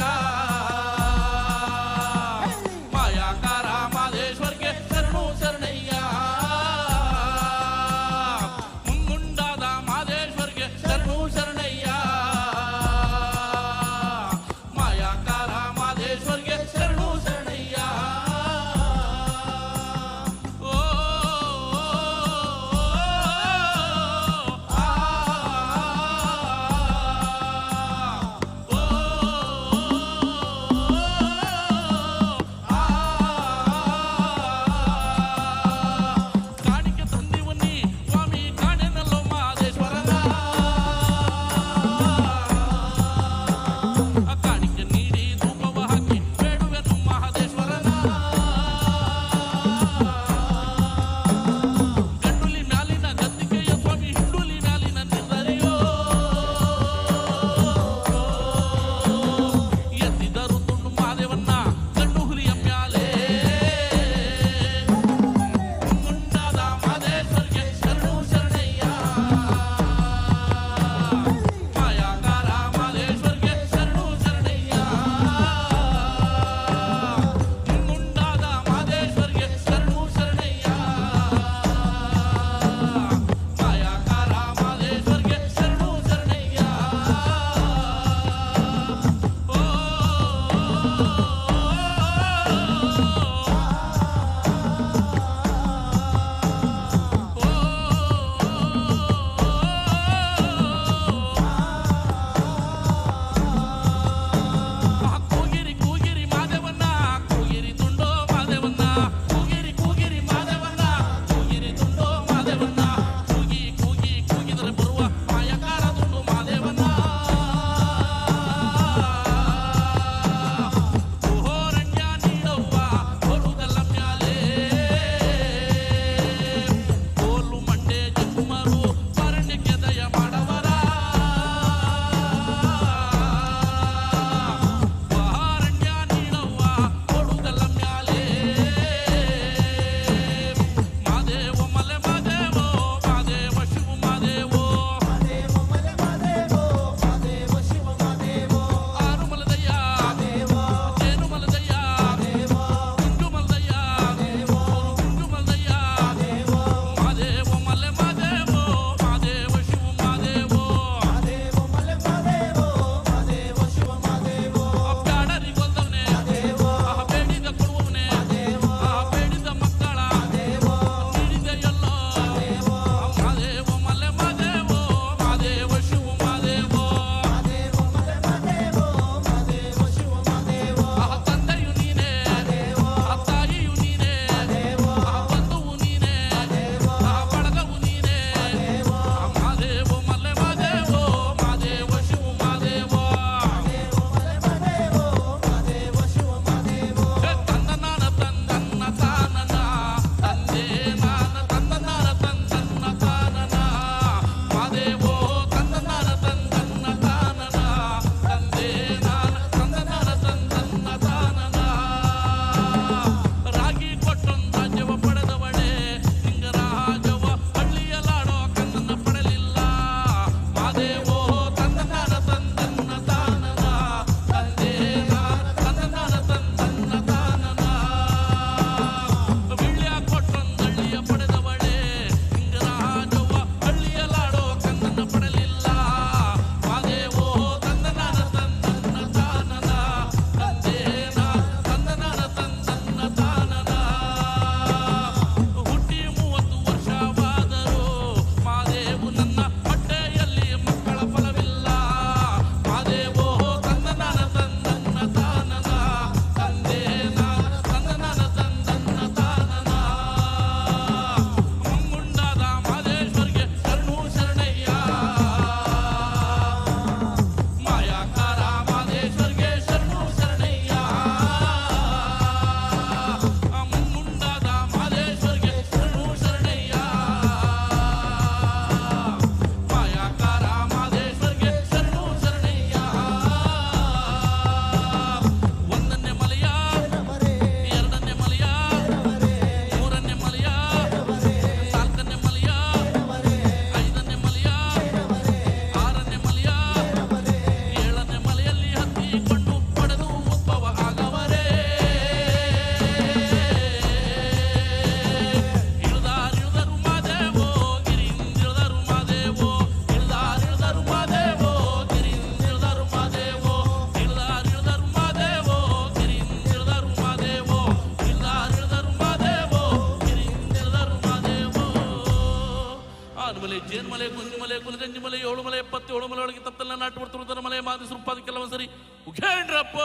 ಪುಲಿದಂಜಿ ಮಲೆ 7 ಮಲೆ 77 ಮಲೆ ಒಳಗೆ ತತ್ತಲ್ಲ ನಾಟು ಬರ್ತುವುದರ ಮಲೆ ಮಾದಿ ಸುರುಪಾದ ಕೆಲವು ಸರಿ ಉಘೇಂಡ್ರಪ್ಪ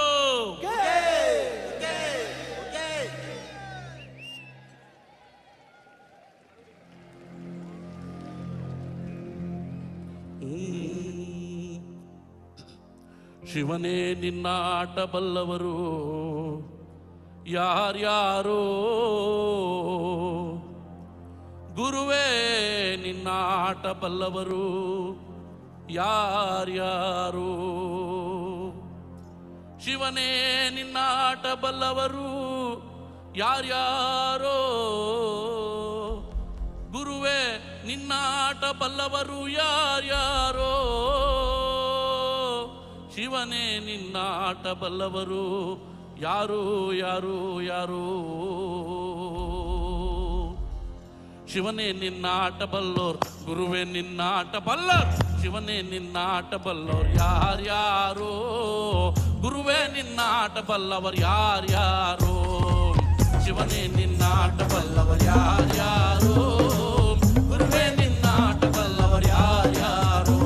ಶಿವನೇ ನಿನ್ನ ಆಟ ಬಲ್ಲವರು ಯಾರ್ಯಾರೋ, ಗುರುವೇ ನಿನ್ನ ಆಟ ಬಲ್ಲವರು ಯಾರ್ಯಾರೋ, ಶಿವನೇ ನಿನ್ನ ಆಟ ಬಲ್ಲವರು ಯಾರ್ಯಾರೋ, ಗುರುವೇ ನಿನ್ನ ಆಟ ಬಲ್ಲವರು ಯಾರ್ಯಾರೋ, ಶಿವನೇ ನಿನ್ನ ಆಟ ಬಲ್ಲವರು ಯಾರು ಯಾರು ಯಾರು, ಶಿವನೇ ನಿನ್ನ ಆಟ ಬಲ್ಲೋರ್, ಗುರುವೇ ನಿನ್ನ ಆಟ ಬಲ್ಲೋರ್, ಶಿವನೇ ನಿನ್ನ ಆಟ ಬಲ್ಲೋರ್ ಯಾರ್ಯಾರೋ, ಗುರುವೇ ನಿನ್ನ ಆಟ ಬಲ್ಲವರ್ ಯಾರ್ಯಾರೋ, ಶಿವನೇ ನಿನ್ನ ಆಟ ಬಲ್ಲವರ್ ಯಾರ್ಯಾರೋ, ಗುರುವೇ ನಿನ್ನ ಆಟ ಬಲ್ಲವರ್ ಯಾರ್ಯಾರೋ.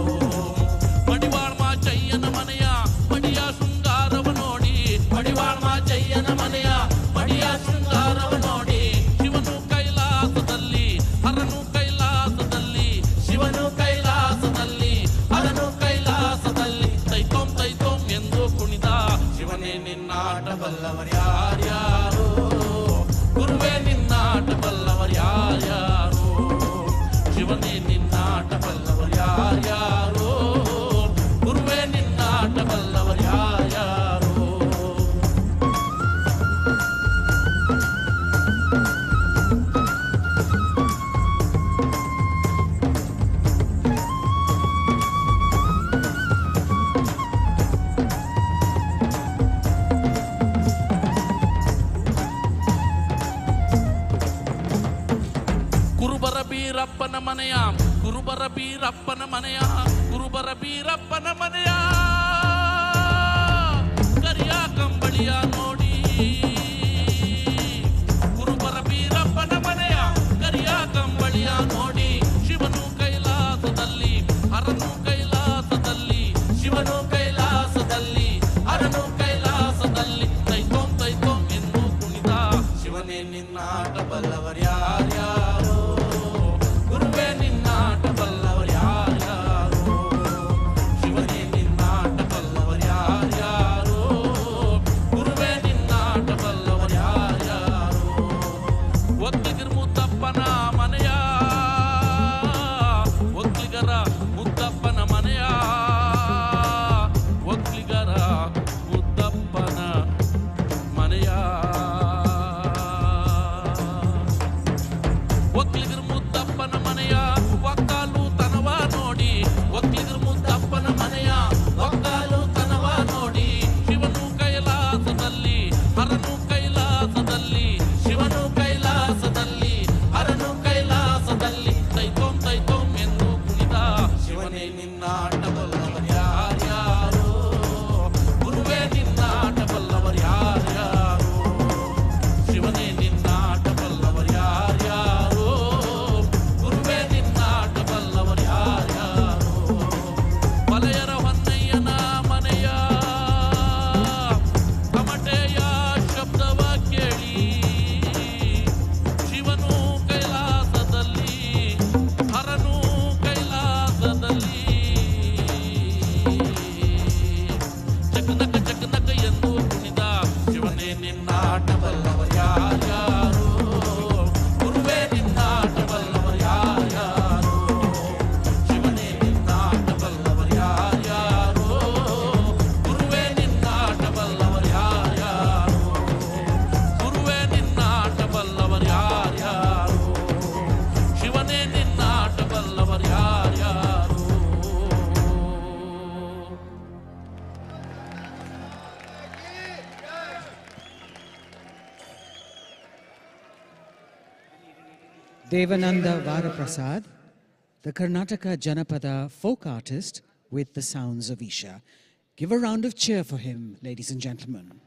ಮಡಿವಾಳ್ ಮಾಚಯ್ಯನ ಮನೆಯ ಮಡಿಯ ಶೃಂಗಾರವ ನೋಡಿ, ಮಡಿವಾಳ್ ಮಾಚಯ್ಯನ ಮನೆಯ ಮಡಿಯ ಶೃಂಗಾರವ ನೋಡಿ, ಶಿವನು ಕೈಲಾಸದಲ್ಲಿ ಹರನು ಕೈಲಾಸದಲ್ಲಿ, ಶಿವನು ಕೈಲಾಸದಲ್ಲಿ ಹರನು ಕೈಲಾಸದಲ್ಲಿ, ತೈತೋಂ ತೈತೋಂ ಎಂದು ಕುಣಿದ ಶಿವನೇ ನಿನ್ನ ಆಟ ಬಲ್ಲವರ್ ಯಾರ್ಯಾರೋ, ಗುರುವೇ ನಿನ್ನ ಆಟ ಬಲ್ಲವರ್ ಯಾರ್ಯಾರೋ, ಶಿವನೇ ನಿನ್ನ ಆಟ ಬಲ್ಲವರ್ ಯಾರ್ಯಾರೋ, ಗುರುವೇ ನಿನ್ನ ಆಟ ಬಲ್ಲವರ್ ಯಾರ್ಯಾರೋ. ಕುರುಬರ ಬೀರಪ್ಪನ ಮನೆಯ, ಕುರುಬರ ಬೀರಪ್ಪನ ಮನೆಯ, ಕುರುಬರ ಬೀರಪ್ಪನ ಮನೆಯ ಕರಿಯ ಕಂಬಳಿಯ ನೋಡಿ, ಕುರುಬರ ಬೀರಪ್ಪನ ಮನೆಯ ಕರಿಯ ಕಂಬಳಿಯ ನೋಡಿ, ಶಿವನು ಕೈಲಾಸದಲ್ಲಿ ಹರನು ಕೈಲಾಸದಲ್ಲಿ, ಶಿವನು ಕೈಲಾಸದಲ್ಲಿ ಹರನು ಕೈಲಾಸದಲ್ಲಿ, ತೈತೋಂ ತೈತೋಂ ಎಂದು ಕುಣಿದ ಶಿವನೇ ನಿನ್ನ ಆಟ ಬಲ್ಲವರ್ ಯಾರ್ಯಾರೋ, ಗುರುವೇ ನಿನ್ನ ಆಟ ಬಲ್ಲವರ್ ಯಾರ್ಯಾರೋ, ಶಿವನೇ ನಿನ್ನ ಆಟ ಬಲ್ಲವರ್ ಯಾರ್ಯಾರೋ, ಗುರುವೇ ನಿನ್ನ ಆಟ ಬಲ್ಲವರ್ ಯಾರ್ಯಾರೋ. ಒಕ್ಕಲಿಗರ ಮುದ್ದಪ್ಪನ ಮನೆಯ, ಒಕ್ಕಲಿಗರ ಮುದ್ದಪ್ಪನ ಮನೆಯ, ಒಕ್ಕಲಿಗರ ಮುದ್ದಪ್ಪನ ಮನೆಯ, ಒಕ್ಕಲಿಗರ ಮುದ್ದಪ್ಪನ ಮನೆಯ ಒಕ್ಕಾಲು ತನವ ನೋಡಿ, ಒಕ್ಕಲಿಗರ ಮುದ್ದಪ್ಪನ ಮನೆಯ ಒಕ್ಕಾಲು ತನವ ನೋಡಿ, ಶಿವನು ಕೈಲಾಸದಲ್ಲಿ ಹರನು ಕೈಲಾಸದಲ್ಲಿ, ಶಿವನು ಕೈಲಾಸದಲ್ಲಿ ಹರನು ಕೈಲಾಸದಲ್ಲಿ, ತೈತೋಂ ತೈತೋಂ ಎಂದು ಕುಣಿದ ಶಿವನೇ ನಿನ್ನ ಆಟ ಬಲ್ಲವರ್ ಯಾರ್ಯಾರೋ, ಗುರುವೇ ನಿನ್ನ ಆಟ ಬಲ್ಲವರ್ ಯಾರ್ಯಾರೋ, ಶಿವನೇ ನಿನ್ನ ಆಟ ಬಲ್ಲವರ್ ಯಾರ್ಯಾರೋ, ಗುರುವೇ ನಿನ್ನ ಆಟ ಬಲ್ಲವರ್ ಯಾರ್ಯಾರೋ. ಮಲೆಯರ ಹೊನ್ನಯ್ಯನ ಮನೆಯ ತಮಟೆಯ ಶಬ್ದವ ಕೇಳಿ, ಶಿವನು ಕೈಲಾಸದಲ್ಲಿ ಹರನು ಕೈಲಾಸದಲ್ಲಿ, ಚಕನಕ ಚಕನಕ ಎಂದು ಕುಣಿದ ಶಿವನೇ ನಿನ್ನ ಆಟ ಬಲ್ಲವರ್ ಯಾರ್ಯಾರೋ, ಗುರುವೇ ನಿನ್ನ ಆಟ ಬಲ್ಲವರ್ ಯಾರ್ಯಾರೋ, ಶಿವನೇ ನಿನ್ನ ಆಟ ಬಲ್ಲವರ್ ಯಾರ್ಯಾರೋ, ಗುರುವೇ ನಿನ್ನ ಆಟ ಬಲ್ಲವರ್ ಯಾರ್ಯಾರೋ, ಗುರುವೇ ನಿನ್ನ ಆಟ ಬಲ್ಲವರ್ ಯಾರ್ಯಾರೋ, ಶಿವನೇ ನಿನ್ನ ಆಟ ಬಲ್ಲವರ್ ಯಾರ್ಯಾರೋ. Devananda Varaprasad, the Karnataka Janapada folk artist with the sounds of Isha. Give a round of cheer for him, ladies and gentlemen.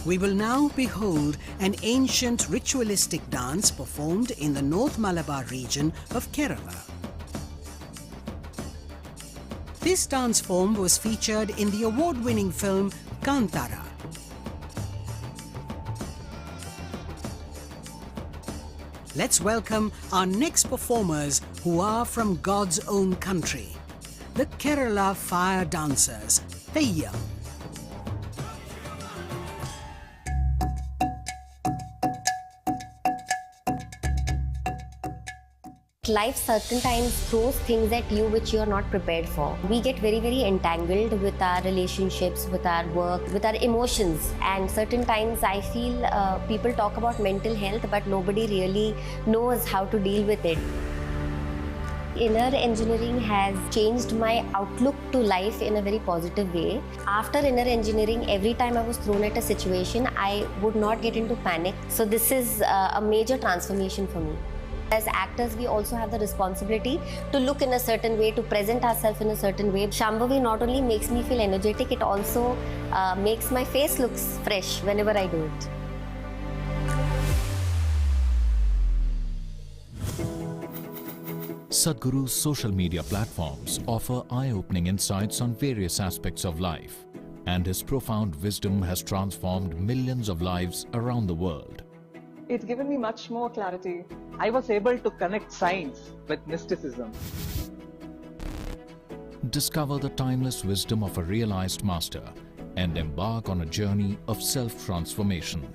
We will now behold an ancient ritualistic dance performed in the North Malabar region of Kerala. This dance form was featured in the award-winning film Kantara. Let's welcome our next performers who are from God's own country, the Kerala Fire Dancers, Theyyam. Life certain times throws things at you which you are not prepared for. We get very entangled with our relationships, with our work, with our emotions, and certain times I feel people talk about mental health but nobody really knows how to deal with it. Inner engineering has changed my outlook to life in a very positive way. After inner engineering, every time I was thrown at a situation, I would not get into panic. So this is a major transformation for me. As actors, we also have the responsibility to look in a certain way, to present ourselves in a certain way. Shambhavi not only makes me feel energetic, it also makes my face look fresh whenever I do it. Sadhguru's social media platforms offer eye-opening insights on various aspects of life, and his profound wisdom has transformed millions of lives around the world. It's given me much more clarity. I was able to connect science with mysticism. Discover the timeless wisdom of a realized master and embark on a journey of self-transformation.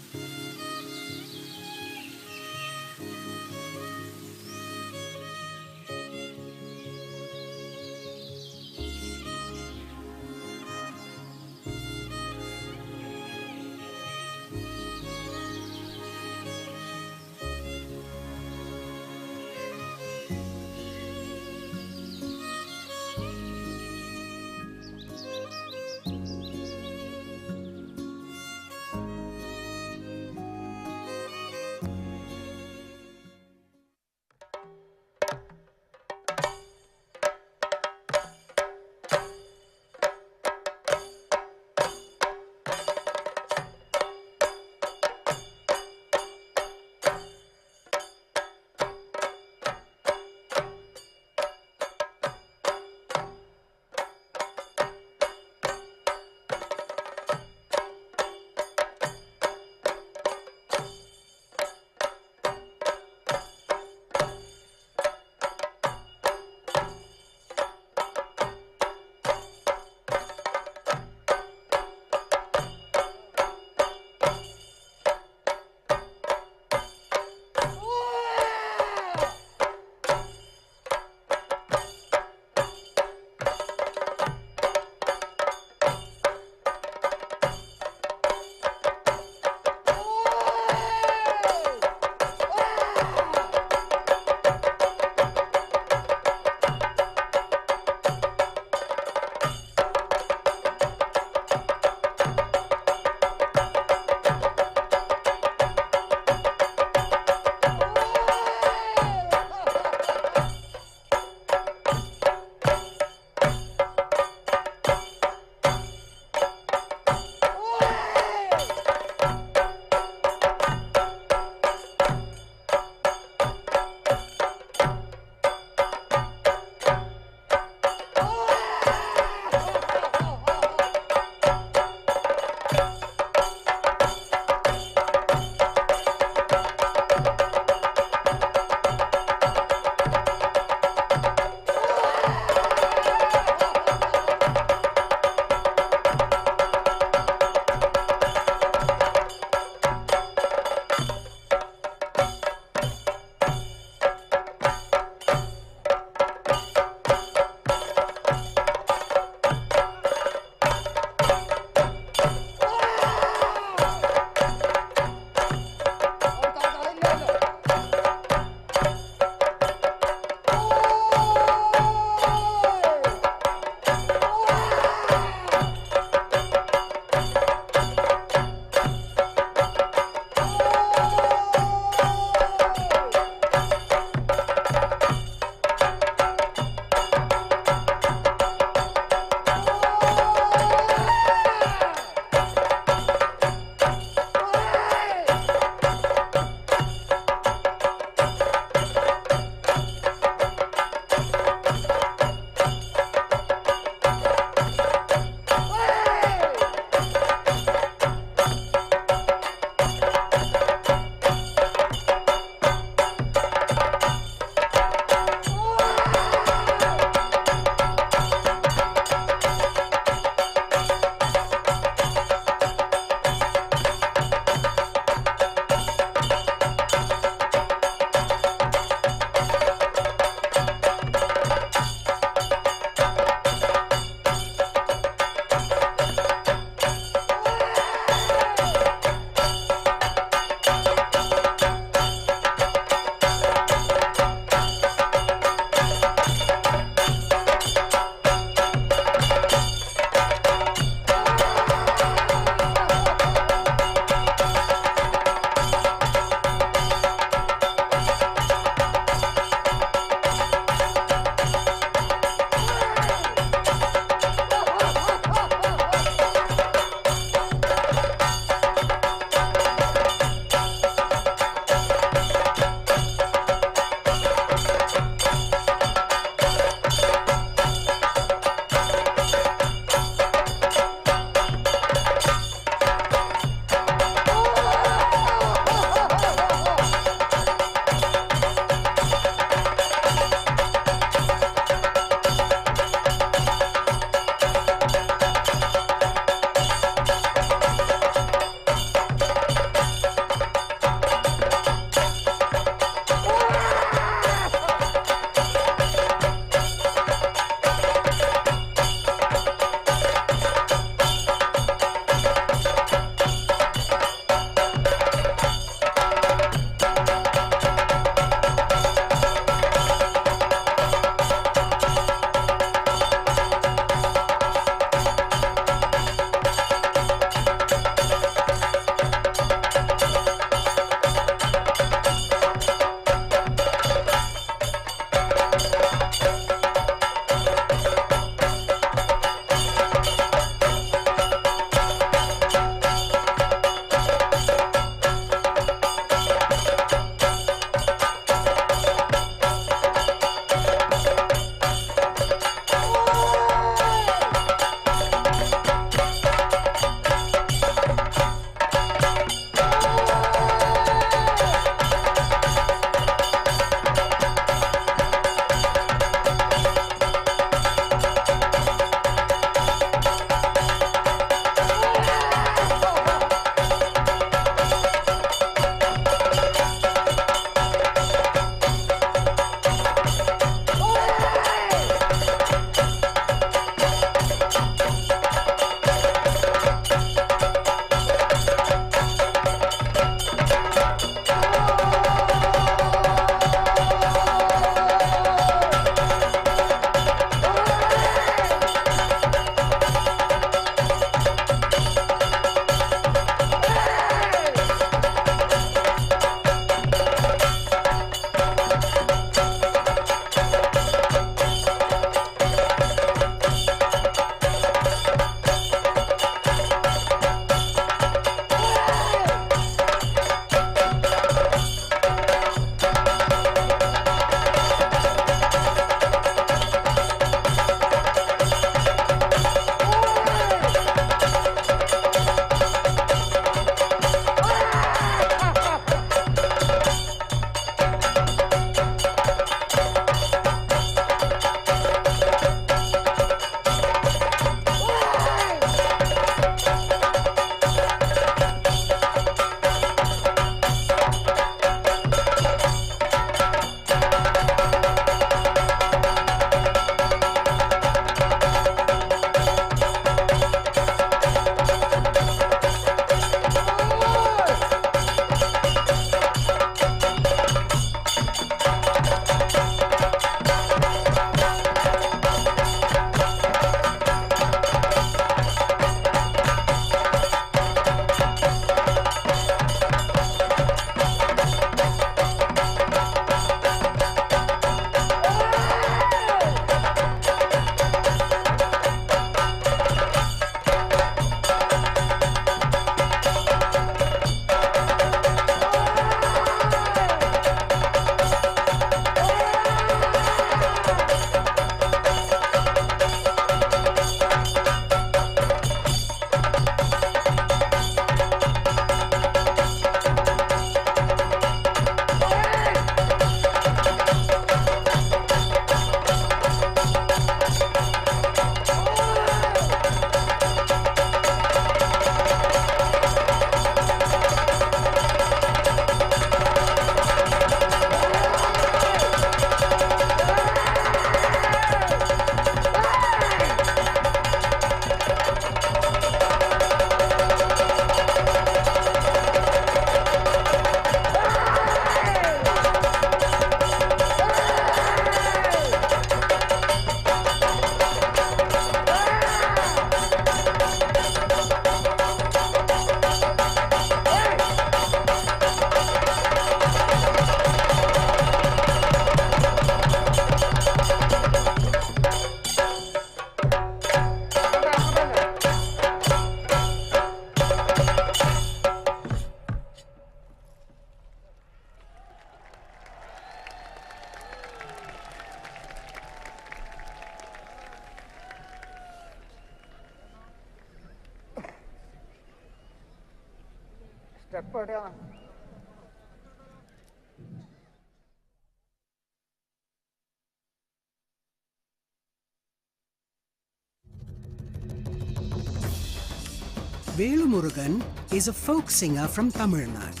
Velumurugan is a folk singer from Tamil Nadu.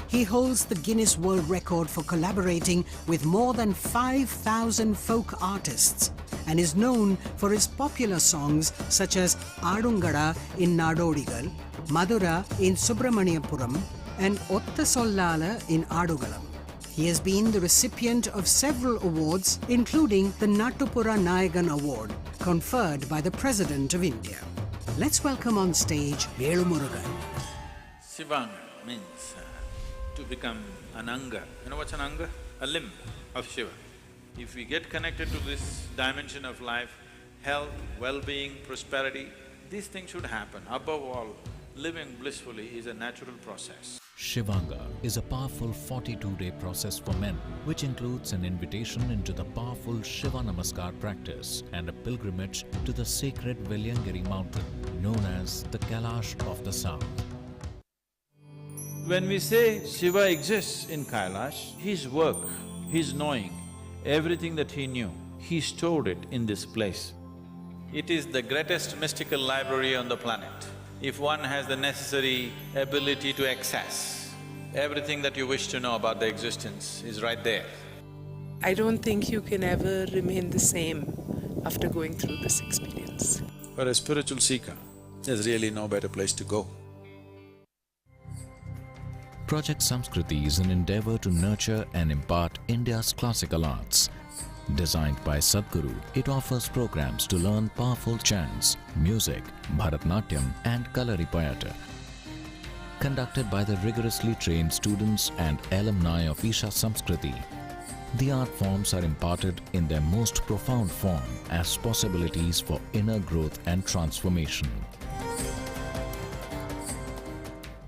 He holds the Guinness World Record for collaborating with more than 5,000 folk artists and is known for his popular songs such as Adungada in Nadodigal, Madura in Subramaniapuram and Otta Sollala in Adugalam. He has been the recipient of several awards, including the Nattupura Nayagan Award, conferred by the President of India. Let's welcome on stage Velumurugan. Shivanga means to become an anga. You know what's an anga? A limb of Shiva. If we get connected to this dimension of life, health, well-being, prosperity, these things should happen. Above all, living blissfully is a natural process. Shivanga is a powerful 42-day process for men, which includes an invitation into the powerful Shiva Namaskar practice and a pilgrimage to the sacred Velyangiri mountain, known as the Kailash of the South. When we say Shiva exists in Kailash, his work, his knowing, everything that he knew, he stored it in this place. It is the greatest mystical library on the planet. If one has the necessary ability to access, everything that you wish to know about the existence is right there. I don't think you can ever remain the same after going through this experience. For a spiritual seeker, there's really no better place to go. Project Samskriti is an endeavor to nurture and impart India's classical arts. Designed by Sadhguru, it offers programs to learn powerful chants, music, Bharatnatyam and Kalaripayattu. Conducted by the rigorously trained students and alumni of Isha Samskriti, the art forms are imparted in their most profound form as possibilities for inner growth and transformation.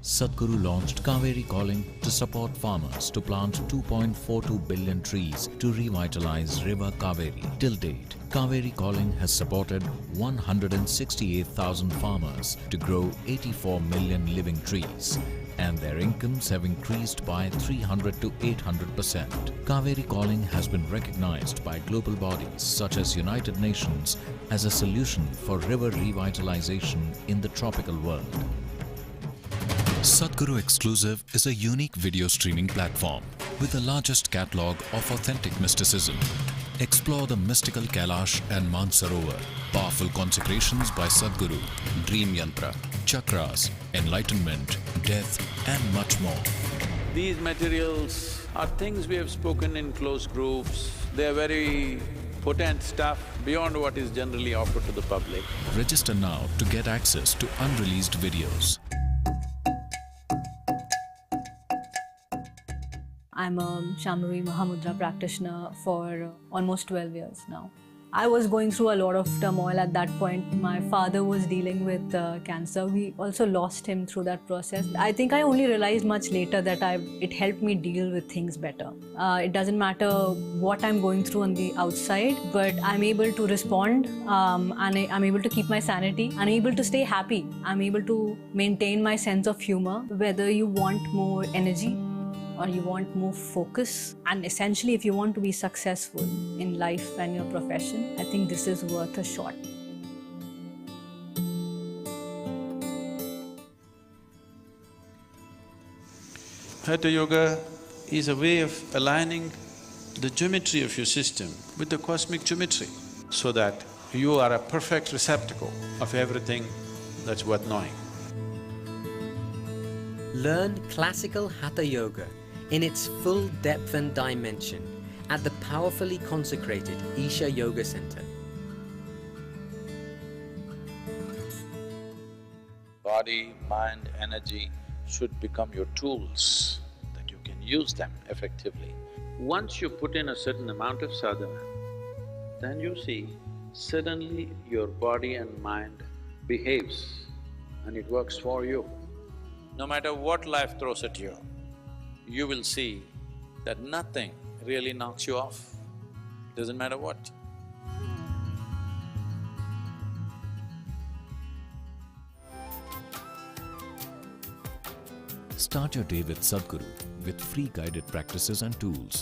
Sadhguru launched Kaveri Calling to support farmers to plant 2.42 billion trees to revitalize River Kaveri. Till date, Kaveri Calling has supported 168,000 farmers to grow 84 million living trees, and their incomes have increased by 300 to 800%. Kaveri Calling has been recognized by global bodies such as United Nations as a solution for river revitalization in the tropical world. Sadhguru Exclusive is a unique video streaming platform with the largest catalogue of authentic mysticism. Explore the mystical Kailash and Mansarovar, powerful consecrations by Sadhguru, dream yantra, chakras, enlightenment, death and much more. These materials are things we have spoken in close groups. They are very potent stuff beyond what is generally offered to the public. Register now to get access to unreleased videos. I'm a Shamari Mahamudra practitioner for almost 12 years now. I was going through a lot of turmoil at that point. My father was dealing with cancer. We also lost him through that process. I think I only realized much later that it helped me deal with things better. It doesn't matter what I'm going through on the outside, but I'm able to respond and I'm able to keep my sanity. I'm able to stay happy. I'm able to maintain my sense of humor. Whether you want more energy or you want more focus, and essentially if you want to be successful in life and your profession, I think this is worth a shot. Hatha Yoga is a way of aligning the geometry of your system with the cosmic geometry so that you are a perfect receptacle of everything that's worth knowing. Learn classical Hatha Yoga in its full depth and dimension at the powerfully consecrated Isha Yoga Center. Body, mind, energy should become your tools, that you can use them effectively. Once you put in a certain amount of sadhana, then you see suddenly your body and mind behaves and it works for you. No matter what life throws at you, you will see that nothing really knocks you off, doesn't matter what. Start your day with Sadhguru with free guided practices and tools,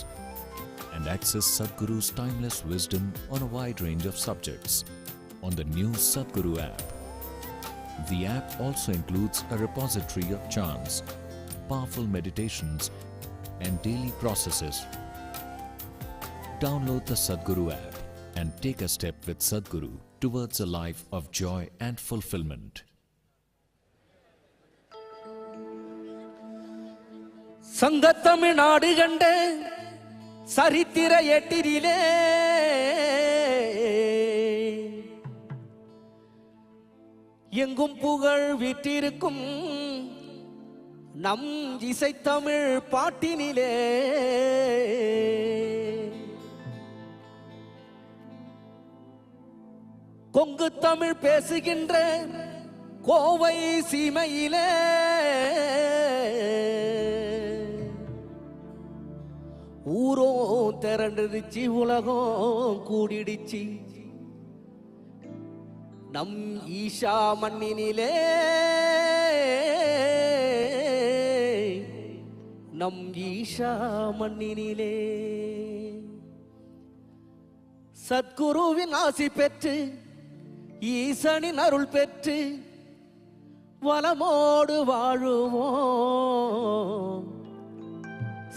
and access Sadhguru's timeless wisdom on a wide range of subjects on the new Sadhguru app. The app also includes a repository of chants, powerful meditations, and daily processes. Download the Sadhguru app and take a step with Sadhguru towards a life of joy and fulfillment. சங்கத்தமிழ்நாடு கண்ட சரித்திர எட்டிரிலே எங்கும் புகழ் விற்றிருக்கும் நம் இசைத்தமிழ் பாட்டினிலே கொங்கு தமிழ் பேசுகின்ற கோவை சீமையிலே ஊரோ திரண்டுடுச்சு, உலகம் கூடிடுச்சு நம் ஈஷா மண்ணினிலே, நம் ஈஷா மண்ணினிலே. சத்குருவின் ஆசி பெற்று ஈசனின் அருள் பெற்று வளமோடு வாழுவோம்.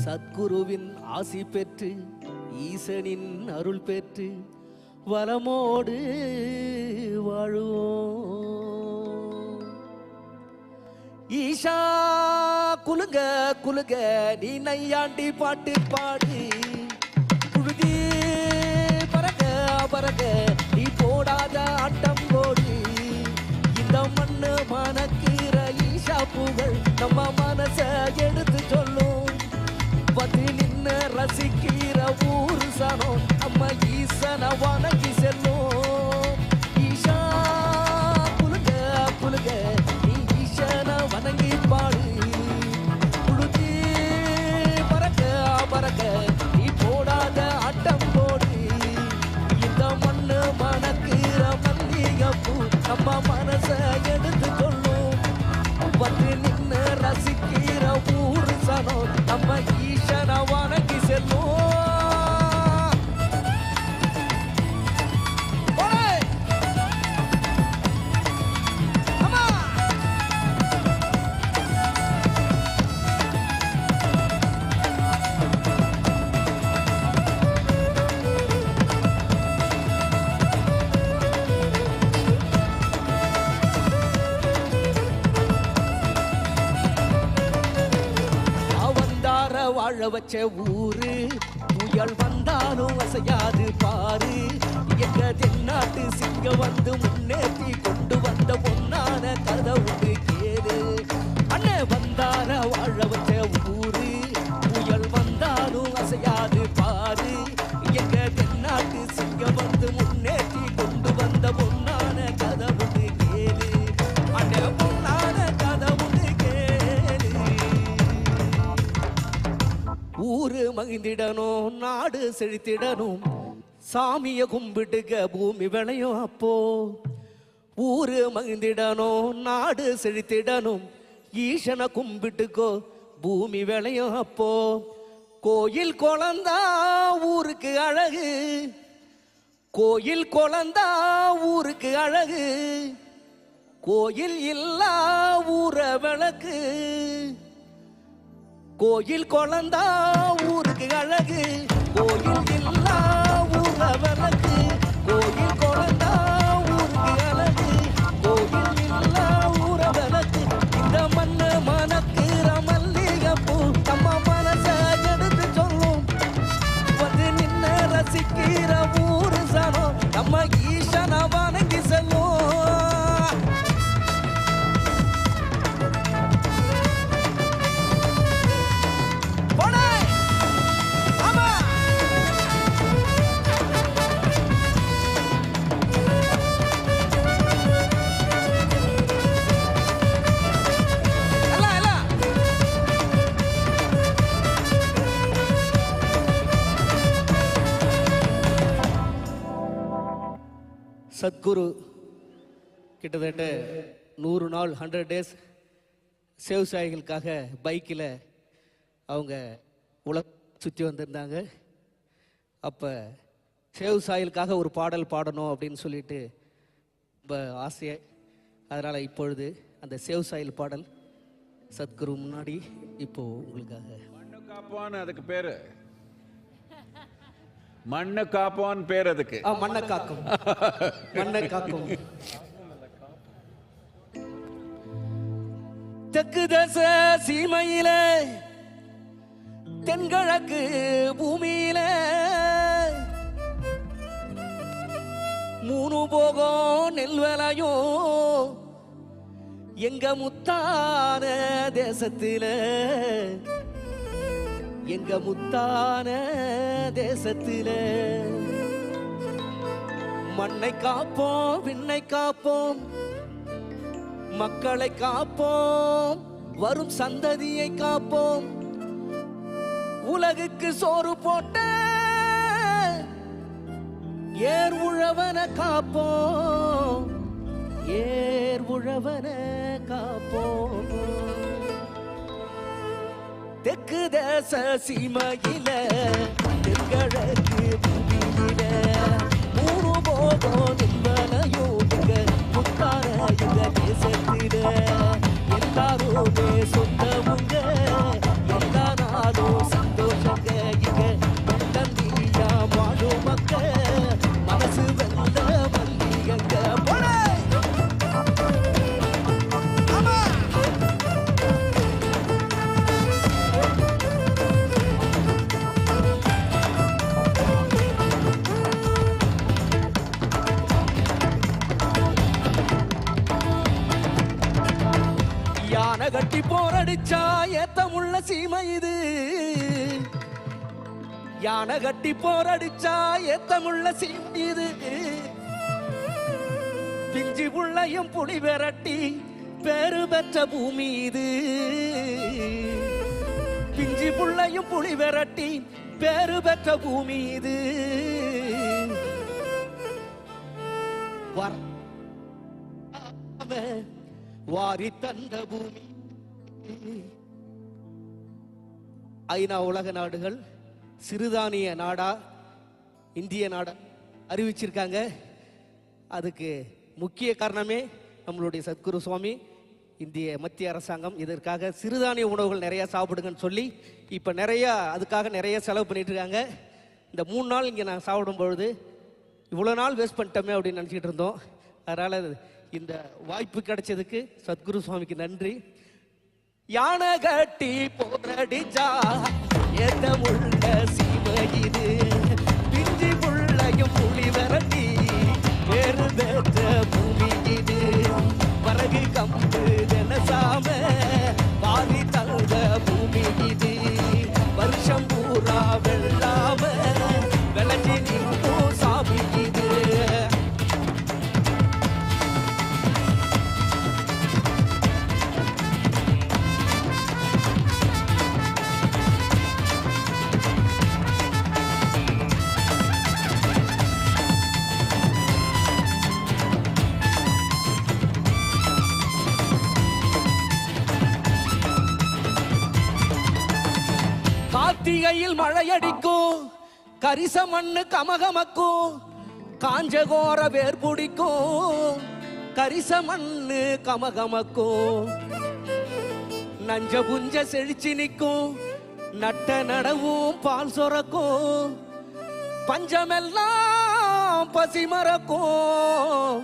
சத்குருவின் ஆசி பெற்று ஈசனின் அருள் பெற்று வளமோடு வாழுவோம். ஈஷா குலுங்க குலுங்க நீ நையாண்டி பாட்டு பாடு, புழுதி பறக்க பறக்க நீ போடாத ஆட்டம் போடு. இந்த மண்ணு மனக்கிற ஈஷா புகழ் நம்ம மனச எடுத்து சொல்லும். வந்து நின்று ரசிக்கிற ஊரு சனம் நம்ம ஈசனை வணங்கி செல்லும். ஈஷா குலுங்க குலுங்க நீ ஈசனை வணங்கி பாடு, புழுதி பறக்க பறக்க நீ போடாத ஆட்டம் போடு. இந்த மண்ணு மணக்கிற மல்லிகைப்பூ நம்ம மனச எடுத்து கொள்ளும். வந்து நின்று ரசிக்கிற ஊரு சனம் நம்ம ஈசனை வணங்கி செல்லும். வாழ வச்ச ஊரு புயல் வந்தாலும் அசையாது பாரு. எங்க தென்னாட்டு சிங்க வந்து முன்னேற்றி கொண்டு வந்த பொன்னான கதை உண்டு கேளு. அண்ணன் வந்தார வாழ வச்ச ஊரு புயல் வந்தாலும் அசையாது பாரு. எங்க தென்னாட்டு சிங்க வந்து முன்னேற்றி கொண்டு வந்த பொன்னான கதை உண்டு கேளு. அண்ணன் பொன்னான கதை உண்டு கேளு. ஊரு மகிழ்ந்திடணும், நாடு செழித்திடணும், சாமிய கும்பிட்டுக்க பூமி விளையும். அப்போ ஊரு மகிழ்ந்திடணும், நாடு செழித்திடணும், ஈசனை கும்பிட்டுக்கோ பூமி விளையும். அப்போ கோயில் குழந்தா ஊருக்கு அழகு, கோயில் குழந்தா ஊருக்கு அழகு, கோயில் இல்லா ஊர விளக்கு. கோயில் குழந்தா ஊருக்கு அழகு, கோயில் இல்லா ஊர விளக்கு. கோயில் குழந்தா ஊருக்கு அழகு, கோயில் இல்லா ஊர விளக்கு. இந்த மண்ணு மணக்கிற மல்லிகைப்பூ நம்ம மனச எடுத்து சொல்லும். வந்து நின்று ரசிக்கிற ஊரு சனம் நம்ம ஈசனை வணங்கி செல்லும். சத்குரு கிட்டத்தட்ட 100 நாள் 100 days விவசாயிகளுக்காக பைக்கில் அவங்க சுற்றி வந்திருந்தாங்க. அப்போ விவசாயிகளுக்காக ஒரு பாடல் பாடணும் அப்படின்னு சொல்லிட்டு ரொம்ப ஆசையை, அதனால் இப்பொழுது அந்த விவசாயிகள் பாடல் சத்குரு முன்னாடி இப்போ உங்களுக்காக. மண்ணு காப்பான்னு அதுக்கு பேரு, மண்ணு காப்பான்னு பேர் அதுக்கு. மண்ணை காக்கும், மண்ணை காக்கும். தெற்கு தேச சீமையில தென்கிழக்கு பூமியில 3 போகம் நெல் விளையும் எங்க முத்தான தேசத்தில, எங்க முத்தான தேசத்தில. மண்ணை காப்போம், விண்ணை காப்போம், மக்களை காப்போம், வரும் சந்ததியை காப்போம். உலகுக்கு சோறு போட்ட ஏர் உழவன காப்போம், ஏர் உழவன காப்போம். தெற்கு தேச சீமையில தென்கிழக்கு பூமியில 3 போகம் நின்பனையோ எங்க முத்தான எங்க தேசத்தில. எல்லாருமே சொந்தமுங்க, எல்லா நாளும் சந்தோஷங்க. இங்க தந்தியா வாழும் மக்க மனசு வெந்த மல்லிகங்க. யானை கட்டி போரடிச்சா ஏத்தமுள்ள சீமை இது, யானை கட்டி போரடிச்சா ஏத்தமுள்ள சீமை இது. பிஞ்சி புள்ளையும் புலி விரட்டி பேரு பெற்ற பூமி இது, பிஞ்சி புள்ளையும் புலி விரட்டி பேரு பெற்ற பூமி இது. வாரி தந்த பூமி. ஐநா உலக நாடுகள் சிறுதானிய நாடா இந்திய நாடா அறிவிச்சிருக்காங்க. அதுக்கு முக்கிய காரணமே நம்மளுடைய சத்குரு சுவாமி, இந்திய மத்திய அரசாங்கம் இதற்காக சிறுதானிய உணவுகள் நிறைய சாப்பிடுங்கன்னு சொல்லி இப்போ அதுக்காக நிறைய செலவு பண்ணிட்டு இருக்காங்க. இந்த 3 நாள் இங்கே நான் சாப்பிடும் பொழுது இவ்வளோ நாள் வேஸ்ட் பண்ணிட்டோமே அப்படின்னு நினச்சிக்கிட்டு இருந்தோம். அதனால் இந்த வாய்ப்பு கிடைச்சதுக்கு சத்குரு சுவாமிக்கு நன்றி. யானை கட்டி போரடிச்சா ஏத்தமுள்ள சீமை இது, பிஞ்சி புள்ளையும் புலி விரட்டி வேறு பெற்ற பூமி இது. வரகு கம்பு தினசாம பாதி தந்த பூமி இது, வருஷம் பூரா வெள்ளாம விளைஞ்சி நிற்கும் சாமி இது. கார்த்திகையில் மழையடிக்கும், கரிச மண்ணு கமகமக்கும், காஞ்சகோர வேர் பிடிக்கும், கரிச மண்ணு கமகமக்கும். நஞ்ச புஞ்ச செழிச்சு நிற்கும், நட்ட நடவும் பால் சொரக்கும், பஞ்சமெல்லாம் பசி மறக்கும்,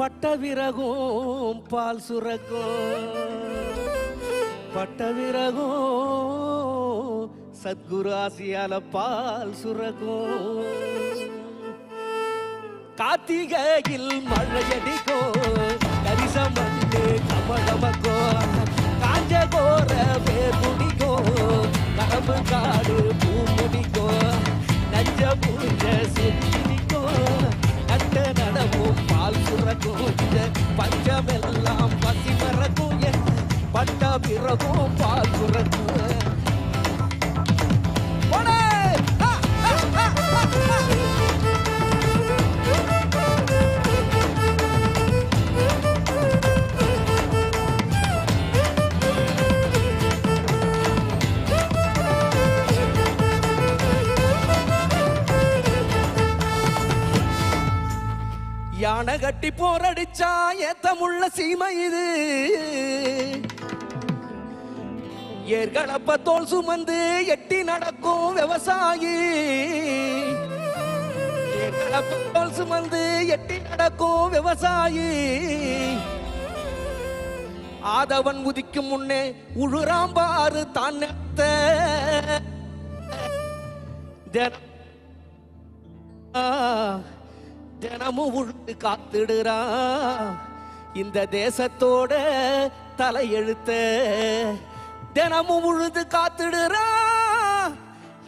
பட்ட விறகும் பால் சுரக்கும், பட்ட விறகும் சத்குரு ஆசியால பால் சுரக்கும். கார்த்திகையில் மழையடிக்கும், கரிச மண்ணு கமகமக்கும், காஞ்ச கோர வேர் முடிக்கும், கரம்பு காடு பூ முடிக்கும், நஞ்ச பூஞ்ச செஞ்சிக்கும், நட்ட நடவும் பால் சுரக்கும், பஞ்சமெல்லாம் பசி மறக்கும், பட்ட பிறகும் பால் சுரக்கும். யானை கட்டி போரடிச்சா ஏத்தமுள்ள சீமை இது. ஏர்களப்ப தோல் சுமந்து எட்டி நடக்கும் விவசாயி. ஏர்களப்ப தோல் சுமந்து எட்டி நடக்கும் விவசாயி. ஆதவன் உதிக்கும் முன்னே உழுறாம்பாரு தான் தினமும் உழுது காத்துடுறா இந்த தேசத்தோட தலையெழுத்த. தினமும் உழுது காத்துடுறா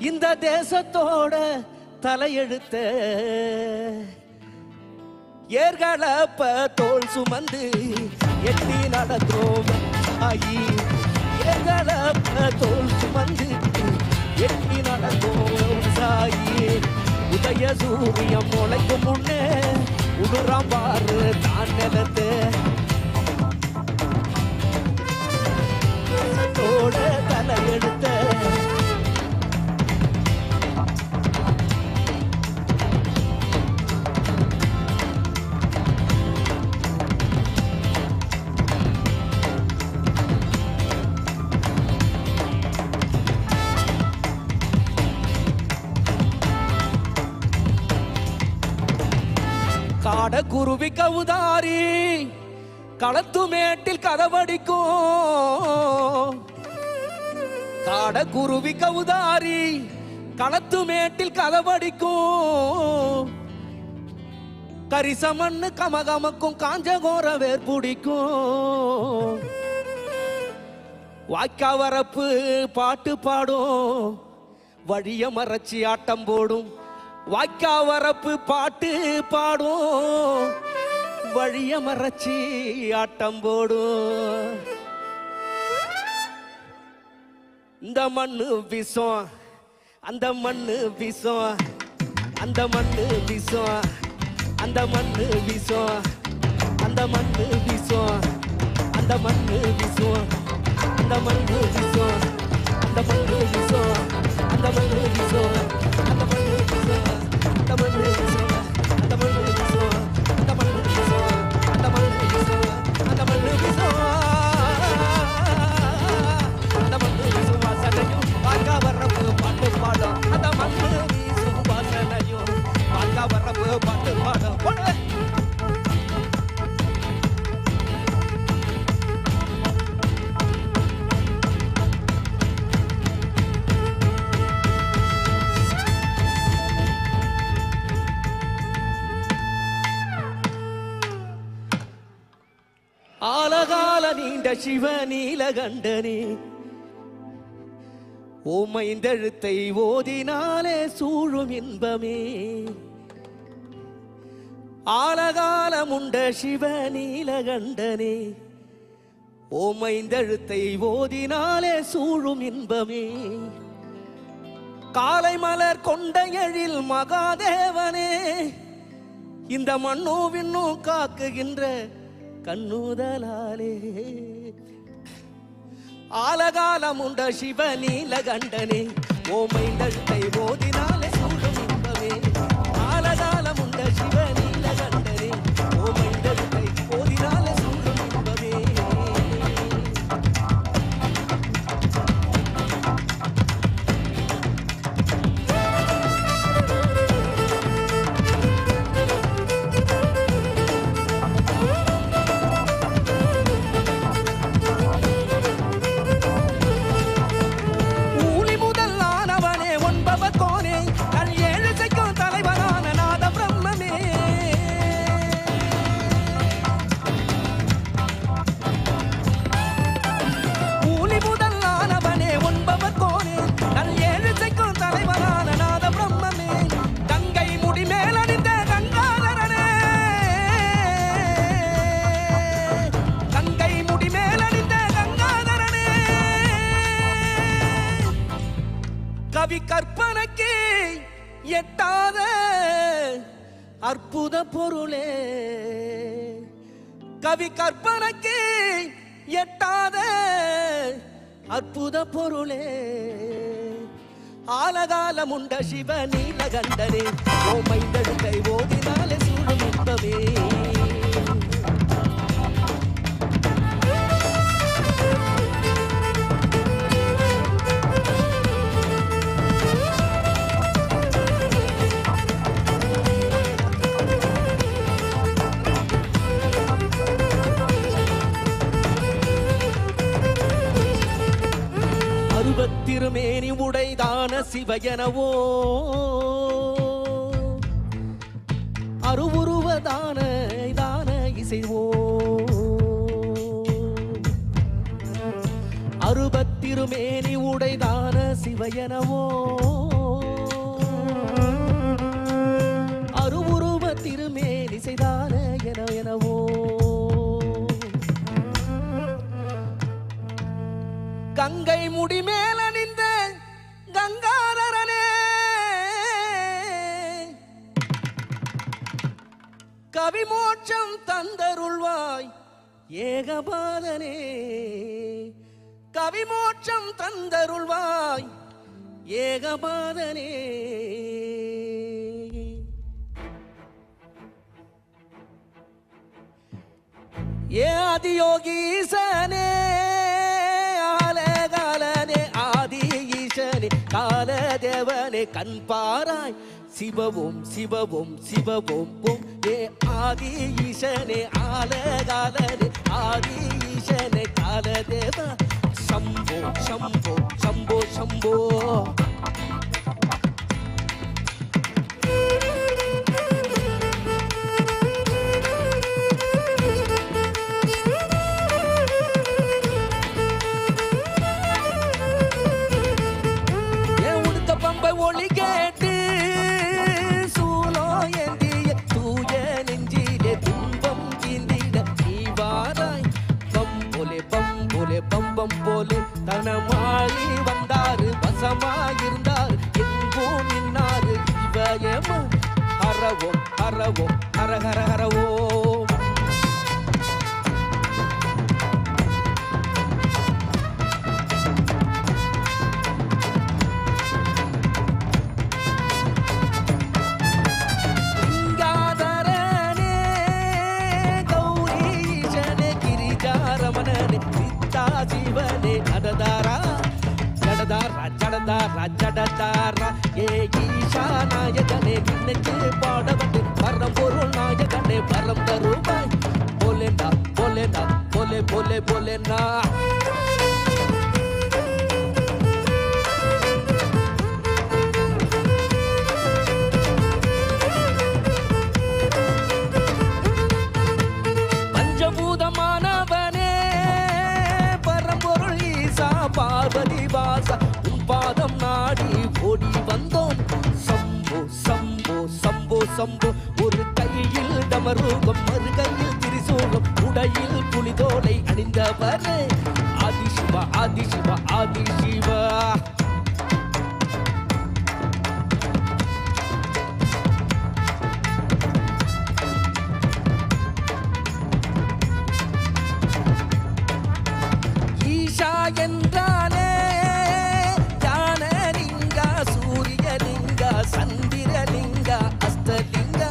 இந்த தேசத்தோட தலையெழுத்த. ஏர்களப்ப தோல் சுமந்து எட்டி நடக்கும் ஆயி. ஏர்களப்ப தோல் சுமந்து எட்டி நடக்கும் சாயி. உதய சூரியம் முளைக்கும் முன்னே உடுறாம் பாரு தான் நிலத்து. தலையெடுத்த காட குருவி கவுதாரி களத்து மேட்டில் கதவடிக்கும். காட குருவி கவுதாரி களத்து மேட்டில் கதவடிக்கும். கரிசமண்ணு கமகமக்கும் காஞ்சகோர வேர்பிடிக்கும். வாய்க்கா வரப்பு பாட்டு பாடும் வழிய மறைச்சி ஆட்டம் போடும். வாய்க்கா வரப்பு பாட்டு பாடும் வழிய மறைச்சி ஆட்டம் போடும். இந்த மண்ணு விஷம் அந்த மண்ணு விஷம். அந்த மண்ணு விஷம் அந்த மண்ணு விஷம். அந்த மண்ணு விஷம் அந்த மண்ணு விஷம். அந்த மண்ணு விஷம் அந்த மண்ணு விஷம். அந்த மண்ணு விஷம் அந்த மண்ணு விஷம். அந்த மண்ணு விஷம் அந்த மண்ணு விஷம். அந்த மண்ணு விஷம் அந்த மண்ணு விஷம். அந்த மண்ணு விஷம் அந்த மண்ணு விஷம் வாசனையும் வாக்கா வர்றப்பு பாட்டு பாடும். அந்த மண்ணு வீசும் வாசனையும் வாக்கா வர்றப்பு பாட்டு பாடும். ஆலகால நீண்ட சிவ நீலகண்டனே ஓமைந்தெழுத்தை ஓதினாலே சூழும் இன்பமே. ஆலகாலமுண்ட சிவ நீலகண்டனே ஓமைந்தெழுத்தை ஓதினாலே சூழும் இன்பமே. காலை மலர் கொண்ட எழில் மகாதேவனே இந்த மண்ணோ விண்ணோ காக்குகின்ற கண்ணுதலாலே. ஆலகாலமுண்ட சிவ நீலகண்டனே ஓமைந்தழுத்தை ஓதினாலே சூழும் இன்பமே. ஆலகாலமுண்ட சிவ நீலகண்டனே ஓமைந்தழுத்தை ஓதினாலே சூழும் இன்பமே. கவி கற்பனைக்கு எட்டாத அற்புத பொருளே. கவி கற்பனைக்கு எட்டாத அற்புத பொருளே. ஆலகாலமுண்ட சிவ நீலகண்டனே ஓமைந்தழுத்தை ஓதினாலே சூழும் இன்பமே. தான சிவயனவோ அருவுருவதான தான இசைவோ அருபத்திருமேனி உடைதான சிவயனவோ அருவுருவ திருமேனி செய்தான எனவோ கங்கை முடி மேல நின்ற கங்காதரனே கவிமோட்சம் தந்தருள்வாய் ஏகபாதனே கவிமோட்சம் தந்தருள்வாய் ஏகபாதனே ஏ ஆதியோகீசனே ஆலகாலனே ஆதி ஈசனே காலதேவனே கண் பாராய் சிவவும் சிவவும் சிவவும் பொம் ஏ ஆதி ஈசனே ஆலகாலனே ஆதி ஈசனே காலதேவ சம்போ சம்போ சம்போ சம்போ ஒளி கேட்டு சூலோ ஏந்திய தூய நெஞ்சிலே துன்பம் தீந்திட நீவாராய் பம்போலே பம்போலே பம்பம் போலே தனமாளி வந்தாரு வசமாயிருந்தாரு எங்கும் நின்னாரு இவயம ஹரவோம் ஹரவோம் ஹர ஹர ஹரவோ ஜீவனே அடதாரா ஜடதாரா ஜடதாரா ஜடதாரா ஏ ஈஷா நாயகனே இன்னைக்கு பாடவட்டு வரம் பொருள் நாயகனே வரம் தருவாய் போலேண்டா போலேண்டா போலே போலே போலேண்டா பஞ்சபூதமானவனே பார்வதி வாசா உன் பாதம் நாடி ஓடி வந்தோம் சம்போ சம்போ சம்போ சம்போ ஒரு கையில் டமருகம் மறு கையில் திரிசூலம் உடையில் புலிதோலை அணிந்தவனே ஆதிசிவா ஆதிசிவா ஆதிசிவா ஈஷா என்றாலே ஞானலிங்க சூரியலிங்க சந்திரலிங்க அஸ்தலிங்க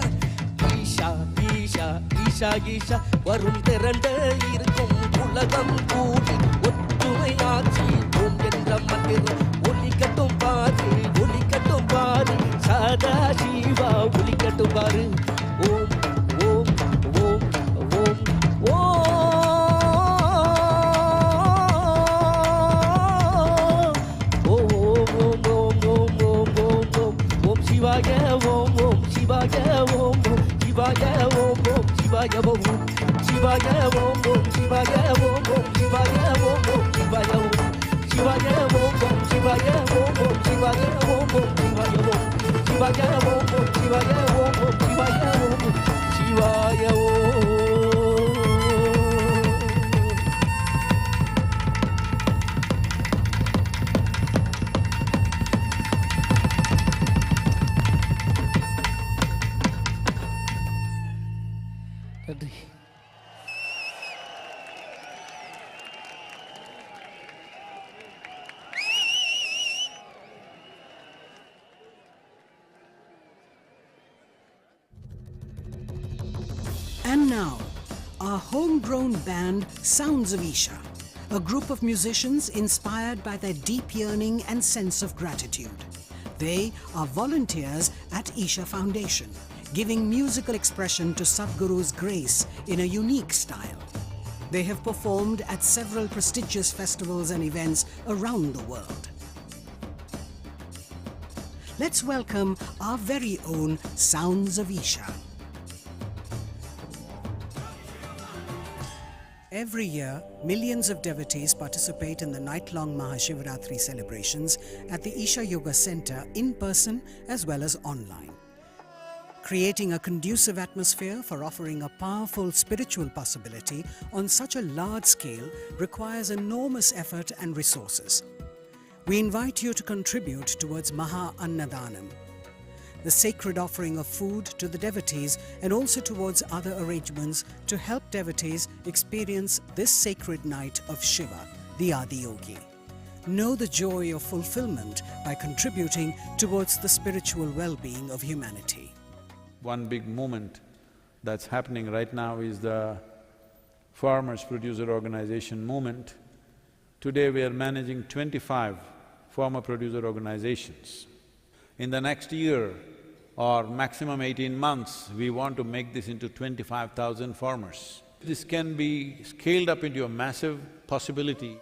ஈஷா ஈஷா ஈஷா ஈஷா வரும் திரண்டு இருக்கும் உலகம் கூடி ஒற்றுமையாட்சி ஓம் என்ற மந்திரம் ஒலிக்கட்டும் பாரு சதா சிவா ஒலிக்கட்டும் பாரு ஓம் ஓம் ஓம் ஓம் ஓம் Shivaye Om Shivaye Om Shivaye Om Shivaye Om Shivaye Om Shivaye Om Shivaye Om Shivaye Om Shivaye Om Shivaye Om Shivaye Om Shivaye Om Shivaye Om Shivaye Om Shivaye Om Shivaye Om And now, our homegrown band, Sounds of Isha, a group of musicians inspired by their deep yearning and sense of gratitude. They are volunteers at Isha Foundation, giving musical expression to Sadhguru's grace in a unique style. They have performed at several prestigious festivals and events around the world. let's welcome our very own Sounds of Isha. Every year, millions of devotees participate in the night-long MahaShivRatri celebrations at the Isha Yoga Center in person as well as online. Creating a conducive atmosphere for offering a powerful spiritual possibility on such a large scale requires enormous effort and resources. We invite you to contribute towards Maha Annadanam, the sacred offering of food to the devotees, and also towards other arrangements to help devotees experience this sacred night of Shiva, the Adiyogi. Know the joy of fulfillment by contributing towards the spiritual well-being of humanity. One big movement that's happening right now is the Farmers Producer Organization movement. Today we are managing 25 farmer producer organizations. In the next year or maximum 18 months, we want to make this into 25,000 farmers. This can be scaled up into a massive possibility.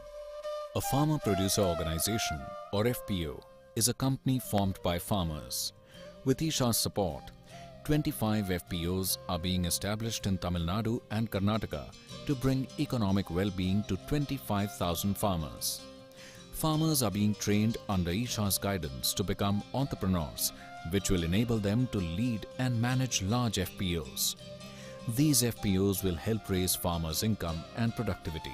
A farmer producer organization, or FPO, is a company formed by farmers. With Isha's support, 25 FPOs are being established in Tamil Nadu and Karnataka to bring economic well-being to 25,000 farmers. Farmers are being trained under Isha's guidance to become entrepreneurs, which will enable them to lead and manage large FPOs. These FPOs will help raise farmers' income and productivity.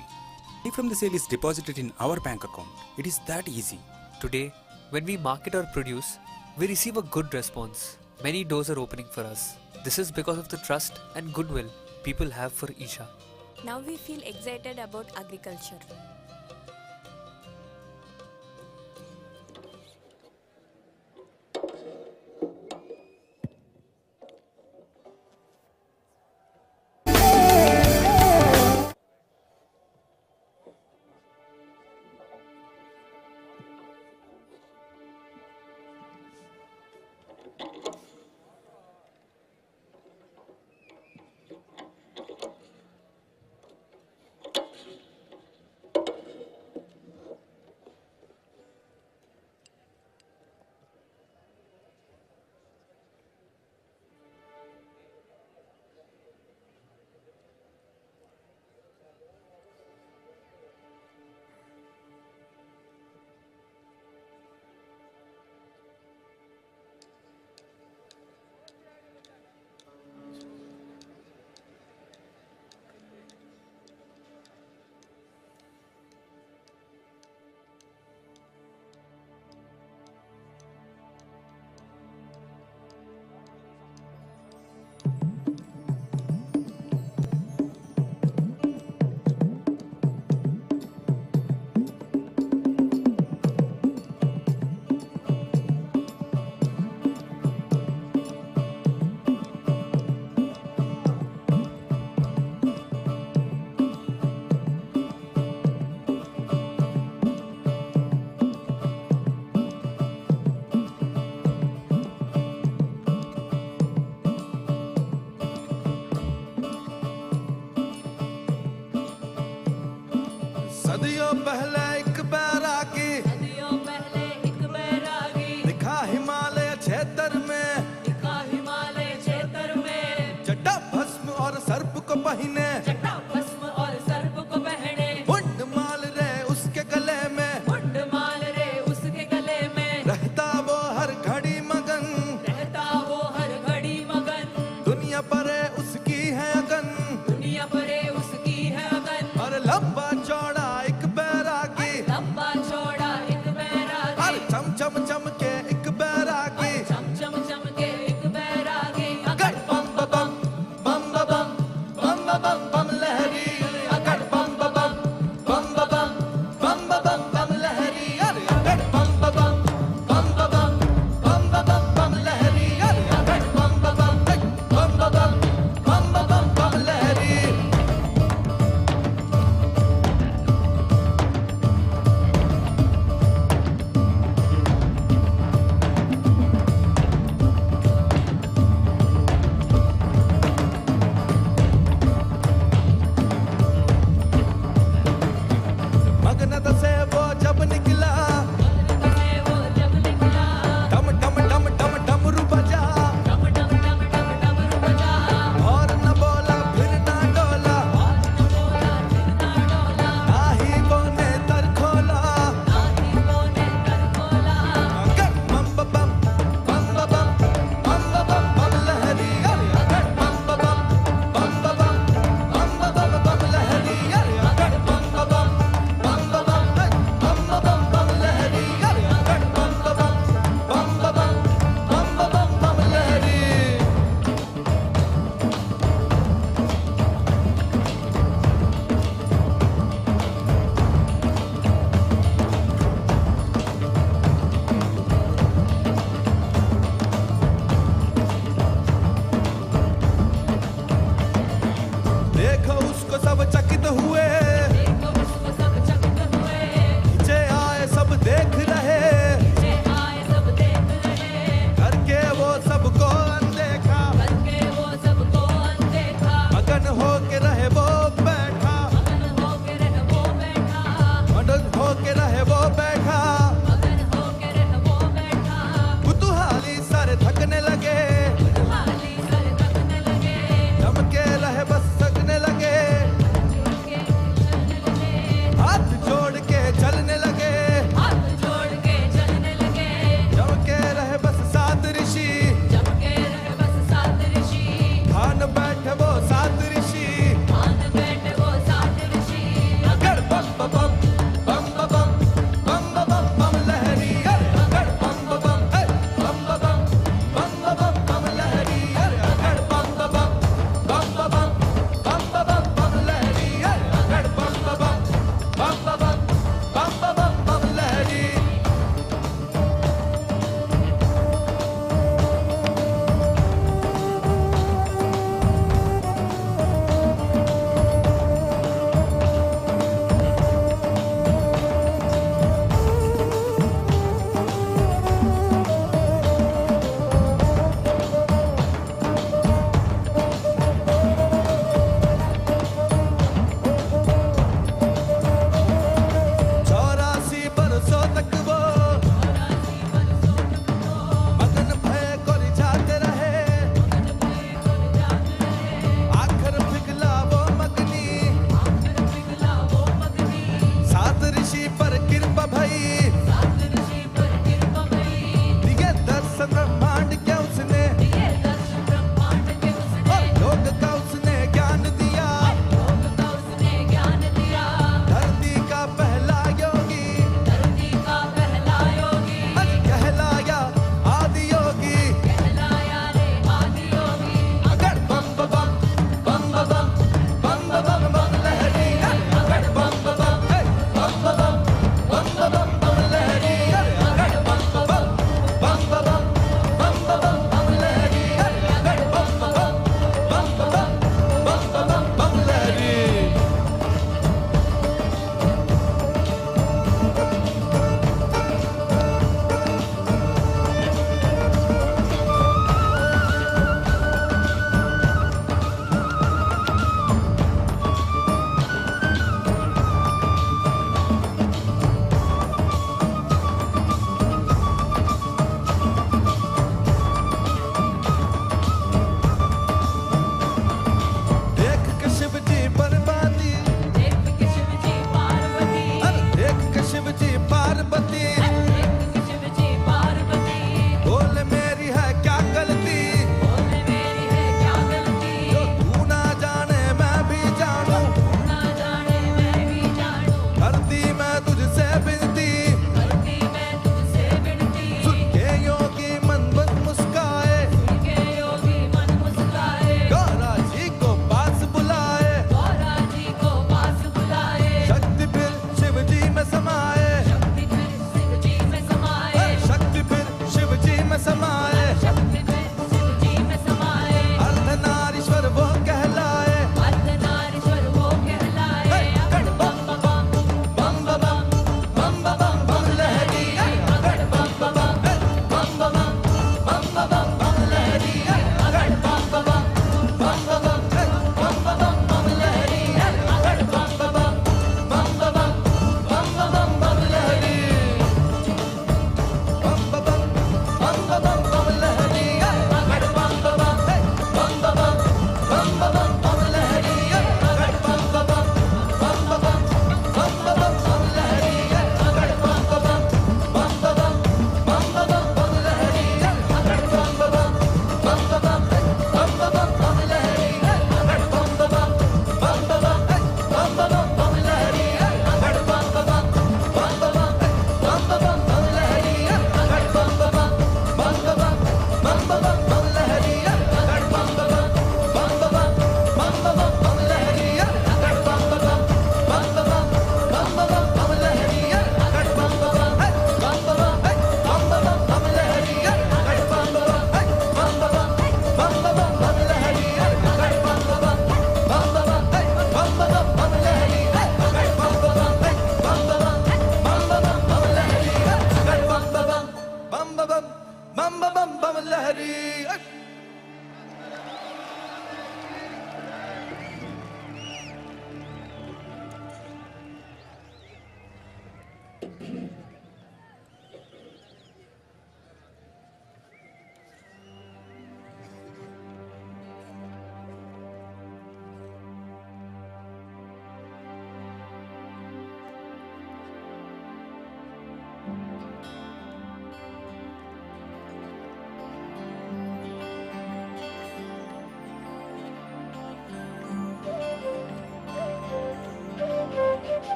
Money from the sale is deposited in our bank account. It is that easy. Today, when we market our produce, we receive a good response. Many doors are opening for us. This is because of the trust and goodwill people have for Isha. Now we feel excited about agriculture. सदियों पहले एक बैरागी दिखा हिमालय क्षेत्र में जटा भस्म और सर्प को पहने मुंड माल रे उसके गले में रहता वो हर घड़ी मगन दुनिया परे उसकी है अगन और लंबा चौड़ा एक बैरागी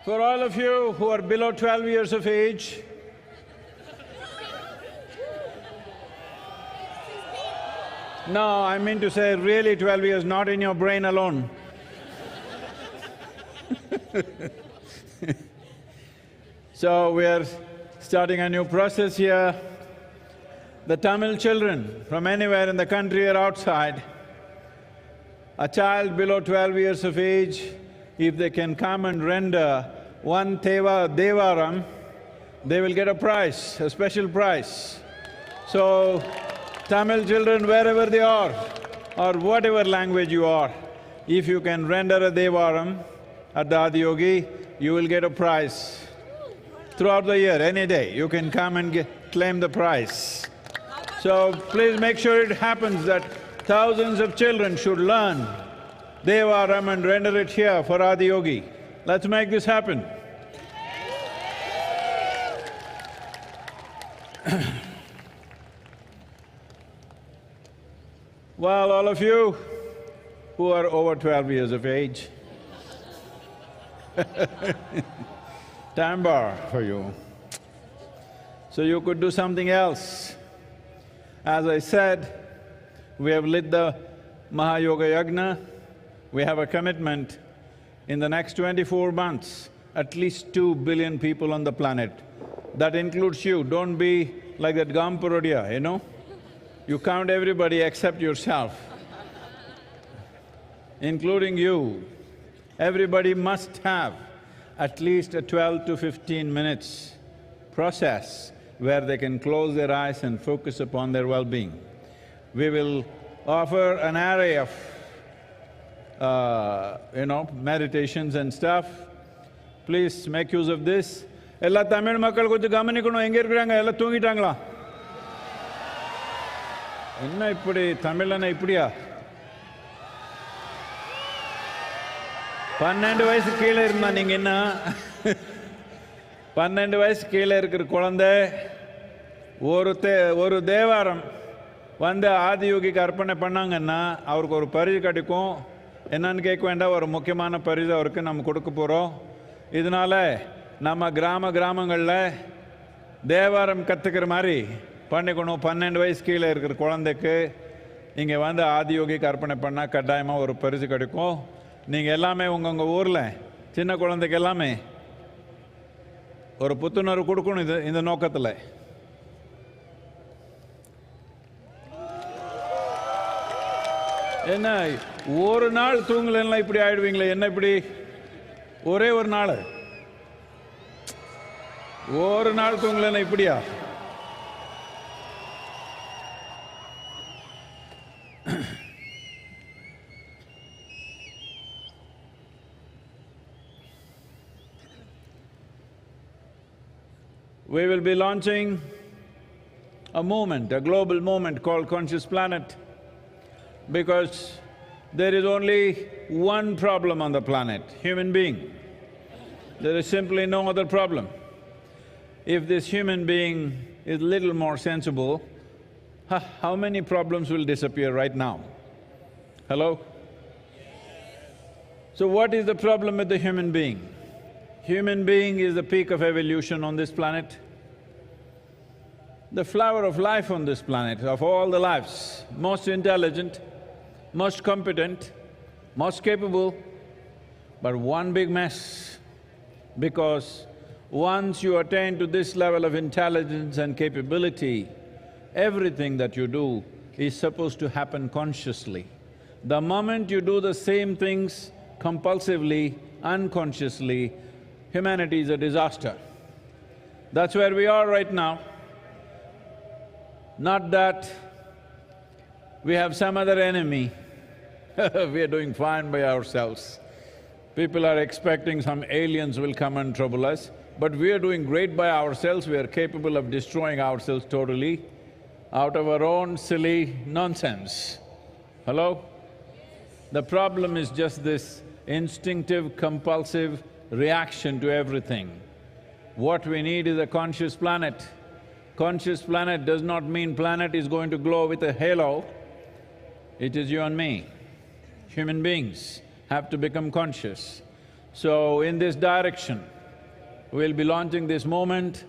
For all of you who are below 12 years of age, no, I mean to say really 12 years, not in your brain alone. So we are starting a new process here. The Tamil children from anywhere in the country or outside, a child below 12 years of age, if they can come and render one Devaram, they will get a prize, a special prize. So, Tamil children, wherever they are, or whatever language you are, if you can render a Devaram at the Adiyogi, you will get a prize. Throughout the year, any day, you can come and claim the prize. So please make sure it happens that thousands of children should learn Devaram and render it here for Adiyogi. Let's make this happen. Well, all of you who are over 12 years of age, time bar for you. So you could do something else. As I said, we have lit the Mahayoga Yagna. We have a commitment in the next 24 months, at least 2 billion people on the planet. That includes you. Don't be like that Gamparodia, you know? You count everybody except yourself, including you. Everybody must have at least a 12 to 15 minutes process where they can close their eyes and focus upon their well-being. We will offer an array of, meditations and stuff. Please make use of this. Ella Tamil makkal konju gamanikkanum, enga irukkranga, ella thoongitaangala? Enna ippadi Tamilana ipdiya? 12 வயசு கீழே இருந்தா நீங்க என்ன? 12 வயசு கீழே இருக்கிற குழந்தை ஒரு தேவாரம் வந்து ஆதியோகிக்கு அர்ப்பணை பண்ணாங்கன்னா அவருக்கு ஒரு பரிசு கிடைக்கும். என்னன்னு கேட்க வேண்டாம், ஒரு முக்கியமான பரிசு அவருக்கு நம்ம கொடுக்க போகிறோம். இதனால நம்ம கிராமங்களில் தேவாரம் கற்றுக்கிற மாதிரி பண்ணிக்கணும். 12 வயசு கீழே இருக்கிற குழந்தைக்கு இங்கே வந்து ஆதியோகிக்கு அர்ப்பணை பண்ணால் கட்டாயமாக ஒரு பரிசு கிடைக்கும். நீங்கள் எல்லாமே உங்கள் ஊரில் சின்ன குழந்தைக்கு எல்லாமே ஒரு புத்துணர்வு கொடுக்கணும் இந்த நோக்கத்தில். என்ன ஒரு நாள் தூங்கலாம் இப்படி ஆயிடுவீங்களே, என்ன இப்படி ஒரே ஒரு நாள் தூங்கலன்னா இப்படியா? We will be launching a movement, a global movement called Conscious Planet, because there is only one problem on the planet, human being. There is simply no other problem. If this human being is little more sensible, how many problems will disappear right now? Hello? So what is the problem with the human being? Human being is the peak of evolution on this planet. The flower of life on this planet, of all the lives, most intelligent, most competent, most capable, but one big mess. Because once you attain to this level of intelligence and capability, everything that you do is supposed to happen consciously. The moment you do the same things compulsively, unconsciously, humanity is a disaster. That's where we are right now. Not that we have some other enemy, we are doing fine by ourselves. People are expecting some aliens will come and trouble us, but we are doing great by ourselves, we are capable of destroying ourselves totally out of our own silly nonsense. Hello? The problem is just this instinctive, compulsive reaction to everything. What we need is a conscious planet. Conscious planet does not mean planet is going to glow with a halo. It is you and me. Human beings have to become conscious. So in this direction, We'll be launching this moment.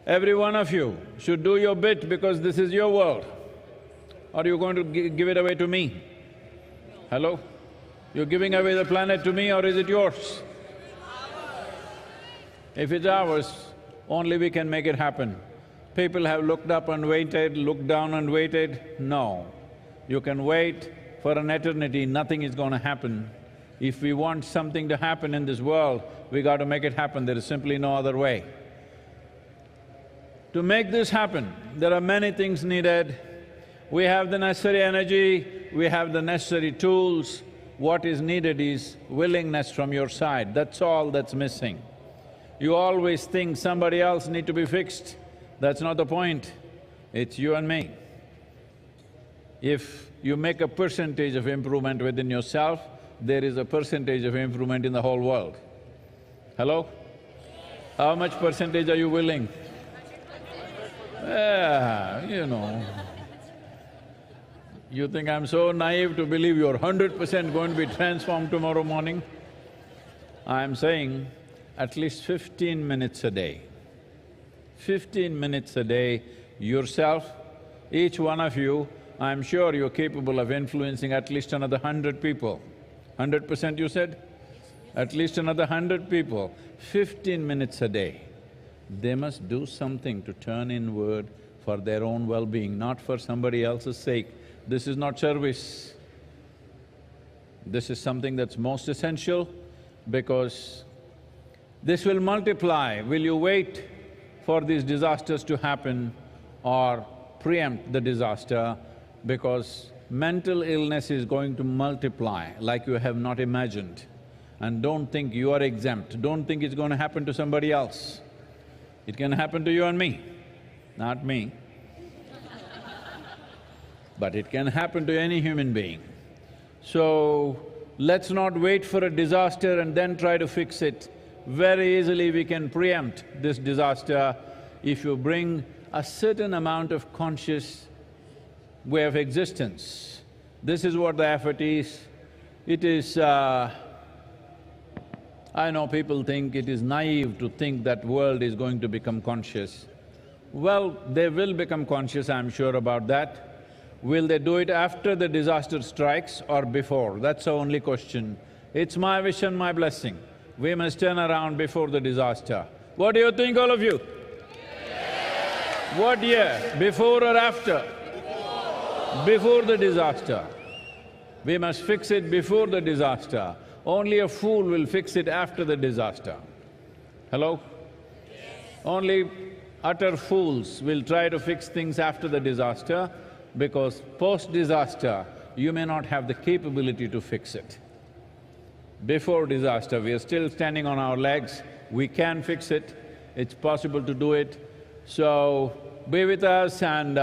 Every one of you should do your bit because this is your world. Or are you going to give it away to me? Hello? You're giving away the planet to me or is it yours? If it's ours, only we can make it happen. People have looked up and waited, looked down and waited. No. You can wait for an eternity, nothing is going to happen. If we want something to happen in this world, we got to make it happen, there is simply no other way. To make this happen, there are many things needed. We have the necessary energy, we have the necessary tools. What is needed is willingness from your side, that's all that's missing. You always think somebody else need to be fixed. That's not the point, it's you and me. If you make a percentage of improvement within yourself, there is a percentage of improvement in the whole world. Hello? How much percentage are you willing? Yeah, you know. You think I'm so naive to believe you're 100% going to be transformed tomorrow morning? I'm saying at least 15 minutes a day. 15 minutes a day, yourself, each one of you, I'm sure you're capable of influencing at least another 100 people. 100% you said? At least another 100 people, 15 minutes a day. They must do something to turn inward for their own well-being, not for somebody else's sake. This is not service. This is something that's most essential because this will multiply. Will you wait for these disasters to happen or preempt the disaster? Because mental illness is going to multiply like you have not imagined. And don't think you are exempt, don't think it's going to happen to somebody else. It can happen to you and me, not me. But it can happen to any human being. So, let's not wait for a disaster and then try to fix it. Very easily we can preempt this disaster if you bring a certain amount of conscious way of existence. This is what the effort is. It is… I know people think it is naive to think that world is going to become conscious. Well, they will become conscious, I'm sure about that. Will they do it after the disaster strikes or before? That's the only question. It's my wish and my blessing. We must turn around before the disaster. What do you think, all of you? What year? Before or after? Before the disaster. We must fix it before the disaster. Only a fool will fix it after the disaster. Hello? Only utter fools will try to fix things after the disaster because post-disaster, you may not have the capability to fix it. Before disaster, we are still standing on our legs, we can fix it, it's possible to do it. So, be with us and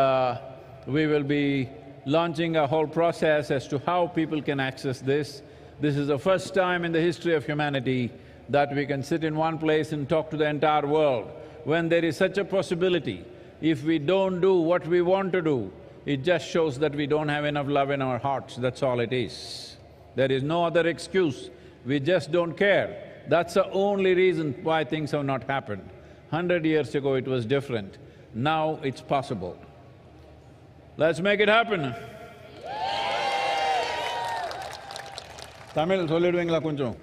we will be launching a whole process as to how people can access this. This is the first time in the history of humanity that we can sit in one place and talk to the entire world. When there is such a possibility, if we don't do what we want to do, it just shows that we don't have enough love in our hearts, that's all it is. There is no other excuse, we just don't care. That's the only reason why things have not happened. 100 years ago it was different, now it's possible. Let's make it happen. Tamil சொல்லிடுவீங்களா கொஞ்சம்?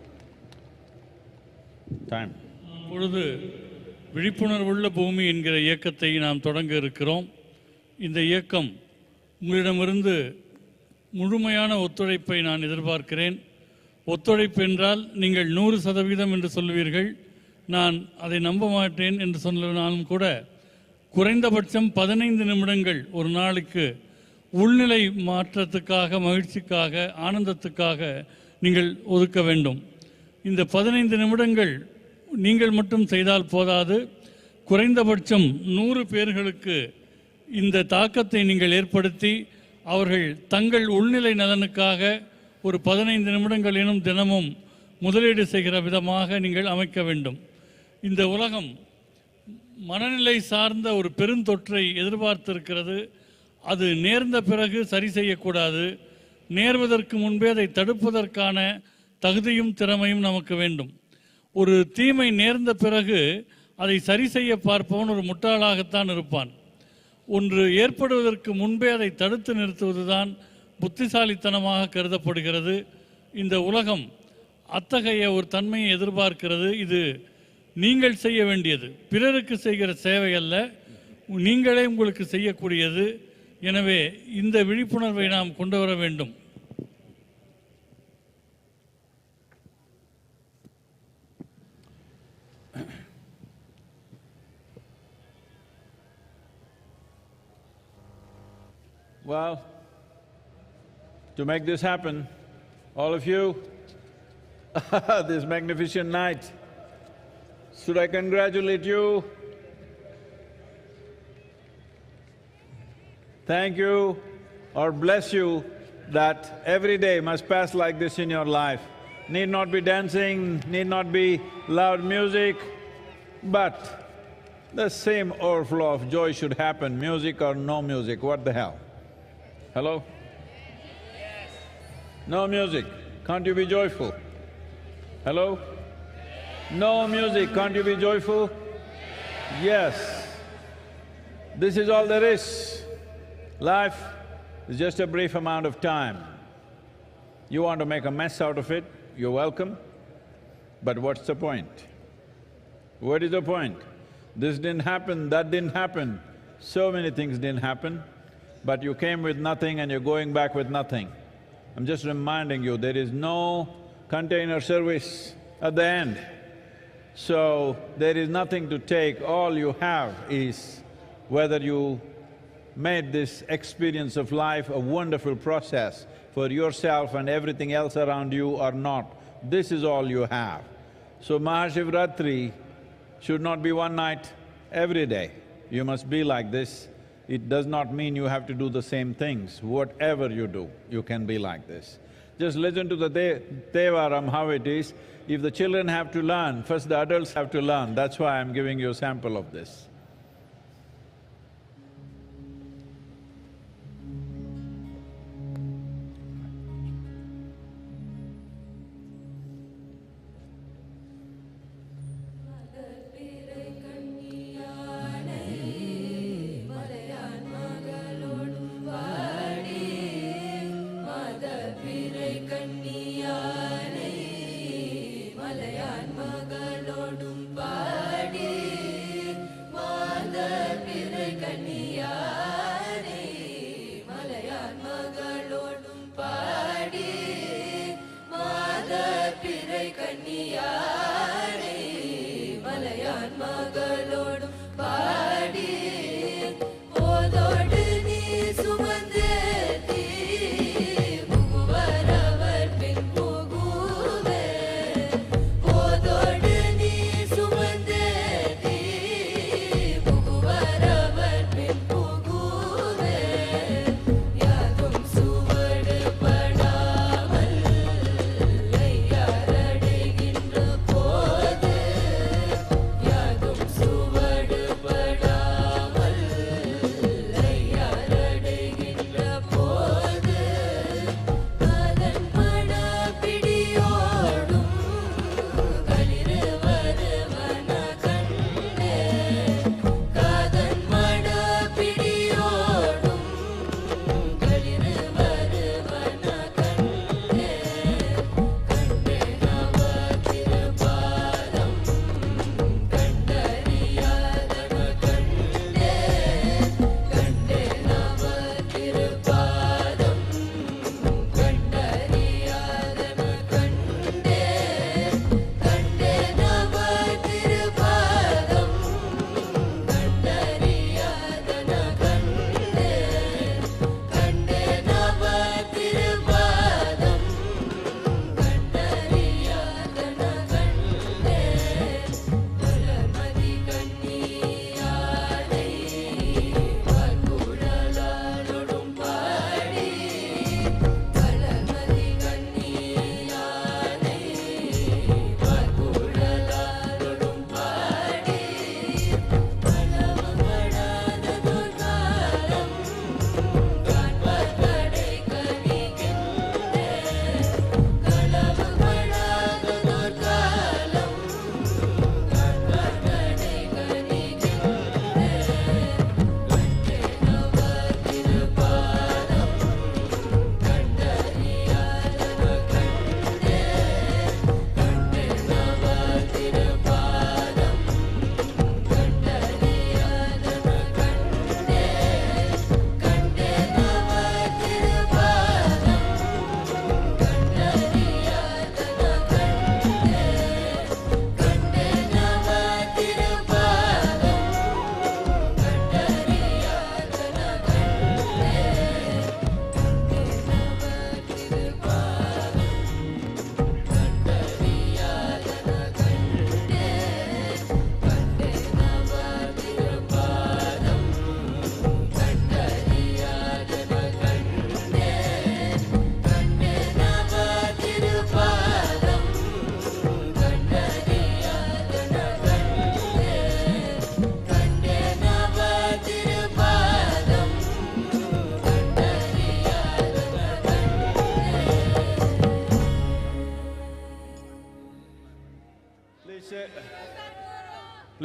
Time. இப்பொழுது விழிப்புணர்வுள்ள பூமி என்கிற இயக்கத்தை நாம் தொடங்க இருக்கிறோம். இந்த இயக்கம் உங்களிடமிருந்து முழுமையான ஒத்துழைப்பை நான் எதிர்பார்க்கிறேன். ஒத்துழைப்பு என்றால் நீங்கள் 100% என்று சொல்வீர்கள். நான் அதை நம்ப மாட்டேன் என்று சொன்னாலும் கூட குறைந்தபட்சம் 15 நிமிடங்கள் ஒரு நாளுக்கு உள்நிலை மாற்றத்துக்காக, மகிழ்ச்சிக்காக, ஆனந்தத்துக்காக நீங்கள் ஒதுக்க வேண்டும். இந்த 15 நிமிடங்கள் நீங்கள் மட்டும் செய்தால் போதாது, குறைந்தபட்சம் 100 பேர்களுக்கு இந்த தாக்கத்தை நீங்கள் ஏற்படுத்தி அவர்கள் தங்கள் உள்நிலை நலனுக்காக ஒரு 15 நிமிடங்களேனும் தினமும் முதலீடு செய்கிற விதமாக நீங்கள் அமைக்க வேண்டும். இந்த உலகம் மனநிலை சார்ந்த ஒரு பெருந்தொற்றை எதிர்பார்த்திருக்கிறது. அது நேர்ந்த பிறகு சரி செய்யக்கூடாது. நேர்வதற்கு முன்பே அதை தடுப்பதற்கான தகுதியும் திறமையும் நமக்கு வேண்டும். ஒரு தீமை நேர்ந்த பிறகு அதை சரி செய்ய பார்ப்பவன் ஒரு முட்டாளாகத்தான் இருப்பான். ஒன்று ஏற்படுவதற்கு முன்பே அதை தடுத்து நிறுத்துவதுதான் புத்திசாலித்தனமாக கருதப்படுகிறது. இந்த உலகம் அத்தகைய ஒரு தன்மையை எதிர்பார்க்கிறது. இது நீங்கள் செய்ய வேண்டியது, பிறருக்கு செய்கிற சேவை அல்ல, நீங்களே உங்களுக்கு செய்யக்கூடியது. எனவே இந்த விழிப்புணர்வை நாம் கொண்டு வர வேண்டும். Well, to make this happen, all of you, this magnificent night, should I congratulate you? Thank you or bless you that every day must pass like this in your life. Need not be dancing, need not be loud music, but the same overflow of joy should happen, music or no music, what the hell? Hello? No music, can't you be joyful? Hello? No music, can't you be joyful? Yes. This is all there is. Life is just a brief amount of time. You want to make a mess out of it, you're welcome. But what's the point? What is the point? This didn't happen, that didn't happen, so many things didn't happen, but you came with nothing and you're going back with nothing. I'm just reminding you, there is no container service at the end. So, there is nothing to take, all you have is whether you made this experience of life a wonderful process for yourself and everything else around you or not. This is all you have. So MahaShivRatri should not be one night every day. You must be like this. It does not mean you have to do the same things. Whatever you do, you can be like this. Just listen to the Devaram, how it is. If the children have to learn, first the adults have to learn. That's why I'm giving you a sample of this. மலையான் மகளோடும் body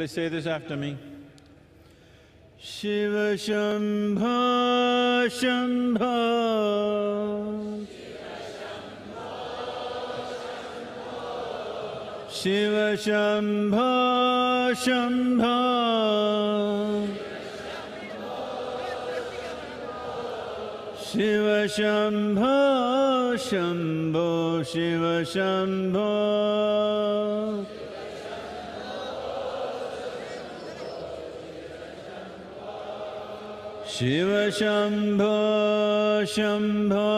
Please say this after me. Shiva Shambho Shambho Shiva Shambho Shambho Shiva Shambho Shambho Shiva Shambho Shiva Shambho Shambho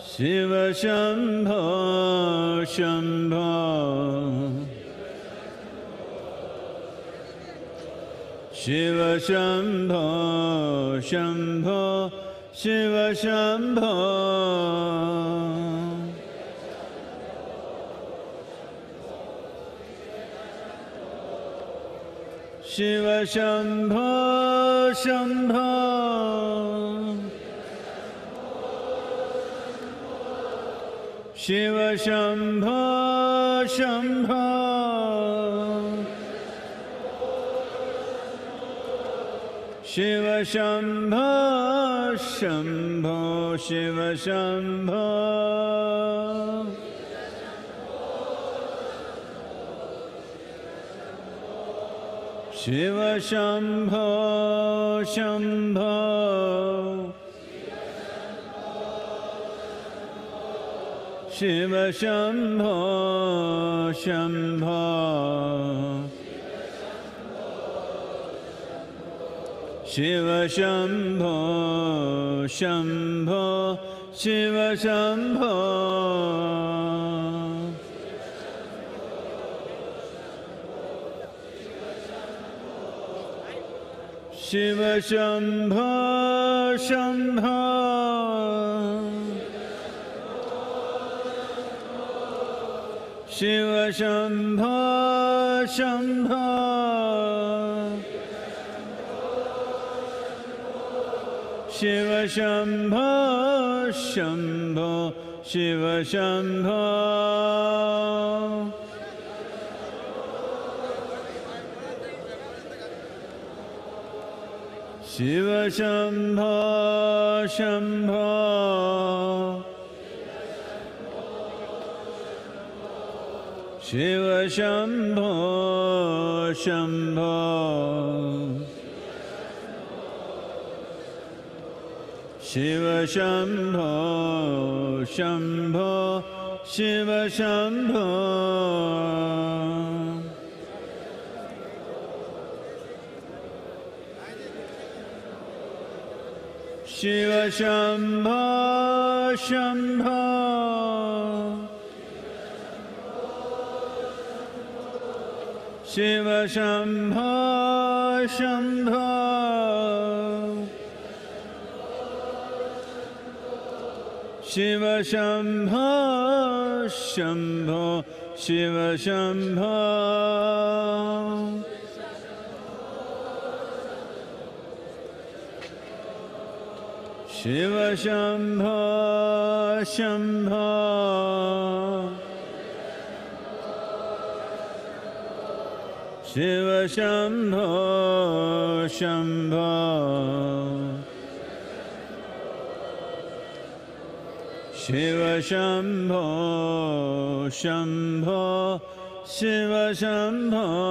Shiva Shambho Shambho Shiva Shambho Shambho Shiva Shambho Shiva Shambho Shambho Shiva Shambho Shambho Shiva Shambho Shambho Shiva Shambho Shiva Shambho Shambho Shiva Shambho Shambho Shiva Shambho Shambho Shiva Shambho Shiva Shambho Shambho Shiva Shambho Shambho Shiva Shambho Shambho Shiva Shambho Shiva Shambho Shambho Shiva Shambho Shambho Shiva Shambho Shambho Shiva Shambho Shiva Shambho Shambho Shiva Shambho Shambho Shiva Shambho Shambho Shiva Shambho Shiva Shambho Shambho Shiva Shambho Shambho Shiva Shambho Shambho Shiva Shambho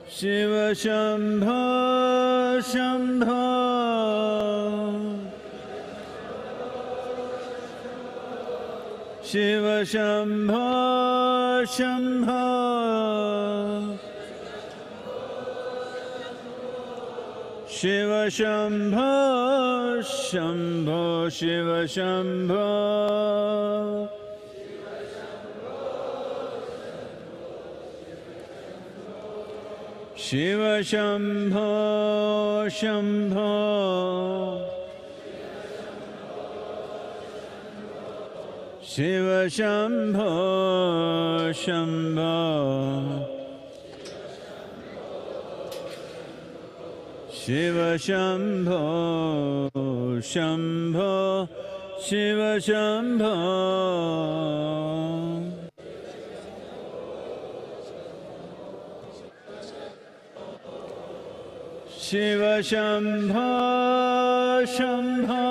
Shiva Shambho Shambho Shiva Shambho Shambho Shiva Shambho Shambho Shiva Shambho Shiva Shambho Shambho Shiva Shambho Shambho Shiva Shambho, Shambho, Shiva Shambho. Shiva Shambho, Shambho.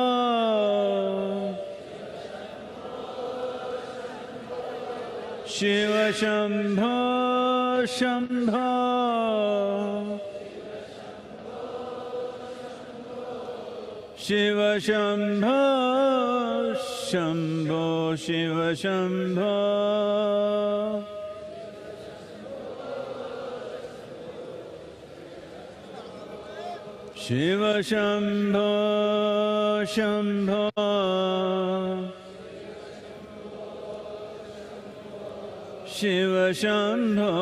Shiva Shambho, Shambho. Shiva Shambho, Shambho, Shiva Shambho. Shiva Shambho, Shambho. Shiva Shambho,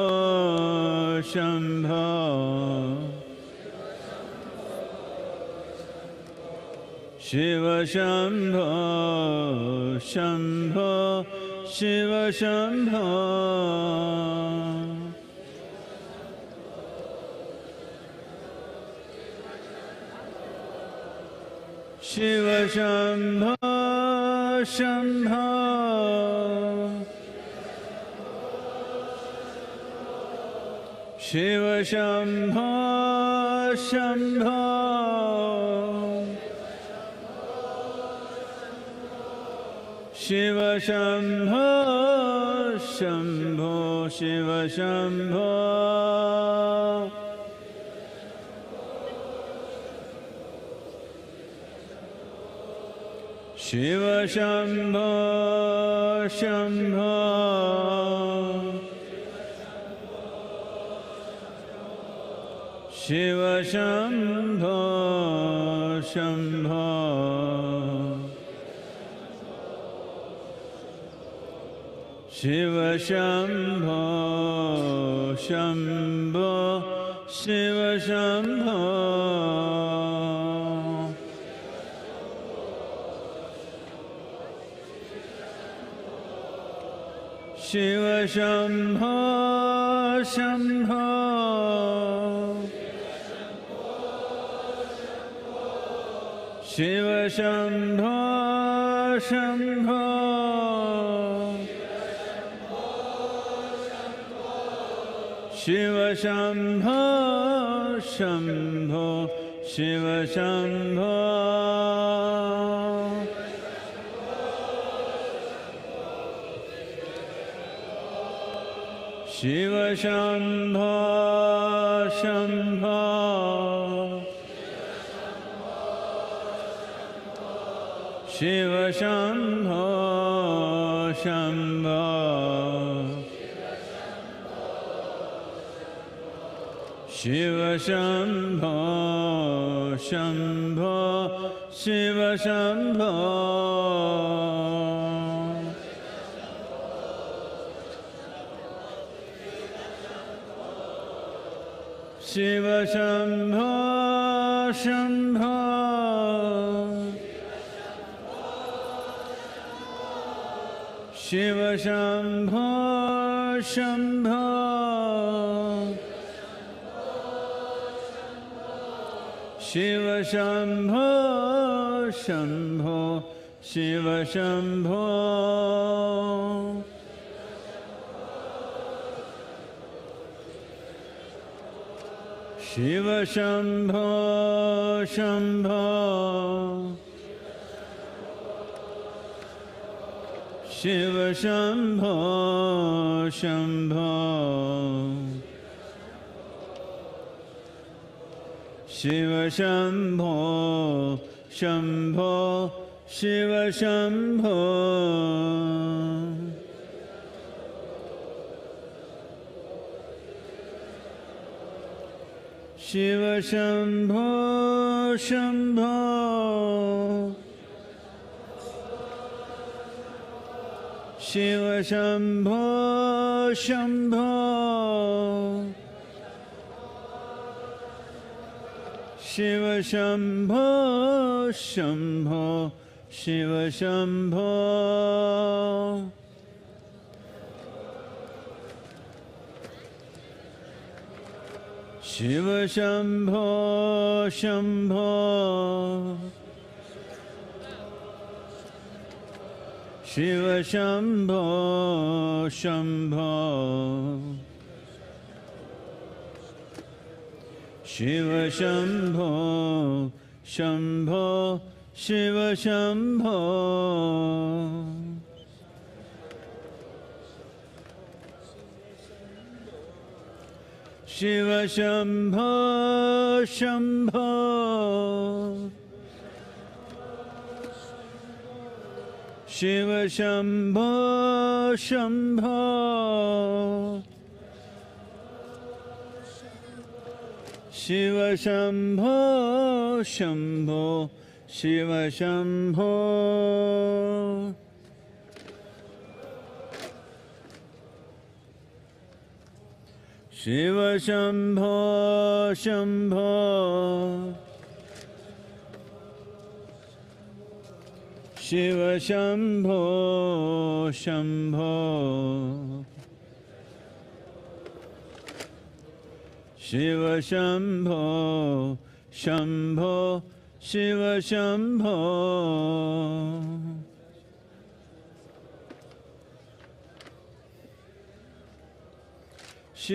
Shambho. Shiva Shambho, Shambho, Shiva Shambho. Shiva Shambho, Shambho. Shiva Shambho, Shambho. Shiva Shambho, Shambho, Shiva Shambho. Shiva Shambho, Shambho. Shiva Shambho, Shambho. Shiva Shambho, Shambho, Shiva Shambho. Shiva Shambho, Shambho. Shiva Shambho, Shambho. Shiva Shambho, Shambho, Shiva Shambho. Shiva Shambho, Shambho. Shiva Shambho, Shambho. Shiva Shambho, Shambho, Shiva Shambho. Shiva Shambho, Shambho. Shiva Shambho, Shambho. Shiva Shambho, Shambho, Shiva Shambho. Shiva Shambho, Shambho. Shiva Shambho, Shambho. Shiva Shambho, Shambho, Shiva Shambho. Shiva Shambho, Shambho. Shiva Shambho, Shambho. Shiva Shambho, Shambho, Shiva Shambho. Shiva Shambho Shambho Shiva Shambho Shambho Shiva Shambho Shambho Shiva Shambho Shiva Shambho Shambho Shiva Shambho Shambho Shiva Shambho Shambho Shiva Shambho Shiva Shambho Shambho Shiva Shambho Shambho Shiva Shambho Shambho Shiva Shambho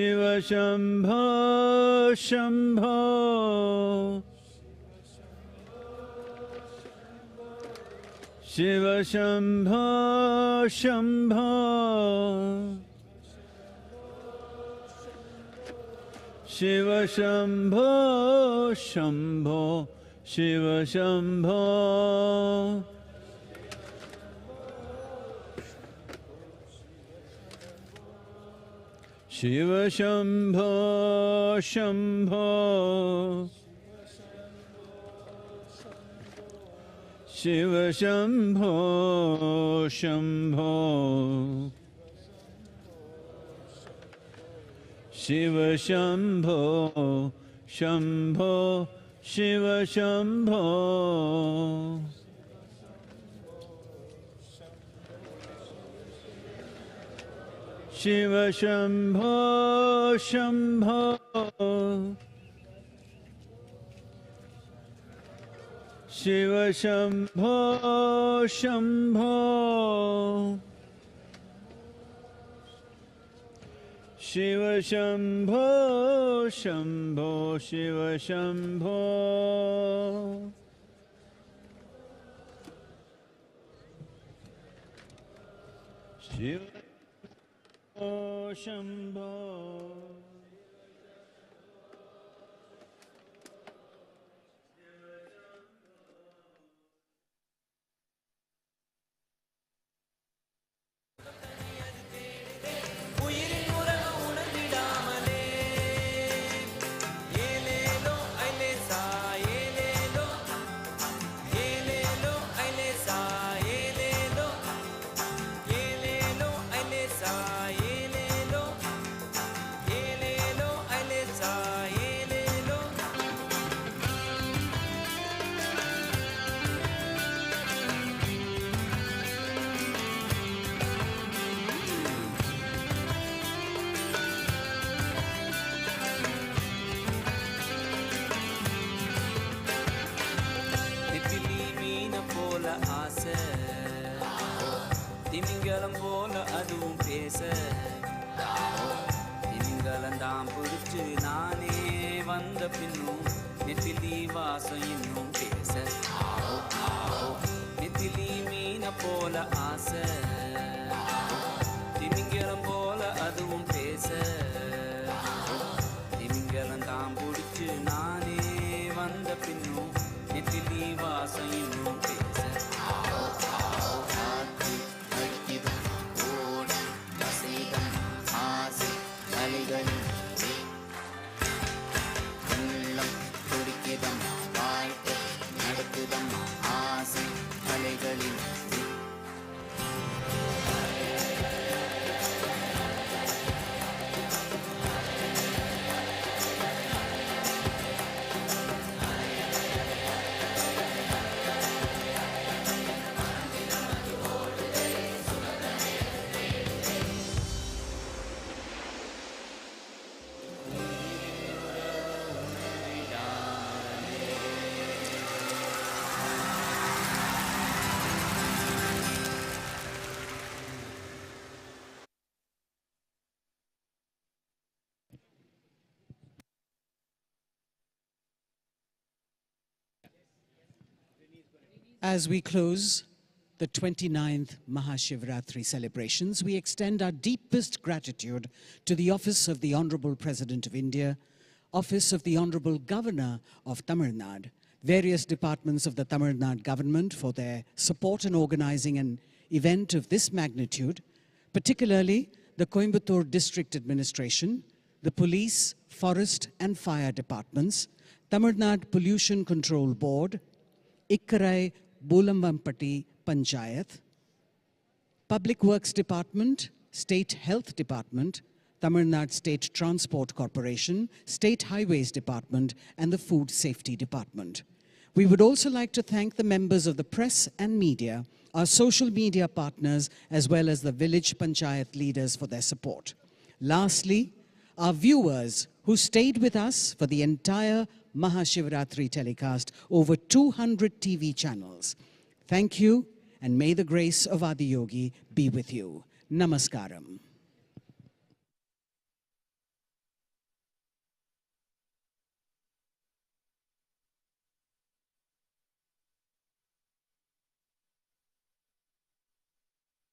Shiva Shambho Shambho Shiva Shambho Shambho Shiva Shambho Shambho Shiva Shambho Shiva Shambho Shambho Shiva Shambho Shambho Shiva Shambho Shambho Shiva Shambho Shiva Shambho Shambho Shiva Shambho Shambho Shiva Shambho Shambho Shiva Shambho Shiva Shambho திமிங்கலம் போல அதுவும் பேச திமிங்கலந்தாம் பிடிச்சு நானே வந்த பின்னும் நெத்திலி வாசம் இன்னும் பேச நெத்திலி மீன போல ஆசை திமிங்கலம் போல அதுவும் பேச திமிங்கலந்தாம் பிடிச்சு நானே வந்த பின்னும் நெத்திலி வாசம் இன்னும் பேச As we close the 29th MahaShivRatri celebrations, we extend our deepest gratitude to the Office of the Honorable President of India, Office of the Honorable Governor of Tamil Nadu, various departments of the Tamil Nadu government for their support in organizing an event of this magnitude, particularly the Coimbatore District Administration, the Police, Forest and Fire Departments, Tamil Nadu Pollution Control Board, Ikkarai Bulambamppatti Panchayat, Public Works Department, State Health Department, Tamil Nadu State Transport Corporation, State Highways Department, and the Food Safety Department. We would also like to thank the members of the press and media, our social media partners, as well as the village panchayat leaders for their support. Lastly, our viewers who stayed with us for the entire MahaShivRatri telecast over 200 TV channels. Thank you, and may the grace of Adiyogi be with you. Namaskaram.